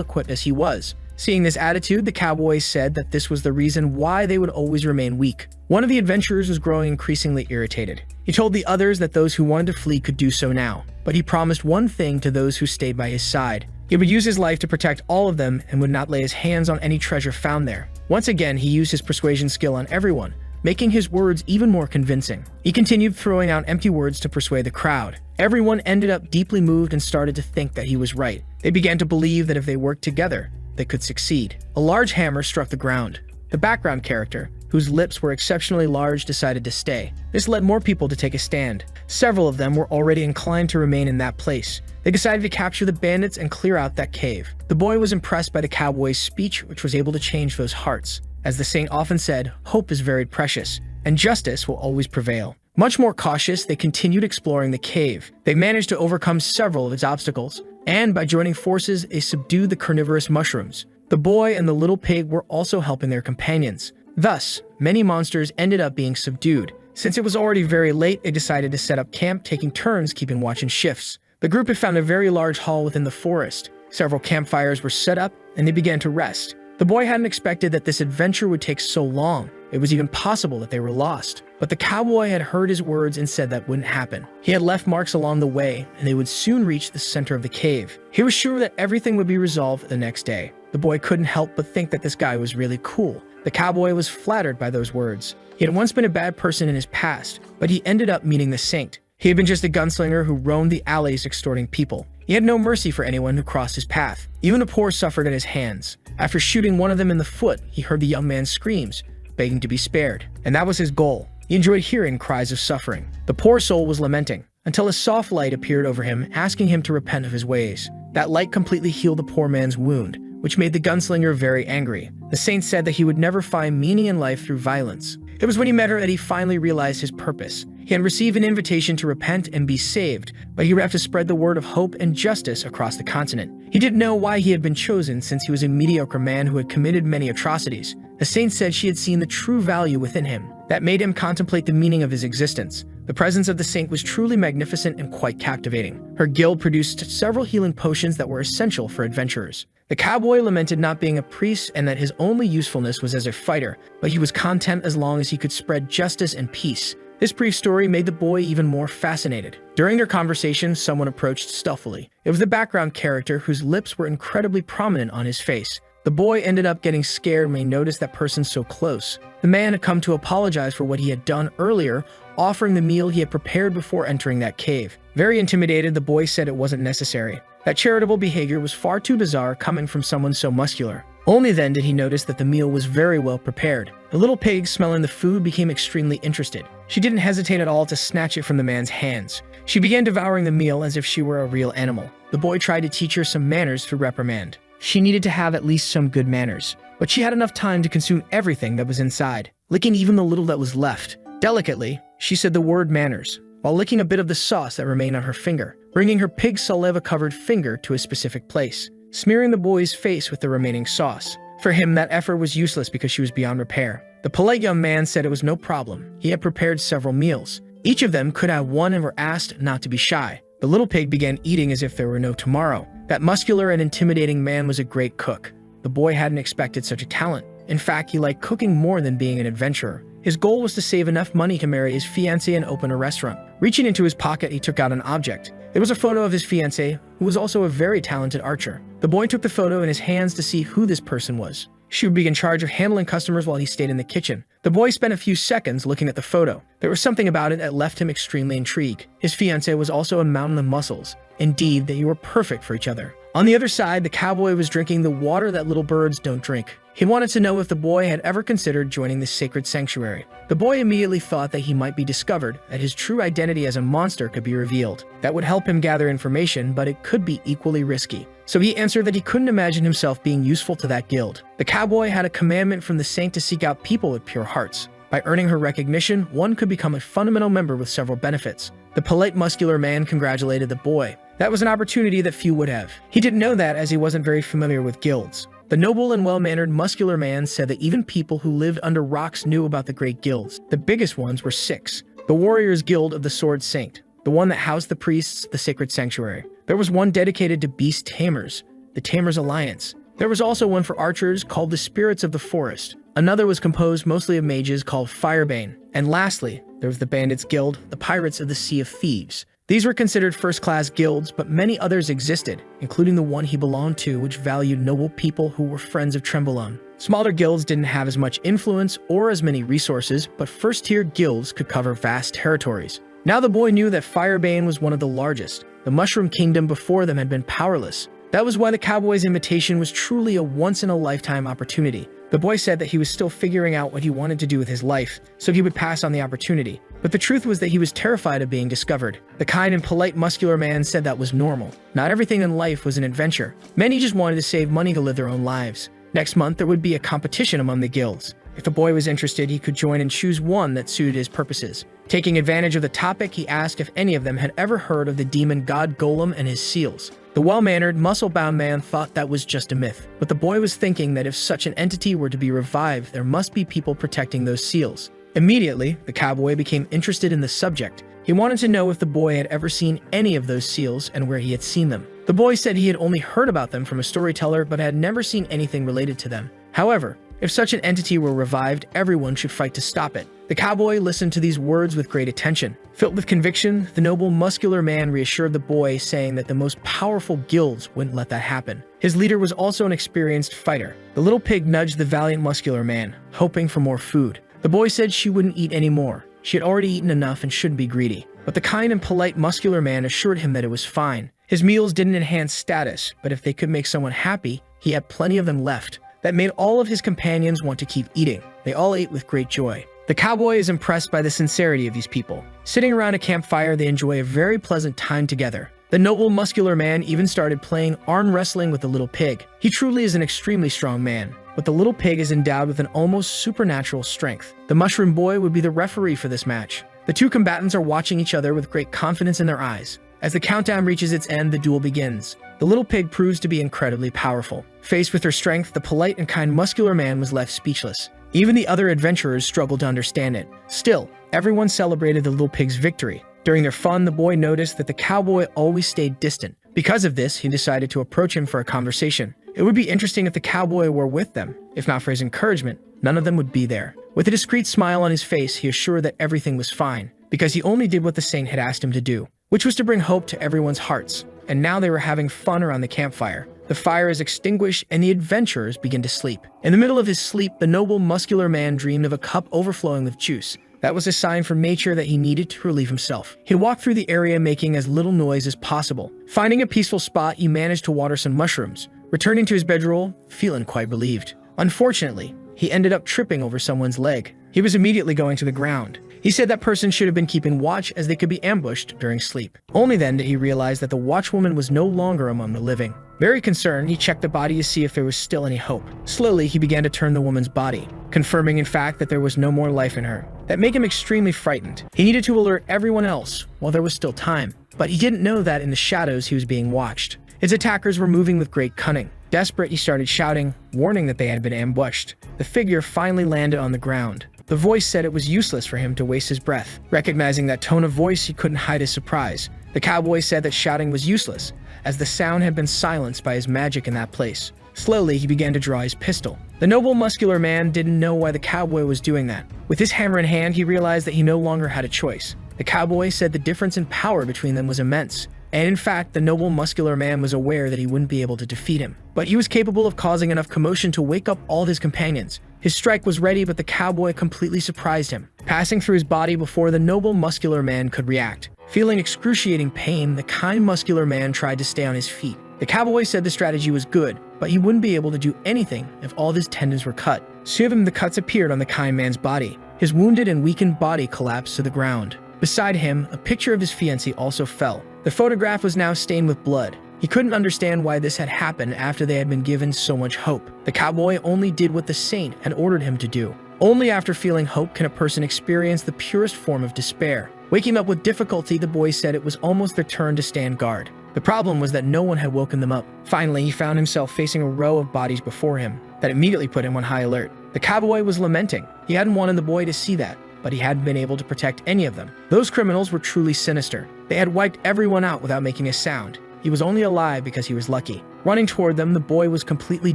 equipped as he was. Seeing this attitude, the cowboy said that this was the reason why they would always remain weak. One of the adventurers was growing increasingly irritated. He told the others that those who wanted to flee could do so now, but he promised one thing to those who stayed by his side. He would use his life to protect all of them and would not lay his hands on any treasure found there. Once again, he used his persuasion skill on everyone, making his words even more convincing. He continued throwing out empty words to persuade the crowd. Everyone ended up deeply moved and started to think that he was right. They began to believe that if they worked together, they could succeed. A large hammer struck the ground. The background character, whose lips were exceptionally large, decided to stay. This led more people to take a stand. Several of them were already inclined to remain in that place. They decided to capture the bandits and clear out that cave. The boy was impressed by the cowboy's speech, which was able to change those hearts. As the saint often said, hope is very precious, and justice will always prevail. Much more cautious, they continued exploring the cave. They managed to overcome several of its obstacles, and by joining forces, they subdued the carnivorous mushrooms. The boy and the little pig were also helping their companions. Thus, many monsters ended up being subdued. Since it was already very late, they decided to set up camp, taking turns keeping watch in shifts. The group had found a very large hall within the forest. Several campfires were set up, and they began to rest. The boy hadn't expected that this adventure would take so long. It was even possible that they were lost. But the cowboy had heard his words and said that wouldn't happen. He had left marks along the way, and they would soon reach the center of the cave. He was sure that everything would be resolved the next day. The boy couldn't help but think that this guy was really cool. The cowboy was flattered by those words. He had once been a bad person in his past, but he ended up meeting the saint. He had been just a gunslinger who roamed the alleys extorting people. He had no mercy for anyone who crossed his path. Even the poor suffered at his hands. After shooting one of them in the foot, he heard the young man's screams, begging to be spared. And that was his goal. He enjoyed hearing cries of suffering. The poor soul was lamenting, until a soft light appeared over him, asking him to repent of his ways. That light completely healed the poor man's wound, which made the gunslinger very angry. The saint said that he would never find meaning in life through violence. It was when he met her that he finally realized his purpose. He had received an invitation to repent and be saved, but he would have to spread the word of hope and justice across the continent. He didn't know why he had been chosen, since he was a mediocre man who had committed many atrocities. The saint said she had seen the true value within him that made him contemplate the meaning of his existence. The presence of the saint was truly magnificent and quite captivating. Her guild produced several healing potions that were essential for adventurers. The cowboy lamented not being a priest and that his only usefulness was as a fighter, but he was content as long as he could spread justice and peace. This brief story made the boy even more fascinated. During their conversation, someone approached stealthily. It was the background character whose lips were incredibly prominent on his face. The boy ended up getting scared when he noticed that person so close. The man had come to apologize for what he had done earlier, offering the meal he had prepared before entering that cave. Very intimidated, the boy said it wasn't necessary. That charitable behavior was far too bizarre coming from someone so muscular. Only then did he notice that the meal was very well prepared. The little pig, smelling the food, became extremely interested. She didn't hesitate at all to snatch it from the man's hands. She began devouring the meal as if she were a real animal. The boy tried to teach her some manners through reprimand. She needed to have at least some good manners, but she had enough time to consume everything that was inside, licking even the little that was left. Delicately, she said the word manners, while licking a bit of the sauce that remained on her finger, bringing her pig saliva-covered finger to a specific place, smearing the boy's face with the remaining sauce. For him, that effort was useless because she was beyond repair. The polite young man said it was no problem. He had prepared several meals. Each of them could have one and were asked not to be shy. The little pig began eating as if there were no tomorrow. That muscular and intimidating man was a great cook. The boy hadn't expected such a talent. In fact, he liked cooking more than being an adventurer. His goal was to save enough money to marry his fiancée and open a restaurant. Reaching into his pocket, he took out an object. It was a photo of his fiancée, who was also a very talented archer. The boy took the photo in his hands to see who this person was. She would be in charge of handling customers while he stayed in the kitchen. The boy spent a few seconds looking at the photo. There was something about it that left him extremely intrigued. His fiancée was also a mountain of muscles. Indeed, they were perfect for each other. On the other side, the cowboy was drinking the water that little birds don't drink. He wanted to know if the boy had ever considered joining this sacred sanctuary. The boy immediately thought that he might be discovered, that his true identity as a monster could be revealed. That would help him gather information, but it could be equally risky. So he answered that he couldn't imagine himself being useful to that guild. The cowboy had a commandment from the saint to seek out people with pure hearts. By earning her recognition, one could become a fundamental member with several benefits. The polite muscular man congratulated the boy. That was an opportunity that few would have. He didn't know that as he wasn't very familiar with guilds. The noble and well-mannered muscular man said that even people who lived under rocks knew about the great guilds. The biggest ones were 6. The Warriors Guild of the Sword Saint, the one that housed the priests, the Sacred Sanctuary. There was one dedicated to beast tamers, the Tamers Alliance. There was also one for archers called the Spirits of the Forest. Another was composed mostly of mages called Firebane. And lastly, there was the Bandits Guild, the Pirates of the Sea of Thieves. These were considered first-class guilds, but many others existed, including the one he belonged to, which valued noble people who were friends of Trembleon. Smaller guilds didn't have as much influence or as many resources, but first-tier guilds could cover vast territories. Now the boy knew that Firebane was one of the largest. The Mushroom Kingdom before them had been powerless. That was why the cowboy's invitation was truly a once-in-a-lifetime opportunity. The boy said that he was still figuring out what he wanted to do with his life, so he would pass on the opportunity. But the truth was that he was terrified of being discovered. The kind and polite muscular man said that was normal. Not everything in life was an adventure. Many just wanted to save money to live their own lives. Next month, there would be a competition among the guilds. If the boy was interested, he could join and choose one that suited his purposes. Taking advantage of the topic, he asked if any of them had ever heard of the demon god Golem and his seals. The well-mannered, muscle-bound man thought that was just a myth, but the boy was thinking that if such an entity were to be revived, there must be people protecting those seals. Immediately, the cowboy became interested in the subject. He wanted to know if the boy had ever seen any of those seals and where he had seen them. The boy said he had only heard about them from a storyteller but had never seen anything related to them. However, if such an entity were revived, everyone should fight to stop it. The cowboy listened to these words with great attention. Filled with conviction, the noble muscular man reassured the boy, saying that the most powerful guilds wouldn't let that happen. His leader was also an experienced fighter. The little pig nudged the valiant muscular man, hoping for more food. The boy said she wouldn't eat any more. She had already eaten enough and shouldn't be greedy. But the kind and polite muscular man assured him that it was fine. His meals didn't enhance status, but if they could make someone happy, he had plenty of them left. That made all of his companions want to keep eating. They all ate with great joy. The cowboy is impressed by the sincerity of these people. Sitting around a campfire, they enjoy a very pleasant time together. The noble muscular man even started playing arm wrestling with the little pig. He truly is an extremely strong man, but the little pig is endowed with an almost supernatural strength. The mushroom boy would be the referee for this match. The two combatants are watching each other with great confidence in their eyes. As the countdown reaches its end, the duel begins. The little pig proves to be incredibly powerful. Faced with her strength, the polite and kind muscular man was left speechless. Even the other adventurers struggled to understand it. Still, everyone celebrated the little pig's victory. During their fun, the boy noticed that the cowboy always stayed distant. Because of this, he decided to approach him for a conversation. It would be interesting if the cowboy were with them. If not for his encouragement, none of them would be there. With a discreet smile on his face, he assured that everything was fine, because he only did what the saint had asked him to do, which was to bring hope to everyone's hearts. And now they were having fun around the campfire. The fire is extinguished and the adventurers begin to sleep. In the middle of his sleep, the noble muscular man dreamed of a cup overflowing with juice. That was a sign from nature that he needed to relieve himself. He walked through the area making as little noise as possible. Finding a peaceful spot, he managed to water some mushrooms, returning to his bedroll, feeling quite relieved. Unfortunately, he ended up tripping over someone's leg. He was immediately going to the ground. He said that person should have been keeping watch as they could be ambushed during sleep. Only then did he realize that the watchwoman was no longer among the living. Very concerned, he checked the body to see if there was still any hope. Slowly, he began to turn the woman's body, confirming in fact that there was no more life in her. That made him extremely frightened. He needed to alert everyone else while there was still time. But he didn't know that in the shadows he was being watched. His attackers were moving with great cunning. Desperate, he started shouting, warning that they had been ambushed. The figure finally landed on the ground. The voice said it was useless for him to waste his breath. Recognizing that tone of voice, he couldn't hide his surprise. The cowboy said that shouting was useless, as the sound had been silenced by his magic in that place. Slowly, he began to draw his pistol. The noble muscular man didn't know why the cowboy was doing that. With his hammer in hand, he realized that he no longer had a choice. The cowboy said the difference in power between them was immense. And in fact, the noble muscular man was aware that he wouldn't be able to defeat him. But he was capable of causing enough commotion to wake up all his companions. His strike was ready, but the cowboy completely surprised him, passing through his body before the noble muscular man could react. Feeling excruciating pain, the kind muscular man tried to stay on his feet. The cowboy said the strategy was good, but he wouldn't be able to do anything if all of his tendons were cut. Soon the cuts appeared on the kind man's body. His wounded and weakened body collapsed to the ground. Beside him, a picture of his fiancée also fell. The photograph was now stained with blood. He couldn't understand why this had happened after they had been given so much hope. The cowboy only did what the saint had ordered him to do. Only after feeling hope can a person experience the purest form of despair. Waking up with difficulty, the boy said it was almost their turn to stand guard. The problem was that no one had woken them up. Finally, he found himself facing a row of bodies before him that immediately put him on high alert. The cowboy was lamenting. He hadn't wanted the boy to see that, but he hadn't been able to protect any of them. Those criminals were truly sinister. They had wiped everyone out without making a sound. He was only alive because he was lucky. Running toward them, the boy was completely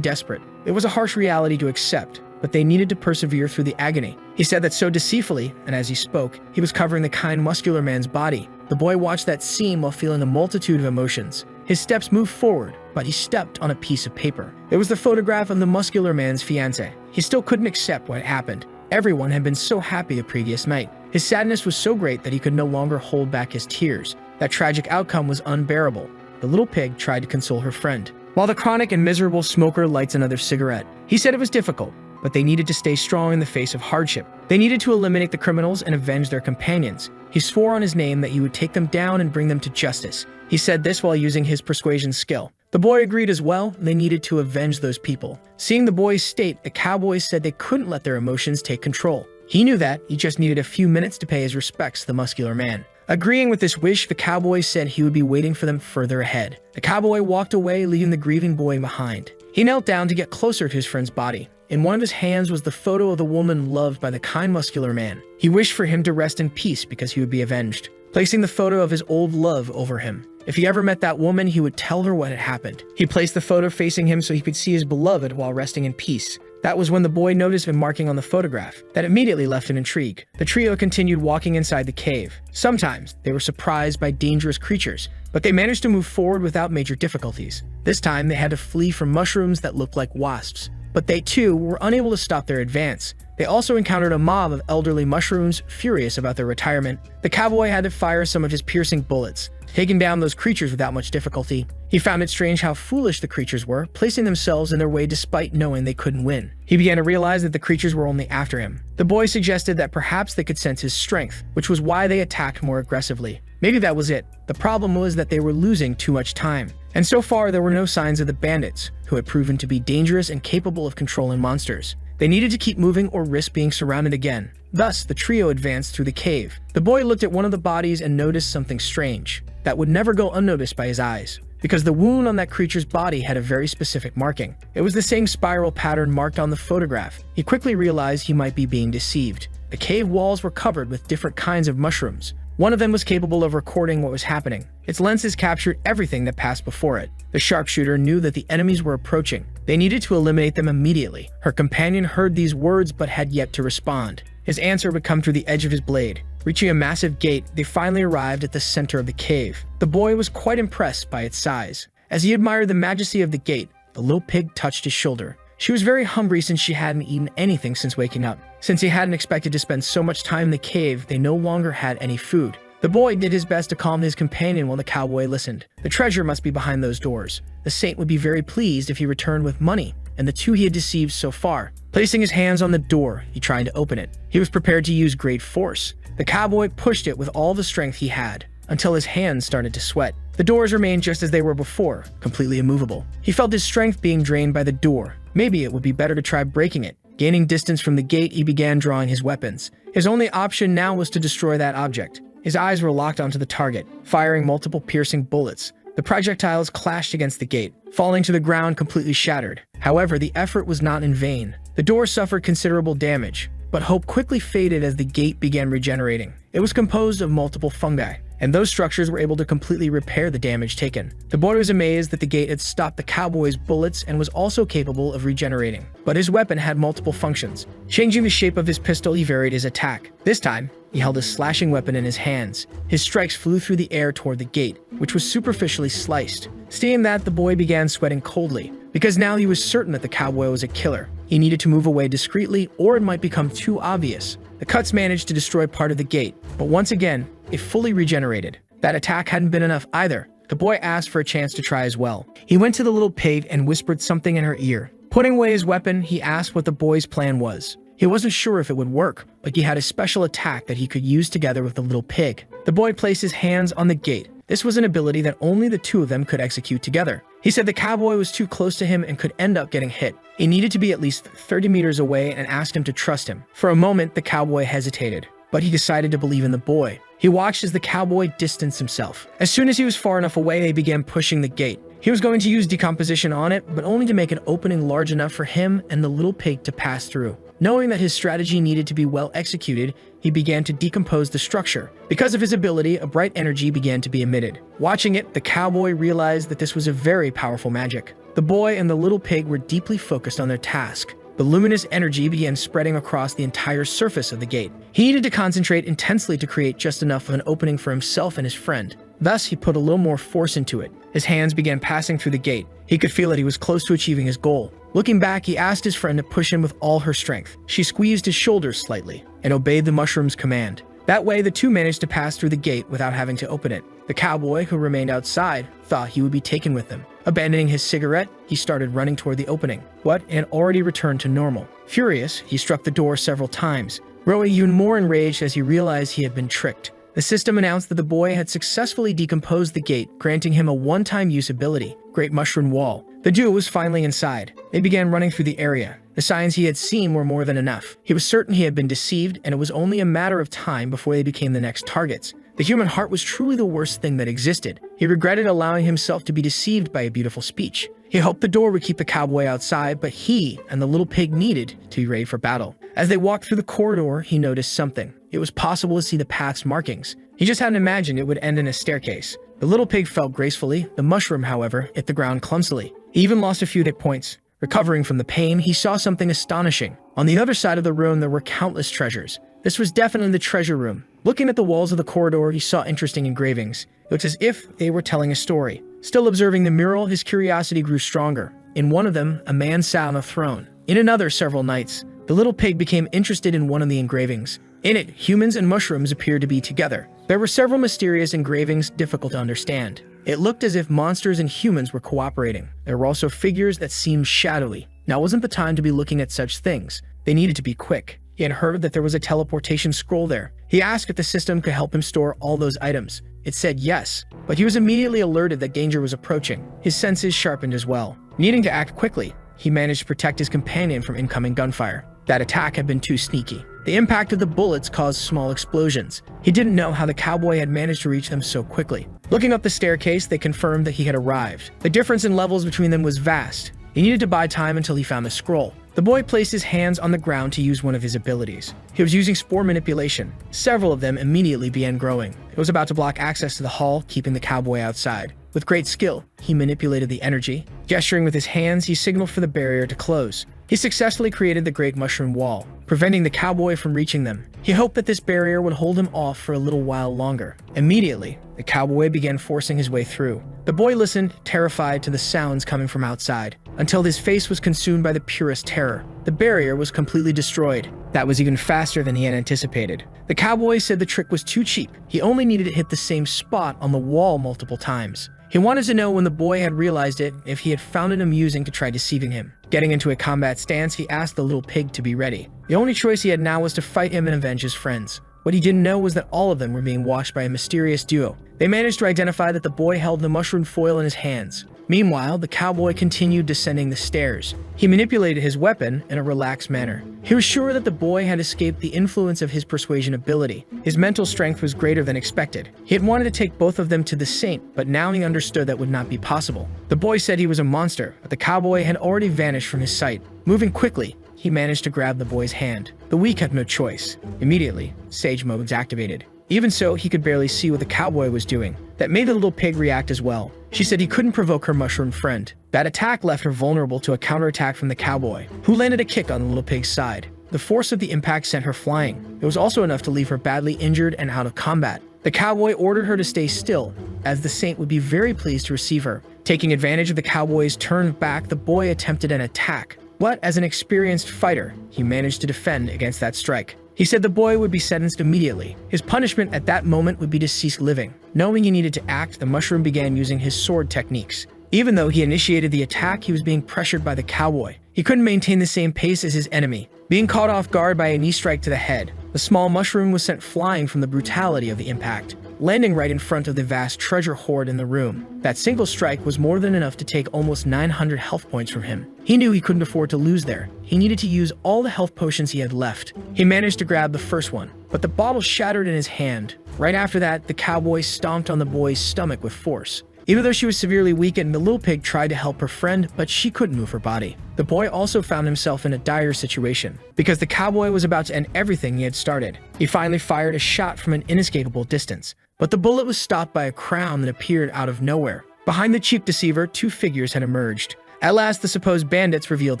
desperate. It was a harsh reality to accept, but they needed to persevere through the agony. He said that so deceitfully, and as he spoke, he was covering the kind, muscular man's body. The boy watched that scene while feeling a multitude of emotions. His steps moved forward, but he stepped on a piece of paper. It was the photograph of the muscular man's fiancée. He still couldn't accept what had happened. Everyone had been so happy the previous night. His sadness was so great that he could no longer hold back his tears. That tragic outcome was unbearable. The little pig tried to console her friend, while the chronic and miserable smoker lights another cigarette. He said it was difficult, but they needed to stay strong in the face of hardship. They needed to eliminate the criminals and avenge their companions. He swore on his name that he would take them down and bring them to justice. He said this while using his persuasion skill. The boy agreed as well. They needed to avenge those people. Seeing the boy's state, the cowboys said they couldn't let their emotions take control. He knew that. He just needed a few minutes to pay his respects to the muscular man. Agreeing with this wish, the cowboy said he would be waiting for them further ahead. The cowboy walked away, leaving the grieving boy behind. He knelt down to get closer to his friend's body. In one of his hands was the photo of the woman loved by the kind, muscular man. He wished for him to rest in peace because he would be avenged, placing the photo of his old love over him. If he ever met that woman, he would tell her what had happened. He placed the photo facing him so he could see his beloved while resting in peace. That was when the boy noticed a marking on the photograph that immediately left an intrigue. The trio continued walking inside the cave. Sometimes they were surprised by dangerous creatures, but they managed to move forward without major difficulties. This time they had to flee from mushrooms that looked like wasps, but they too were unable to stop their advance. They also encountered a mob of elderly mushrooms, furious about their retirement. The cowboy had to fire some of his piercing bullets, taking down those creatures without much difficulty. He found it strange how foolish the creatures were, placing themselves in their way despite knowing they couldn't win. He began to realize that the creatures were only after him. The boy suggested that perhaps they could sense his strength, which was why they attacked more aggressively. Maybe that was it. The problem was that they were losing too much time. And so far, there were no signs of the bandits, who had proven to be dangerous and capable of controlling monsters. They needed to keep moving or risk being surrounded again. Thus, the trio advanced through the cave. The boy looked at one of the bodies and noticed something strange that would never go unnoticed by his eyes, because the wound on that creature's body had a very specific marking. It was the same spiral pattern marked on the photograph. He quickly realized he might be being deceived. The cave walls were covered with different kinds of mushrooms. One of them was capable of recording what was happening. Its lenses captured everything that passed before it. The sharpshooter knew that the enemies were approaching. They needed to eliminate them immediately. Her companion heard these words but had yet to respond. His answer would come through the edge of his blade. Reaching a massive gate, they finally arrived at the center of the cave. The boy was quite impressed by its size. As he admired the majesty of the gate, the little pig touched his shoulder. She was very hungry since she hadn't eaten anything since waking up. Since he hadn't expected to spend so much time in the cave, they no longer had any food. The boy did his best to calm his companion while the cowboy listened. The treasure must be behind those doors. The saint would be very pleased if he returned with money and the two he had deceived so far. Placing his hands on the door, he tried to open it. He was prepared to use great force. The cowboy pushed it with all the strength he had, until his hands started to sweat. The doors remained just as they were before, completely immovable. He felt his strength being drained by the door. Maybe it would be better to try breaking it. Gaining distance from the gate, he began drawing his weapons. His only option now was to destroy that object. His eyes were locked onto the target, firing multiple piercing bullets. The projectiles clashed against the gate, falling to the ground completely shattered. However, the effort was not in vain. The door suffered considerable damage, but hope quickly faded as the gate began regenerating. It was composed of multiple fungi, and those structures were able to completely repair the damage taken. The boy was amazed that the gate had stopped the cowboy's bullets and was also capable of regenerating. But his weapon had multiple functions. Changing the shape of his pistol, he varied his attack. This time, he held a slashing weapon in his hands. His strikes flew through the air toward the gate, which was superficially sliced. Seeing that, the boy began sweating coldly, because now he was certain that the cowboy was a killer. He needed to move away discreetly, or it might become too obvious. The cuts managed to destroy part of the gate, but once again, it fully regenerated. That attack hadn't been enough either. The boy asked for a chance to try as well. He went to the little pig and whispered something in her ear. Putting away his weapon, he asked what the boy's plan was. He wasn't sure if it would work, but he had a special attack that he could use together with the little pig. The boy placed his hands on the gate. This was an ability that only the two of them could execute together. He said the cowboy was too close to him and could end up getting hit. He needed to be at least 30 meters away and asked him to trust him. For a moment, the cowboy hesitated. but he decided to believe in the boy. He watched as the cowboy distanced himself. As soon as he was far enough away, they began pushing the gate. He was going to use decomposition on it, but only to make an opening large enough for him and the little pig to pass through. Knowing that his strategy needed to be well executed, he began to decompose the structure. Because of his ability, a bright energy began to be emitted. Watching it, the cowboy realized that this was a very powerful magic. The boy and the little pig were deeply focused on their task. The luminous energy began spreading across the entire surface of the gate. He needed to concentrate intensely to create just enough of an opening for himself and his friend. Thus, he put a little more force into it. His hands began passing through the gate. He could feel that he was close to achieving his goal. Looking back, he asked his friend to push him with all her strength. She squeezed his shoulders slightly and obeyed the mushroom's command. That way, the two managed to pass through the gate without having to open it. The cowboy, who remained outside, thought he would be taken with them. Abandoning his cigarette, he started running toward the opening, but it had already returned to normal. Furious, he struck the door several times, growing even more enraged as he realized he had been tricked. The system announced that the boy had successfully decomposed the gate, granting him a one-time use ability, Great Mushroom Wall. The duo was finally inside. They began running through the area. The signs he had seen were more than enough. He was certain he had been deceived, and it was only a matter of time before they became the next targets. The human heart was truly the worst thing that existed. He regretted allowing himself to be deceived by a beautiful speech. He hoped the door would keep the cowboy outside, but he and the little pig needed to be ready for battle. As they walked through the corridor, he noticed something. It was possible to see the path's markings. He just hadn't imagined it would end in a staircase. The little pig fell gracefully. The mushroom, however, hit the ground clumsily. He even lost a few hit points. Recovering from the pain, he saw something astonishing. On the other side of the room, there were countless treasures. This was definitely the treasure room. Looking at the walls of the corridor, he saw interesting engravings. It looked as if they were telling a story. Still observing the mural, his curiosity grew stronger. In one of them, a man sat on a throne. In another, several knights. The little pig became interested in one of the engravings. In it, humans and mushrooms appeared to be together. There were several mysterious engravings difficult to understand. It looked as if monsters and humans were cooperating. There were also figures that seemed shadowy. Now wasn't the time to be looking at such things. They needed to be quick. He had heard that there was a teleportation scroll there. He asked if the system could help him store all those items. It said yes, but he was immediately alerted that danger was approaching. His senses sharpened as well. Needing to act quickly, he managed to protect his companion from incoming gunfire. That attack had been too sneaky. The impact of the bullets caused small explosions. He didn't know how the cowboy had managed to reach them so quickly. Looking up the staircase, they confirmed that he had arrived. The difference in levels between them was vast. He needed to buy time until he found the scroll. The boy placed his hands on the ground to use one of his abilities. He was using spore manipulation. Several of them immediately began growing. It was about to block access to the hall, keeping the cowboy outside. With great skill, he manipulated the energy. Gesturing with his hands, he signaled for the barrier to close. He successfully created the Great Mushroom Wall, preventing the cowboy from reaching them. He hoped that this barrier would hold him off for a little while longer. Immediately, the cowboy began forcing his way through. The boy listened, terrified, to the sounds coming from outside, until his face was consumed by the purest terror. The barrier was completely destroyed. That was even faster than he had anticipated. The cowboy said the trick was too cheap. He only needed to hit the same spot on the wall multiple times. He wanted to know when the boy had realized it, if he had found it amusing to try deceiving him. Getting into a combat stance, he asked the little pig to be ready. The only choice he had now was to fight him and avenge his friends. What he didn't know was that all of them were being watched by a mysterious duo. They managed to identify that the boy held the mushroom foil in his hands. Meanwhile, the cowboy continued descending the stairs. He manipulated his weapon in a relaxed manner. He was sure that the boy had escaped the influence of his persuasion ability. His mental strength was greater than expected. He had wanted to take both of them to the saint, but now he understood that would not be possible. The boy said he was a monster, but the cowboy had already vanished from his sight. Moving quickly, he managed to grab the boy's hand. The weak had no choice. Immediately, Sage Mode was activated. Even so, he could barely see what the cowboy was doing. That made the little pig react as well. She said he couldn't provoke her mushroom friend. That attack left her vulnerable to a counterattack from the cowboy, who landed a kick on the little pig's side. The force of the impact sent her flying. It was also enough to leave her badly injured and out of combat. The cowboy ordered her to stay still, as the saint would be very pleased to receive her. Taking advantage of the cowboy's turn back, the boy attempted an attack. But as an experienced fighter, he managed to defend against that strike. He said the boy would be sentenced immediately. His punishment at that moment would be to cease living. Knowing he needed to act, the mushroom began using his sword techniques. Even though he initiated the attack, he was being pressured by the cowboy. He couldn't maintain the same pace as his enemy. Being caught off guard by a knee strike to the head, the small mushroom was sent flying from the brutality of the impact, landing right in front of the vast treasure hoard in the room. That single strike was more than enough to take almost 900 health points from him. He knew he couldn't afford to lose there. He needed to use all the health potions he had left. He managed to grab the first one. but the bottle shattered in his hand. Right after that, the cowboy stomped on the boy's stomach with force. Even though she was severely weakened, the little pig tried to help her friend, but she couldn't move her body. The boy also found himself in a dire situation, because the cowboy was about to end everything he had started. He finally fired a shot from an inescapable distance, but the bullet was stopped by a crown that appeared out of nowhere. Behind the cheap deceiver, two figures had emerged. At last, the supposed bandits revealed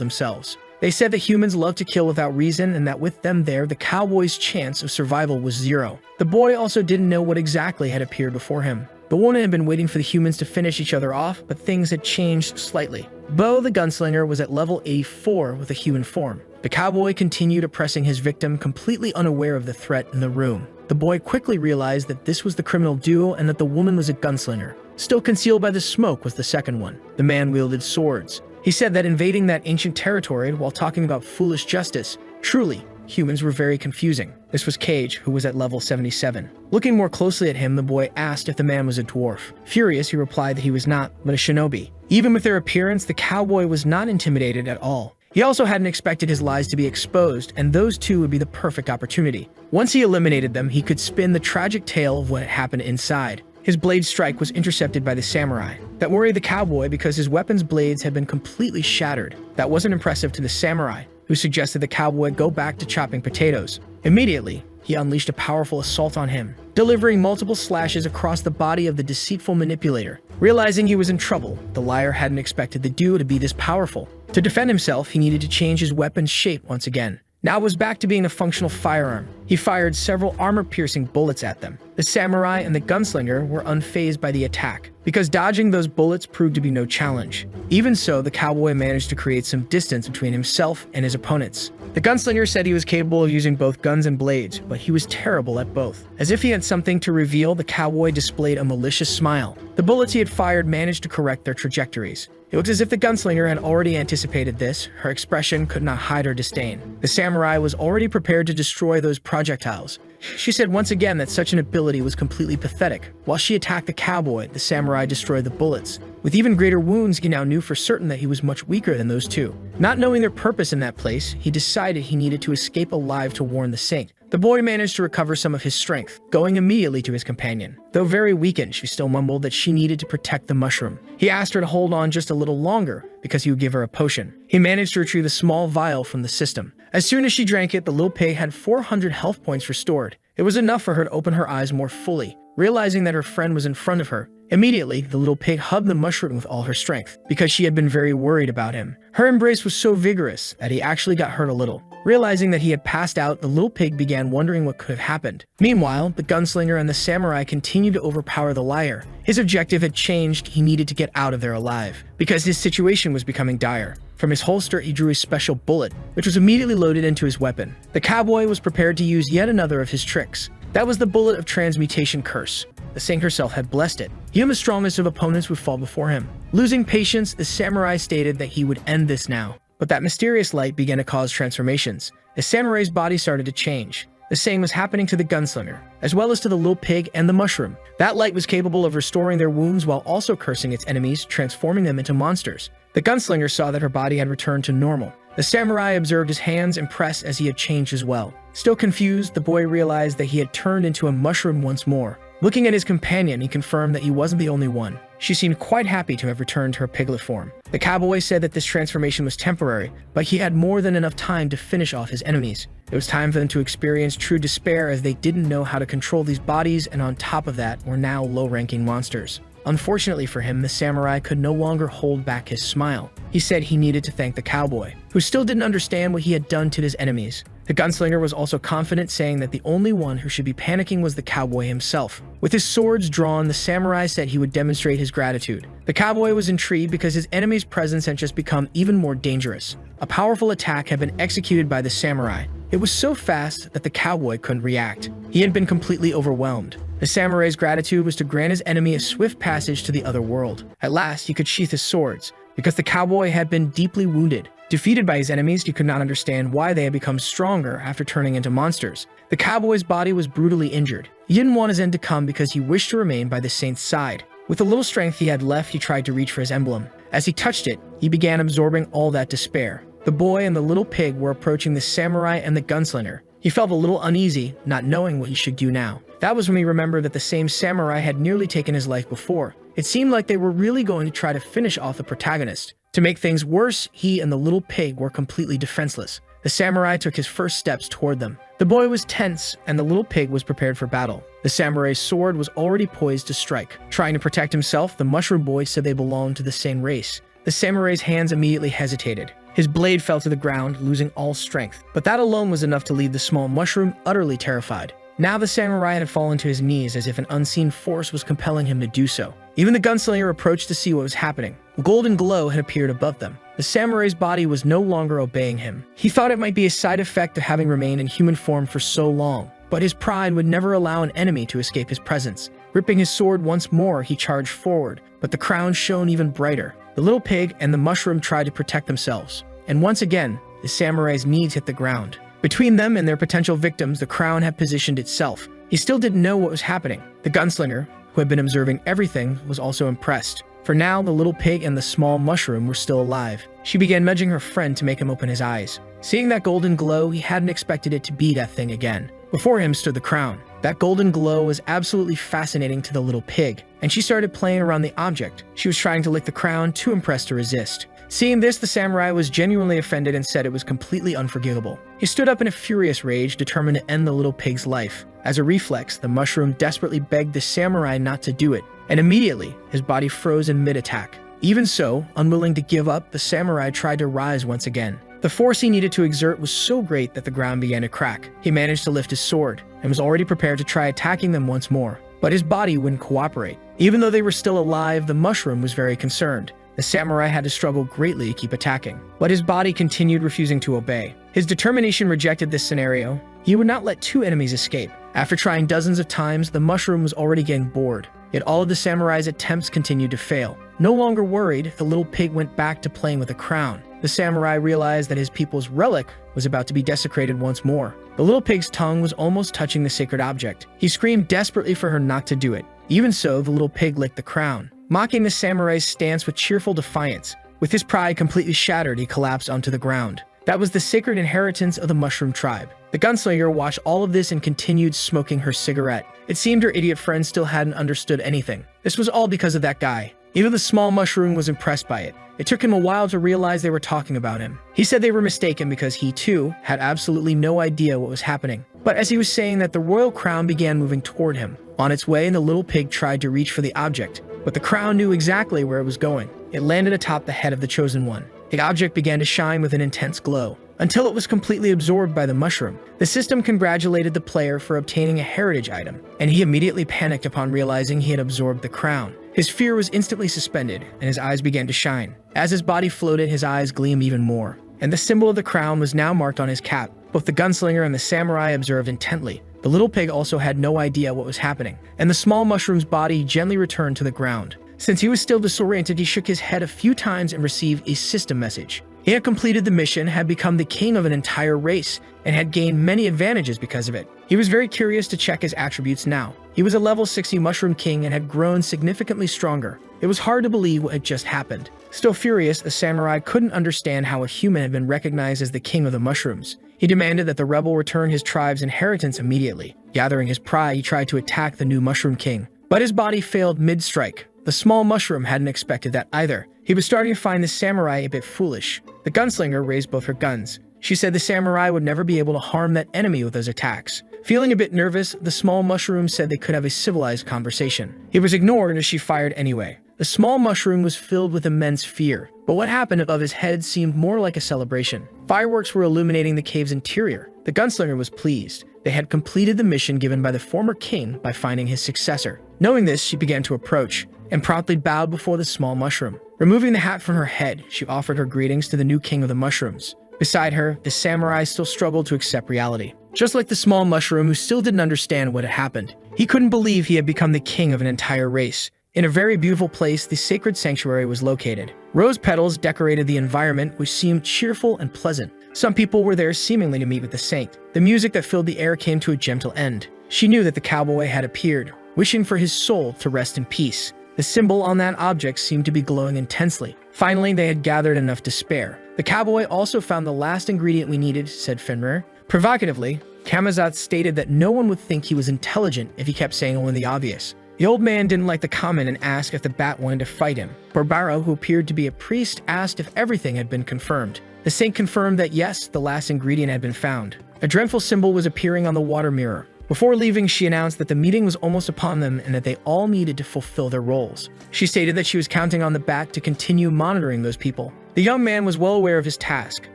themselves. They said that humans love to kill without reason, and that with them there, the cowboy's chance of survival was zero. The boy also didn't know what exactly had appeared before him. The woman had been waiting for the humans to finish each other off, but things had changed slightly. Bo, the gunslinger, was at level 84 with a human form. The cowboy continued oppressing his victim, completely unaware of the threat in the room. The boy quickly realized that this was the criminal duo and that the woman was a gunslinger. Still concealed by the smoke was the second one. The man wielded swords. He said that invading that ancient territory while talking about foolish justice, truly, humans were very confusing. This was Cage, who was at level 77. Looking more closely at him, the boy asked if the man was a dwarf. Furious, he replied that he was not, but a shinobi. Even with their appearance, the cowboy was not intimidated at all. He also hadn't expected his lies to be exposed, and those two would be the perfect opportunity. Once he eliminated them, he could spin the tragic tale of what had happened inside. His blade strike was intercepted by the samurai. That worried the cowboy because his weapon's blades had been completely shattered. That wasn't impressive to the samurai, who suggested the cowboy go back to chopping potatoes. Immediately, he unleashed a powerful assault on him, delivering multiple slashes across the body of the deceitful manipulator. Realizing he was in trouble, the liar hadn't expected the duo to be this powerful. To defend himself, he needed to change his weapon's shape once again. Now it was back to being a functional firearm. He fired several armor-piercing bullets at them. The samurai and the gunslinger were unfazed by the attack, because dodging those bullets proved to be no challenge. Even so, the cowboy managed to create some distance between himself and his opponents. The gunslinger said he was capable of using both guns and blades, but he was terrible at both. As if he had something to reveal, the cowboy displayed a malicious smile. The bullets he had fired managed to correct their trajectories. It looked as if the gunslinger had already anticipated this. Her expression could not hide her disdain. The samurai was already prepared to destroy those projectiles. She said once again that such an ability was completely pathetic. While she attacked the cowboy, the samurai destroyed the bullets. With even greater wounds, he now knew for certain that he was much weaker than those two. Not knowing their purpose in that place, he decided he needed to escape alive to warn the saint. The boy managed to recover some of his strength, going immediately to his companion. Though very weakened, she still mumbled that she needed to protect the mushroom. He asked her to hold on just a little longer, because he would give her a potion. He managed to retrieve a small vial from the system. As soon as she drank it, the little pig had 400 health points restored. It was enough for her to open her eyes more fully, realizing that her friend was in front of her. Immediately, the little pig hugged the mushroom with all her strength, because she had been very worried about him. Her embrace was so vigorous that he actually got hurt a little. Realizing that he had passed out, the little pig began wondering what could have happened. Meanwhile, the gunslinger and the samurai continued to overpower the liar. His objective had changed. He needed to get out of there alive, because his situation was becoming dire. From his holster, he drew a special bullet, which was immediately loaded into his weapon. The cowboy was prepared to use yet another of his tricks. That was the bullet of transmutation curse. The saint herself had blessed it. Even the strongest of opponents would fall before him. Losing patience, the samurai stated that he would end this now. But that mysterious light began to cause transformations. The samurai's body started to change. The same was happening to the gunslinger, as well as to the little pig and the mushroom. That light was capable of restoring their wounds while also cursing its enemies, transforming them into monsters. The gunslinger saw that her body had returned to normal. The samurai observed his hands, impressed as he had changed as well. Still confused, the boy realized that he had turned into a mushroom once more. Looking at his companion, he confirmed that he wasn't the only one. She seemed quite happy to have returned to her piglet form. The cowboy said that this transformation was temporary, but he had more than enough time to finish off his enemies. It was time for them to experience true despair, as they didn't know how to control these bodies, and on top of that were now low-ranking monsters. Unfortunately for him, the samurai could no longer hold back his smile. He said he needed to thank the cowboy, who still didn't understand what he had done to his enemies. The gunslinger was also confident, saying that the only one who should be panicking was the cowboy himself. With his swords drawn, the samurai said he would demonstrate his gratitude. The cowboy was intrigued because his enemy's presence had just become even more dangerous. A powerful attack had been executed by the samurai. It was so fast that the cowboy couldn't react. He had been completely overwhelmed. The samurai's gratitude was to grant his enemy a swift passage to the other world. At last, he could sheath his swords, because the cowboy had been deeply wounded. Defeated by his enemies, he could not understand why they had become stronger after turning into monsters. The cowboy's body was brutally injured. He didn't want his end to come because he wished to remain by the saint's side. With the little strength he had left, he tried to reach for his emblem. As he touched it, he began absorbing all that despair. The boy and the little pig were approaching the samurai and the gunslinger. He felt a little uneasy, not knowing what he should do now. That was when he remembered that the same samurai had nearly taken his life before. It seemed like they were really going to try to finish off the protagonist. To make things worse, he and the little pig were completely defenseless. The samurai took his first steps toward them. The boy was tense, and the little pig was prepared for battle. The samurai's sword was already poised to strike. Trying to protect himself, the mushroom boy said they belonged to the same race. The samurai's hands immediately hesitated. His blade fell to the ground, losing all strength. But that alone was enough to leave the small mushroom utterly terrified. Now the samurai had fallen to his knees as if an unseen force was compelling him to do so. Even the gunslinger approached to see what was happening. A golden glow had appeared above them. The samurai's body was no longer obeying him. He thought it might be a side effect of having remained in human form for so long, but his pride would never allow an enemy to escape his presence. Gripping his sword once more, he charged forward, but the crown shone even brighter. The little pig and the mushroom tried to protect themselves, and once again, the samurai's knees hit the ground. Between them and their potential victims, the crown had positioned itself. He still didn't know what was happening. The gunslinger, who had been observing everything, was also impressed. For now, the little pig and the small mushroom were still alive. She began nudging her friend to make him open his eyes. Seeing that golden glow, he hadn't expected it to be that thing again. Before him stood the crown. That golden glow was absolutely fascinating to the little pig, and she started playing around the object. She was trying to lick the crown, too impressed to resist. Seeing this, the samurai was genuinely offended and said it was completely unforgivable. He stood up in a furious rage, determined to end the little pig's life. As a reflex, the mushroom desperately begged the samurai not to do it, and immediately, his body froze in mid-attack. Even so, unwilling to give up, the samurai tried to rise once again. The force he needed to exert was so great that the ground began to crack. He managed to lift his sword, and was already prepared to try attacking them once more. But his body wouldn't cooperate. Even though they were still alive, the mushroom was very concerned. The samurai had to struggle greatly to keep attacking, but his body continued refusing to obey. His determination rejected this scenario. He would not let two enemies escape. After trying dozens of times, the mushroom was already getting bored. Yet all of the samurai's attempts continued to fail. No longer worried, the little pig went back to playing with a crown. The samurai realized that his people's relic was about to be desecrated once more. The little pig's tongue was almost touching the sacred object. He screamed desperately for her not to do it. Even so, the little pig licked the crown, mocking the samurai's stance with cheerful defiance. With his pride completely shattered, he collapsed onto the ground. That was the sacred inheritance of the mushroom tribe. The gunslinger watched all of this and continued smoking her cigarette. It seemed her idiot friend still hadn't understood anything. This was all because of that guy. Even the small mushroom was impressed by it. It took him a while to realize they were talking about him. He said they were mistaken because he, too, had absolutely no idea what was happening. But as he was saying that, the royal crown began moving toward him. On its way, the little pig tried to reach for the object, but the crown knew exactly where it was going. It landed atop the head of the chosen one. The object began to shine with an intense glow, until it was completely absorbed by the mushroom. The system congratulated the player for obtaining a heritage item, and he immediately panicked upon realizing he had absorbed the crown. His fear was instantly suspended, and his eyes began to shine. As his body floated, his eyes gleamed even more, and the symbol of the crown was now marked on his cap. Both the gunslinger and the samurai observed intently. The little pig also had no idea what was happening, and the small mushroom's body gently returned to the ground. Since he was still disoriented, he shook his head a few times and received a system message. He had completed the mission, had become the king of an entire race, and had gained many advantages because of it. He was very curious to check his attributes now. He was a level 60 mushroom king and had grown significantly stronger. It was hard to believe what had just happened. Still furious, the samurai couldn't understand how a human had been recognized as the king of the mushrooms. He demanded that the rebel return his tribe's inheritance immediately. Gathering his pride, he tried to attack the new mushroom king, but his body failed mid-strike. The small mushroom hadn't expected that either. He was starting to find the samurai a bit foolish. The gunslinger raised both her guns. She said the samurai would never be able to harm that enemy with those attacks. Feeling a bit nervous, the small mushroom said they could have a civilized conversation. He was ignored as she fired anyway. The small mushroom was filled with immense fear, but what happened above his head seemed more like a celebration. Fireworks were illuminating the cave's interior. The gunslinger was pleased. They had completed the mission given by the former king by finding his successor. Knowing this, she began to approach, and promptly bowed before the small mushroom. Removing the hat from her head, she offered her greetings to the new king of the mushrooms. Beside her, the samurai still struggled to accept reality. Just like the small mushroom, who still didn't understand what had happened. He couldn't believe he had become the king of an entire race. In a very beautiful place, the sacred sanctuary was located. Rose petals decorated the environment, which seemed cheerful and pleasant. Some people were there seemingly to meet with the saint. The music that filled the air came to a gentle end. She knew that the cowboy had appeared, wishing for his soul to rest in peace. The symbol on that object seemed to be glowing intensely. Finally, they had gathered enough to spare. The cowboy also found the last ingredient we needed, said Fenrir. Provocatively, Kamazat stated that no one would think he was intelligent if he kept saying only the obvious. The old man didn't like the comment and asked if the bat wanted to fight him. Barbaro, who appeared to be a priest, asked if everything had been confirmed. The saint confirmed that yes, the last ingredient had been found. A dreadful symbol was appearing on the water mirror. Before leaving, she announced that the meeting was almost upon them and that they all needed to fulfill their roles. She stated that she was counting on the bat to continue monitoring those people. The young man was well aware of his task.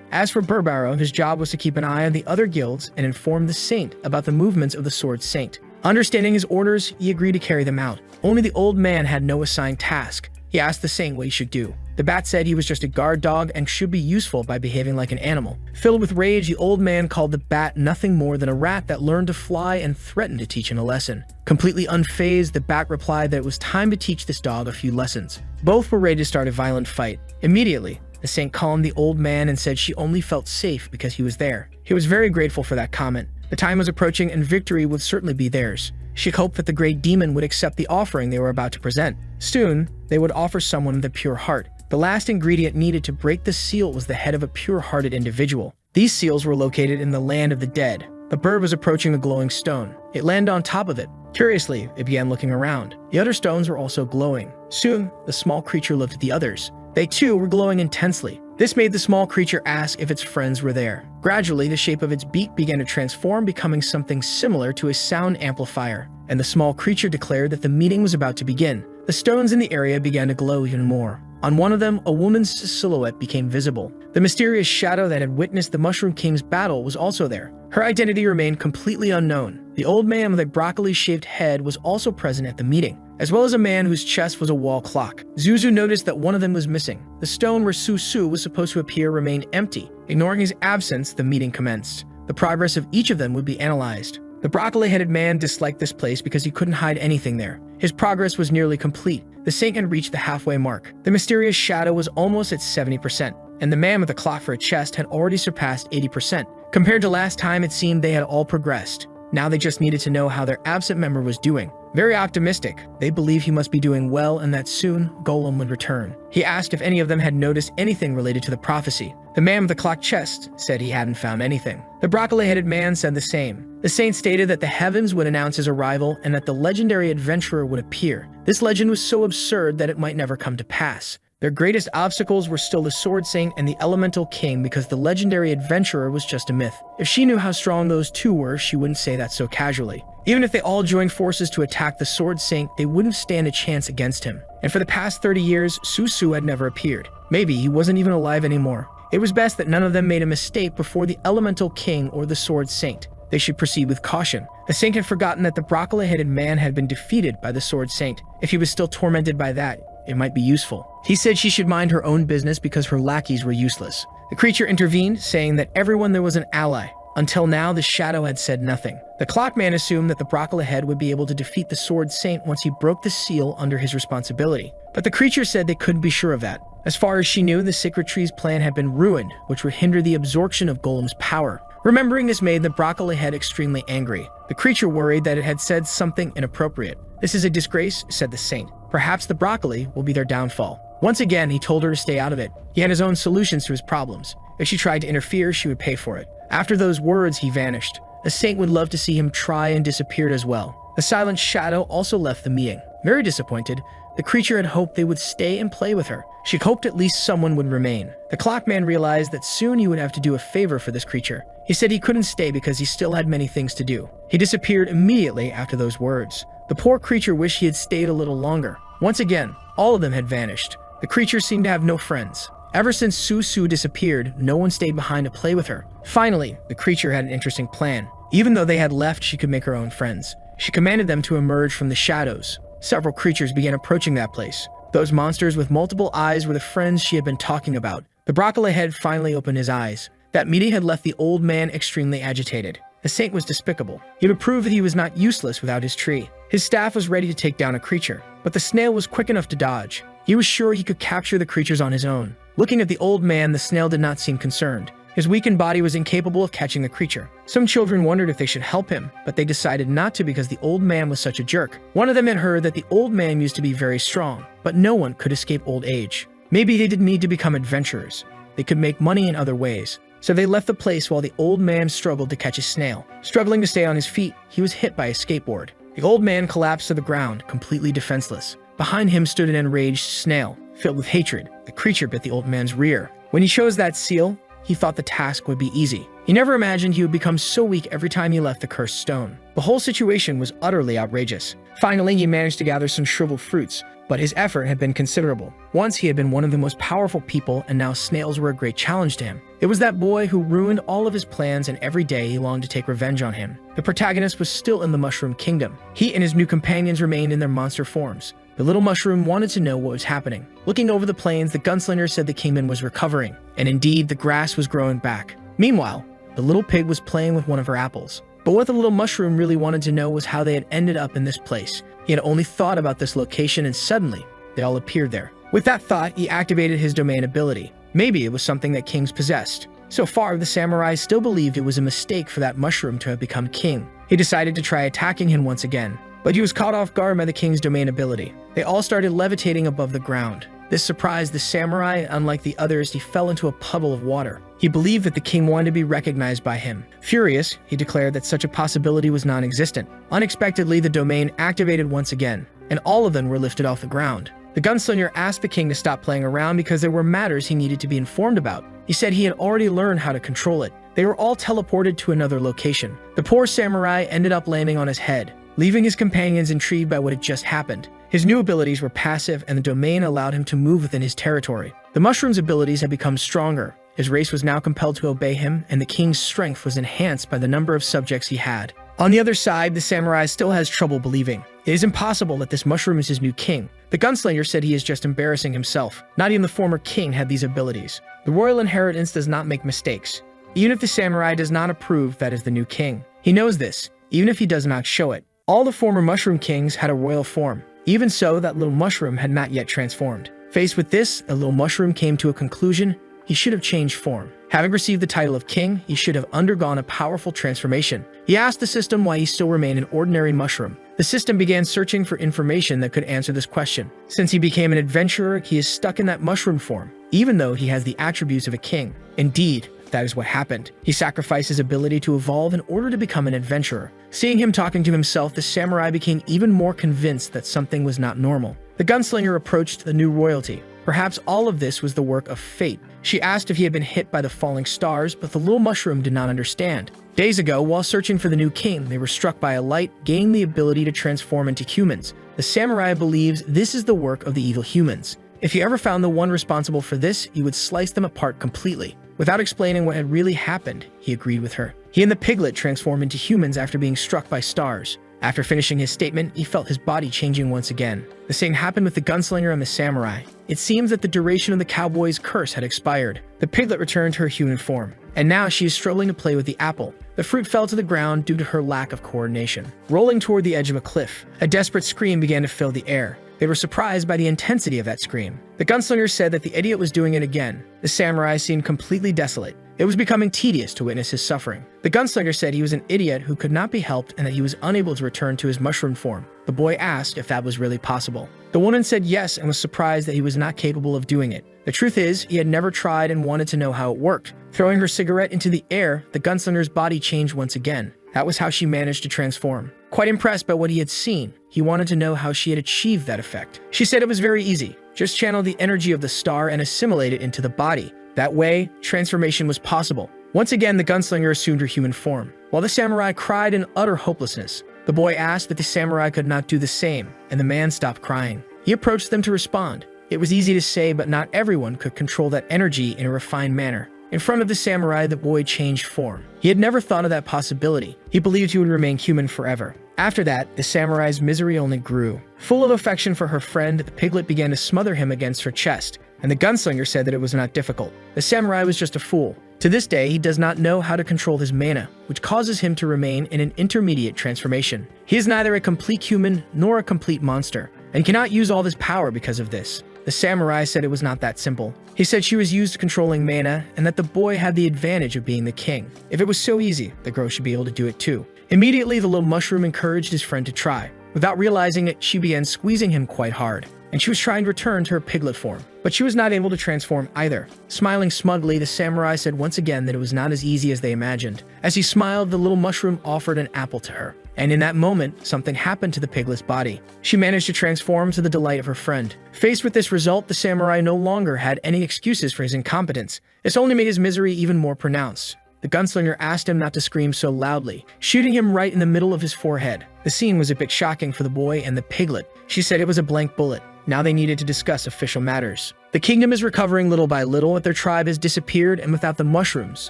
As for Barbaro, his job was to keep an eye on the other guilds and inform the saint about the movements of the Sword Saint. Understanding his orders, he agreed to carry them out. Only the old man had no assigned task. He asked the saint what he should do. The bat said he was just a guard dog and should be useful by behaving like an animal. Filled with rage, the old man called the bat nothing more than a rat that learned to fly and threatened to teach him a lesson. Completely unfazed, the bat replied that it was time to teach this dog a few lessons. Both were ready to start a violent fight. Immediately, the saint calmed the old man and said she only felt safe because he was there. He was very grateful for that comment. The time was approaching and victory would certainly be theirs. She hoped that the great demon would accept the offering they were about to present. Soon, they would offer someone with a pure heart. The last ingredient needed to break the seal was the head of a pure-hearted individual. These seals were located in the land of the dead. The bird was approaching the glowing stone. It landed on top of it. Curiously, it began looking around. The other stones were also glowing. Soon, the small creature looked at the others. They too were glowing intensely. This made the small creature ask if its friends were there. Gradually, the shape of its beak began to transform, becoming something similar to a sound amplifier, and the small creature declared that the meeting was about to begin. The stones in the area began to glow even more. On one of them, a woman's silhouette became visible. The mysterious shadow that had witnessed the Mushroom King's battle was also there. Her identity remained completely unknown. The old man with a broccoli-shaped head was also present at the meeting, as well as a man whose chest was a wall clock. Zuzu noticed that one of them was missing. The stone where Su was supposed to appear remained empty. Ignoring his absence, the meeting commenced. The progress of each of them would be analyzed. The broccoli-headed man disliked this place because he couldn't hide anything there. His progress was nearly complete. The saint had reached the halfway mark. The mysterious shadow was almost at 70%, and the man with the clock for a chest had already surpassed 80%. Compared to last time, it seemed they had all progressed. Now they just needed to know how their absent member was doing. Very optimistic, they believed he must be doing well and that soon Golem would return. He asked if any of them had noticed anything related to the prophecy. The man with the clock chest said he hadn't found anything. The broccoli-headed man said the same. The saint stated that the heavens would announce his arrival and that the legendary adventurer would appear. This legend was so absurd that it might never come to pass. Their greatest obstacles were still the Sword Saint and the Elemental King because the legendary adventurer was just a myth. If she knew how strong those two were, she wouldn't say that so casually. Even if they all joined forces to attack the Sword Saint, they wouldn't stand a chance against him. And for the past 30 years, Su had never appeared. Maybe he wasn't even alive anymore. It was best that none of them made a mistake before the Elemental King or the Sword Saint. They should proceed with caution. The saint had forgotten that the broccoli-headed man had been defeated by the Sword Saint. If he was still tormented by that, it might be useful. He said she should mind her own business because her lackeys were useless. The creature intervened, saying that everyone there was an ally. Until now, the shadow had said nothing. The clockman assumed that the broccoli head would be able to defeat the Sword Saint once he broke the seal under his responsibility. But the creature said they couldn't be sure of that. As far as she knew, the Sacred Tree's plan had been ruined, which would hinder the absorption of Golem's power. Remembering this made the broccoli head extremely angry. The creature worried that it had said something inappropriate. "This is a disgrace," said the saint. "Perhaps the broccoli will be their downfall." Once again, he told her to stay out of it. He had his own solutions to his problems. If she tried to interfere, she would pay for it. After those words, he vanished. The saint would love to see him try and disappeared as well. The silent shadow also left the meeting. Very disappointed, the creature had hoped they would stay and play with her. She hoped at least someone would remain. The clockman realized that soon he would have to do a favor for this creature. He said he couldn't stay because he still had many things to do. He disappeared immediately after those words. The poor creature wished he had stayed a little longer. Once again, all of them had vanished. The creature seemed to have no friends. Ever since Su disappeared, no one stayed behind to play with her. Finally, the creature had an interesting plan. Even though they had left, she could make her own friends. She commanded them to emerge from the shadows. Several creatures began approaching that place. Those monsters with multiple eyes were the friends she had been talking about. The broccoli head finally opened his eyes. That meeting had left the old man extremely agitated. The saint was despicable. He would prove that he was not useless without his tree. His staff was ready to take down a creature, but the snail was quick enough to dodge. He was sure he could capture the creatures on his own. Looking at the old man, the snail did not seem concerned. His weakened body was incapable of catching the creature. Some children wondered if they should help him, but they decided not to because the old man was such a jerk. One of them had heard that the old man used to be very strong, but no one could escape old age. Maybe they didn't need to become adventurers. They could make money in other ways. so they left the place while the old man struggled to catch a snail. Struggling to stay on his feet, he was hit by a skateboard. The old man collapsed to the ground, completely defenseless. Behind him stood an enraged snail, filled with hatred. The creature bit the old man's rear. When he chose that seal, he thought the task would be easy. He never imagined he would become so weak every time he left the cursed stone. The whole situation was utterly outrageous. Finally, he managed to gather some shriveled fruits, but his effort had been considerable. Once he had been one of the most powerful people, and now snails were a great challenge to him. It was that boy who ruined all of his plans, and every day he longed to take revenge on him. The protagonist was still in the Mushroom Kingdom. He and his new companions remained in their monster forms. The little mushroom wanted to know what was happening. Looking over the plains, the gunslinger said the kingman was recovering, and indeed, the grass was growing back. Meanwhile, the little pig was playing with one of her apples. But what the little mushroom really wanted to know was how they had ended up in this place. He had only thought about this location, and suddenly, they all appeared there. With that thought, he activated his domain ability. Maybe it was something that kings possessed. So far, the samurai still believed it was a mistake for that mushroom to have become king. He decided to try attacking him once again, but he was caught off guard by the king's domain ability. They all started levitating above the ground. This surprised the samurai. Unlike the others, he fell into a puddle of water. He believed that the king wanted to be recognized by him. Furious, he declared that such a possibility was non-existent. Unexpectedly, the domain activated once again, and all of them were lifted off the ground. The gunslinger asked the king to stop playing around because there were matters he needed to be informed about. He said he had already learned how to control it. They were all teleported to another location. The poor samurai ended up landing on his head, leaving his companions intrigued by what had just happened. His new abilities were passive, and the domain allowed him to move within his territory. The mushroom's abilities had become stronger. His race was now compelled to obey him, and the king's strength was enhanced by the number of subjects he had. On the other side, the samurai still has trouble believing. It is impossible that this mushroom is his new king. The gunslinger said he is just embarrassing himself. Not even the former king had these abilities. The royal inheritance does not make mistakes. Even if the samurai does not approve, that is the new king. He knows this, even if he does not show it. All the former mushroom kings had a royal form. Even so, that little mushroom had not yet transformed. Faced with this, the little mushroom came to a conclusion. He should have changed form. Having received the title of king, he should have undergone a powerful transformation. He asked the system why he still remained an ordinary mushroom. The system began searching for information that could answer this question. Since he became an adventurer, he is stuck in that mushroom form, even though he has the attributes of a king. Indeed, that is what happened. He sacrificed his ability to evolve in order to become an adventurer. Seeing him talking to himself, the samurai became even more convinced that something was not normal. The gunslinger approached the new royalty. Perhaps all of this was the work of fate. She asked if he had been hit by the falling stars, but the little mushroom did not understand. Days ago, while searching for the new king, they were struck by a light, gaining the ability to transform into humans. The samurai believes this is the work of the evil humans. If he ever found the one responsible for this, he would slice them apart completely. Without explaining what had really happened, he agreed with her. He and the piglet transformed into humans after being struck by stars. After finishing his statement, he felt his body changing once again. The same happened with the gunslinger and the samurai. It seems that the duration of the cowboy's curse had expired. The piglet returned to her human form, and now she is struggling to play with the apple. The fruit fell to the ground due to her lack of coordination. Rolling toward the edge of a cliff, a desperate scream began to fill the air. They were surprised by the intensity of that scream. The gunslinger said that the idiot was doing it again. The samurai seemed completely desolate. It was becoming tedious to witness his suffering. The gunslinger said he was an idiot who could not be helped and that he was unable to return to his mushroom form. The boy asked if that was really possible. The woman said yes and was surprised that he was not capable of doing it. The truth is, he had never tried and wanted to know how it worked. Throwing her cigarette into the air, the gunslinger's body changed once again. That was how she managed to transform. Quite impressed by what he had seen, he wanted to know how she had achieved that effect. She said it was very easy. Just channel the energy of the star and assimilate it into the body. That way, transformation was possible. Once again, the gunslinger assumed her human form. While the samurai cried in utter hopelessness, the boy asked that the samurai could not do the same, and the man stopped crying. He approached them to respond. It was easy to say, but not everyone could control that energy in a refined manner. In front of the samurai, the boy changed form. He had never thought of that possibility. He believed he would remain human forever. After that, the samurai's misery only grew. Full of affection for her friend, the piglet began to smother him against her chest, and the gunslinger said that it was not difficult. The samurai was just a fool. To this day, he does not know how to control his mana, which causes him to remain in an intermediate transformation. He is neither a complete human nor a complete monster, and cannot use all his power because of this. The samurai said it was not that simple. He said she was used to controlling mana, and that the boy had the advantage of being the king. If it was so easy, the girl should be able to do it too. Immediately, the little mushroom encouraged his friend to try. Without realizing it, she began squeezing him quite hard. and she was trying to return to her piglet form. But she was not able to transform either. Smiling smugly, the samurai said once again that it was not as easy as they imagined. As he smiled, the little mushroom offered an apple to her. And in that moment, something happened to the piglet's body. She managed to transform to the delight of her friend. Faced with this result, the samurai no longer had any excuses for his incompetence. This only made his misery even more pronounced. The gunslinger asked him not to scream so loudly, shooting him right in the middle of his forehead. The scene was a bit shocking for the boy and the piglet. She said it was a blank bullet. Now they needed to discuss official matters. The kingdom is recovering little by little, but their tribe has disappeared, and without the mushrooms,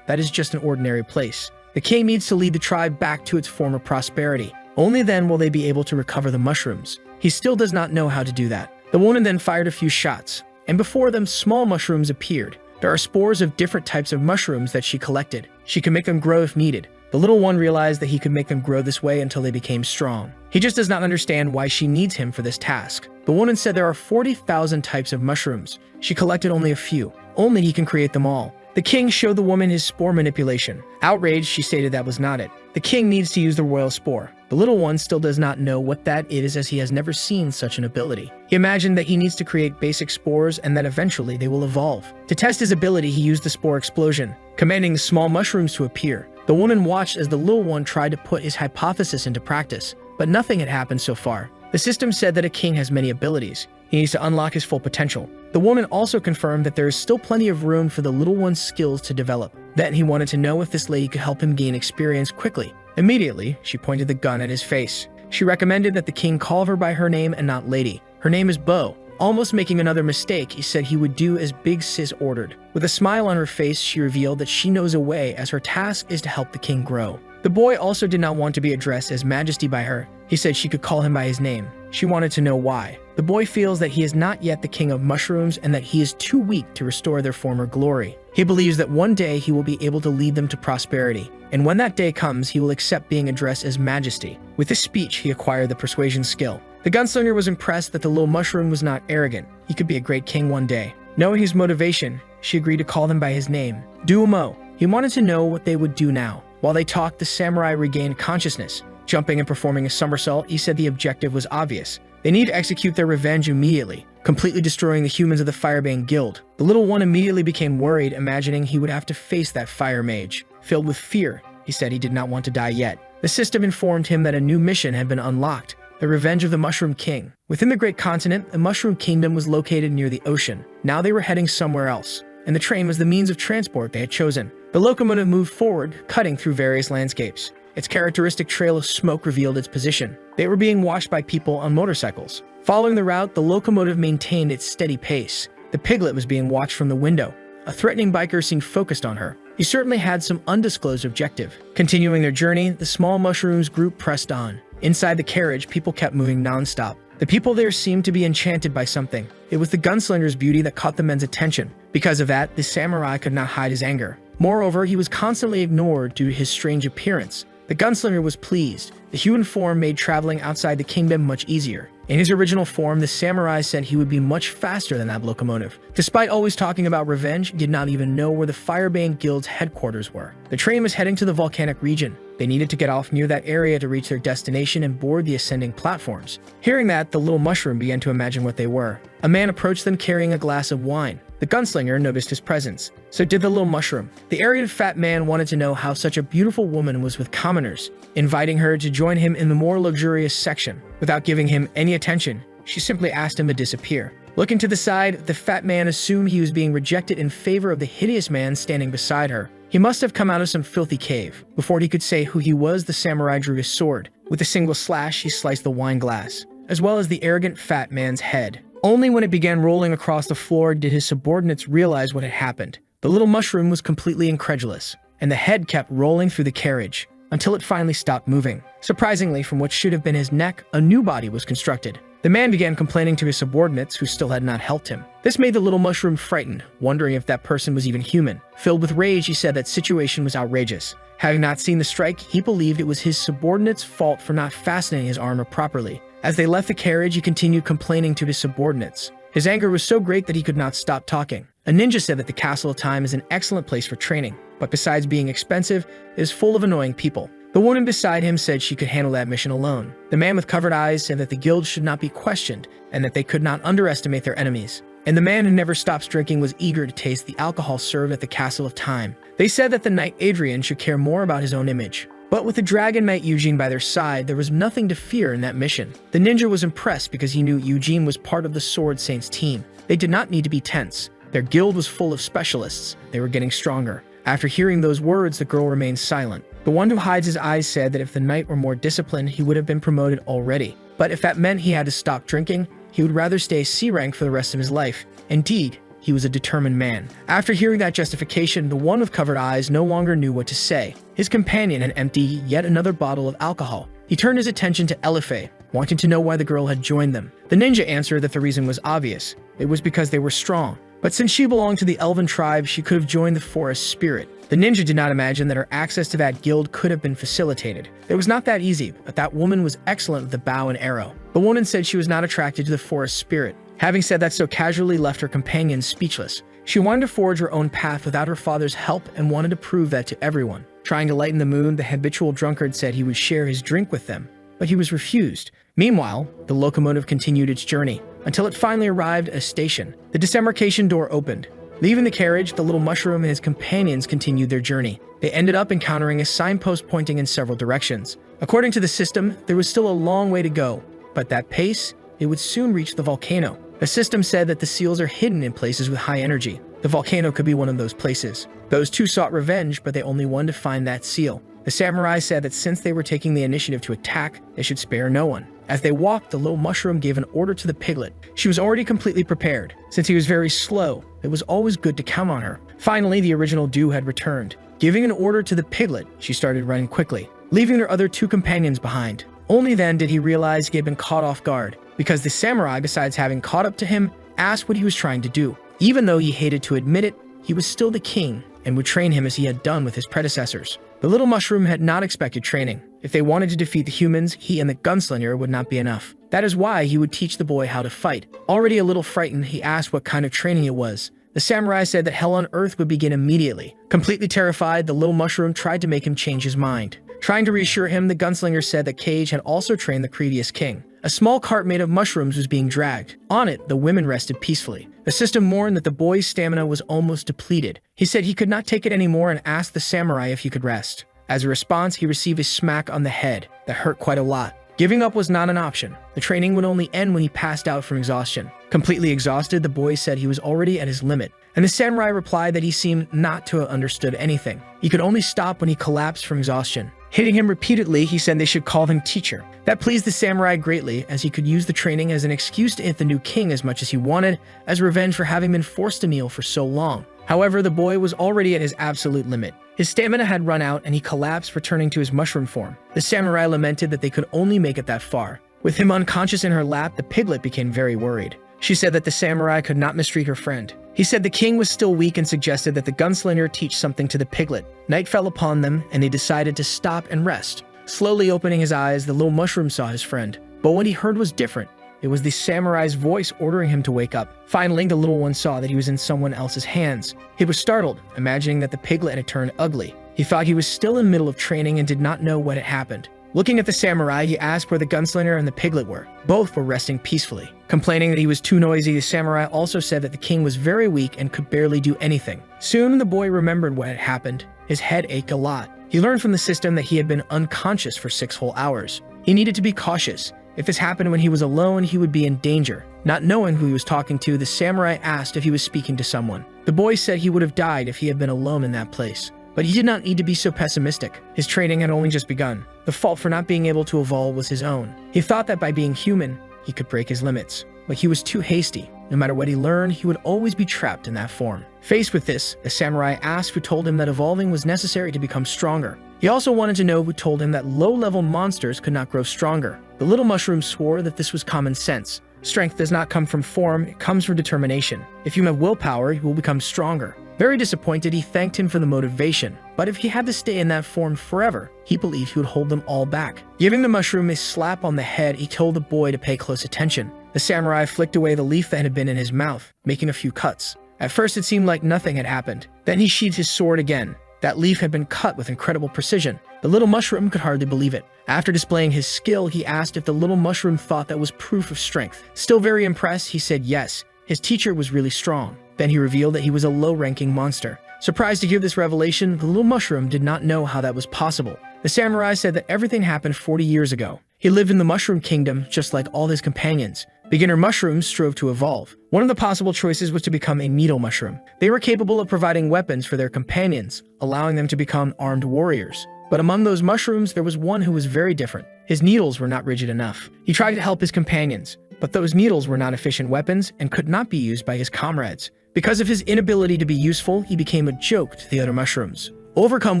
that is just an ordinary place. The king needs to lead the tribe back to its former prosperity. Only then will they be able to recover the mushrooms. He still does not know how to do that. The woman then fired a few shots, and before them small mushrooms appeared. There are spores of different types of mushrooms that she collected. She can make them grow if needed. The little one realized that he could make them grow this way until they became strong. He just does not understand why she needs him for this task. The woman said there are 40,000 types of mushrooms. She collected only a few. Only he can create them all. The king showed the woman his spore manipulation. Outraged, she stated that was not it. The king needs to use the royal spore. The little one still does not know what that is, as he has never seen such an ability. He imagined that he needs to create basic spores and that eventually they will evolve. To test his ability, he used the spore explosion, commanding the small mushrooms to appear. The woman watched as the little one tried to put his hypothesis into practice, but nothing had happened so far. The system said that a king has many abilities. He needs to unlock his full potential. The woman also confirmed that there is still plenty of room for the little one's skills to develop. Then he wanted to know if this lady could help him gain experience quickly. Immediately, she pointed the gun at his face. She recommended that the king call her by her name and not lady. Her name is Bo. Almost making another mistake, he said he would do as Big Sis ordered. With a smile on her face, she revealed that she knows a way, as her task is to help the king grow. The boy also did not want to be addressed as Majesty by her. He said she could call him by his name. She wanted to know why. The boy feels that he is not yet the king of mushrooms and that he is too weak to restore their former glory. He believes that one day he will be able to lead them to prosperity. And when that day comes, he will accept being addressed as Majesty. With this speech, he acquired the persuasion skill. The gunslinger was impressed that the little mushroom was not arrogant. He could be a great king one day. Knowing his motivation, she agreed to call them by his name, Duomo. He wanted to know what they would do now. While they talked, the samurai regained consciousness. Jumping and performing a somersault, he said the objective was obvious. They need to execute their revenge immediately, completely destroying the humans of the Fireband Guild. The little one immediately became worried, imagining he would have to face that fire mage. Filled with fear, he said he did not want to die yet. The system informed him that a new mission had been unlocked, the revenge of the Mushroom King. Within the Great Continent, the Mushroom Kingdom was located near the ocean. Now they were heading somewhere else, and the train was the means of transport they had chosen. The locomotive moved forward, cutting through various landscapes. Its characteristic trail of smoke revealed its position. They were being watched by people on motorcycles. Following the route, the locomotive maintained its steady pace. The piglet was being watched from the window. A threatening biker seemed focused on her. He certainly had some undisclosed objective. Continuing their journey, the small mushrooms group pressed on. Inside the carriage, people kept moving non-stop. The people there seemed to be enchanted by something. It was the gunslinger's beauty that caught the men's attention. Because of that, the samurai could not hide his anger. Moreover, he was constantly ignored due to his strange appearance. The gunslinger was pleased. The human form made traveling outside the kingdom much easier. In his original form, the samurai said he would be much faster than that locomotive. Despite always talking about revenge, he did not even know where the Fireband Guild's headquarters were. The train was heading to the volcanic region. They needed to get off near that area to reach their destination and board the ascending platforms. Hearing that, the little mushroom began to imagine what they were. A man approached them carrying a glass of wine. The gunslinger noticed his presence. So did the little mushroom. The arrogant fat man wanted to know how such a beautiful woman was with commoners, inviting her to join him in the more luxurious section. Without giving him any attention, she simply asked him to disappear. Looking to the side, the fat man assumed he was being rejected in favor of the hideous man standing beside her. He must have come out of some filthy cave. Before he could say who he was, the samurai drew his sword. With a single slash, he sliced the wine glass, as well as the arrogant fat man's head. Only when it began rolling across the floor did his subordinates realize what had happened. The little mushroom was completely incredulous, and the head kept rolling through the carriage until it finally stopped moving. Surprisingly, from what should have been his neck, a new body was constructed. The man began complaining to his subordinates, who still had not helped him. This made the little mushroom frightened, wondering if that person was even human. Filled with rage, he said that situation was outrageous. Having not seen the strike, he believed it was his subordinates' fault for not fastening his armor properly. As they left the carriage, he continued complaining to his subordinates. His anger was so great that he could not stop talking. A ninja said that the Castle of Time is an excellent place for training, but besides being expensive, it is full of annoying people. The woman beside him said she could handle that mission alone. The man with covered eyes said that the guild should not be questioned and that they could not underestimate their enemies. And the man who never stops drinking was eager to taste the alcohol served at the Castle of Time. They said that the knight Adrian should care more about his own image. But with the dragon knight Eugene by their side, there was nothing to fear in that mission. The ninja was impressed because he knew Eugene was part of the Sword Saints team. They did not need to be tense. Their guild was full of specialists. They were getting stronger. After hearing those words, the girl remained silent. The one who hides his eyes said that if the knight were more disciplined, he would have been promoted already. But if that meant he had to stop drinking, he would rather stay C rank for the rest of his life. Indeed, he was a determined man. After hearing that justification, the one with covered eyes no longer knew what to say. His companion had emptied yet another bottle of alcohol. He turned his attention to Elife, wanting to know why the girl had joined them. The ninja answered that the reason was obvious. It was because they were strong. But since she belonged to the elven tribe, she could have joined the forest spirit. The ninja did not imagine that her access to that guild could have been facilitated. It was not that easy, but that woman was excellent with the bow and arrow. The woman said she was not attracted to the forest spirit. Having said that so casually left her companion speechless. She wanted to forge her own path without her father's help and wanted to prove that to everyone. Trying to lighten the mood, the habitual drunkard said he would share his drink with them, but he was refused. Meanwhile, the locomotive continued its journey until it finally arrived at a station. The desembarkation door opened. Leaving the carriage, the little mushroom and his companions continued their journey. They ended up encountering a signpost pointing in several directions. According to the system, there was still a long way to go, but that pace, it would soon reach the volcano. The system said that the seals are hidden in places with high energy. The volcano could be one of those places. Those two sought revenge, but they only wanted to find that seal. The samurai said that since they were taking the initiative to attack, they should spare no one. As they walked, the little mushroom gave an order to the piglet. She was already completely prepared. Since he was very slow, it was always good to count on her. Finally, the original dew had returned. Giving an order to the piglet, she started running quickly, leaving her other two companions behind. Only then did he realize he had been caught off guard, because the samurai, besides having caught up to him, asked what he was trying to do. Even though he hated to admit it, he was still the king and would train him as he had done with his predecessors. The little mushroom had not expected training. If they wanted to defeat the humans, he and the gunslinger would not be enough. That is why he would teach the boy how to fight. Already a little frightened, he asked what kind of training it was. The samurai said that hell on earth would begin immediately. Completely terrified, the little mushroom tried to make him change his mind. Trying to reassure him, the gunslinger said that Cage had also trained the previous king. A small cart made of mushrooms was being dragged. On it, the women rested peacefully. The system mourned that the boy's stamina was almost depleted. He said he could not take it anymore and asked the samurai if he could rest. As a response, he received a smack on the head that hurt quite a lot. Giving up was not an option. The training would only end when he passed out from exhaustion. Completely exhausted, the boy said he was already at his limit, and the samurai replied that he seemed not to have understood anything. He could only stop when he collapsed from exhaustion. Hitting him repeatedly, he said they should call him teacher. That pleased the samurai greatly, as he could use the training as an excuse to hit the new king as much as he wanted, as revenge for having been forced to kneel for so long. However, the boy was already at his absolute limit. His stamina had run out and he collapsed, returning to his mushroom form. The samurai lamented that they could only make it that far. With him unconscious in her lap, the piglet became very worried. She said that the samurai could not mistreat her friend. He said the king was still weak and suggested that the gunslinger teach something to the piglet. Night fell upon them and they decided to stop and rest. Slowly opening his eyes, the little mushroom saw his friend. But what he heard was different. It was the samurai's voice ordering him to wake up. Finally, the little one saw that he was in someone else's hands. He was startled, imagining that the piglet had turned ugly. He thought he was still in the middle of training and did not know what had happened. Looking at the samurai, he asked where the gunslinger and the piglet were. Both were resting peacefully. Complaining that he was too noisy, the samurai also said that the king was very weak and could barely do anything. Soon, the boy remembered what had happened. His head ached a lot. He learned from the system that he had been unconscious for 6 whole hours. He needed to be cautious. If this happened when he was alone, he would be in danger. Not knowing who he was talking to, the samurai asked if he was speaking to someone. The boy said he would have died if he had been alone in that place. But he did not need to be so pessimistic. His training had only just begun. The fault for not being able to evolve was his own. He thought that by being human, he could break his limits. But he was too hasty. No matter what he learned, he would always be trapped in that form. Faced with this, the samurai asked who told him that evolving was necessary to become stronger. He also wanted to know who told him that low-level monsters could not grow stronger. The little mushroom swore that this was common sense. Strength does not come from form, it comes from determination. If you have willpower, you will become stronger. Very disappointed, he thanked him for the motivation. But if he had to stay in that form forever, he believed he would hold them all back. Giving the mushroom a slap on the head, he told the boy to pay close attention. The samurai flicked away the leaf that had been in his mouth, making a few cuts. At first, it seemed like nothing had happened. Then he sheathed his sword again. That leaf had been cut with incredible precision. The little mushroom could hardly believe it. After displaying his skill, he asked if the little mushroom thought that was proof of strength. Still very impressed, he said yes. His teacher was really strong. Then he revealed that he was a low-ranking monster. Surprised to hear this revelation, the little mushroom did not know how that was possible. The samurai said that everything happened 40 years ago. He lived in the Mushroom Kingdom just like all his companions. Beginner mushrooms strove to evolve. One of the possible choices was to become a needle mushroom. They were capable of providing weapons for their companions, allowing them to become armed warriors. But among those mushrooms, there was one who was very different. His needles were not rigid enough. He tried to help his companions, but those needles were not efficient weapons and could not be used by his comrades. Because of his inability to be useful, he became a joke to the other mushrooms. Overcome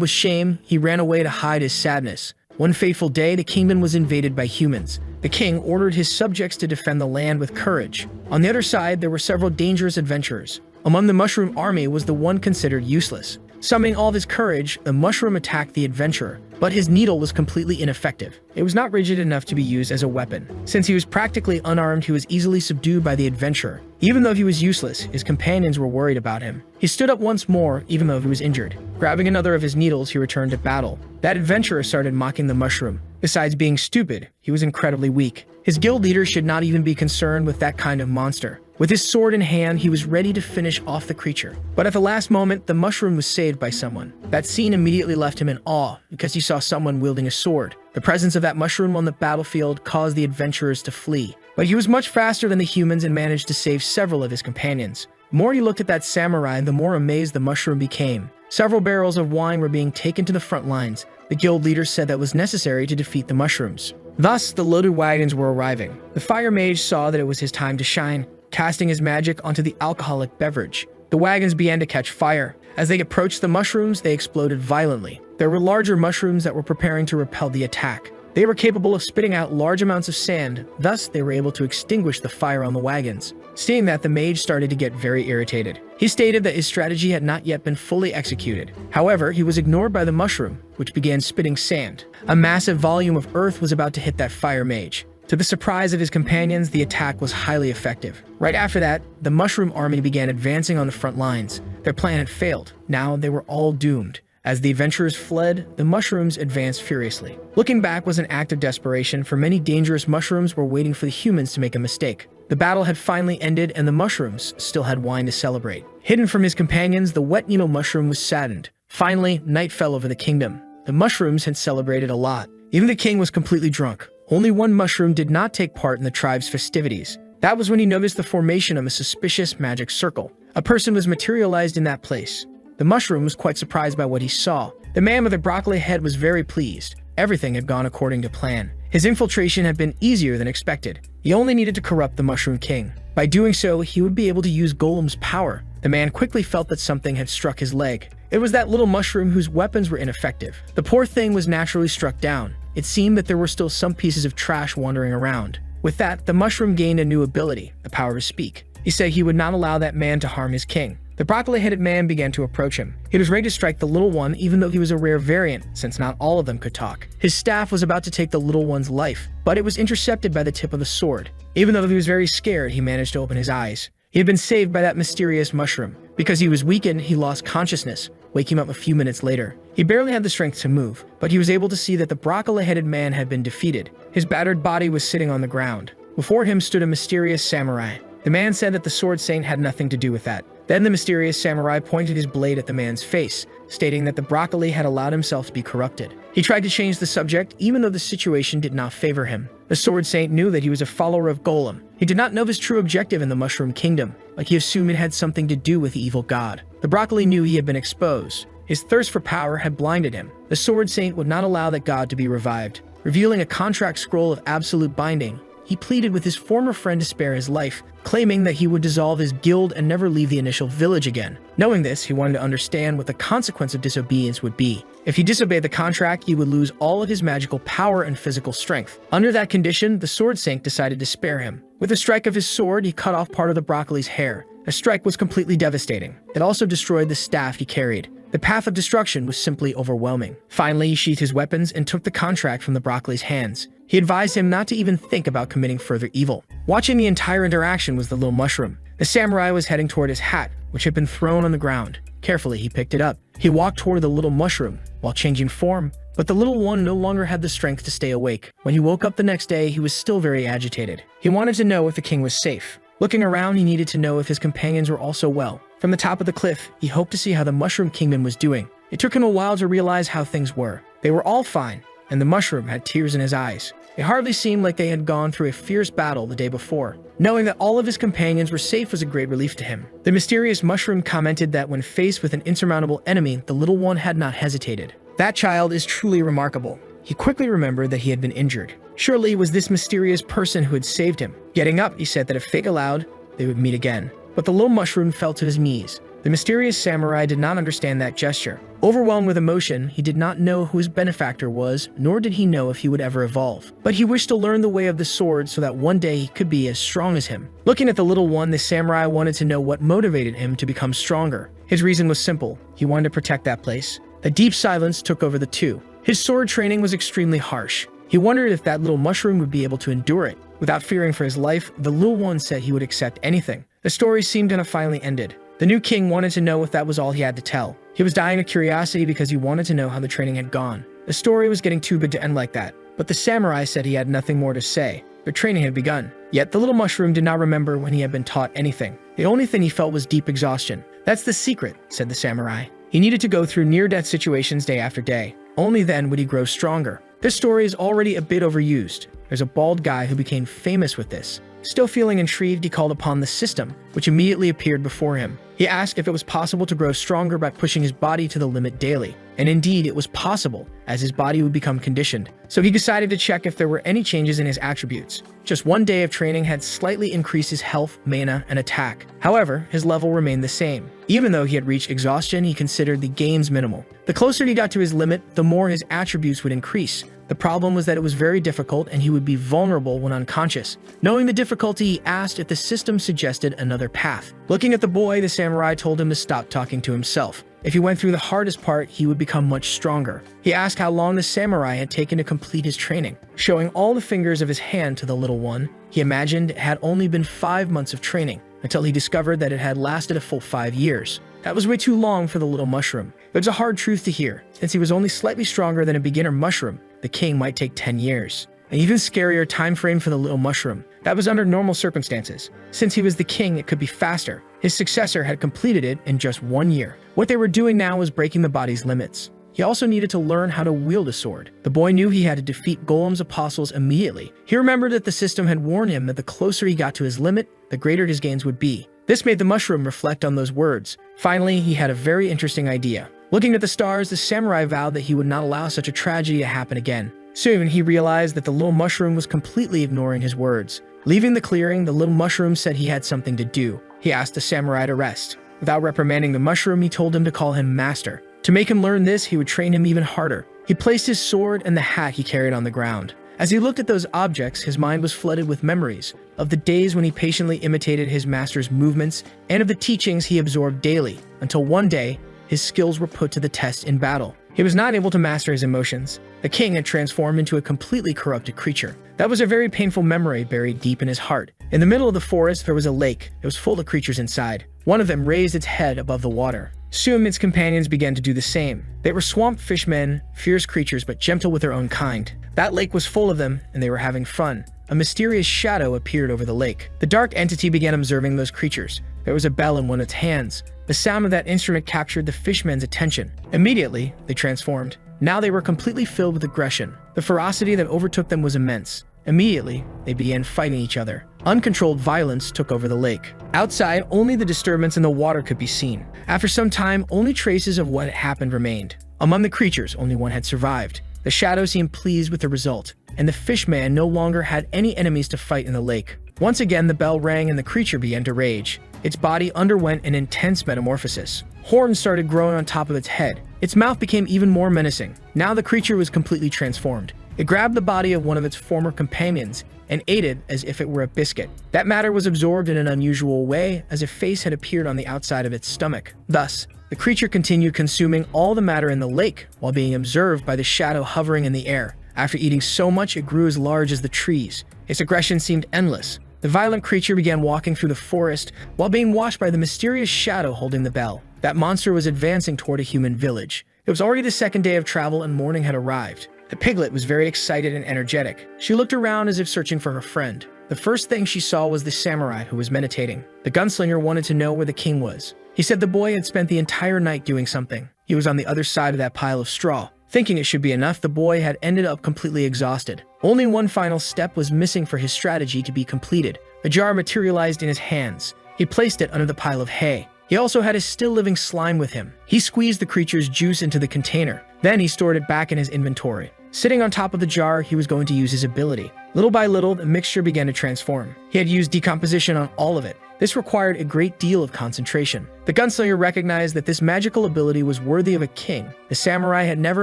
with shame, he ran away to hide his sadness. One fateful day, the kingdom was invaded by humans. The king ordered his subjects to defend the land with courage. On the other side, there were several dangerous adventurers. Among the mushroom army was the one considered useless. Summoning all of his courage, the mushroom attacked the adventurer, but his needle was completely ineffective. It was not rigid enough to be used as a weapon. Since he was practically unarmed, he was easily subdued by the adventurer. Even though he was useless, his companions were worried about him. He stood up once more, even though he was injured. Grabbing another of his needles, he returned to battle. That adventurer started mocking the mushroom. Besides being stupid, he was incredibly weak. His guild leader should not even be concerned with that kind of monster. With his sword in hand, he was ready to finish off the creature. But at the last moment, the mushroom was saved by someone. That scene immediately left him in awe because he saw someone wielding a sword. The presence of that mushroom on the battlefield caused the adventurers to flee. But he was much faster than the humans and managed to save several of his companions. The more he looked at that samurai, the more amazed the mushroom became. Several barrels of wine were being taken to the front lines. The guild leader said that was necessary to defeat the mushrooms. Thus, the loaded wagons were arriving. The fire mage saw that it was his time to shine, casting his magic onto the alcoholic beverage. The wagons began to catch fire. As they approached the mushrooms, they exploded violently. There were larger mushrooms that were preparing to repel the attack. They were capable of spitting out large amounts of sand, thus they were able to extinguish the fire on the wagons. Seeing that, the mage started to get very irritated. He stated that his strategy had not yet been fully executed. However, he was ignored by the mushroom, which began spitting sand. A massive volume of earth was about to hit that fire mage. To the surprise of his companions, the attack was highly effective. Right after that, the mushroom army began advancing on the front lines. Their plan had failed. Now they were all doomed. As the adventurers fled, the mushrooms advanced furiously. Looking back was an act of desperation, for many dangerous mushrooms were waiting for the humans to make a mistake. The battle had finally ended and the mushrooms still had wine to celebrate. Hidden from his companions, the wet needle mushroom was saddened. Finally, night fell over the kingdom. The mushrooms had celebrated a lot. Even the king was completely drunk. Only one mushroom did not take part in the tribe's festivities. That was when he noticed the formation of a suspicious magic circle. A person was materialized in that place. The mushroom was quite surprised by what he saw. The man with the broccoli head was very pleased. Everything had gone according to plan. His infiltration had been easier than expected. He only needed to corrupt the Mushroom King. By doing so, he would be able to use Golem's power. The man quickly felt that something had struck his leg. It was that little mushroom whose weapons were ineffective. The poor thing was naturally struck down. It seemed that there were still some pieces of trash wandering around. With that, the mushroom gained a new ability, the power to speak. He said he would not allow that man to harm his king. The broccoli-headed man began to approach him. He was ready to strike the little one, even though he was a rare variant, since not all of them could talk. His staff was about to take the little one's life, but it was intercepted by the tip of the sword. Even though he was very scared, he managed to open his eyes. He had been saved by that mysterious mushroom. Because he was weakened, he lost consciousness, waking up a few minutes later. He barely had the strength to move, but he was able to see that the broccoli-headed man had been defeated. His battered body was sitting on the ground. Before him stood a mysterious samurai. The man said that the sword saint had nothing to do with that. Then the mysterious samurai pointed his blade at the man's face, stating that the broccoli had allowed himself to be corrupted. He tried to change the subject, even though the situation did not favor him. The sword saint knew that he was a follower of Golem. He did not know his true objective in the Mushroom Kingdom, but he assumed it had something to do with the evil god. The broccoli knew he had been exposed. His thirst for power had blinded him. The sword saint would not allow that god to be revived. Revealing a contract scroll of absolute binding, he pleaded with his former friend to spare his life, claiming that he would dissolve his guild and never leave the initial village again. Knowing this, he wanted to understand what the consequence of disobedience would be. If he disobeyed the contract, he would lose all of his magical power and physical strength. Under that condition, the sword saint decided to spare him. With a strike of his sword, he cut off part of the broccoli's hair. The strike was completely devastating. It also destroyed the staff he carried. The path of destruction was simply overwhelming. Finally, he sheathed his weapons and took the contract from the broccoli's hands. He advised him not to even think about committing further evil. Watching the entire interaction was the little mushroom. The samurai was heading toward his hat, which had been thrown on the ground. Carefully, he picked it up. He walked toward the little mushroom while changing form, but the little one no longer had the strength to stay awake. When he woke up the next day, he was still very agitated. He wanted to know if the king was safe. Looking around, he needed to know if his companions were also well. From the top of the cliff, he hoped to see how the Mushroom Kingdom was doing. It took him a while to realize how things were. They were all fine, and the mushroom had tears in his eyes. It hardly seemed like they had gone through a fierce battle the day before. Knowing that all of his companions were safe was a great relief to him. The mysterious mushroom commented that when faced with an insurmountable enemy, the little one had not hesitated. That child is truly remarkable. He quickly remembered that he had been injured. Surely it was this mysterious person who had saved him. Getting up, he said that if fate allowed, they would meet again. But the little mushroom fell to his knees. The mysterious samurai did not understand that gesture. Overwhelmed with emotion, he did not know who his benefactor was, nor did he know if he would ever evolve. But he wished to learn the way of the sword so that one day he could be as strong as him. Looking at the little one, the samurai wanted to know what motivated him to become stronger. His reason was simple. He wanted to protect that place. A deep silence took over the two. His sword training was extremely harsh. He wondered if that little mushroom would be able to endure it. Without fearing for his life, the little one said he would accept anything. The story seemed to have finally ended. The new king wanted to know if that was all he had to tell. He was dying of curiosity because he wanted to know how the training had gone. The story was getting too good to end like that. But the samurai said he had nothing more to say. Their training had begun. Yet the little mushroom did not remember when he had been taught anything. The only thing he felt was deep exhaustion. That's the secret, said the samurai. He needed to go through near-death situations day after day. Only then would he grow stronger. This story is already a bit overused. There's a bald guy who became famous with this. Still feeling intrigued, he called upon the system, which immediately appeared before him. He asked if it was possible to grow stronger by pushing his body to the limit daily. And indeed, it was possible, as his body would become conditioned. So he decided to check if there were any changes in his attributes. Just one day of training had slightly increased his health, mana, and attack. However, his level remained the same. Even though he had reached exhaustion, he considered the gains minimal. The closer he got to his limit, the more his attributes would increase. The problem was that it was very difficult and he would be vulnerable when unconscious. Knowing the difficulty, he asked if the system suggested another path. Looking at the boy, the samurai told him to stop talking to himself. If he went through the hardest part, he would become much stronger. He asked how long the samurai had taken to complete his training. Showing all the fingers of his hand to the little one, he imagined it had only been 5 months of training, until he discovered that it had lasted a full 5 years. That was way too long for the little mushroom. But it's a hard truth to hear. Since he was only slightly stronger than a beginner mushroom, the king might take 10 years. An even scarier time frame for the little mushroom. That was under normal circumstances. Since he was the king, it could be faster. His successor had completed it in just 1 year. What they were doing now was breaking the body's limits. He also needed to learn how to wield a sword. The boy knew he had to defeat Golem's apostles immediately. He remembered that the system had warned him that the closer he got to his limit, the greater his gains would be. This made the mushroom reflect on those words. Finally, he had a very interesting idea. Looking at the stars, the samurai vowed that he would not allow such a tragedy to happen again. Soon, he realized that the little mushroom was completely ignoring his words. Leaving the clearing, the little mushroom said he had something to do. He asked the samurai to rest. Without reprimanding the mushroom, he told him to call him master. To make him learn this, he would train him even harder. He placed his sword and the hat he carried on the ground. As he looked at those objects, his mind was flooded with memories of the days when he patiently imitated his master's movements and of the teachings he absorbed daily, until one day, his skills were put to the test in battle. He was not able to master his emotions. The king had transformed into a completely corrupted creature. That was a very painful memory buried deep in his heart. In the middle of the forest, there was a lake. It was full of creatures inside. One of them raised its head above the water. Soon, its companions began to do the same. They were swamp fishmen, fierce creatures but gentle with their own kind. That lake was full of them, and they were having fun. A mysterious shadow appeared over the lake. The dark entity began observing those creatures. There was a bell in one of its hands. The sound of that instrument captured the fishmen's attention. Immediately, they transformed. Now they were completely filled with aggression. The ferocity that overtook them was immense. Immediately, they began fighting each other. Uncontrolled violence took over the lake. Outside, only the disturbance in the water could be seen. After some time, only traces of what had happened remained. Among the creatures, only one had survived. The shadow seemed pleased with the result, and the fishman no longer had any enemies to fight in the lake. Once again, the bell rang and the creature began to rage. Its body underwent an intense metamorphosis. Horns started growing on top of its head. Its mouth became even more menacing. Now the creature was completely transformed. It grabbed the body of one of its former companions and ate it as if it were a biscuit. That matter was absorbed in an unusual way, as if a face had appeared on the outside of its stomach. Thus, the creature continued consuming all the matter in the lake while being observed by the shadow hovering in the air. After eating so much, it grew as large as the trees. Its aggression seemed endless. The violent creature began walking through the forest while being watched by the mysterious shadow holding the bell. That monster was advancing toward a human village. It was already the second day of travel and morning had arrived. The piglet was very excited and energetic. She looked around as if searching for her friend. The first thing she saw was the samurai who was meditating. The gunslinger wanted to know where the king was. He said the boy had spent the entire night doing something. He was on the other side of that pile of straw. Thinking it should be enough, the boy had ended up completely exhausted. Only one final step was missing for his strategy to be completed. A jar materialized in his hands. He placed it under the pile of hay. He also had his still-living slime with him. He squeezed the creature's juice into the container. Then he stored it back in his inventory. Sitting on top of the jar, he was going to use his ability. Little by little, the mixture began to transform. He had used decomposition on all of it. This required a great deal of concentration. The gunslinger recognized that this magical ability was worthy of a king. The samurai had never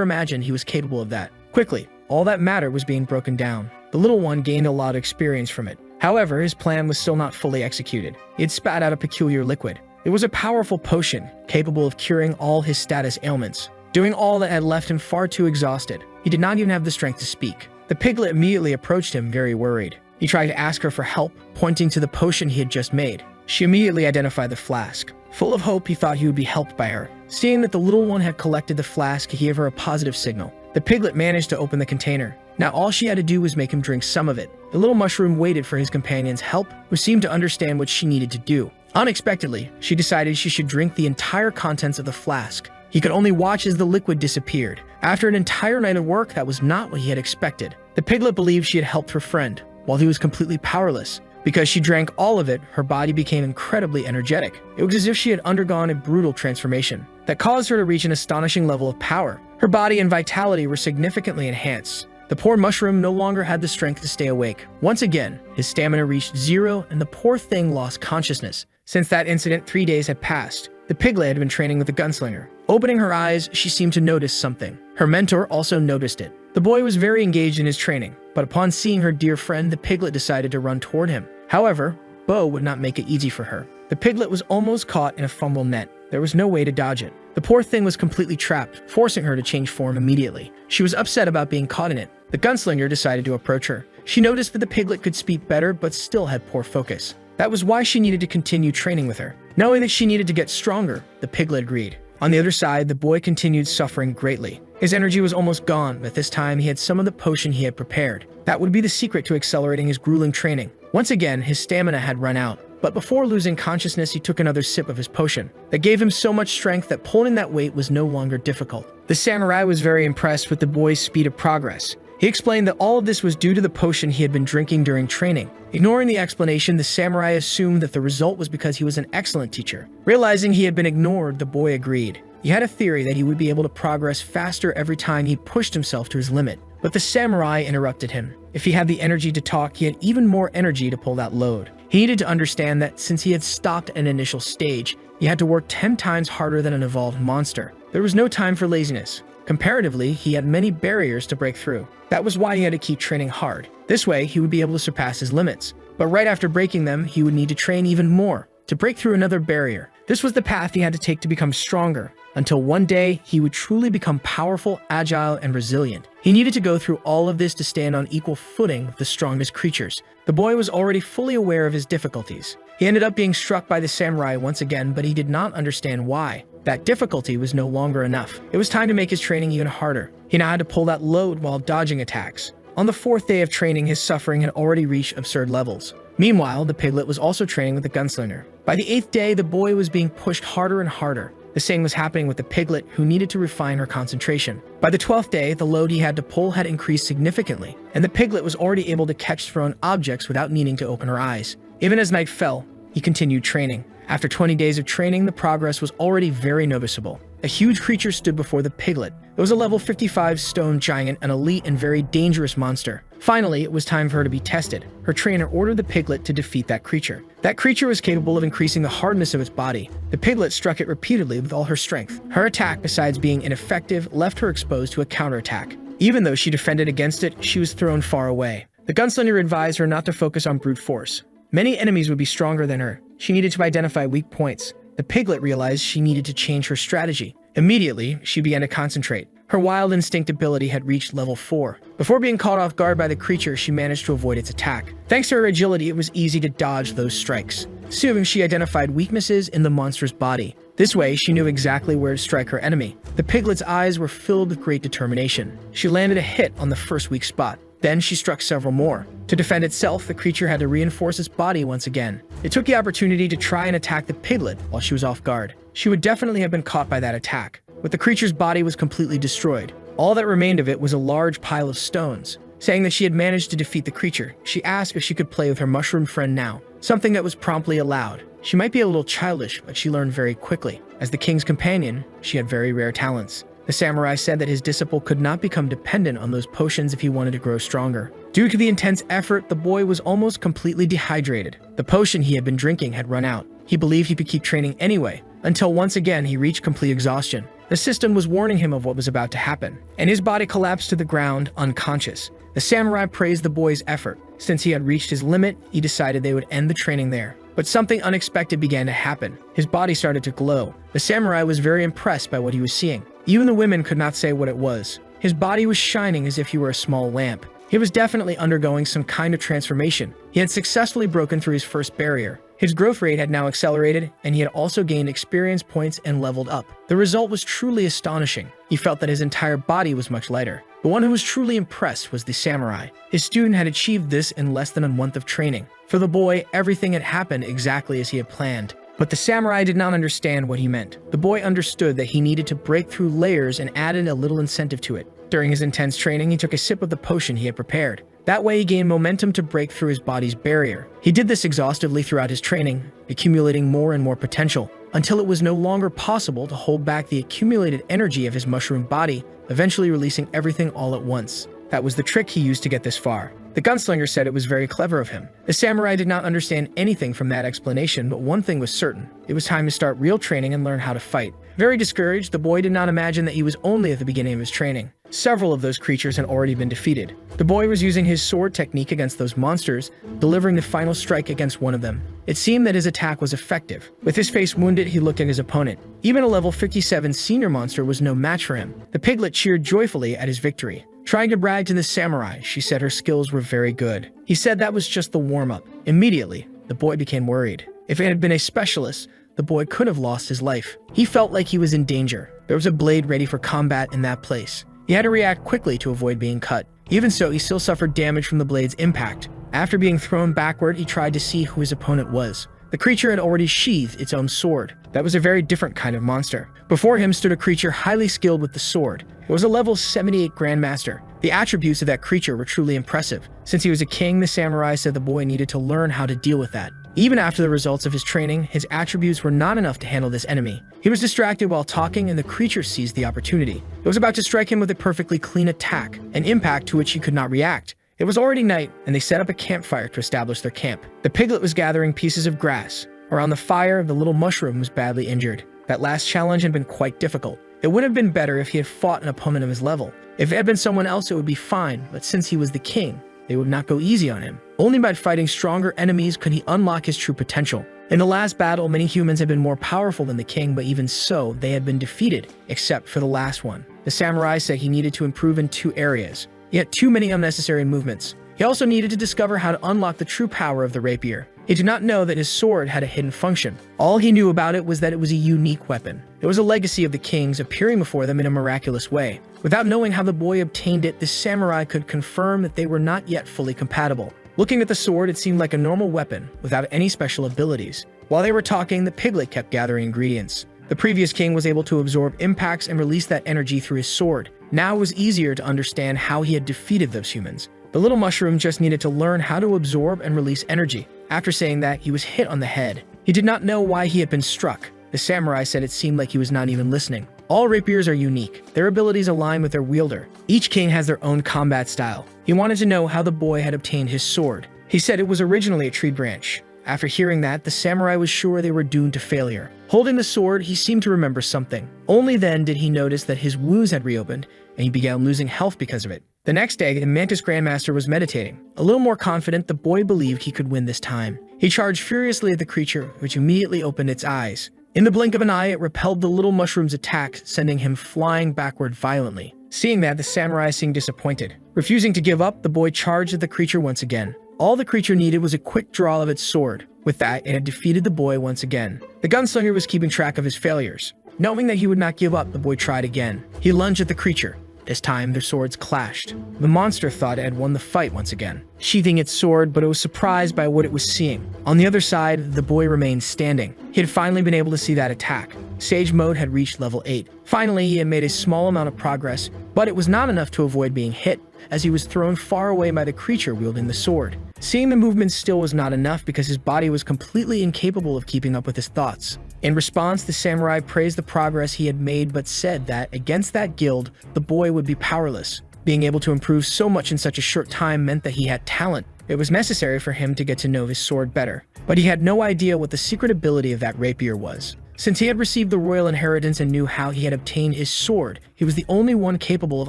imagined he was capable of that. Quickly, all that matter was being broken down. The little one gained a lot of experience from it. However, his plan was still not fully executed. He had spat out a peculiar liquid. It was a powerful potion, capable of curing all his status ailments. Doing all that had left him far too exhausted. He did not even have the strength to speak. The piglet immediately approached him, very worried. He tried to ask her for help, pointing to the potion he had just made. She immediately identified the flask. Full of hope, he thought he would be helped by her. Seeing that the little one had collected the flask, he gave her a positive signal. The piglet managed to open the container. Now all she had to do was make him drink some of it. The little mushroom waited for his companion's help, who seemed to understand what she needed to do. Unexpectedly, she decided she should drink the entire contents of the flask. He could only watch as the liquid disappeared. After an entire night of work, that was not what he had expected. The piglet believed she had helped her friend, while he was completely powerless. Because she drank all of it, her body became incredibly energetic. It was as if she had undergone a brutal transformation that caused her to reach an astonishing level of power. Her body and vitality were significantly enhanced. The poor mushroom no longer had the strength to stay awake. Once again, his stamina reached zero and the poor thing lost consciousness. Since that incident, 3 days had passed. The piglet had been training with the gunslinger. Opening her eyes, she seemed to notice something. Her mentor also noticed it. The boy was very engaged in his training, but upon seeing her dear friend, the piglet decided to run toward him. However, Bo would not make it easy for her. The piglet was almost caught in a fumble net. There was no way to dodge it. The poor thing was completely trapped, forcing her to change form immediately. She was upset about being caught in it. The gunslinger decided to approach her. She noticed that the piglet could speak better, but still had poor focus. That was why she needed to continue training with her. Knowing that she needed to get stronger, the piglet agreed. On the other side, the boy continued suffering greatly. His energy was almost gone, but this time he had some of the potion he had prepared. That would be the secret to accelerating his grueling training. Once again, his stamina had run out. But before losing consciousness, he took another sip of his potion. That gave him so much strength that pulling that weight was no longer difficult. The samurai was very impressed with the boy's speed of progress. He explained that all of this was due to the potion he had been drinking during training. Ignoring the explanation, the samurai assumed that the result was because he was an excellent teacher. Realizing he had been ignored, the boy agreed. He had a theory that he would be able to progress faster every time he pushed himself to his limit. But the samurai interrupted him. If he had the energy to talk, he had even more energy to pull that load. He needed to understand that since he had stopped at an initial stage, he had to work 10 times harder than an evolved monster. There was no time for laziness. Comparatively, he had many barriers to break through. That was why he had to keep training hard. This way, he would be able to surpass his limits. But right after breaking them, he would need to train even more to break through another barrier. This was the path he had to take to become stronger, until one day he would truly become powerful, agile, and resilient. He needed to go through all of this to stand on equal footing with the strongest creatures. The boy was already fully aware of his difficulties. He ended up being struck by the samurai once again, but he did not understand why. That difficulty was no longer enough. It was time to make his training even harder. He now had to pull that load while dodging attacks. On the 4th day of training, his suffering had already reached absurd levels. Meanwhile, the piglet was also training with the gunslinger. By the 8th day, the boy was being pushed harder and harder. The same was happening with the piglet, who needed to refine her concentration. By the 12th day, the load he had to pull had increased significantly, and the piglet was already able to catch thrown objects without needing to open her eyes. Even as night fell, he continued training. After 20 days of training, the progress was already very noticeable. A huge creature stood before the piglet. It was a level 55 stone giant, an elite and very dangerous monster. Finally, it was time for her to be tested. Her trainer ordered the piglet to defeat that creature. That creature was capable of increasing the hardness of its body. The piglet struck it repeatedly with all her strength. Her attack, besides being ineffective, left her exposed to a counterattack. Even though she defended against it, she was thrown far away. The gunslinger advised her not to focus on brute force. Many enemies would be stronger than her. She needed to identify weak points. The piglet realized she needed to change her strategy. Immediately, she began to concentrate. Her wild instinct ability had reached level 4. Before being caught off guard by the creature, she managed to avoid its attack. Thanks to her agility, it was easy to dodge those strikes. Soon, she identified weaknesses in the monster's body. This way, she knew exactly where to strike her enemy. The piglet's eyes were filled with great determination. She landed a hit on the first weak spot. Then she struck several more. To defend itself, the creature had to reinforce its body once again. It took the opportunity to try and attack the piglet while she was off guard. She would definitely have been caught by that attack, but the creature's body was completely destroyed. All that remained of it was a large pile of stones. Saying that she had managed to defeat the creature, she asked if she could play with her mushroom friend now, something that was promptly allowed. She might be a little childish, but she learned very quickly. As the king's companion, she had very rare talents. The samurai said that his disciple could not become dependent on those potions if he wanted to grow stronger. Due to the intense effort, the boy was almost completely dehydrated. The potion he had been drinking had run out. He believed he could keep training anyway, until once again he reached complete exhaustion. The system was warning him of what was about to happen, and his body collapsed to the ground, unconscious. The samurai praised the boy's effort. Since he had reached his limit, he decided they would end the training there. But something unexpected began to happen. His body started to glow. The samurai was very impressed by what he was seeing. Even the women could not say what it was. His body was shining as if he were a small lamp. He was definitely undergoing some kind of transformation. He had successfully broken through his first barrier. His growth rate had now accelerated, and he had also gained experience points and leveled up. The result was truly astonishing. He felt that his entire body was much lighter. The one who was truly impressed was the samurai. His student had achieved this in less than a month of training. For the boy, everything had happened exactly as he had planned. But the samurai did not understand what he meant. The boy understood that he needed to break through layers and added a little incentive to it. During his intense training, he took a sip of the potion he had prepared. That way, he gained momentum to break through his body's barrier. He did this exhaustively throughout his training, accumulating more and more potential, until it was no longer possible to hold back the accumulated energy of his mushroom body, eventually releasing everything all at once. That was the trick he used to get this far. The gunslinger said it was very clever of him. The samurai did not understand anything from that explanation, but one thing was certain. It was time to start real training and learn how to fight. Very discouraged, the boy did not imagine that he was only at the beginning of his training. Several of those creatures had already been defeated. The boy was using his sword technique against those monsters, delivering the final strike against one of them. It seemed that his attack was effective. With his face wounded, he looked at his opponent. Even a level 57 senior monster was no match for him. The piglet cheered joyfully at his victory. Trying to brag to the samurai, she said her skills were very good. He said that was just the warm-up. Immediately, the boy became worried. If it had been a specialist, the boy could have lost his life. He felt like he was in danger. There was a blade ready for combat in that place. He had to react quickly to avoid being cut. Even so, he still suffered damage from the blade's impact. After being thrown backward, he tried to see who his opponent was. The creature had already sheathed its own sword. That was a very different kind of monster. Before him stood a creature highly skilled with the sword. It was a level 78 Grandmaster. The attributes of that creature were truly impressive. Since he was a king, the samurai said the boy needed to learn how to deal with that. Even after the results of his training, his attributes were not enough to handle this enemy. He was distracted while talking, and the creature seized the opportunity. It was about to strike him with a perfectly clean attack, an impact to which he could not react. It was already night, and they set up a campfire to establish their camp. The piglet was gathering pieces of grass. Around the fire, the little mushroom was badly injured. That last challenge had been quite difficult. It would have been better if he had fought an opponent of his level. If it had been someone else, it would be fine, but since he was the king, they would not go easy on him. Only by fighting stronger enemies could he unlock his true potential. In the last battle, many humans had been more powerful than the king, but even so, they had been defeated, except for the last one. The samurai said he needed to improve in 2 areas. He had too many unnecessary movements. He also needed to discover how to unlock the true power of the rapier. He did not know that his sword had a hidden function. All he knew about it was that it was a unique weapon. It was a legacy of the kings appearing before them in a miraculous way. Without knowing how the boy obtained it, the samurai could confirm that they were not yet fully compatible. Looking at the sword, it seemed like a normal weapon, without any special abilities. While they were talking, the piglet kept gathering ingredients. The previous king was able to absorb impacts and release that energy through his sword. Now it was easier to understand how he had defeated those humans. The little mushroom just needed to learn how to absorb and release energy. After saying that, he was hit on the head. He did not know why he had been struck. The samurai said it seemed like he was not even listening. All rapiers are unique. Their abilities align with their wielder. Each king has their own combat style. He wanted to know how the boy had obtained his sword. He said it was originally a tree branch. After hearing that, the samurai was sure they were doomed to failure. Holding the sword, he seemed to remember something. Only then did he notice that his wounds had reopened, and he began losing health because of it. The next day, the Mantis Grandmaster was meditating. A little more confident, the boy believed he could win this time. He charged furiously at the creature, which immediately opened its eyes. In the blink of an eye, it repelled the little mushroom's attack, sending him flying backward violently. Seeing that, the samurai seemed disappointed. Refusing to give up, the boy charged at the creature once again. All the creature needed was a quick draw of its sword. With that, it had defeated the boy once again. The gunslinger was keeping track of his failures. Knowing that he would not give up, the boy tried again. He lunged at the creature. This time, their swords clashed. The monster thought it had won the fight once again, sheathing its sword, but it was surprised by what it was seeing. On the other side, the boy remained standing. He had finally been able to see that attack. Sage mode had reached level 8. Finally, he had made a small amount of progress, but it was not enough to avoid being hit, as he was thrown far away by the creature wielding the sword. Seeing the movement still was not enough because his body was completely incapable of keeping up with his thoughts. In response, the samurai praised the progress he had made but said that, against that guild, the boy would be powerless. Being able to improve so much in such a short time meant that he had talent. It was necessary for him to get to know his sword better. But he had no idea what the secret ability of that rapier was. Since he had received the royal inheritance and knew how he had obtained his sword, he was the only one capable of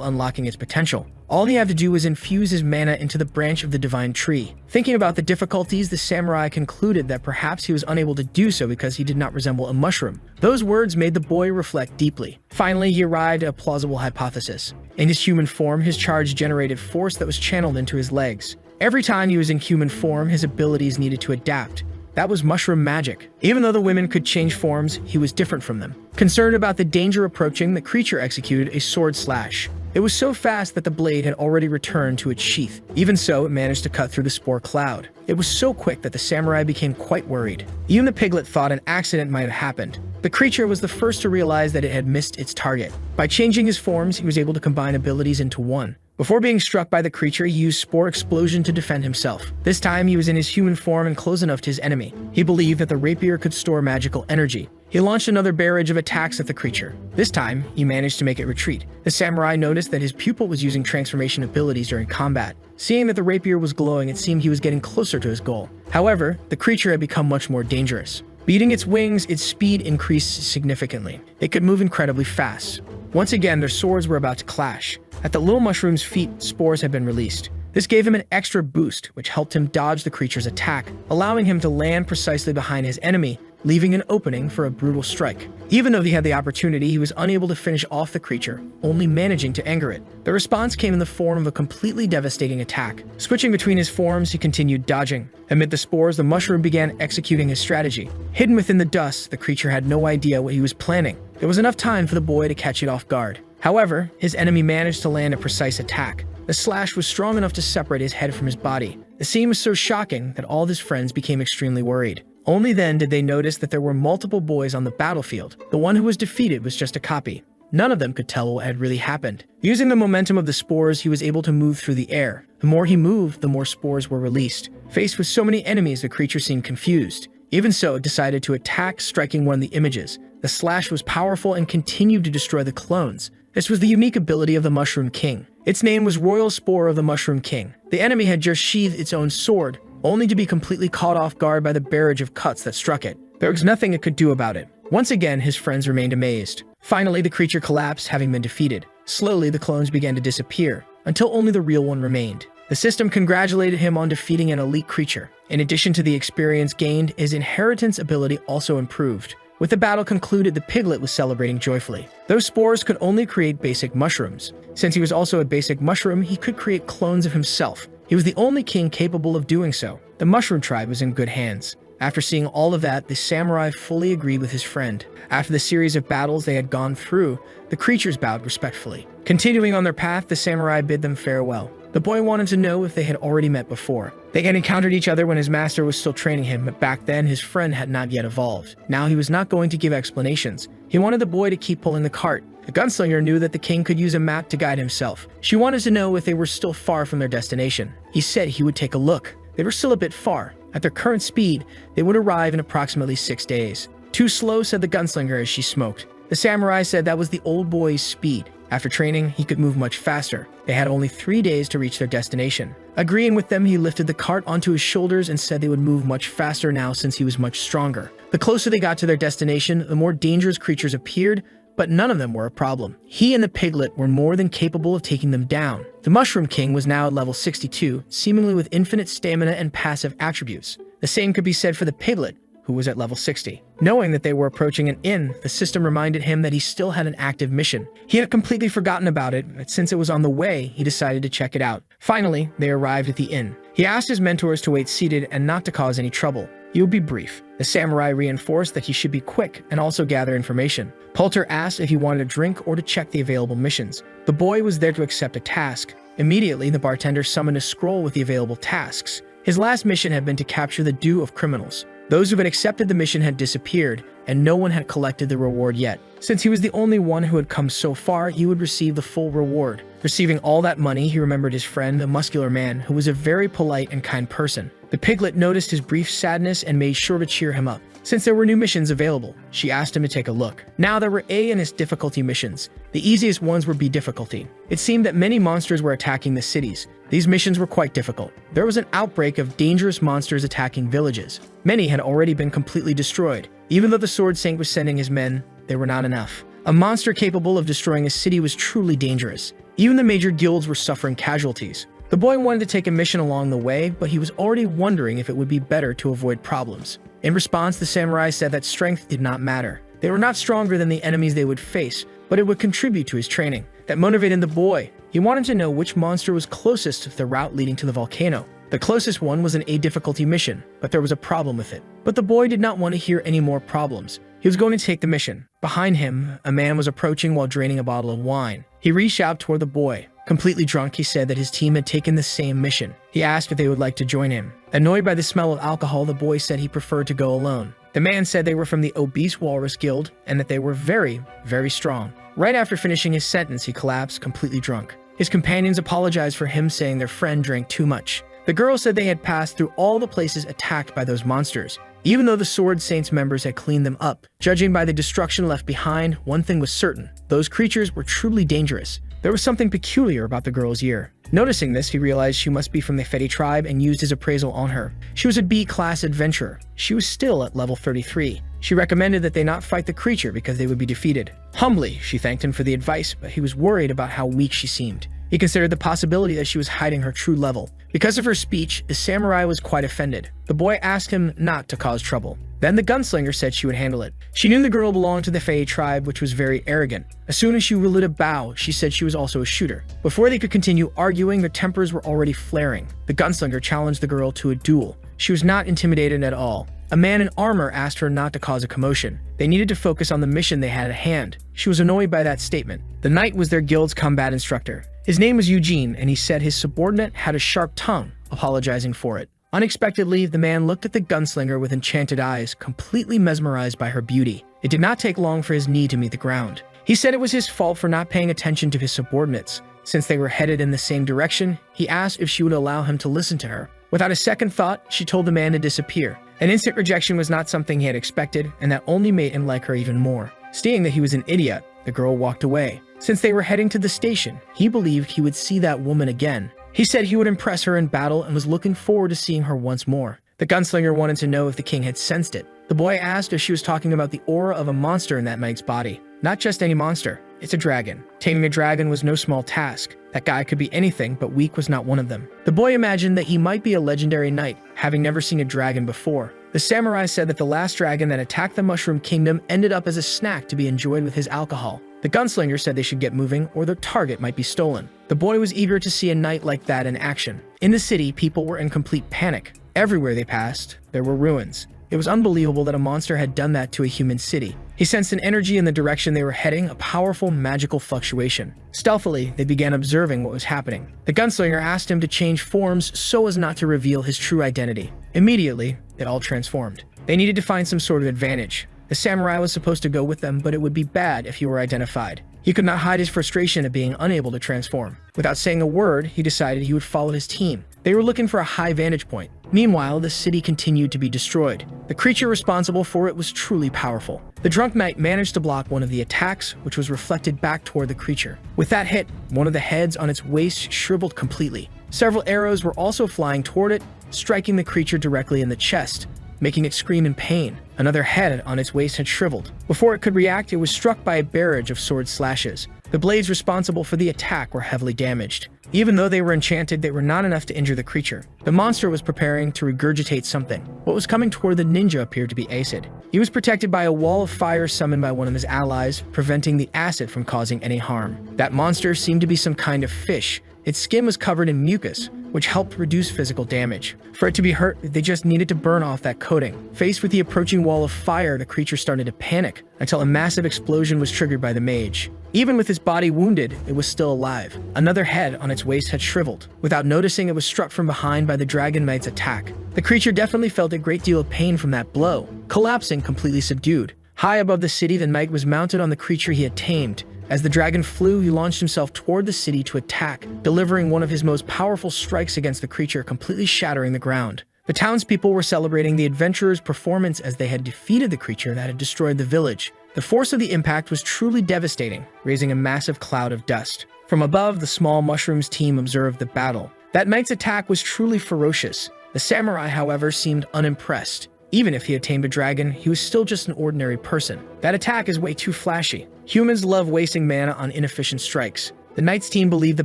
unlocking its potential. All he had to do was infuse his mana into the branch of the divine tree. Thinking about the difficulties, the samurai concluded that perhaps he was unable to do so because he did not resemble a mushroom. Those words made the boy reflect deeply. Finally, he arrived at a plausible hypothesis. In his human form, his charge generated force that was channeled into his legs. Every time he was in human form, his abilities needed to adapt. That was mushroom magic. Even though the women could change forms, he was different from them. Concerned about the danger approaching, the creature executed a sword slash. It was so fast that the blade had already returned to its sheath. Even so, it managed to cut through the spore cloud. It was so quick that the samurai became quite worried. Even the piglet thought an accident might have happened. The creature was the first to realize that it had missed its target. By changing his forms, he was able to combine abilities into one. Before being struck by the creature, he used Spore Explosion to defend himself. This time, he was in his human form and close enough to his enemy. He believed that the rapier could store magical energy. He launched another barrage of attacks at the creature. This time, he managed to make it retreat. The samurai noticed that his pupil was using transformation abilities during combat. Seeing that the rapier was glowing, it seemed he was getting closer to his goal. However, the creature had become much more dangerous. Beating its wings, its speed increased significantly. It could move incredibly fast. Once again, their swords were about to clash. At the little mushroom's feet, spores had been released. This gave him an extra boost, which helped him dodge the creature's attack, allowing him to land precisely behind his enemy, leaving an opening for a brutal strike. Even though he had the opportunity, he was unable to finish off the creature, only managing to anger it. The response came in the form of a completely devastating attack. Switching between his forms, he continued dodging. Amid the spores, the mushroom began executing his strategy. Hidden within the dust, the creature had no idea what he was planning. There was enough time for the boy to catch it off guard. However, his enemy managed to land a precise attack. The slash was strong enough to separate his head from his body. The scene was so shocking that all of his friends became extremely worried. Only then did they notice that there were multiple boys on the battlefield. The one who was defeated was just a copy. None of them could tell what had really happened. Using the momentum of the spores, he was able to move through the air. The more he moved, the more spores were released. Faced with so many enemies, the creature seemed confused. Even so, it decided to attack, striking one of the images. The slash was powerful and continued to destroy the clones. This was the unique ability of the Mushroom King. Its name was Royal Spore of the Mushroom King. The enemy had just sheathed its own sword, only to be completely caught off guard by the barrage of cuts that struck it. There was nothing it could do about it. Once again, his friends remained amazed. Finally, the creature collapsed, having been defeated. Slowly, the clones began to disappear, until only the real one remained. The system congratulated him on defeating an elite creature. In addition to the experience gained, his inheritance ability also improved. With the battle concluded, the piglet was celebrating joyfully. Those spores could only create basic mushrooms. Since he was also a basic mushroom, he could create clones of himself. He was the only king capable of doing so. The mushroom tribe was in good hands. After seeing all of that, the samurai fully agreed with his friend. After the series of battles they had gone through, the creatures bowed respectfully. Continuing on their path, the samurai bid them farewell. The boy wanted to know if they had already met before. They had encountered each other when his master was still training him, but back then his friend had not yet evolved. Now he was not going to give explanations. He wanted the boy to keep pulling the cart. The gunslinger knew that the king could use a map to guide himself. She wanted to know if they were still far from their destination. He said he would take a look. They were still a bit far. At their current speed, they would arrive in approximately 6 days. Too slow, said the gunslinger as she smoked. The samurai said that was the old boy's speed. After training, he could move much faster. They had only 3 days to reach their destination. Agreeing with them, he lifted the cart onto his shoulders and said they would move much faster now since he was much stronger. The closer they got to their destination, the more dangerous creatures appeared, but none of them were a problem. He and the piglet were more than capable of taking them down. The Mushroom King was now at level 62, seemingly with infinite stamina and passive attributes. The same could be said for the piglet, who was at level 60. Knowing that they were approaching an inn, the system reminded him that he still had an active mission. He had completely forgotten about it, but since it was on the way, he decided to check it out. Finally, they arrived at the inn. He asked his mentors to wait seated and not to cause any trouble. He would be brief. The samurai reinforced that he should be quick and also gather information. Poulter asked if he wanted a drink or to check the available missions. The boy was there to accept a task. Immediately, the bartender summoned a scroll with the available tasks. His last mission had been to capture the due of criminals. Those who had accepted the mission had disappeared, and no one had collected the reward yet. Since he was the only one who had come so far, he would receive the full reward. Receiving all that money, he remembered his friend, the muscular man, who was a very polite and kind person. The piglet noticed his brief sadness and made sure to cheer him up. Since there were new missions available, she asked him to take a look. Now there were A and S difficulty missions. The easiest ones were B difficulty. It seemed that many monsters were attacking the cities. These missions were quite difficult. There was an outbreak of dangerous monsters attacking villages. Many had already been completely destroyed. Even though the Sword Saint was sending his men, they were not enough. A monster capable of destroying a city was truly dangerous. Even the major guilds were suffering casualties. The boy wanted to take a mission along the way, but he was already wondering if it would be better to avoid problems. In response, the samurai said that strength did not matter. They were not stronger than the enemies they would face, but it would contribute to his training. That motivated the boy. He wanted to know which monster was closest to the route leading to the volcano. The closest one was an A difficulty mission, but there was a problem with it. But the boy did not want to hear any more problems. He was going to take the mission. Behind him, a man was approaching while draining a bottle of wine. He reached out toward the boy. Completely drunk, he said that his team had taken the same mission. He asked if they would like to join him. Annoyed by the smell of alcohol, the boy said he preferred to go alone. The man said they were from the Obese Walrus Guild and that they were very, very strong. Right after finishing his sentence, he collapsed, completely drunk. His companions apologized for him, saying their friend drank too much. The girl said they had passed through all the places attacked by those monsters, even though the Sword Saints members had cleaned them up. Judging by the destruction left behind, one thing was certain: those creatures were truly dangerous. There was something peculiar about the girl's year. Noticing this, he realized she must be from the Fetty tribe and used his appraisal on her. She was a B-class adventurer. She was still at level 33. She recommended that they not fight the creature because they would be defeated. Humbly, she thanked him for the advice, but he was worried about how weak she seemed. He considered the possibility that she was hiding her true level. Because of her speech, the samurai was quite offended. The boy asked him not to cause trouble. Then the gunslinger said she would handle it. She knew the girl belonged to the Fey tribe, which was very arrogant. As soon as she wielded a bow, she said she was also a shooter. Before they could continue arguing, their tempers were already flaring. The gunslinger challenged the girl to a duel. She was not intimidated at all. A man in armor asked her not to cause a commotion. They needed to focus on the mission they had at hand. She was annoyed by that statement. The knight was their guild's combat instructor. His name was Eugene, and he said his subordinate had a sharp tongue, apologizing for it. Unexpectedly, the man looked at the gunslinger with enchanted eyes, completely mesmerized by her beauty. It did not take long for his knee to meet the ground. He said it was his fault for not paying attention to his subordinates. Since they were headed in the same direction, he asked if she would allow him to listen to her. Without a second thought, she told the man to disappear. An instant rejection was not something he had expected, and that only made him like her even more. Seeing that he was an idiot, the girl walked away. Since they were heading to the station, he believed he would see that woman again. He said he would impress her in battle and was looking forward to seeing her once more. The gunslinger wanted to know if the king had sensed it. The boy asked if she was talking about the aura of a monster in that knight's body. Not just any monster. It's a dragon. Taming a dragon was no small task. That guy could be anything, but weak was not one of them. The boy imagined that he might be a legendary knight, having never seen a dragon before. The samurai said that the last dragon that attacked the Mushroom Kingdom ended up as a snack to be enjoyed with his alcohol. The gunslinger said they should get moving or their target might be stolen. The boy was eager to see a knight like that in action. In the city, people were in complete panic. Everywhere they passed, there were ruins. It was unbelievable that a monster had done that to a human city. He sensed an energy in the direction they were heading, a powerful magical fluctuation. Stealthily, they began observing what was happening. The gunslinger asked him to change forms so as not to reveal his true identity. Immediately, it all transformed. They needed to find some sort of advantage. The samurai was supposed to go with them, but it would be bad if he were identified. He could not hide his frustration at being unable to transform. Without saying a word, he decided he would follow his team. They were looking for a high vantage point. Meanwhile, the city continued to be destroyed. The creature responsible for it was truly powerful. The drunk knight managed to block one of the attacks, which was reflected back toward the creature. With that hit, one of the heads on its waist shriveled completely. Several arrows were also flying toward it, striking the creature directly in the chest, making it scream in pain. Another head on its waist had shriveled. Before it could react, it was struck by a barrage of sword slashes. The blades responsible for the attack were heavily damaged. Even though they were enchanted, they were not enough to injure the creature. The monster was preparing to regurgitate something. What was coming toward the ninja appeared to be acid. He was protected by a wall of fire summoned by one of his allies, preventing the acid from causing any harm. That monster seemed to be some kind of fish. Its skin was covered in mucus, which helped reduce physical damage. For it to be hurt, they just needed to burn off that coating. Faced with the approaching wall of fire, the creature started to panic until a massive explosion was triggered by the mage. Even with its body wounded, it was still alive. Another head on its waist had shriveled. Without noticing, it was struck from behind by the Dragon Knight's attack. The creature definitely felt a great deal of pain from that blow, collapsing completely subdued. High above the city, the knight was mounted on the creature he had tamed. As the dragon flew, he launched himself toward the city to attack, delivering one of his most powerful strikes against the creature, completely shattering the ground. The townspeople were celebrating the adventurer's performance as they had defeated the creature that had destroyed the village. The force of the impact was truly devastating, raising a massive cloud of dust. From above, the small mushrooms team observed the battle. That knight's attack was truly ferocious. The samurai, however, seemed unimpressed. Even if he had tamed a dragon, he was still just an ordinary person. That attack is way too flashy. Humans love wasting mana on inefficient strikes. The knight's team believed the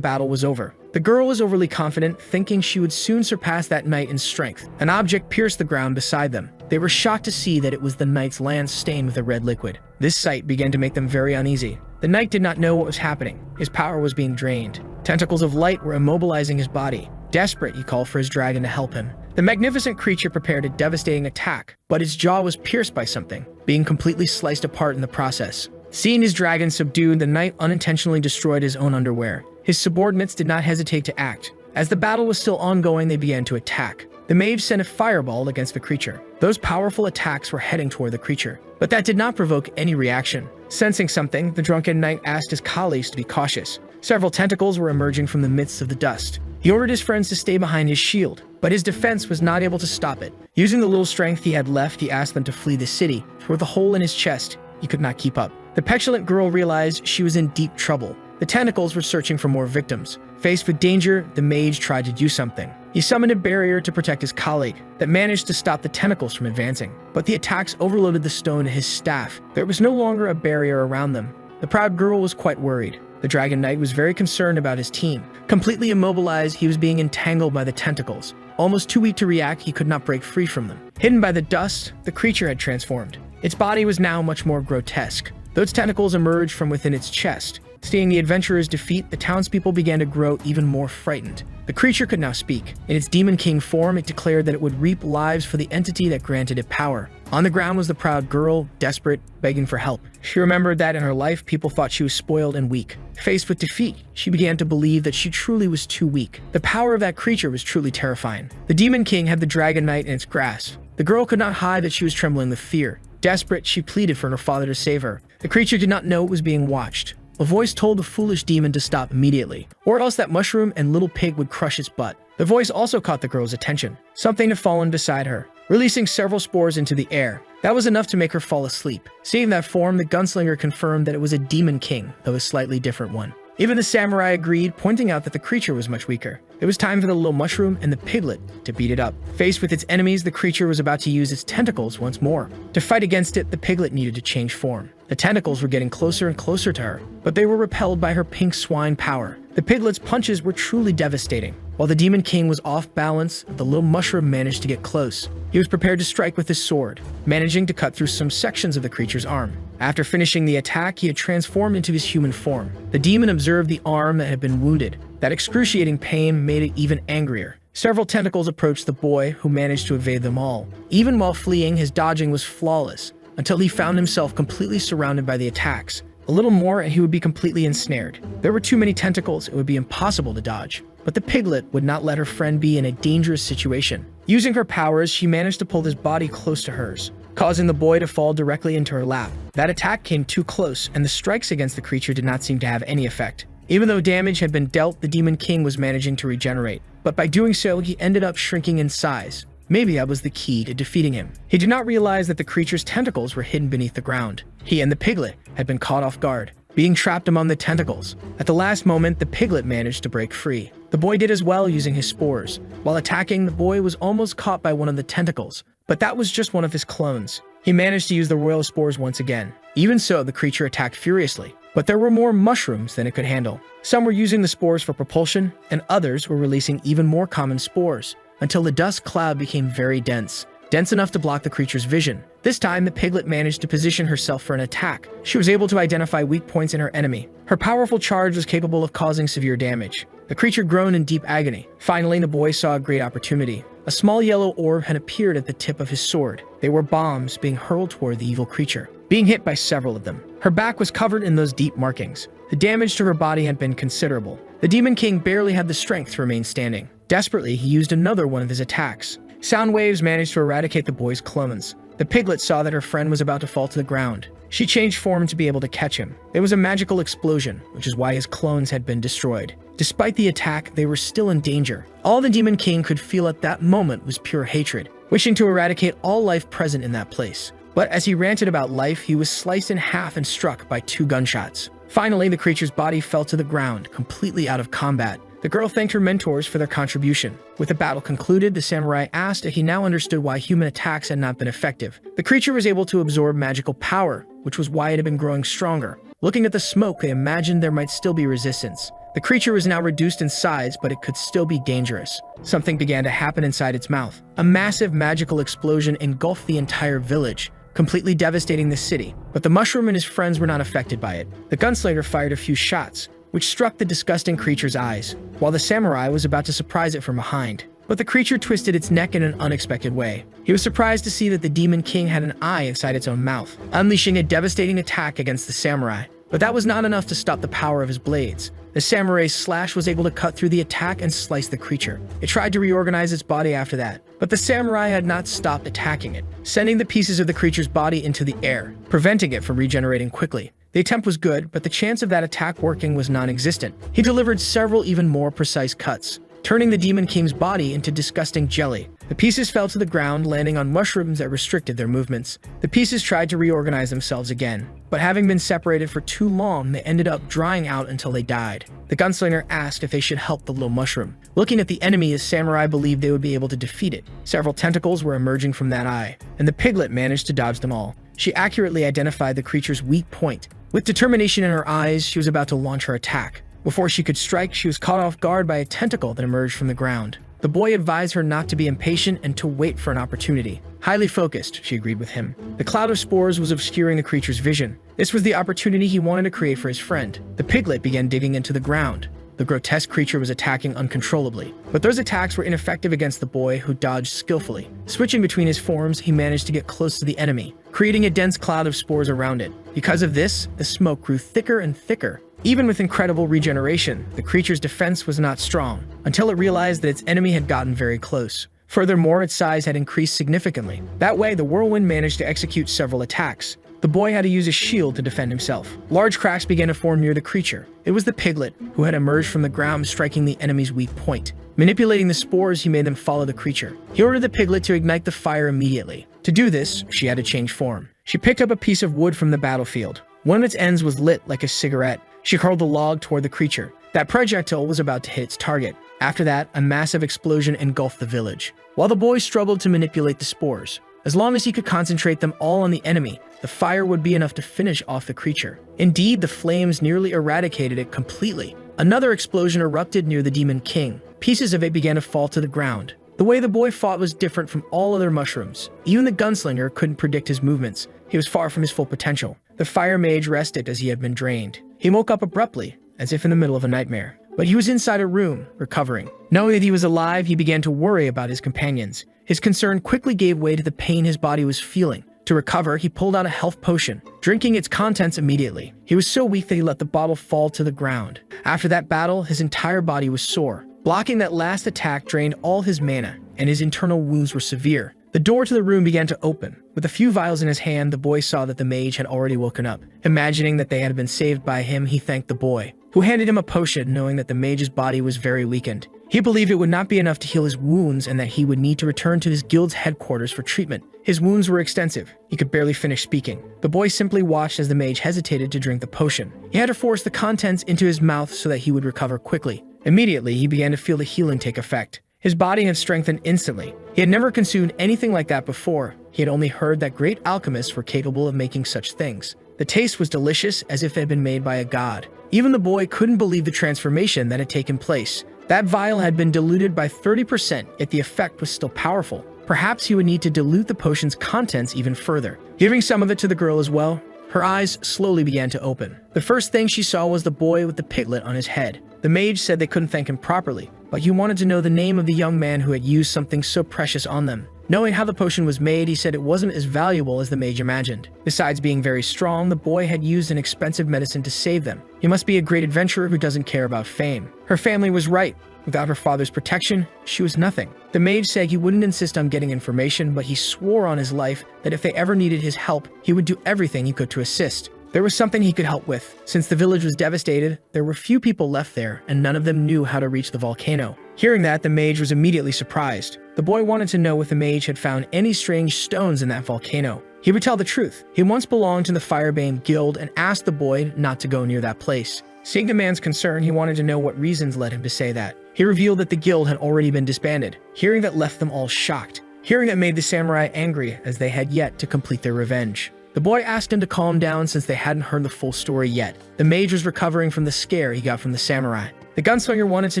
battle was over. The girl was overly confident, thinking she would soon surpass that knight in strength. An object pierced the ground beside them. They were shocked to see that it was the knight's lance stained with a red liquid. This sight began to make them very uneasy. The knight did not know what was happening. His power was being drained. Tentacles of light were immobilizing his body. Desperate, he called for his dragon to help him. The magnificent creature prepared a devastating attack, but its jaw was pierced by something, being completely sliced apart in the process. Seeing his dragon subdued, the knight unintentionally destroyed his own underwear. His subordinates did not hesitate to act. As the battle was still ongoing, they began to attack. The mage sent a fireball against the creature. Those powerful attacks were heading toward the creature, but that did not provoke any reaction. Sensing something, the drunken knight asked his colleagues to be cautious. Several tentacles were emerging from the midst of the dust. He ordered his friends to stay behind his shield, but his defense was not able to stop it. Using the little strength he had left, he asked them to flee the city, for with a hole in his chest, he could not keep up. The petulant girl realized she was in deep trouble. The tentacles were searching for more victims. Faced with danger, the mage tried to do something. He summoned a barrier to protect his colleague that managed to stop the tentacles from advancing. But the attacks overloaded the stone to his staff. There was no longer a barrier around them. The proud girl was quite worried. The Dragon Knight was very concerned about his team. Completely immobilized, he was being entangled by the tentacles. Almost too weak to react, he could not break free from them. Hidden by the dust, the creature had transformed. Its body was now much more grotesque. Those tentacles emerged from within its chest. Seeing the adventurer's defeat, the townspeople began to grow even more frightened. The creature could now speak. In its Demon King form, it declared that it would reap lives for the entity that granted it power. On the ground was the proud girl, desperate, begging for help. She remembered that in her life, people thought she was spoiled and weak. Faced with defeat, she began to believe that she truly was too weak. The power of that creature was truly terrifying. The Demon King had the Dragon Knight in its grasp. The girl could not hide that she was trembling with fear. Desperate, she pleaded for her father to save her. The creature did not know it was being watched. A voice told the foolish demon to stop immediately, or else that mushroom and little pig would crush its butt. The voice also caught the girl's attention. Something had fallen beside her, releasing several spores into the air. That was enough to make her fall asleep. Seeing that form, the gunslinger confirmed that it was a demon king, though a slightly different one. Even the samurai agreed, pointing out that the creature was much weaker. It was time for the little mushroom and the piglet to beat it up. Faced with its enemies, the creature was about to use its tentacles once more. To fight against it, the piglet needed to change form. The tentacles were getting closer and closer to her, but they were repelled by her pink swine power. The piglet's punches were truly devastating. While the Demon King was off balance, the little mushroom managed to get close. He was prepared to strike with his sword, managing to cut through some sections of the creature's arm. After finishing the attack, he had transformed into his human form. The demon observed the arm that had been wounded. That excruciating pain made it even angrier. Several tentacles approached the boy, who managed to evade them all. Even while fleeing, his dodging was flawless, until he found himself completely surrounded by the attacks. A little more and he would be completely ensnared. There were too many tentacles, it would be impossible to dodge. But the piglet would not let her friend be in a dangerous situation. Using her powers, she managed to pull his body close to hers, causing the boy to fall directly into her lap. That attack came too close, and the strikes against the creature did not seem to have any effect. Even though damage had been dealt, the Demon King was managing to regenerate. But by doing so, he ended up shrinking in size. Maybe that was the key to defeating him. He did not realize that the creature's tentacles were hidden beneath the ground. He and the piglet had been caught off guard, being trapped among the tentacles. At the last moment, the piglet managed to break free. The boy did as well, using his spores. While attacking, the boy was almost caught by one of the tentacles, but that was just one of his clones. He managed to use the royal spores once again. Even so, the creature attacked furiously. But there were more mushrooms than it could handle. Some were using the spores for propulsion, and others were releasing even more common spores, until the dust cloud became very dense enough to block the creature's vision. This time, the piglet managed to position herself for an attack. She was able to identify weak points in her enemy. Her powerful charge was capable of causing severe damage. The creature groaned in deep agony. Finally, the boy saw a great opportunity. A small yellow orb had appeared at the tip of his sword. They were bombs being hurled toward the evil creature, being hit by several of them. Her back was covered in those deep markings. The damage to her body had been considerable. The Demon King barely had the strength to remain standing. Desperately, he used another one of his attacks. Sound waves managed to eradicate the boy's clones. The piglet saw that her friend was about to fall to the ground. She changed form to be able to catch him. There was a magical explosion, which is why his clones had been destroyed. Despite the attack, they were still in danger. All the Demon King could feel at that moment was pure hatred, wishing to eradicate all life present in that place. But as he ranted about life, he was sliced in half and struck by 2 gunshots. Finally, the creature's body fell to the ground, completely out of combat. The girl thanked her mentors for their contribution. With the battle concluded, the samurai asked if he now understood why human attacks had not been effective. The creature was able to absorb magical power, which was why it had been growing stronger. Looking at the smoke, they imagined there might still be resistance. The creature was now reduced in size, but it could still be dangerous. Something began to happen inside its mouth. A massive magical explosion engulfed the entire village, completely devastating the city. But the mushroom and his friends were not affected by it. The gunslinger fired a few shots, which struck the disgusting creature's eyes, while the samurai was about to surprise it from behind. But the creature twisted its neck in an unexpected way. He was surprised to see that the Demon King had an eye inside its own mouth, unleashing a devastating attack against the samurai. But that was not enough to stop the power of his blades. The samurai's slash was able to cut through the attack and slice the creature. It tried to reorganize its body after that, but the samurai had not stopped attacking it, sending the pieces of the creature's body into the air, preventing it from regenerating quickly. The attempt was good, but the chance of that attack working was non-existent. He delivered several even more precise cuts, turning the Demon King's body into disgusting jelly. The pieces fell to the ground, landing on mushrooms that restricted their movements. The pieces tried to reorganize themselves again, but having been separated for too long, they ended up drying out until they died. The gunslinger asked if they should help the little mushroom. Looking at the enemy, his samurai believed they would be able to defeat it. Several tentacles were emerging from that eye, and the piglet managed to dodge them all. She accurately identified the creature's weak point. With determination in her eyes, she was about to launch her attack. Before she could strike, she was caught off guard by a tentacle that emerged from the ground. The boy advised her not to be impatient and to wait for an opportunity. Highly focused, she agreed with him. The cloud of spores was obscuring the creature's vision. This was the opportunity he wanted to create for his friend. The piglet began digging into the ground. The grotesque creature was attacking uncontrollably, but those attacks were ineffective against the boy, who dodged skillfully. Switching between his forms, he managed to get close to the enemy, creating a dense cloud of spores around it. Because of this, the smoke grew thicker and thicker. Even with incredible regeneration, the creature's defense was not strong, until it realized that its enemy had gotten very close. Furthermore, its size had increased significantly. That way, the whirlwind managed to execute several attacks. The boy had to use a shield to defend himself. Large cracks began to form near the creature. It was the piglet, who had emerged from the ground, striking the enemy's weak point. Manipulating the spores, he made them follow the creature. He ordered the piglet to ignite the fire immediately. To do this, she had to change form. She picked up a piece of wood from the battlefield. One of its ends was lit like a cigarette. She hurled the log toward the creature. That projectile was about to hit its target. After that, a massive explosion engulfed the village, while the boy struggled to manipulate the spores. As long as he could concentrate them all on the enemy, the fire would be enough to finish off the creature. Indeed, the flames nearly eradicated it completely. Another explosion erupted near the Demon King. Pieces of it began to fall to the ground. The way the boy fought was different from all other mushrooms. Even the gunslinger couldn't predict his movements. He was far from his full potential. The fire mage rested as he had been drained. He woke up abruptly, as if in the middle of a nightmare. But he was inside a room, recovering. Knowing that he was alive, he began to worry about his companions. His concern quickly gave way to the pain his body was feeling. To recover, he pulled out a health potion, drinking its contents immediately. He was so weak that he let the bottle fall to the ground. After that battle, his entire body was sore. Blocking that last attack drained all his mana, and his internal wounds were severe. The door to the room began to open. With a few vials in his hand, the boy saw that the mage had already woken up. Imagining that they had been saved by him, he thanked the boy, who handed him a potion, knowing that the mage's body was very weakened. He believed it would not be enough to heal his wounds and that he would need to return to his guild's headquarters for treatment. His wounds were extensive. He could barely finish speaking. The boy simply watched as the mage hesitated to drink the potion. He had to force the contents into his mouth so that he would recover quickly. Immediately, he began to feel the healing take effect. His body had strengthened instantly. He had never consumed anything like that before. He had only heard that great alchemists were capable of making such things. The taste was delicious, as if it had been made by a god. Even the boy couldn't believe the transformation that had taken place. That vial had been diluted by 30%, yet the effect was still powerful. Perhaps he would need to dilute the potion's contents even further. Giving some of it to the girl as well, her eyes slowly began to open. The first thing she saw was the boy with the piglet on his head. The mage said they couldn't thank him properly, but he wanted to know the name of the young man who had used something so precious on them. Knowing how the potion was made, he said it wasn't as valuable as the mage imagined. Besides being very strong, the boy had used an expensive medicine to save them. He must be a great adventurer who doesn't care about fame. Her family was right. Without her father's protection, she was nothing. The mage said he wouldn't insist on getting information, but he swore on his life that if they ever needed his help, he would do everything he could to assist. There was something he could help with. Since the village was devastated, there were few people left there, and none of them knew how to reach the volcano. Hearing that, the mage was immediately surprised. The boy wanted to know if the mage had found any strange stones in that volcano. He would tell the truth. He once belonged to the Firebane Guild and asked the boy not to go near that place. Seeing the man's concern, he wanted to know what reasons led him to say that. He revealed that the guild had already been disbanded. Hearing that left them all shocked. Hearing that made the samurai angry, as they had yet to complete their revenge. The boy asked him to calm down since they hadn't heard the full story yet. The mage was recovering from the scare he got from the samurai. The gunslinger wanted to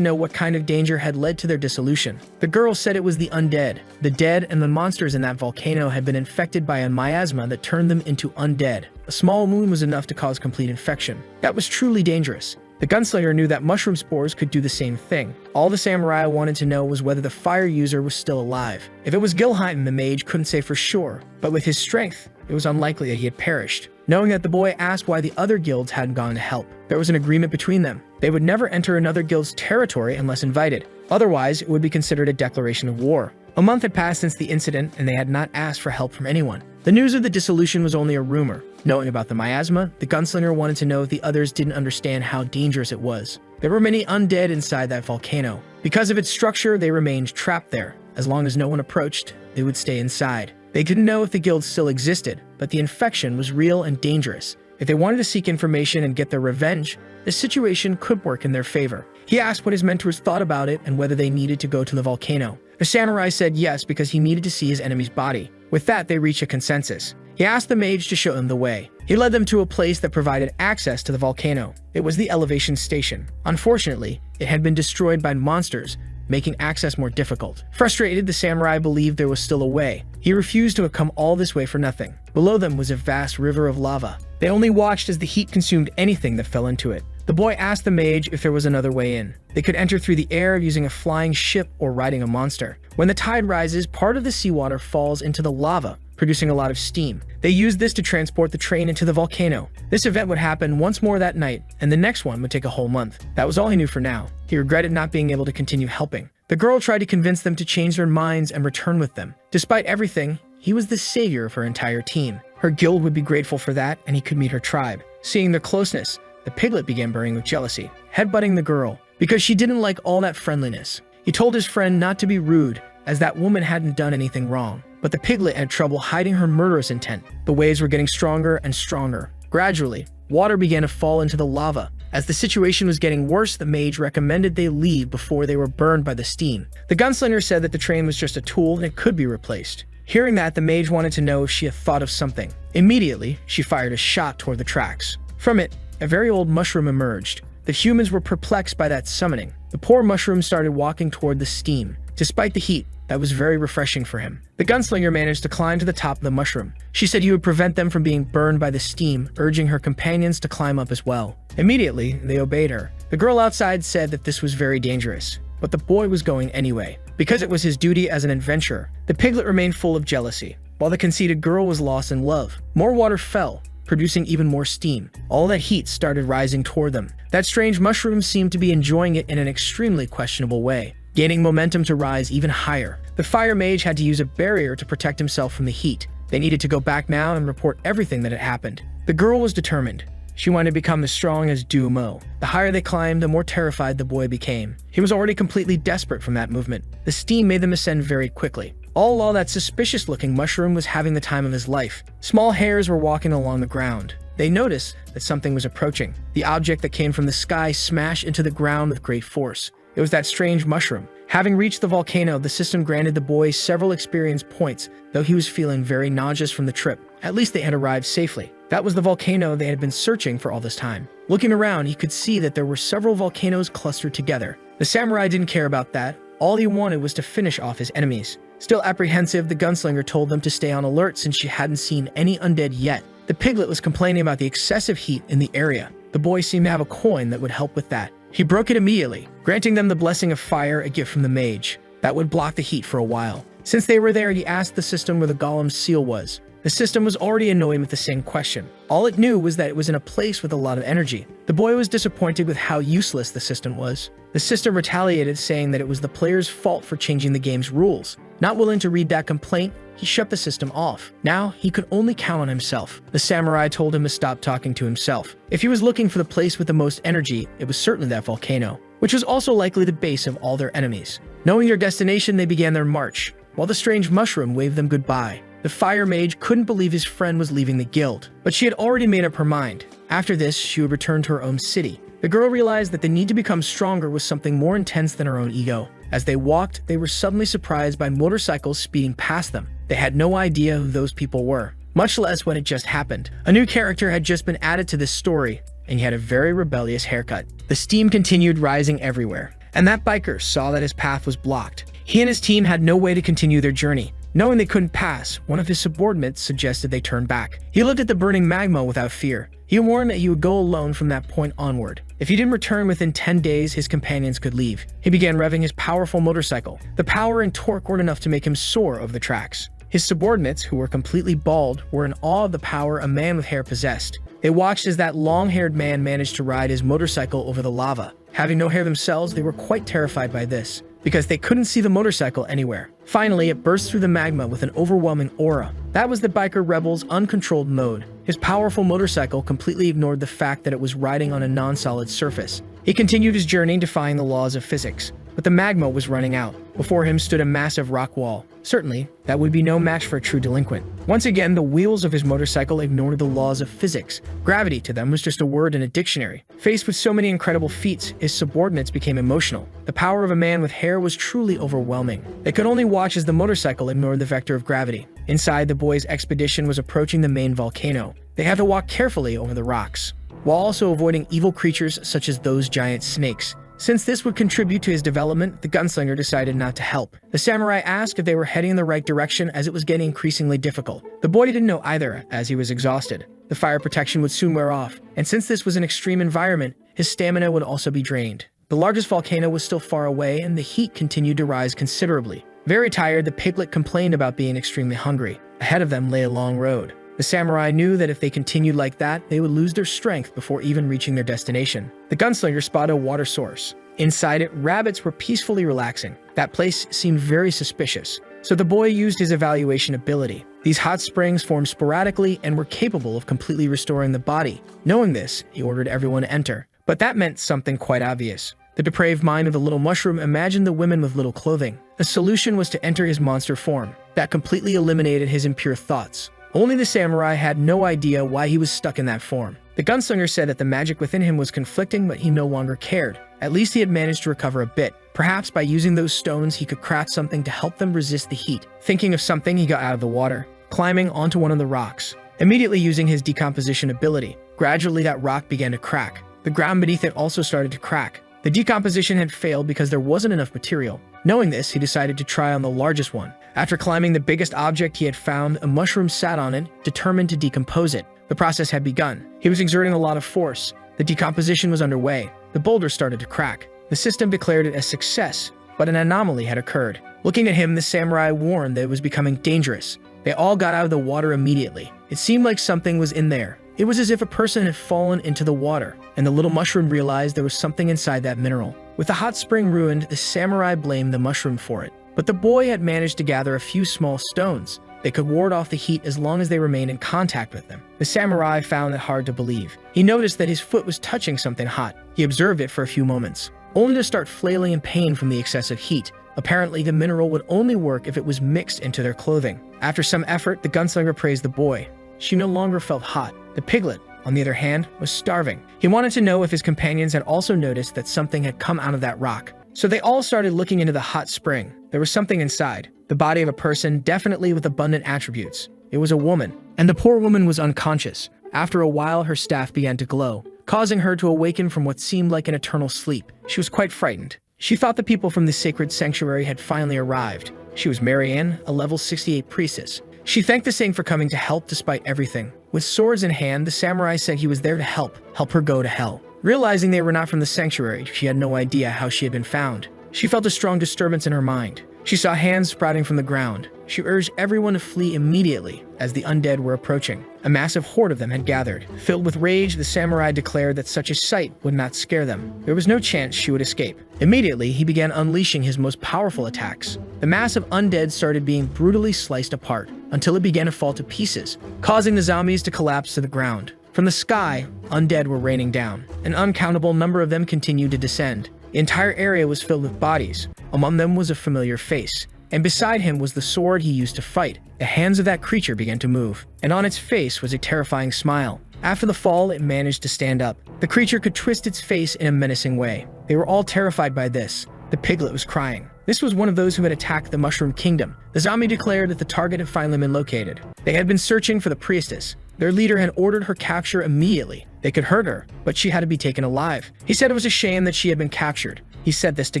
know what kind of danger had led to their dissolution. The girl said it was the undead. The dead and the monsters in that volcano had been infected by a miasma that turned them into undead. A small wound was enough to cause complete infection. That was truly dangerous. The gunslinger knew that mushroom spores could do the same thing. All the samurai wanted to know was whether the fire user was still alive. If it was Gilheim, the mage couldn't say for sure, but with his strength, it was unlikely that he had perished. Knowing that, the boy asked why the other guilds hadn't gone to help. There was an agreement between them. They would never enter another guild's territory unless invited. Otherwise, it would be considered a declaration of war. A month had passed since the incident, and they had not asked for help from anyone. The news of the dissolution was only a rumor. Knowing about the miasma, the gunslinger wanted to know if the others didn't understand how dangerous it was. There were many undead inside that volcano. Because of its structure, they remained trapped there. As long as no one approached, they would stay inside. They didn't know if the guild still existed, but the infection was real and dangerous. If they wanted to seek information and get their revenge, the situation could work in their favor. He asked what his mentors thought about it and whether they needed to go to the volcano. The samurai said yes because he needed to see his enemy's body. With that, they reached a consensus. He asked the mage to show him the way. He led them to a place that provided access to the volcano. It was the elevation station. Unfortunately, it had been destroyed by monsters, making access more difficult. Frustrated, the samurai believed there was still a way. He refused to have come all this way for nothing. Below them was a vast river of lava. They only watched as the heat consumed anything that fell into it. The boy asked the mage if there was another way in. They could enter through the air using a flying ship or riding a monster. When the tide rises, part of the seawater falls into the lava, producing a lot of steam. They used this to transport the train into the volcano. This event would happen once more that night, and the next one would take a whole month. That was all he knew for now. He regretted not being able to continue helping. The girl tried to convince them to change their minds and return with them. Despite everything, he was the savior of her entire team. Her guild would be grateful for that, and he could meet her tribe. Seeing their closeness, the piglet began burning with jealousy, headbutting the girl, because she didn't like all that friendliness. He told his friend not to be rude, as that woman hadn't done anything wrong. But the piglet had trouble hiding her murderous intent. The waves were getting stronger and stronger. Gradually, water began to fall into the lava. As the situation was getting worse, the mage recommended they leave before they were burned by the steam. The gunslinger said that the train was just a tool and it could be replaced. Hearing that, the mage wanted to know if she had thought of something. Immediately, she fired a shot toward the tracks. From it, a very old mushroom emerged. The humans were perplexed by that summoning. The poor mushroom started walking toward the steam. Despite the heat, that was very refreshing for him. The gunslinger managed to climb to the top of the mushroom. She said he would prevent them from being burned by the steam, urging her companions to climb up as well. Immediately, they obeyed her. The girl outside said that this was very dangerous, but the boy was going anyway, because it was his duty as an adventurer. The piglet remained full of jealousy, while the conceited girl was lost in love. More water fell, producing even more steam. All that heat started rising toward them. That strange mushroom seemed to be enjoying it in an extremely questionable way, gaining momentum to rise even higher. The fire mage had to use a barrier to protect himself from the heat. They needed to go back now and report everything that had happened. The girl was determined. She wanted to become as strong as Du Mo. The higher they climbed, the more terrified the boy became. He was already completely desperate from that movement. The steam made them ascend very quickly. All while that suspicious-looking mushroom was having the time of his life. Small hares were walking along the ground. They noticed that something was approaching. The object that came from the sky smashed into the ground with great force. It was that strange mushroom. Having reached the volcano, the system granted the boy several experience points, though he was feeling very nauseous from the trip. At least they had arrived safely. That was the volcano they had been searching for all this time. Looking around, he could see that there were several volcanoes clustered together. The samurai didn't care about that. All he wanted was to finish off his enemies. Still apprehensive, the gunslinger told them to stay on alert since she hadn't seen any undead yet. The piglet was complaining about the excessive heat in the area. The boy seemed to have a coin that would help with that. He broke it immediately, granting them the blessing of fire, a gift from the mage. That would block the heat for a while. Since they were there, he asked the system where the golem's seal was. The system was already annoyed with the same question. All it knew was that it was in a place with a lot of energy. The boy was disappointed with how useless the system was. The system retaliated, saying that it was the player's fault for changing the game's rules. Not willing to read that complaint, he shut the system off. Now, he could only count on himself. The samurai told him to stop talking to himself. If he was looking for the place with the most energy, it was certainly that volcano, which was also likely the base of all their enemies. Knowing their destination, they began their march, while the strange mushroom waved them goodbye. The fire mage couldn't believe his friend was leaving the guild, but she had already made up her mind. After this, she would return to her own city. The girl realized that the need to become stronger was something more intense than her own ego. As they walked, they were suddenly surprised by motorcycles speeding past them. They had no idea who those people were, much less when it just happened. A new character had just been added to this story, and he had a very rebellious haircut. The steam continued rising everywhere, and that biker saw that his path was blocked. He and his team had no way to continue their journey. Knowing they couldn't pass, one of his subordinates suggested they turn back. He looked at the burning magma without fear. He warned that he would go alone from that point onward. If he didn't return within 10 days, his companions could leave. He began revving his powerful motorcycle. The power and torque were enough to make him soar over the tracks. His subordinates, who were completely bald, were in awe of the power a man with hair possessed. They watched as that long-haired man managed to ride his motorcycle over the lava. Having no hair themselves, they were quite terrified by this, because they couldn't see the motorcycle anywhere. Finally, it burst through the magma with an overwhelming aura. That was the biker rebel's uncontrolled mode. His powerful motorcycle completely ignored the fact that it was riding on a non-solid surface. He continued his journey defying the laws of physics, but the magma was running out. Before him stood a massive rock wall. Certainly, that would be no match for a true delinquent. Once again, the wheels of his motorcycle ignored the laws of physics. Gravity to them was just a word in a dictionary. Faced with so many incredible feats, his subordinates became emotional. The power of a man with hair was truly overwhelming. They could only watch as the motorcycle ignored the vector of gravity. Inside, the boys' expedition was approaching the main volcano. They had to walk carefully over the rocks, while also avoiding evil creatures such as those giant snakes. Since this would contribute to his development, the gunslinger decided not to help. The samurai asked if they were heading in the right direction as it was getting increasingly difficult. The boy didn't know either, as he was exhausted. The fire protection would soon wear off, and since this was an extreme environment, his stamina would also be drained. The largest volcano was still far away, and the heat continued to rise considerably. Very tired, the piglet complained about being extremely hungry. Ahead of them lay a long road. The samurai knew that if they continued like that, they would lose their strength before even reaching their destination. The gunslinger spotted a water source. Inside it, rabbits were peacefully relaxing. That place seemed very suspicious, so the boy used his evaluation ability. These hot springs formed sporadically and were capable of completely restoring the body. Knowing this, he ordered everyone to enter. But that meant something quite obvious. The depraved mind of the little mushroom imagined the women with little clothing. The solution was to enter his monster form. That completely eliminated his impure thoughts. Only the samurai had no idea why he was stuck in that form. The gunslinger said that the magic within him was conflicting, but he no longer cared. At least he had managed to recover a bit. Perhaps by using those stones, he could craft something to help them resist the heat. Thinking of something, he got out of the water, climbing onto one of the rocks. Immediately using his decomposition ability, gradually that rock began to crack. The ground beneath it also started to crack. The decomposition had failed because there wasn't enough material. Knowing this, he decided to try on the largest one. After climbing the biggest object he had found, a mushroom sat on it, determined to decompose it. The process had begun. He was exerting a lot of force. The decomposition was underway. The boulder started to crack. The system declared it a success, but an anomaly had occurred. Looking at him, the samurai warned that it was becoming dangerous. They all got out of the water immediately. It seemed like something was in there. It was as if a person had fallen into the water, and the little mushroom realized there was something inside that mineral. With the hot spring ruined, the samurai blamed the mushroom for it. But the boy had managed to gather a few small stones. They could ward off the heat as long as they remained in contact with them. The samurai found it hard to believe. He noticed that his foot was touching something hot. He observed it for a few moments, only to start flailing in pain from the excessive heat. Apparently, the mineral would only work if it was mixed into their clothing. After some effort, the gunslinger praised the boy. She no longer felt hot. The piglet, on the other hand, was starving. He wanted to know if his companions had also noticed that something had come out of that rock. So they all started looking into the hot spring. There was something inside. The body of a person, definitely with abundant attributes. It was a woman, and the poor woman was unconscious. After a while, her staff began to glow, causing her to awaken from what seemed like an eternal sleep. She was quite frightened. She thought the people from the sacred sanctuary had finally arrived. She was Marianne, a level 68 priestess. She thanked the Saint for coming to help despite everything. With swords in hand, the samurai said he was there to help her go to hell. Realizing they were not from the sanctuary, she had no idea how she had been found. She felt a strong disturbance in her mind. She saw hands sprouting from the ground. She urged everyone to flee immediately as the undead were approaching. A massive horde of them had gathered. Filled with rage, the samurai declared that such a sight would not scare them. There was no chance she would escape. Immediately, he began unleashing his most powerful attacks. The mass of undead started being brutally sliced apart until it began to fall to pieces, causing the zombies to collapse to the ground. From the sky, undead were raining down. An uncountable number of them continued to descend. The entire area was filled with bodies. Among them was a familiar face, and beside him was the sword he used to fight. The hands of that creature began to move, and on its face was a terrifying smile. After the fall, it managed to stand up. The creature could twist its face in a menacing way. They were all terrified by this. The piglet was crying. This was one of those who had attacked the Mushroom Kingdom. The zombie declared that the target had finally been located. They had been searching for the priestess. Their leader had ordered her capture immediately. They could hurt her, but she had to be taken alive. He said it was a shame that she had been captured. He said this to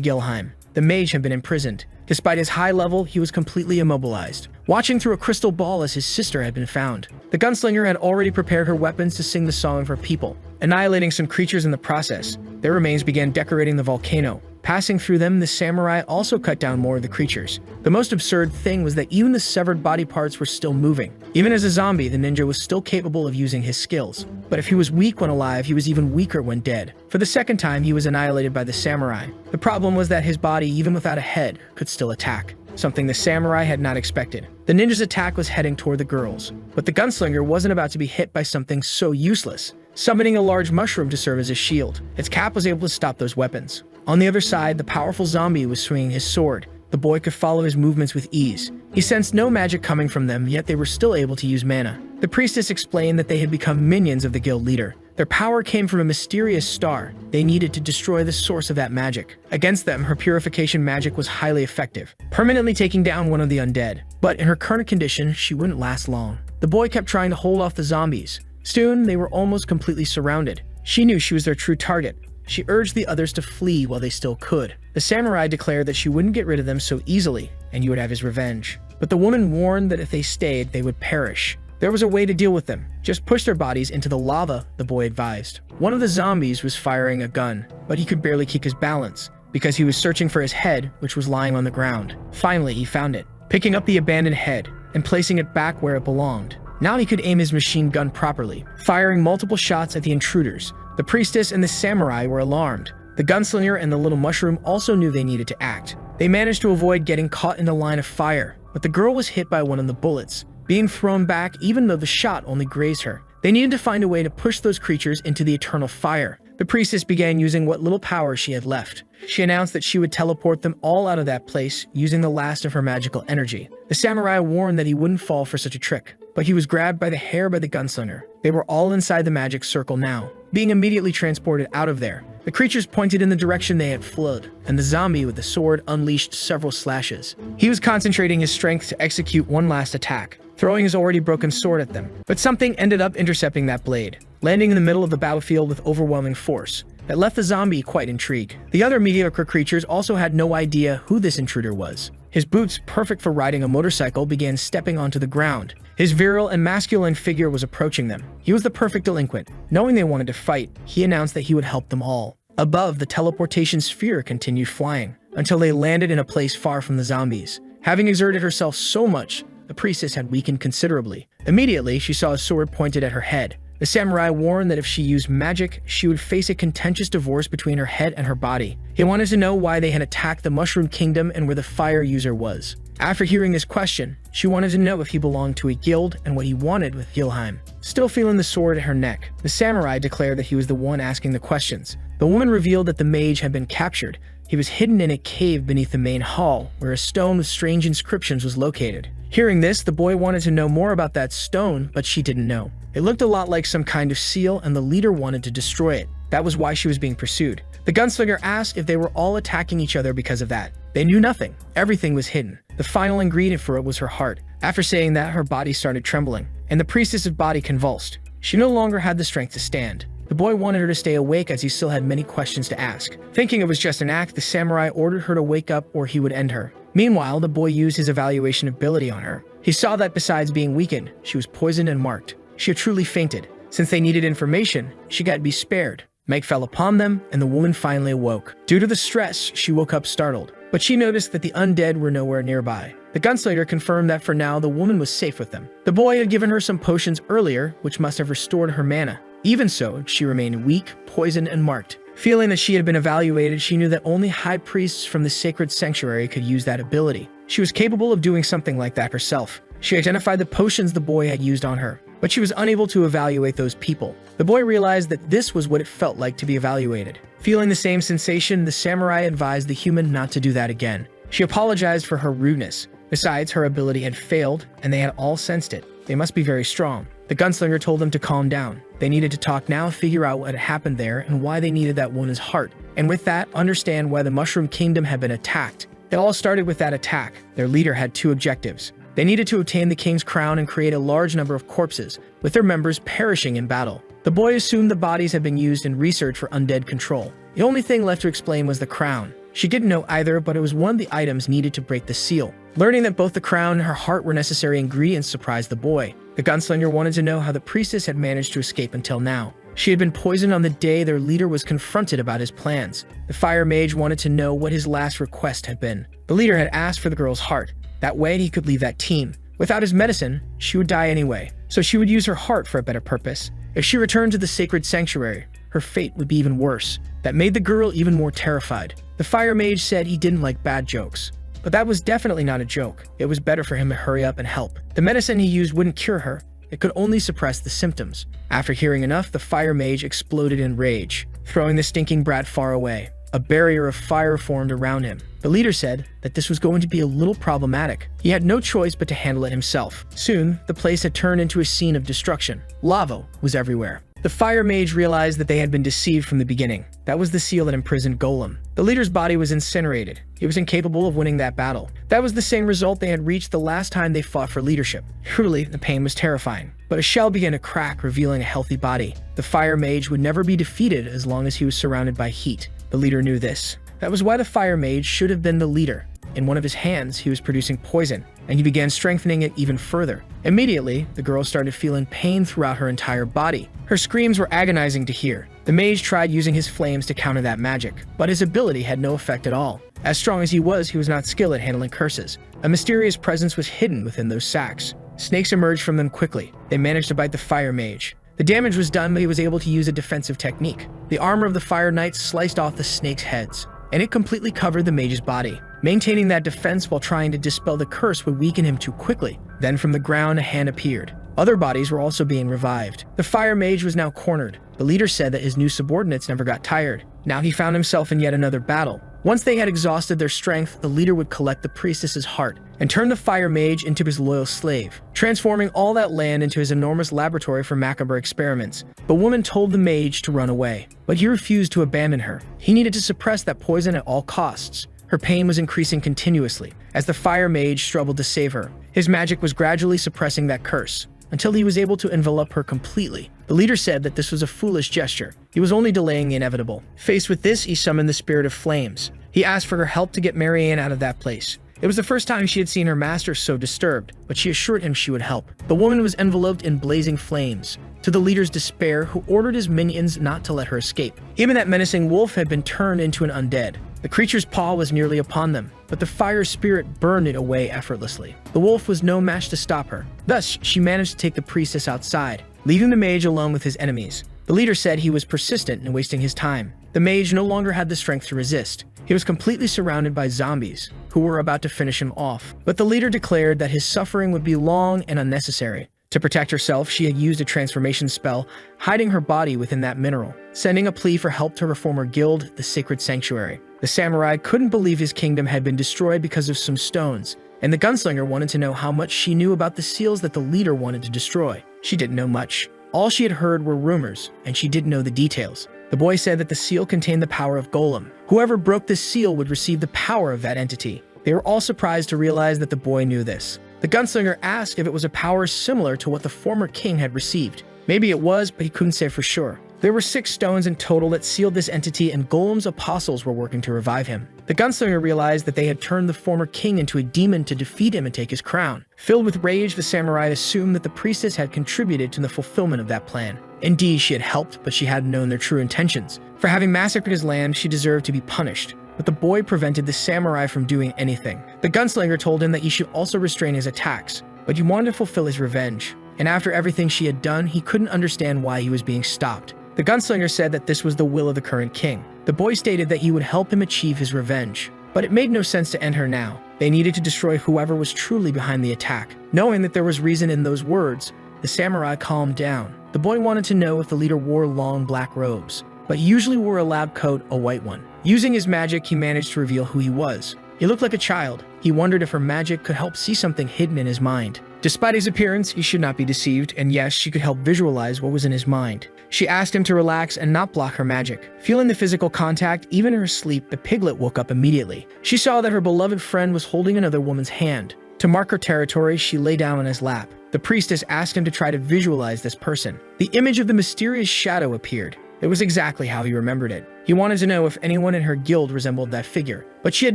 Gilheim. The mage had been imprisoned. Despite his high level, he was completely immobilized, watching through a crystal ball as his sister had been found. The gunslinger had already prepared her weapons to sing the song of her people, annihilating some creatures in the process. Their remains began decorating the volcano. Passing through them, the samurai also cut down more of the creatures. The most absurd thing was that even the severed body parts were still moving. Even as a zombie, the ninja was still capable of using his skills. But if he was weak when alive, he was even weaker when dead. For the second time, he was annihilated by the samurai. The problem was that his body, even without a head, could still attack, something the samurai had not expected. The ninja's attack was heading toward the girls, but the gunslinger wasn't about to be hit by something so useless. Summoning a large mushroom to serve as a shield, its cap was able to stop those weapons. On the other side, the powerful zombie was swinging his sword. The boy could follow his movements with ease. He sensed no magic coming from them, yet they were still able to use mana. The priestess explained that they had become minions of the guild leader. Their power came from a mysterious star. They needed to destroy the source of that magic. Against them, her purification magic was highly effective, permanently taking down one of the undead. But in her current condition, she wouldn't last long. The boy kept trying to hold off the zombies. Soon, they were almost completely surrounded. She knew she was their true target. She urged the others to flee while they still could. The samurai declared that she wouldn't get rid of them so easily, and he would have his revenge. But the woman warned that if they stayed, they would perish. There was a way to deal with them. Just push their bodies into the lava, the boy advised. One of the zombies was firing a gun, but he could barely keep his balance, because he was searching for his head, which was lying on the ground. Finally, he found it, picking up the abandoned head and placing it back where it belonged. Now he could aim his machine gun properly, firing multiple shots at the intruders. The priestess and the samurai were alarmed. The gunslinger and the little mushroom also knew they needed to act. They managed to avoid getting caught in the line of fire, but the girl was hit by one of the bullets, being thrown back even though the shot only grazed her. They needed to find a way to push those creatures into the eternal fire. The priestess began using what little power she had left. She announced that she would teleport them all out of that place using the last of her magical energy. The samurai warned that he wouldn't fall for such a trick, but he was grabbed by the hair by the gunslinger. They were all inside the magic circle now, being immediately transported out of there. The creatures pointed in the direction they had fled, and the zombie with the sword unleashed several slashes. He was concentrating his strength to execute one last attack, throwing his already broken sword at them. But something ended up intercepting that blade, landing in the middle of the battlefield with overwhelming force. That left the zombie quite intrigued. The other mediocre creatures also had no idea who this intruder was. His boots, perfect for riding a motorcycle, began stepping onto the ground. His virile and masculine figure was approaching them. He was the perfect delinquent. Knowing they wanted to fight, he announced that he would help them all. Above, the teleportation sphere continued flying, until they landed in a place far from the zombies. Having exerted herself so much, the priestess had weakened considerably. Immediately, she saw a sword pointed at her head. The samurai warned that if she used magic, she would face a contentious divorce between her head and her body. He wanted to know why they had attacked the Mushroom Kingdom and where the fire user was. After hearing this question, she wanted to know if he belonged to a guild and what he wanted with Gilheim. Still feeling the sword at her neck, the samurai declared that he was the one asking the questions. The woman revealed that the mage had been captured. He was hidden in a cave beneath the main hall, where a stone with strange inscriptions was located. Hearing this, the boy wanted to know more about that stone, but she didn't know. It looked a lot like some kind of seal, and the leader wanted to destroy it. That was why she was being pursued. The gunslinger asked if they were all attacking each other because of that. They knew nothing. Everything was hidden. The final ingredient for it was her heart. After saying that, her body started trembling, and the priestess's body convulsed. She no longer had the strength to stand. The boy wanted her to stay awake as he still had many questions to ask. Thinking it was just an act, the samurai ordered her to wake up or he would end her. Meanwhile, the boy used his evaluation ability on her. He saw that besides being weakened, she was poisoned and marked. She had truly fainted. Since they needed information, she got to be spared. Night fell upon them, and the woman finally awoke. Due to the stress, she woke up startled, but she noticed that the undead were nowhere nearby. The gunslinger confirmed that for now, the woman was safe with them. The boy had given her some potions earlier, which must have restored her mana. Even so, she remained weak, poisoned, and marked. Feeling that she had been evaluated, she knew that only high priests from the sacred sanctuary could use that ability. She was capable of doing something like that herself. She identified the potions the boy had used on her, but she was unable to evaluate those people. The boy realized that this was what it felt like to be evaluated. Feeling the same sensation, the samurai advised the human not to do that again. She apologized for her rudeness. Besides, her ability had failed, and they had all sensed it. They must be very strong. The gunslinger told them to calm down. They needed to talk now, figure out what had happened there, and why they needed that woman's heart. And with that, understand why the Mushroom Kingdom had been attacked. It all started with that attack. Their leader had two objectives. They needed to obtain the king's crown and create a large number of corpses, with their members perishing in battle. The boy assumed the bodies had been used in research for undead control. The only thing left to explain was the crown. She didn't know either, but it was one of the items needed to break the seal. Learning that both the crown and her heart were necessary ingredients surprised the boy. The gunslinger wanted to know how the priestess had managed to escape until now. She had been poisoned on the day their leader was confronted about his plans. The fire mage wanted to know what his last request had been. The leader had asked for the girl's heart. That way he could leave that team. Without his medicine, she would die anyway, so she would use her heart for a better purpose. If she returned to the sacred sanctuary, her fate would be even worse. That made the girl even more terrified. The fire mage said he didn't like bad jokes. But that was definitely not a joke. It was better for him to hurry up and help. The medicine he used wouldn't cure her. It could only suppress the symptoms. After hearing enough, the fire mage exploded in rage, throwing the stinking brat far away. A barrier of fire formed around him. The leader said that this was going to be a little problematic. He had no choice but to handle it himself. Soon, the place had turned into a scene of destruction. Lava was everywhere. The fire mage realized that they had been deceived from the beginning. That was the seal that imprisoned Golem. The leader's body was incinerated. He was incapable of winning that battle. That was the same result they had reached the last time they fought for leadership. Truly, the pain was terrifying. But a shell began to crack, revealing a healthy body. The fire mage would never be defeated as long as he was surrounded by heat. The leader knew this. That was why the fire mage should have been the leader. In one of his hands, he was producing poison, and he began strengthening it even further. Immediately, the girl started feeling pain throughout her entire body. Her screams were agonizing to hear. The mage tried using his flames to counter that magic, but his ability had no effect at all. As strong as he was not skilled at handling curses. A mysterious presence was hidden within those sacks. Snakes emerged from them quickly. They managed to bite the fire mage. The damage was done, but he was able to use a defensive technique. The armor of the fire knights sliced off the snake's heads, and it completely covered the mage's body. Maintaining that defense while trying to dispel the curse would weaken him too quickly. Then from the ground, a hand appeared. Other bodies were also being revived. The fire mage was now cornered. The leader said that his new subordinates never got tired. Now he found himself in yet another battle. Once they had exhausted their strength, the leader would collect the priestess's heart and turn the fire mage into his loyal slave, transforming all that land into his enormous laboratory for macabre experiments. The woman told the mage to run away, but he refused to abandon her. He needed to suppress that poison at all costs. Her pain was increasing continuously as the fire mage struggled to save her. His magic was gradually suppressing that curse until he was able to envelop her completely. The leader said that this was a foolish gesture. He was only delaying the inevitable. Faced with this, he summoned the Spirit of Flames. He asked for her help to get Marianne out of that place. It was the first time she had seen her master so disturbed, but she assured him she would help. The woman was enveloped in blazing flames, to the leader's despair, who ordered his minions not to let her escape. Even that menacing wolf had been turned into an undead. The creature's paw was nearly upon them, but the fire spirit burned it away effortlessly. The wolf was no match to stop her. Thus, she managed to take the priestess outside, leaving the mage alone with his enemies. The leader said he was persistent in wasting his time. The mage no longer had the strength to resist. He was completely surrounded by zombies, who were about to finish him off. But the leader declared that his suffering would be long and unnecessary. To protect herself, she had used a transformation spell, hiding her body within that mineral, sending a plea for help to her former guild, the Sacred Sanctuary. The samurai couldn't believe his kingdom had been destroyed because of some stones, and the gunslinger wanted to know how much she knew about the seals that the leader wanted to destroy. She didn't know much. All she had heard were rumors, and she didn't know the details. The boy said that the seal contained the power of Golem. Whoever broke this seal would receive the power of that entity. They were all surprised to realize that the boy knew this. The gunslinger asked if it was a power similar to what the former king had received. Maybe it was, but he couldn't say for sure. There were 6 stones in total that sealed this entity, and Golem's apostles were working to revive him. The gunslinger realized that they had turned the former king into a demon to defeat him and take his crown. Filled with rage, the samurai assumed that the priestess had contributed to the fulfillment of that plan. Indeed, she had helped, but she hadn't known their true intentions. For having massacred his land, she deserved to be punished. But the boy prevented the samurai from doing anything. The gunslinger told him that he should also restrain his attacks, but he wanted to fulfill his revenge. And after everything she had done, he couldn't understand why he was being stopped. The gunslinger said that this was the will of the current king. The boy stated that he would help him achieve his revenge. But it made no sense to end her now. They needed to destroy whoever was truly behind the attack. Knowing that there was reason in those words, the samurai calmed down. The boy wanted to know if the leader wore long black robes, but he usually wore a lab coat, a white one. Using his magic, he managed to reveal who he was. He looked like a child. He wondered if her magic could help see something hidden in his mind. Despite his appearance, he should not be deceived, and yes, she could help visualize what was in his mind. She asked him to relax and not block her magic. Feeling the physical contact, even in her sleep, the piglet woke up immediately. She saw that her beloved friend was holding another woman's hand. To mark her territory, she lay down on his lap. The priestess asked him to try to visualize this person. The image of the mysterious shadow appeared. It was exactly how he remembered it. He wanted to know if anyone in her guild resembled that figure, but she had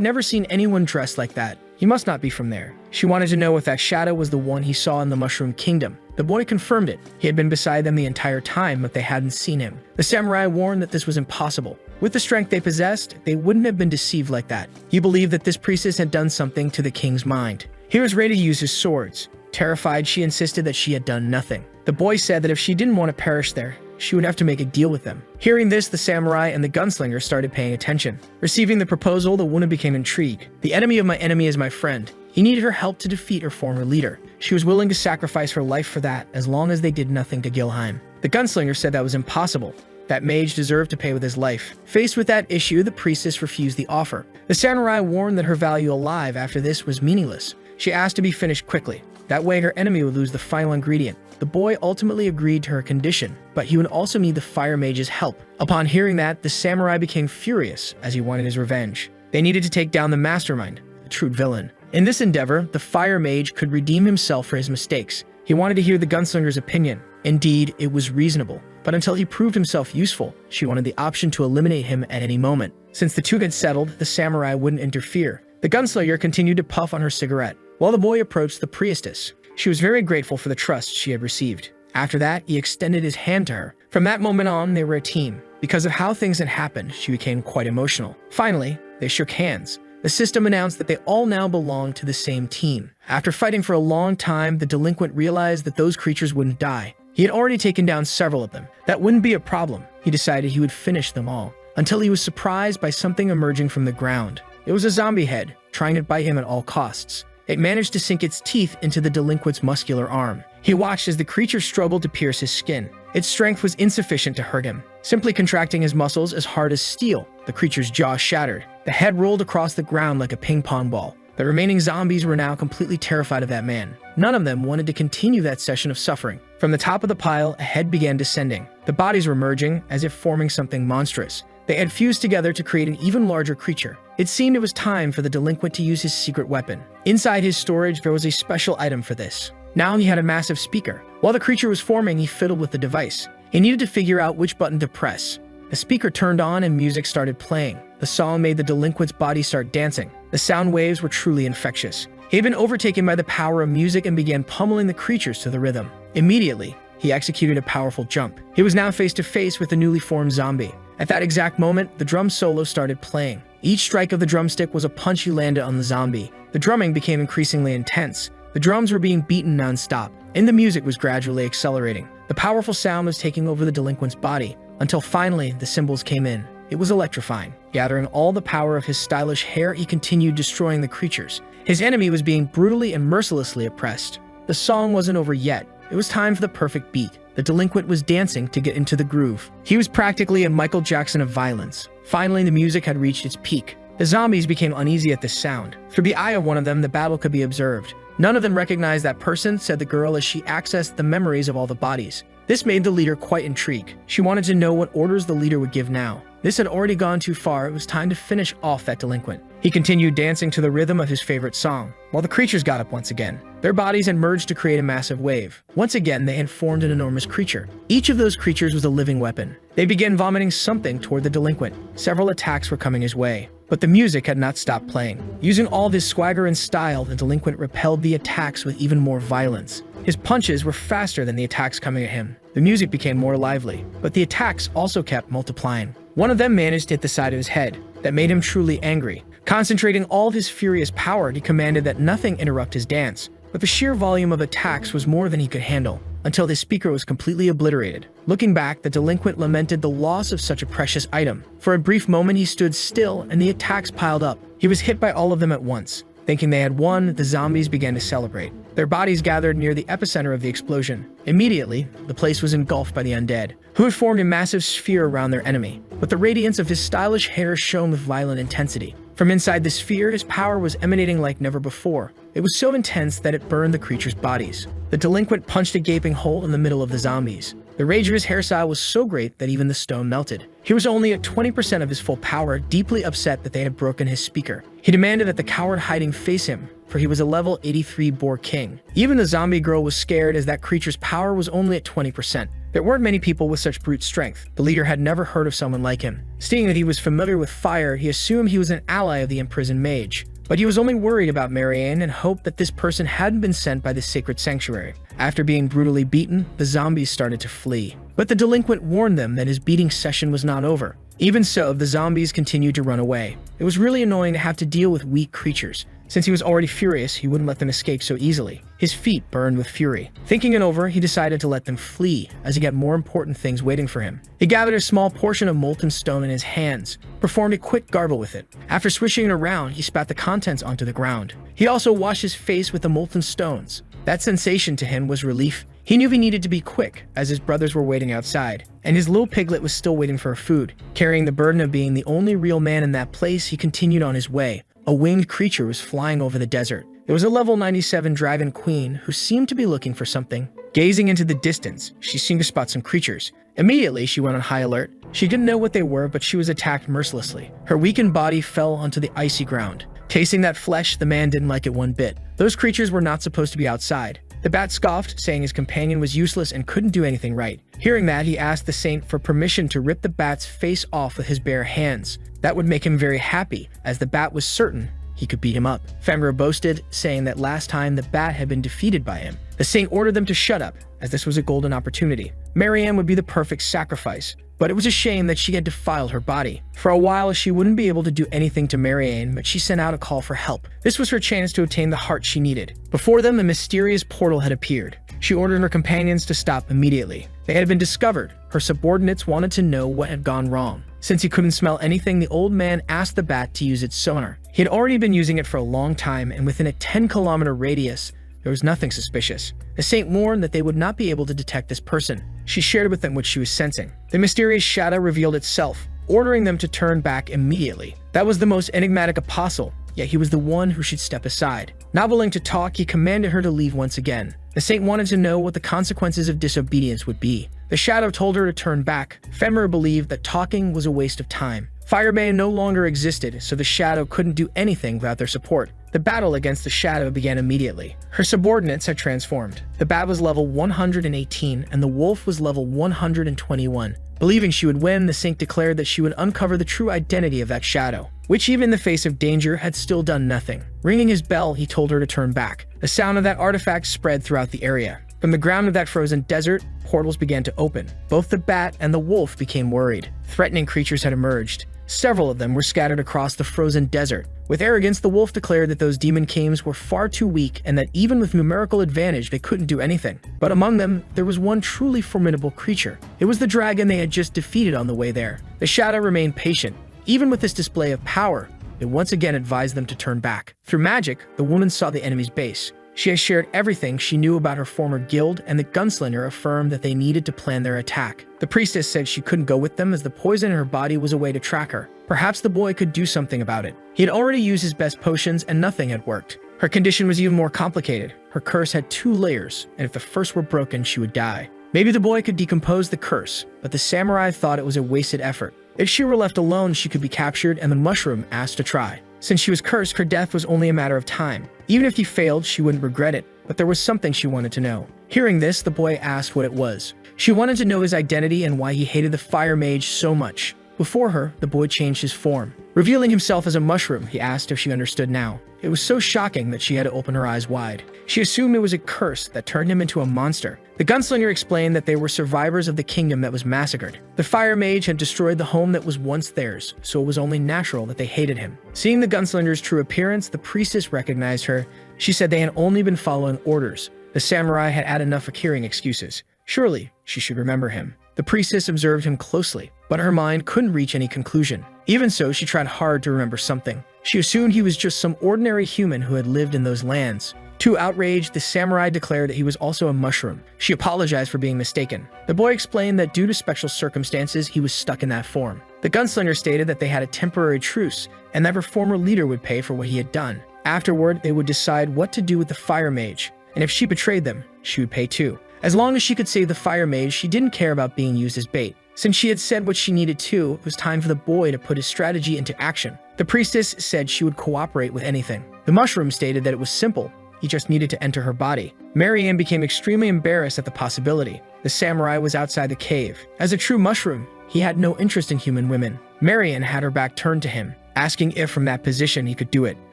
never seen anyone dressed like that. He must not be from there. She wanted to know if that shadow was the one he saw in the Mushroom Kingdom. The boy confirmed it. He had been beside them the entire time, but they hadn't seen him. The samurai warned that this was impossible. With the strength they possessed, they wouldn't have been deceived like that. He believed that this priestess had done something to the king's mind. He was ready to use his swords. Terrified, she insisted that she had done nothing. The boy said that if she didn't want to perish there, she would have to make a deal with them. Hearing this, the samurai and the gunslinger started paying attention. Receiving the proposal, the woman became intrigued. The enemy of my enemy is my friend. He needed her help to defeat her former leader. She was willing to sacrifice her life for that, as long as they did nothing to Gilheim. The gunslinger said that was impossible. That mage deserved to pay with his life. Faced with that issue, the priestess refused the offer. The samurai warned that her value alive after this was meaningless. She asked to be finished quickly. That way her enemy would lose the final ingredient. The boy ultimately agreed to her condition, but he would also need the fire mage's help. Upon hearing that, the samurai became furious as he wanted his revenge. They needed to take down the mastermind, the true villain. In this endeavor, the fire mage could redeem himself for his mistakes. He wanted to hear the gunslinger's opinion. Indeed, it was reasonable. But until he proved himself useful, she wanted the option to eliminate him at any moment. Since the two had settled, the samurai wouldn't interfere. The gunslinger continued to puff on her cigarette, while the boy approached the priestess. She was very grateful for the trust she had received. After that, he extended his hand to her. From that moment on, they were a team. Because of how things had happened, she became quite emotional. Finally, they shook hands. The system announced that they all now belonged to the same team. After fighting for a long time, the delinquent realized that those creatures wouldn't die. He had already taken down several of them. That wouldn't be a problem. He decided he would finish them all, until he was surprised by something emerging from the ground. It was a zombie head, trying to bite him at all costs. It managed to sink its teeth into the delinquent's muscular arm. He watched as the creature struggled to pierce his skin. Its strength was insufficient to hurt him. Simply contracting his muscles as hard as steel, the creature's jaw shattered. The head rolled across the ground like a ping-pong ball. The remaining zombies were now completely terrified of that man. None of them wanted to continue that session of suffering. From the top of the pile, a head began descending. The bodies were merging, as if forming something monstrous. They had fused together to create an even larger creature. It seemed it was time for the delinquent to use his secret weapon. Inside his storage, there was a special item for this. Now he had a massive speaker. While the creature was forming, he fiddled with the device. He needed to figure out which button to press. The speaker turned on and music started playing. The song made the delinquent's body start dancing. The sound waves were truly infectious. He had been overtaken by the power of music and began pummeling the creatures to the rhythm. Immediately, he executed a powerful jump. He was now face to face with the newly formed zombie. At that exact moment, the drum solo started playing. Each strike of the drumstick was a punch he landed on the zombie. The drumming became increasingly intense. The drums were being beaten non-stop, and the music was gradually accelerating. The powerful sound was taking over the delinquent's body, until finally the cymbals came in. It was electrifying. Gathering all the power of his stylish hair, he continued destroying the creatures. His enemy was being brutally and mercilessly oppressed. The song wasn't over yet. It was time for the perfect beat. The delinquent was dancing to get into the groove. He was practically a Michael Jackson of violence. Finally, the music had reached its peak. The zombies became uneasy at this sound. Through the eye of one of them, the battle could be observed. None of them recognized that person, said the girl as she accessed the memories of all the bodies. This made the leader quite intrigued. She wanted to know what orders the leader would give now. This had already gone too far. It was time to finish off that delinquent. He continued dancing to the rhythm of his favorite song, while the creatures got up once again. Their bodies had merged to create a massive wave. Once again, they had formed an enormous creature. Each of those creatures was a living weapon. They began vomiting something toward the delinquent. Several attacks were coming his way, but the music had not stopped playing. Using all of his swagger and style, the delinquent repelled the attacks with even more violence. His punches were faster than the attacks coming at him. The music became more lively, but the attacks also kept multiplying. One of them managed to hit the side of his head. That made him truly angry. Concentrating all of his furious power, he commanded that nothing interrupt his dance. But the sheer volume of attacks was more than he could handle, until his speaker was completely obliterated. Looking back, the delinquent lamented the loss of such a precious item. For a brief moment, he stood still, and the attacks piled up. He was hit by all of them at once. Thinking they had won, the zombies began to celebrate. Their bodies gathered near the epicenter of the explosion. Immediately, the place was engulfed by the undead, who had formed a massive sphere around their enemy. But the radiance of his stylish hair shone with violent intensity. From inside the sphere, his power was emanating like never before. It was so intense that it burned the creatures' bodies. The delinquent punched a gaping hole in the middle of the zombies. The rage of his hairstyle was so great that even the stone melted. He was only at 20% of his full power, deeply upset that they had broken his speaker. He demanded that the coward hiding face him, for he was a level 83 boar king. Even the zombie girl was scared as that creature's power was only at 20%. There weren't many people with such brute strength. The leader had never heard of someone like him. Seeing that he was familiar with fire, he assumed he was an ally of the imprisoned mage. But he was only worried about Marianne and hoped that this person hadn't been sent by the sacred sanctuary. After being brutally beaten, the zombies started to flee. But the delinquent warned them that his beating session was not over. Even so, the zombies continued to run away. It was really annoying to have to deal with weak creatures. Since he was already furious, he wouldn't let them escape so easily. His feet burned with fury. Thinking it over, he decided to let them flee, as he got more important things waiting for him. He gathered a small portion of molten stone in his hands, performed a quick gargle with it. After swishing it around, he spat the contents onto the ground. He also washed his face with the molten stones. That sensation to him was relief. He knew he needed to be quick, as his brothers were waiting outside, and his little piglet was still waiting for food. Carrying the burden of being the only real man in that place, he continued on his way. A winged creature was flying over the desert. It was a level 97 dragon queen who seemed to be looking for something. Gazing into the distance, she seemed to spot some creatures. Immediately, she went on high alert. She didn't know what they were, but she was attacked mercilessly. Her weakened body fell onto the icy ground. Tasting that flesh, the man didn't like it one bit. Those creatures were not supposed to be outside. The bat scoffed, saying his companion was useless and couldn't do anything right. Hearing that, he asked the saint for permission to rip the bat's face off with his bare hands. That would make him very happy, as the bat was certain he could beat him up. Fenrir boasted, saying that last time the bat had been defeated by him. The saint ordered them to shut up, as this was a golden opportunity. Marianne would be the perfect sacrifice, but it was a shame that she had defiled her body. For a while, she wouldn't be able to do anything to Marianne, but she sent out a call for help. This was her chance to obtain the heart she needed. Before them, a mysterious portal had appeared. She ordered her companions to stop immediately. They had been discovered. Her subordinates wanted to know what had gone wrong. Since he couldn't smell anything, the old man asked the bat to use its sonar. He had already been using it for a long time, and within a 10-kilometer radius, there was nothing suspicious. The saint warned that they would not be able to detect this person. She shared with them what she was sensing. The mysterious shadow revealed itself, ordering them to turn back immediately. That was the most enigmatic apostle, yet he was the one who should step aside. Not willing to talk, he commanded her to leave once again. The saint wanted to know what the consequences of disobedience would be. The shadow told her to turn back. Fenrir believed that talking was a waste of time. Firebane no longer existed, so the shadow couldn't do anything without their support. The battle against the shadow began immediately. Her subordinates had transformed. The bat was level 118 and the wolf was level 121. Believing she would win, the saint declared that she would uncover the true identity of that shadow, which even in the face of danger had still done nothing. Ringing his bell, he told her to turn back. The sound of that artifact spread throughout the area. From the ground of that frozen desert, portals began to open. Both the bat and the wolf became worried. Threatening creatures had emerged. Several of them were scattered across the frozen desert. With arrogance, the wolf declared that those demon kings were far too weak and that even with numerical advantage, they couldn't do anything. But among them, there was one truly formidable creature. It was the dragon they had just defeated on the way there. The shadow remained patient. Even with this display of power, it once again advised them to turn back. Through magic, the woman saw the enemy's base. She had shared everything she knew about her former guild, and the gunslinger affirmed that they needed to plan their attack. The priestess said she couldn't go with them as the poison in her body was a way to track her. Perhaps the boy could do something about it. He had already used his best potions and nothing had worked. Her condition was even more complicated. Her curse had 2 layers, and if the first were broken, she would die. Maybe the boy could decompose the curse, but the samurai thought it was a wasted effort. If she were left alone, she could be captured and the mushroom asked to try. Since she was cursed, her death was only a matter of time. Even if he failed, she wouldn't regret it, but there was something she wanted to know. Hearing this, the boy asked what it was. She wanted to know his identity and why he hated the fire mage so much. Before her, the boy changed his form. Revealing himself as a mushroom, he asked if she understood now. It was so shocking that she had to open her eyes wide. She assumed it was a curse that turned him into a monster. The gunslinger explained that they were survivors of the kingdom that was massacred. The fire mage had destroyed the home that was once theirs, so it was only natural that they hated him. Seeing the gunslinger's true appearance, the priestess recognized her. She said they had only been following orders. The samurai had had enough of hearing excuses. Surely, she should remember him. The priestess observed him closely, but her mind couldn't reach any conclusion. Even so, she tried hard to remember something. She assumed he was just some ordinary human who had lived in those lands. Too outraged, the samurai declared that he was also a mushroom. She apologized for being mistaken. The boy explained that due to special circumstances, he was stuck in that form. The gunslinger stated that they had a temporary truce, and that her former leader would pay for what he had done. Afterward, they would decide what to do with the fire mage, and if she betrayed them, she would pay too. As long as she could save the fire mage, she didn't care about being used as bait. Since she had said what she needed to, it was time for the boy to put his strategy into action. The priestess said she would cooperate with anything. The mushroom stated that it was simple. He just needed to enter her body. Marianne became extremely embarrassed at the possibility. The samurai was outside the cave. As a true mushroom, he had no interest in human women. Marianne had her back turned to him, asking if from that position he could do it.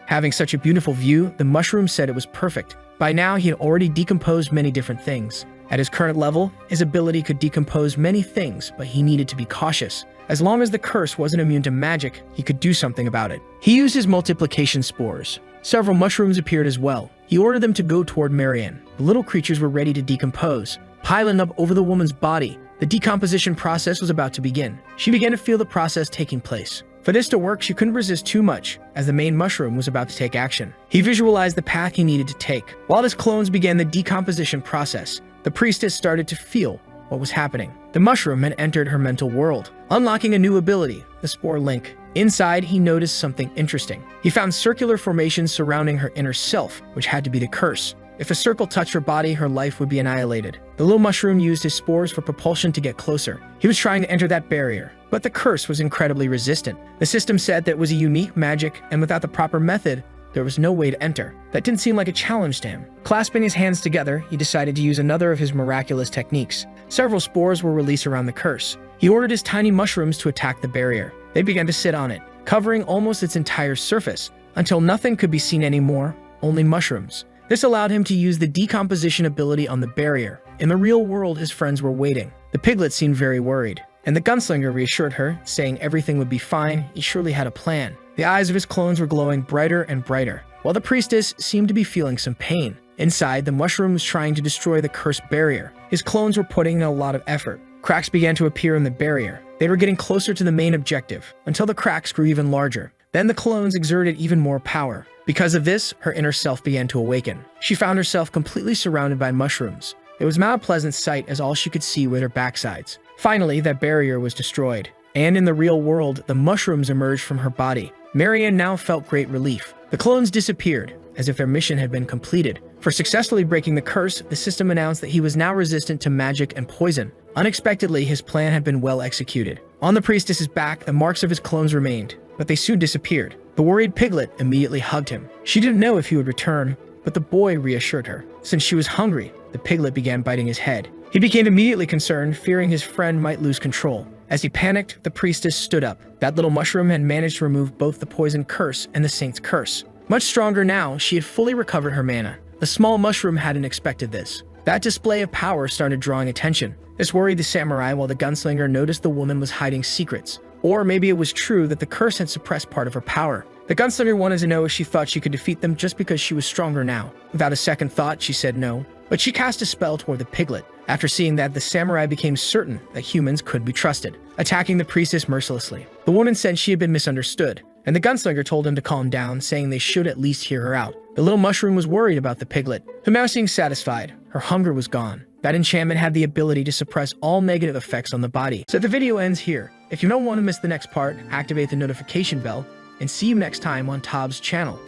Having such a beautiful view, the mushroom said it was perfect. By now, he had already decomposed many different things. At his current level, his ability could decompose many things, but he needed to be cautious. As long as the curse wasn't immune to magic, he could do something about it. He used his multiplication spores. Several mushrooms appeared as well. He ordered them to go toward Marianne. The little creatures were ready to decompose, piling up over the woman's body. The decomposition process was about to begin. She began to feel the process taking place. For this to work, she couldn't resist too much, as the main mushroom was about to take action. He visualized the path he needed to take. While his clones began the decomposition process, the priestess started to feel what was happening. The mushroom had entered her mental world, unlocking a new ability, the Spore Link. Inside, he noticed something interesting. He found circular formations surrounding her inner self, which had to be the curse. If a circle touched her body, her life would be annihilated. The little mushroom used his spores for propulsion to get closer. He was trying to enter that barrier, but the curse was incredibly resistant. The system said that it was a unique magic, and without the proper method, there was no way to enter. That didn't seem like a challenge to him. Clasping his hands together, he decided to use another of his miraculous techniques. Several spores were released around the curse. He ordered his tiny mushrooms to attack the barrier. They began to sit on it, covering almost its entire surface, until nothing could be seen anymore, only mushrooms. This allowed him to use the decomposition ability on the barrier. In the real world, his friends were waiting. The piglet seemed very worried, and the gunslinger reassured her, saying everything would be fine. He surely had a plan. The eyes of his clones were glowing brighter and brighter, while the priestess seemed to be feeling some pain. Inside, the mushroom was trying to destroy the cursed barrier. His clones were putting in a lot of effort. Cracks began to appear in the barrier. They were getting closer to the main objective, until the cracks grew even larger. Then the clones exerted even more power. Because of this, her inner self began to awaken. She found herself completely surrounded by mushrooms. It was not a pleasant sight, as all she could see were their backsides. Finally, that barrier was destroyed, and in the real world, the mushrooms emerged from her body. Marianne now felt great relief. The clones disappeared, as if their mission had been completed. For successfully breaking the curse, the system announced that he was now resistant to magic and poison. Unexpectedly, his plan had been well executed. On the priestess's back, the marks of his clones remained, but they soon disappeared. The worried piglet immediately hugged him. She didn't know if he would return, but the boy reassured her. Since she was hungry, the piglet began biting his head. He became immediately concerned, fearing his friend might lose control. As he panicked, the priestess stood up. That little mushroom had managed to remove both the poison curse and the saint's curse. Much stronger now, she had fully recovered her mana. The small mushroom hadn't expected this. That display of power started drawing attention. This worried the samurai, while the gunslinger noticed the woman was hiding secrets. Or maybe it was true that the curse had suppressed part of her power. The gunslinger wanted to know if she thought she could defeat them just because she was stronger now. Without a second thought, she said no. But she cast a spell toward the piglet. After seeing that, the samurai became certain that humans could be trusted, attacking the priestess mercilessly. The woman said she had been misunderstood, and the gunslinger told him to calm down, saying they should at least hear her out. The little mushroom was worried about the piglet, who now seemed satisfied. Her hunger was gone. That enchantment had the ability to suppress all negative effects on the body. So the video ends here. If you don't want to miss the next part, activate the notification bell, and see you next time on Tob's channel.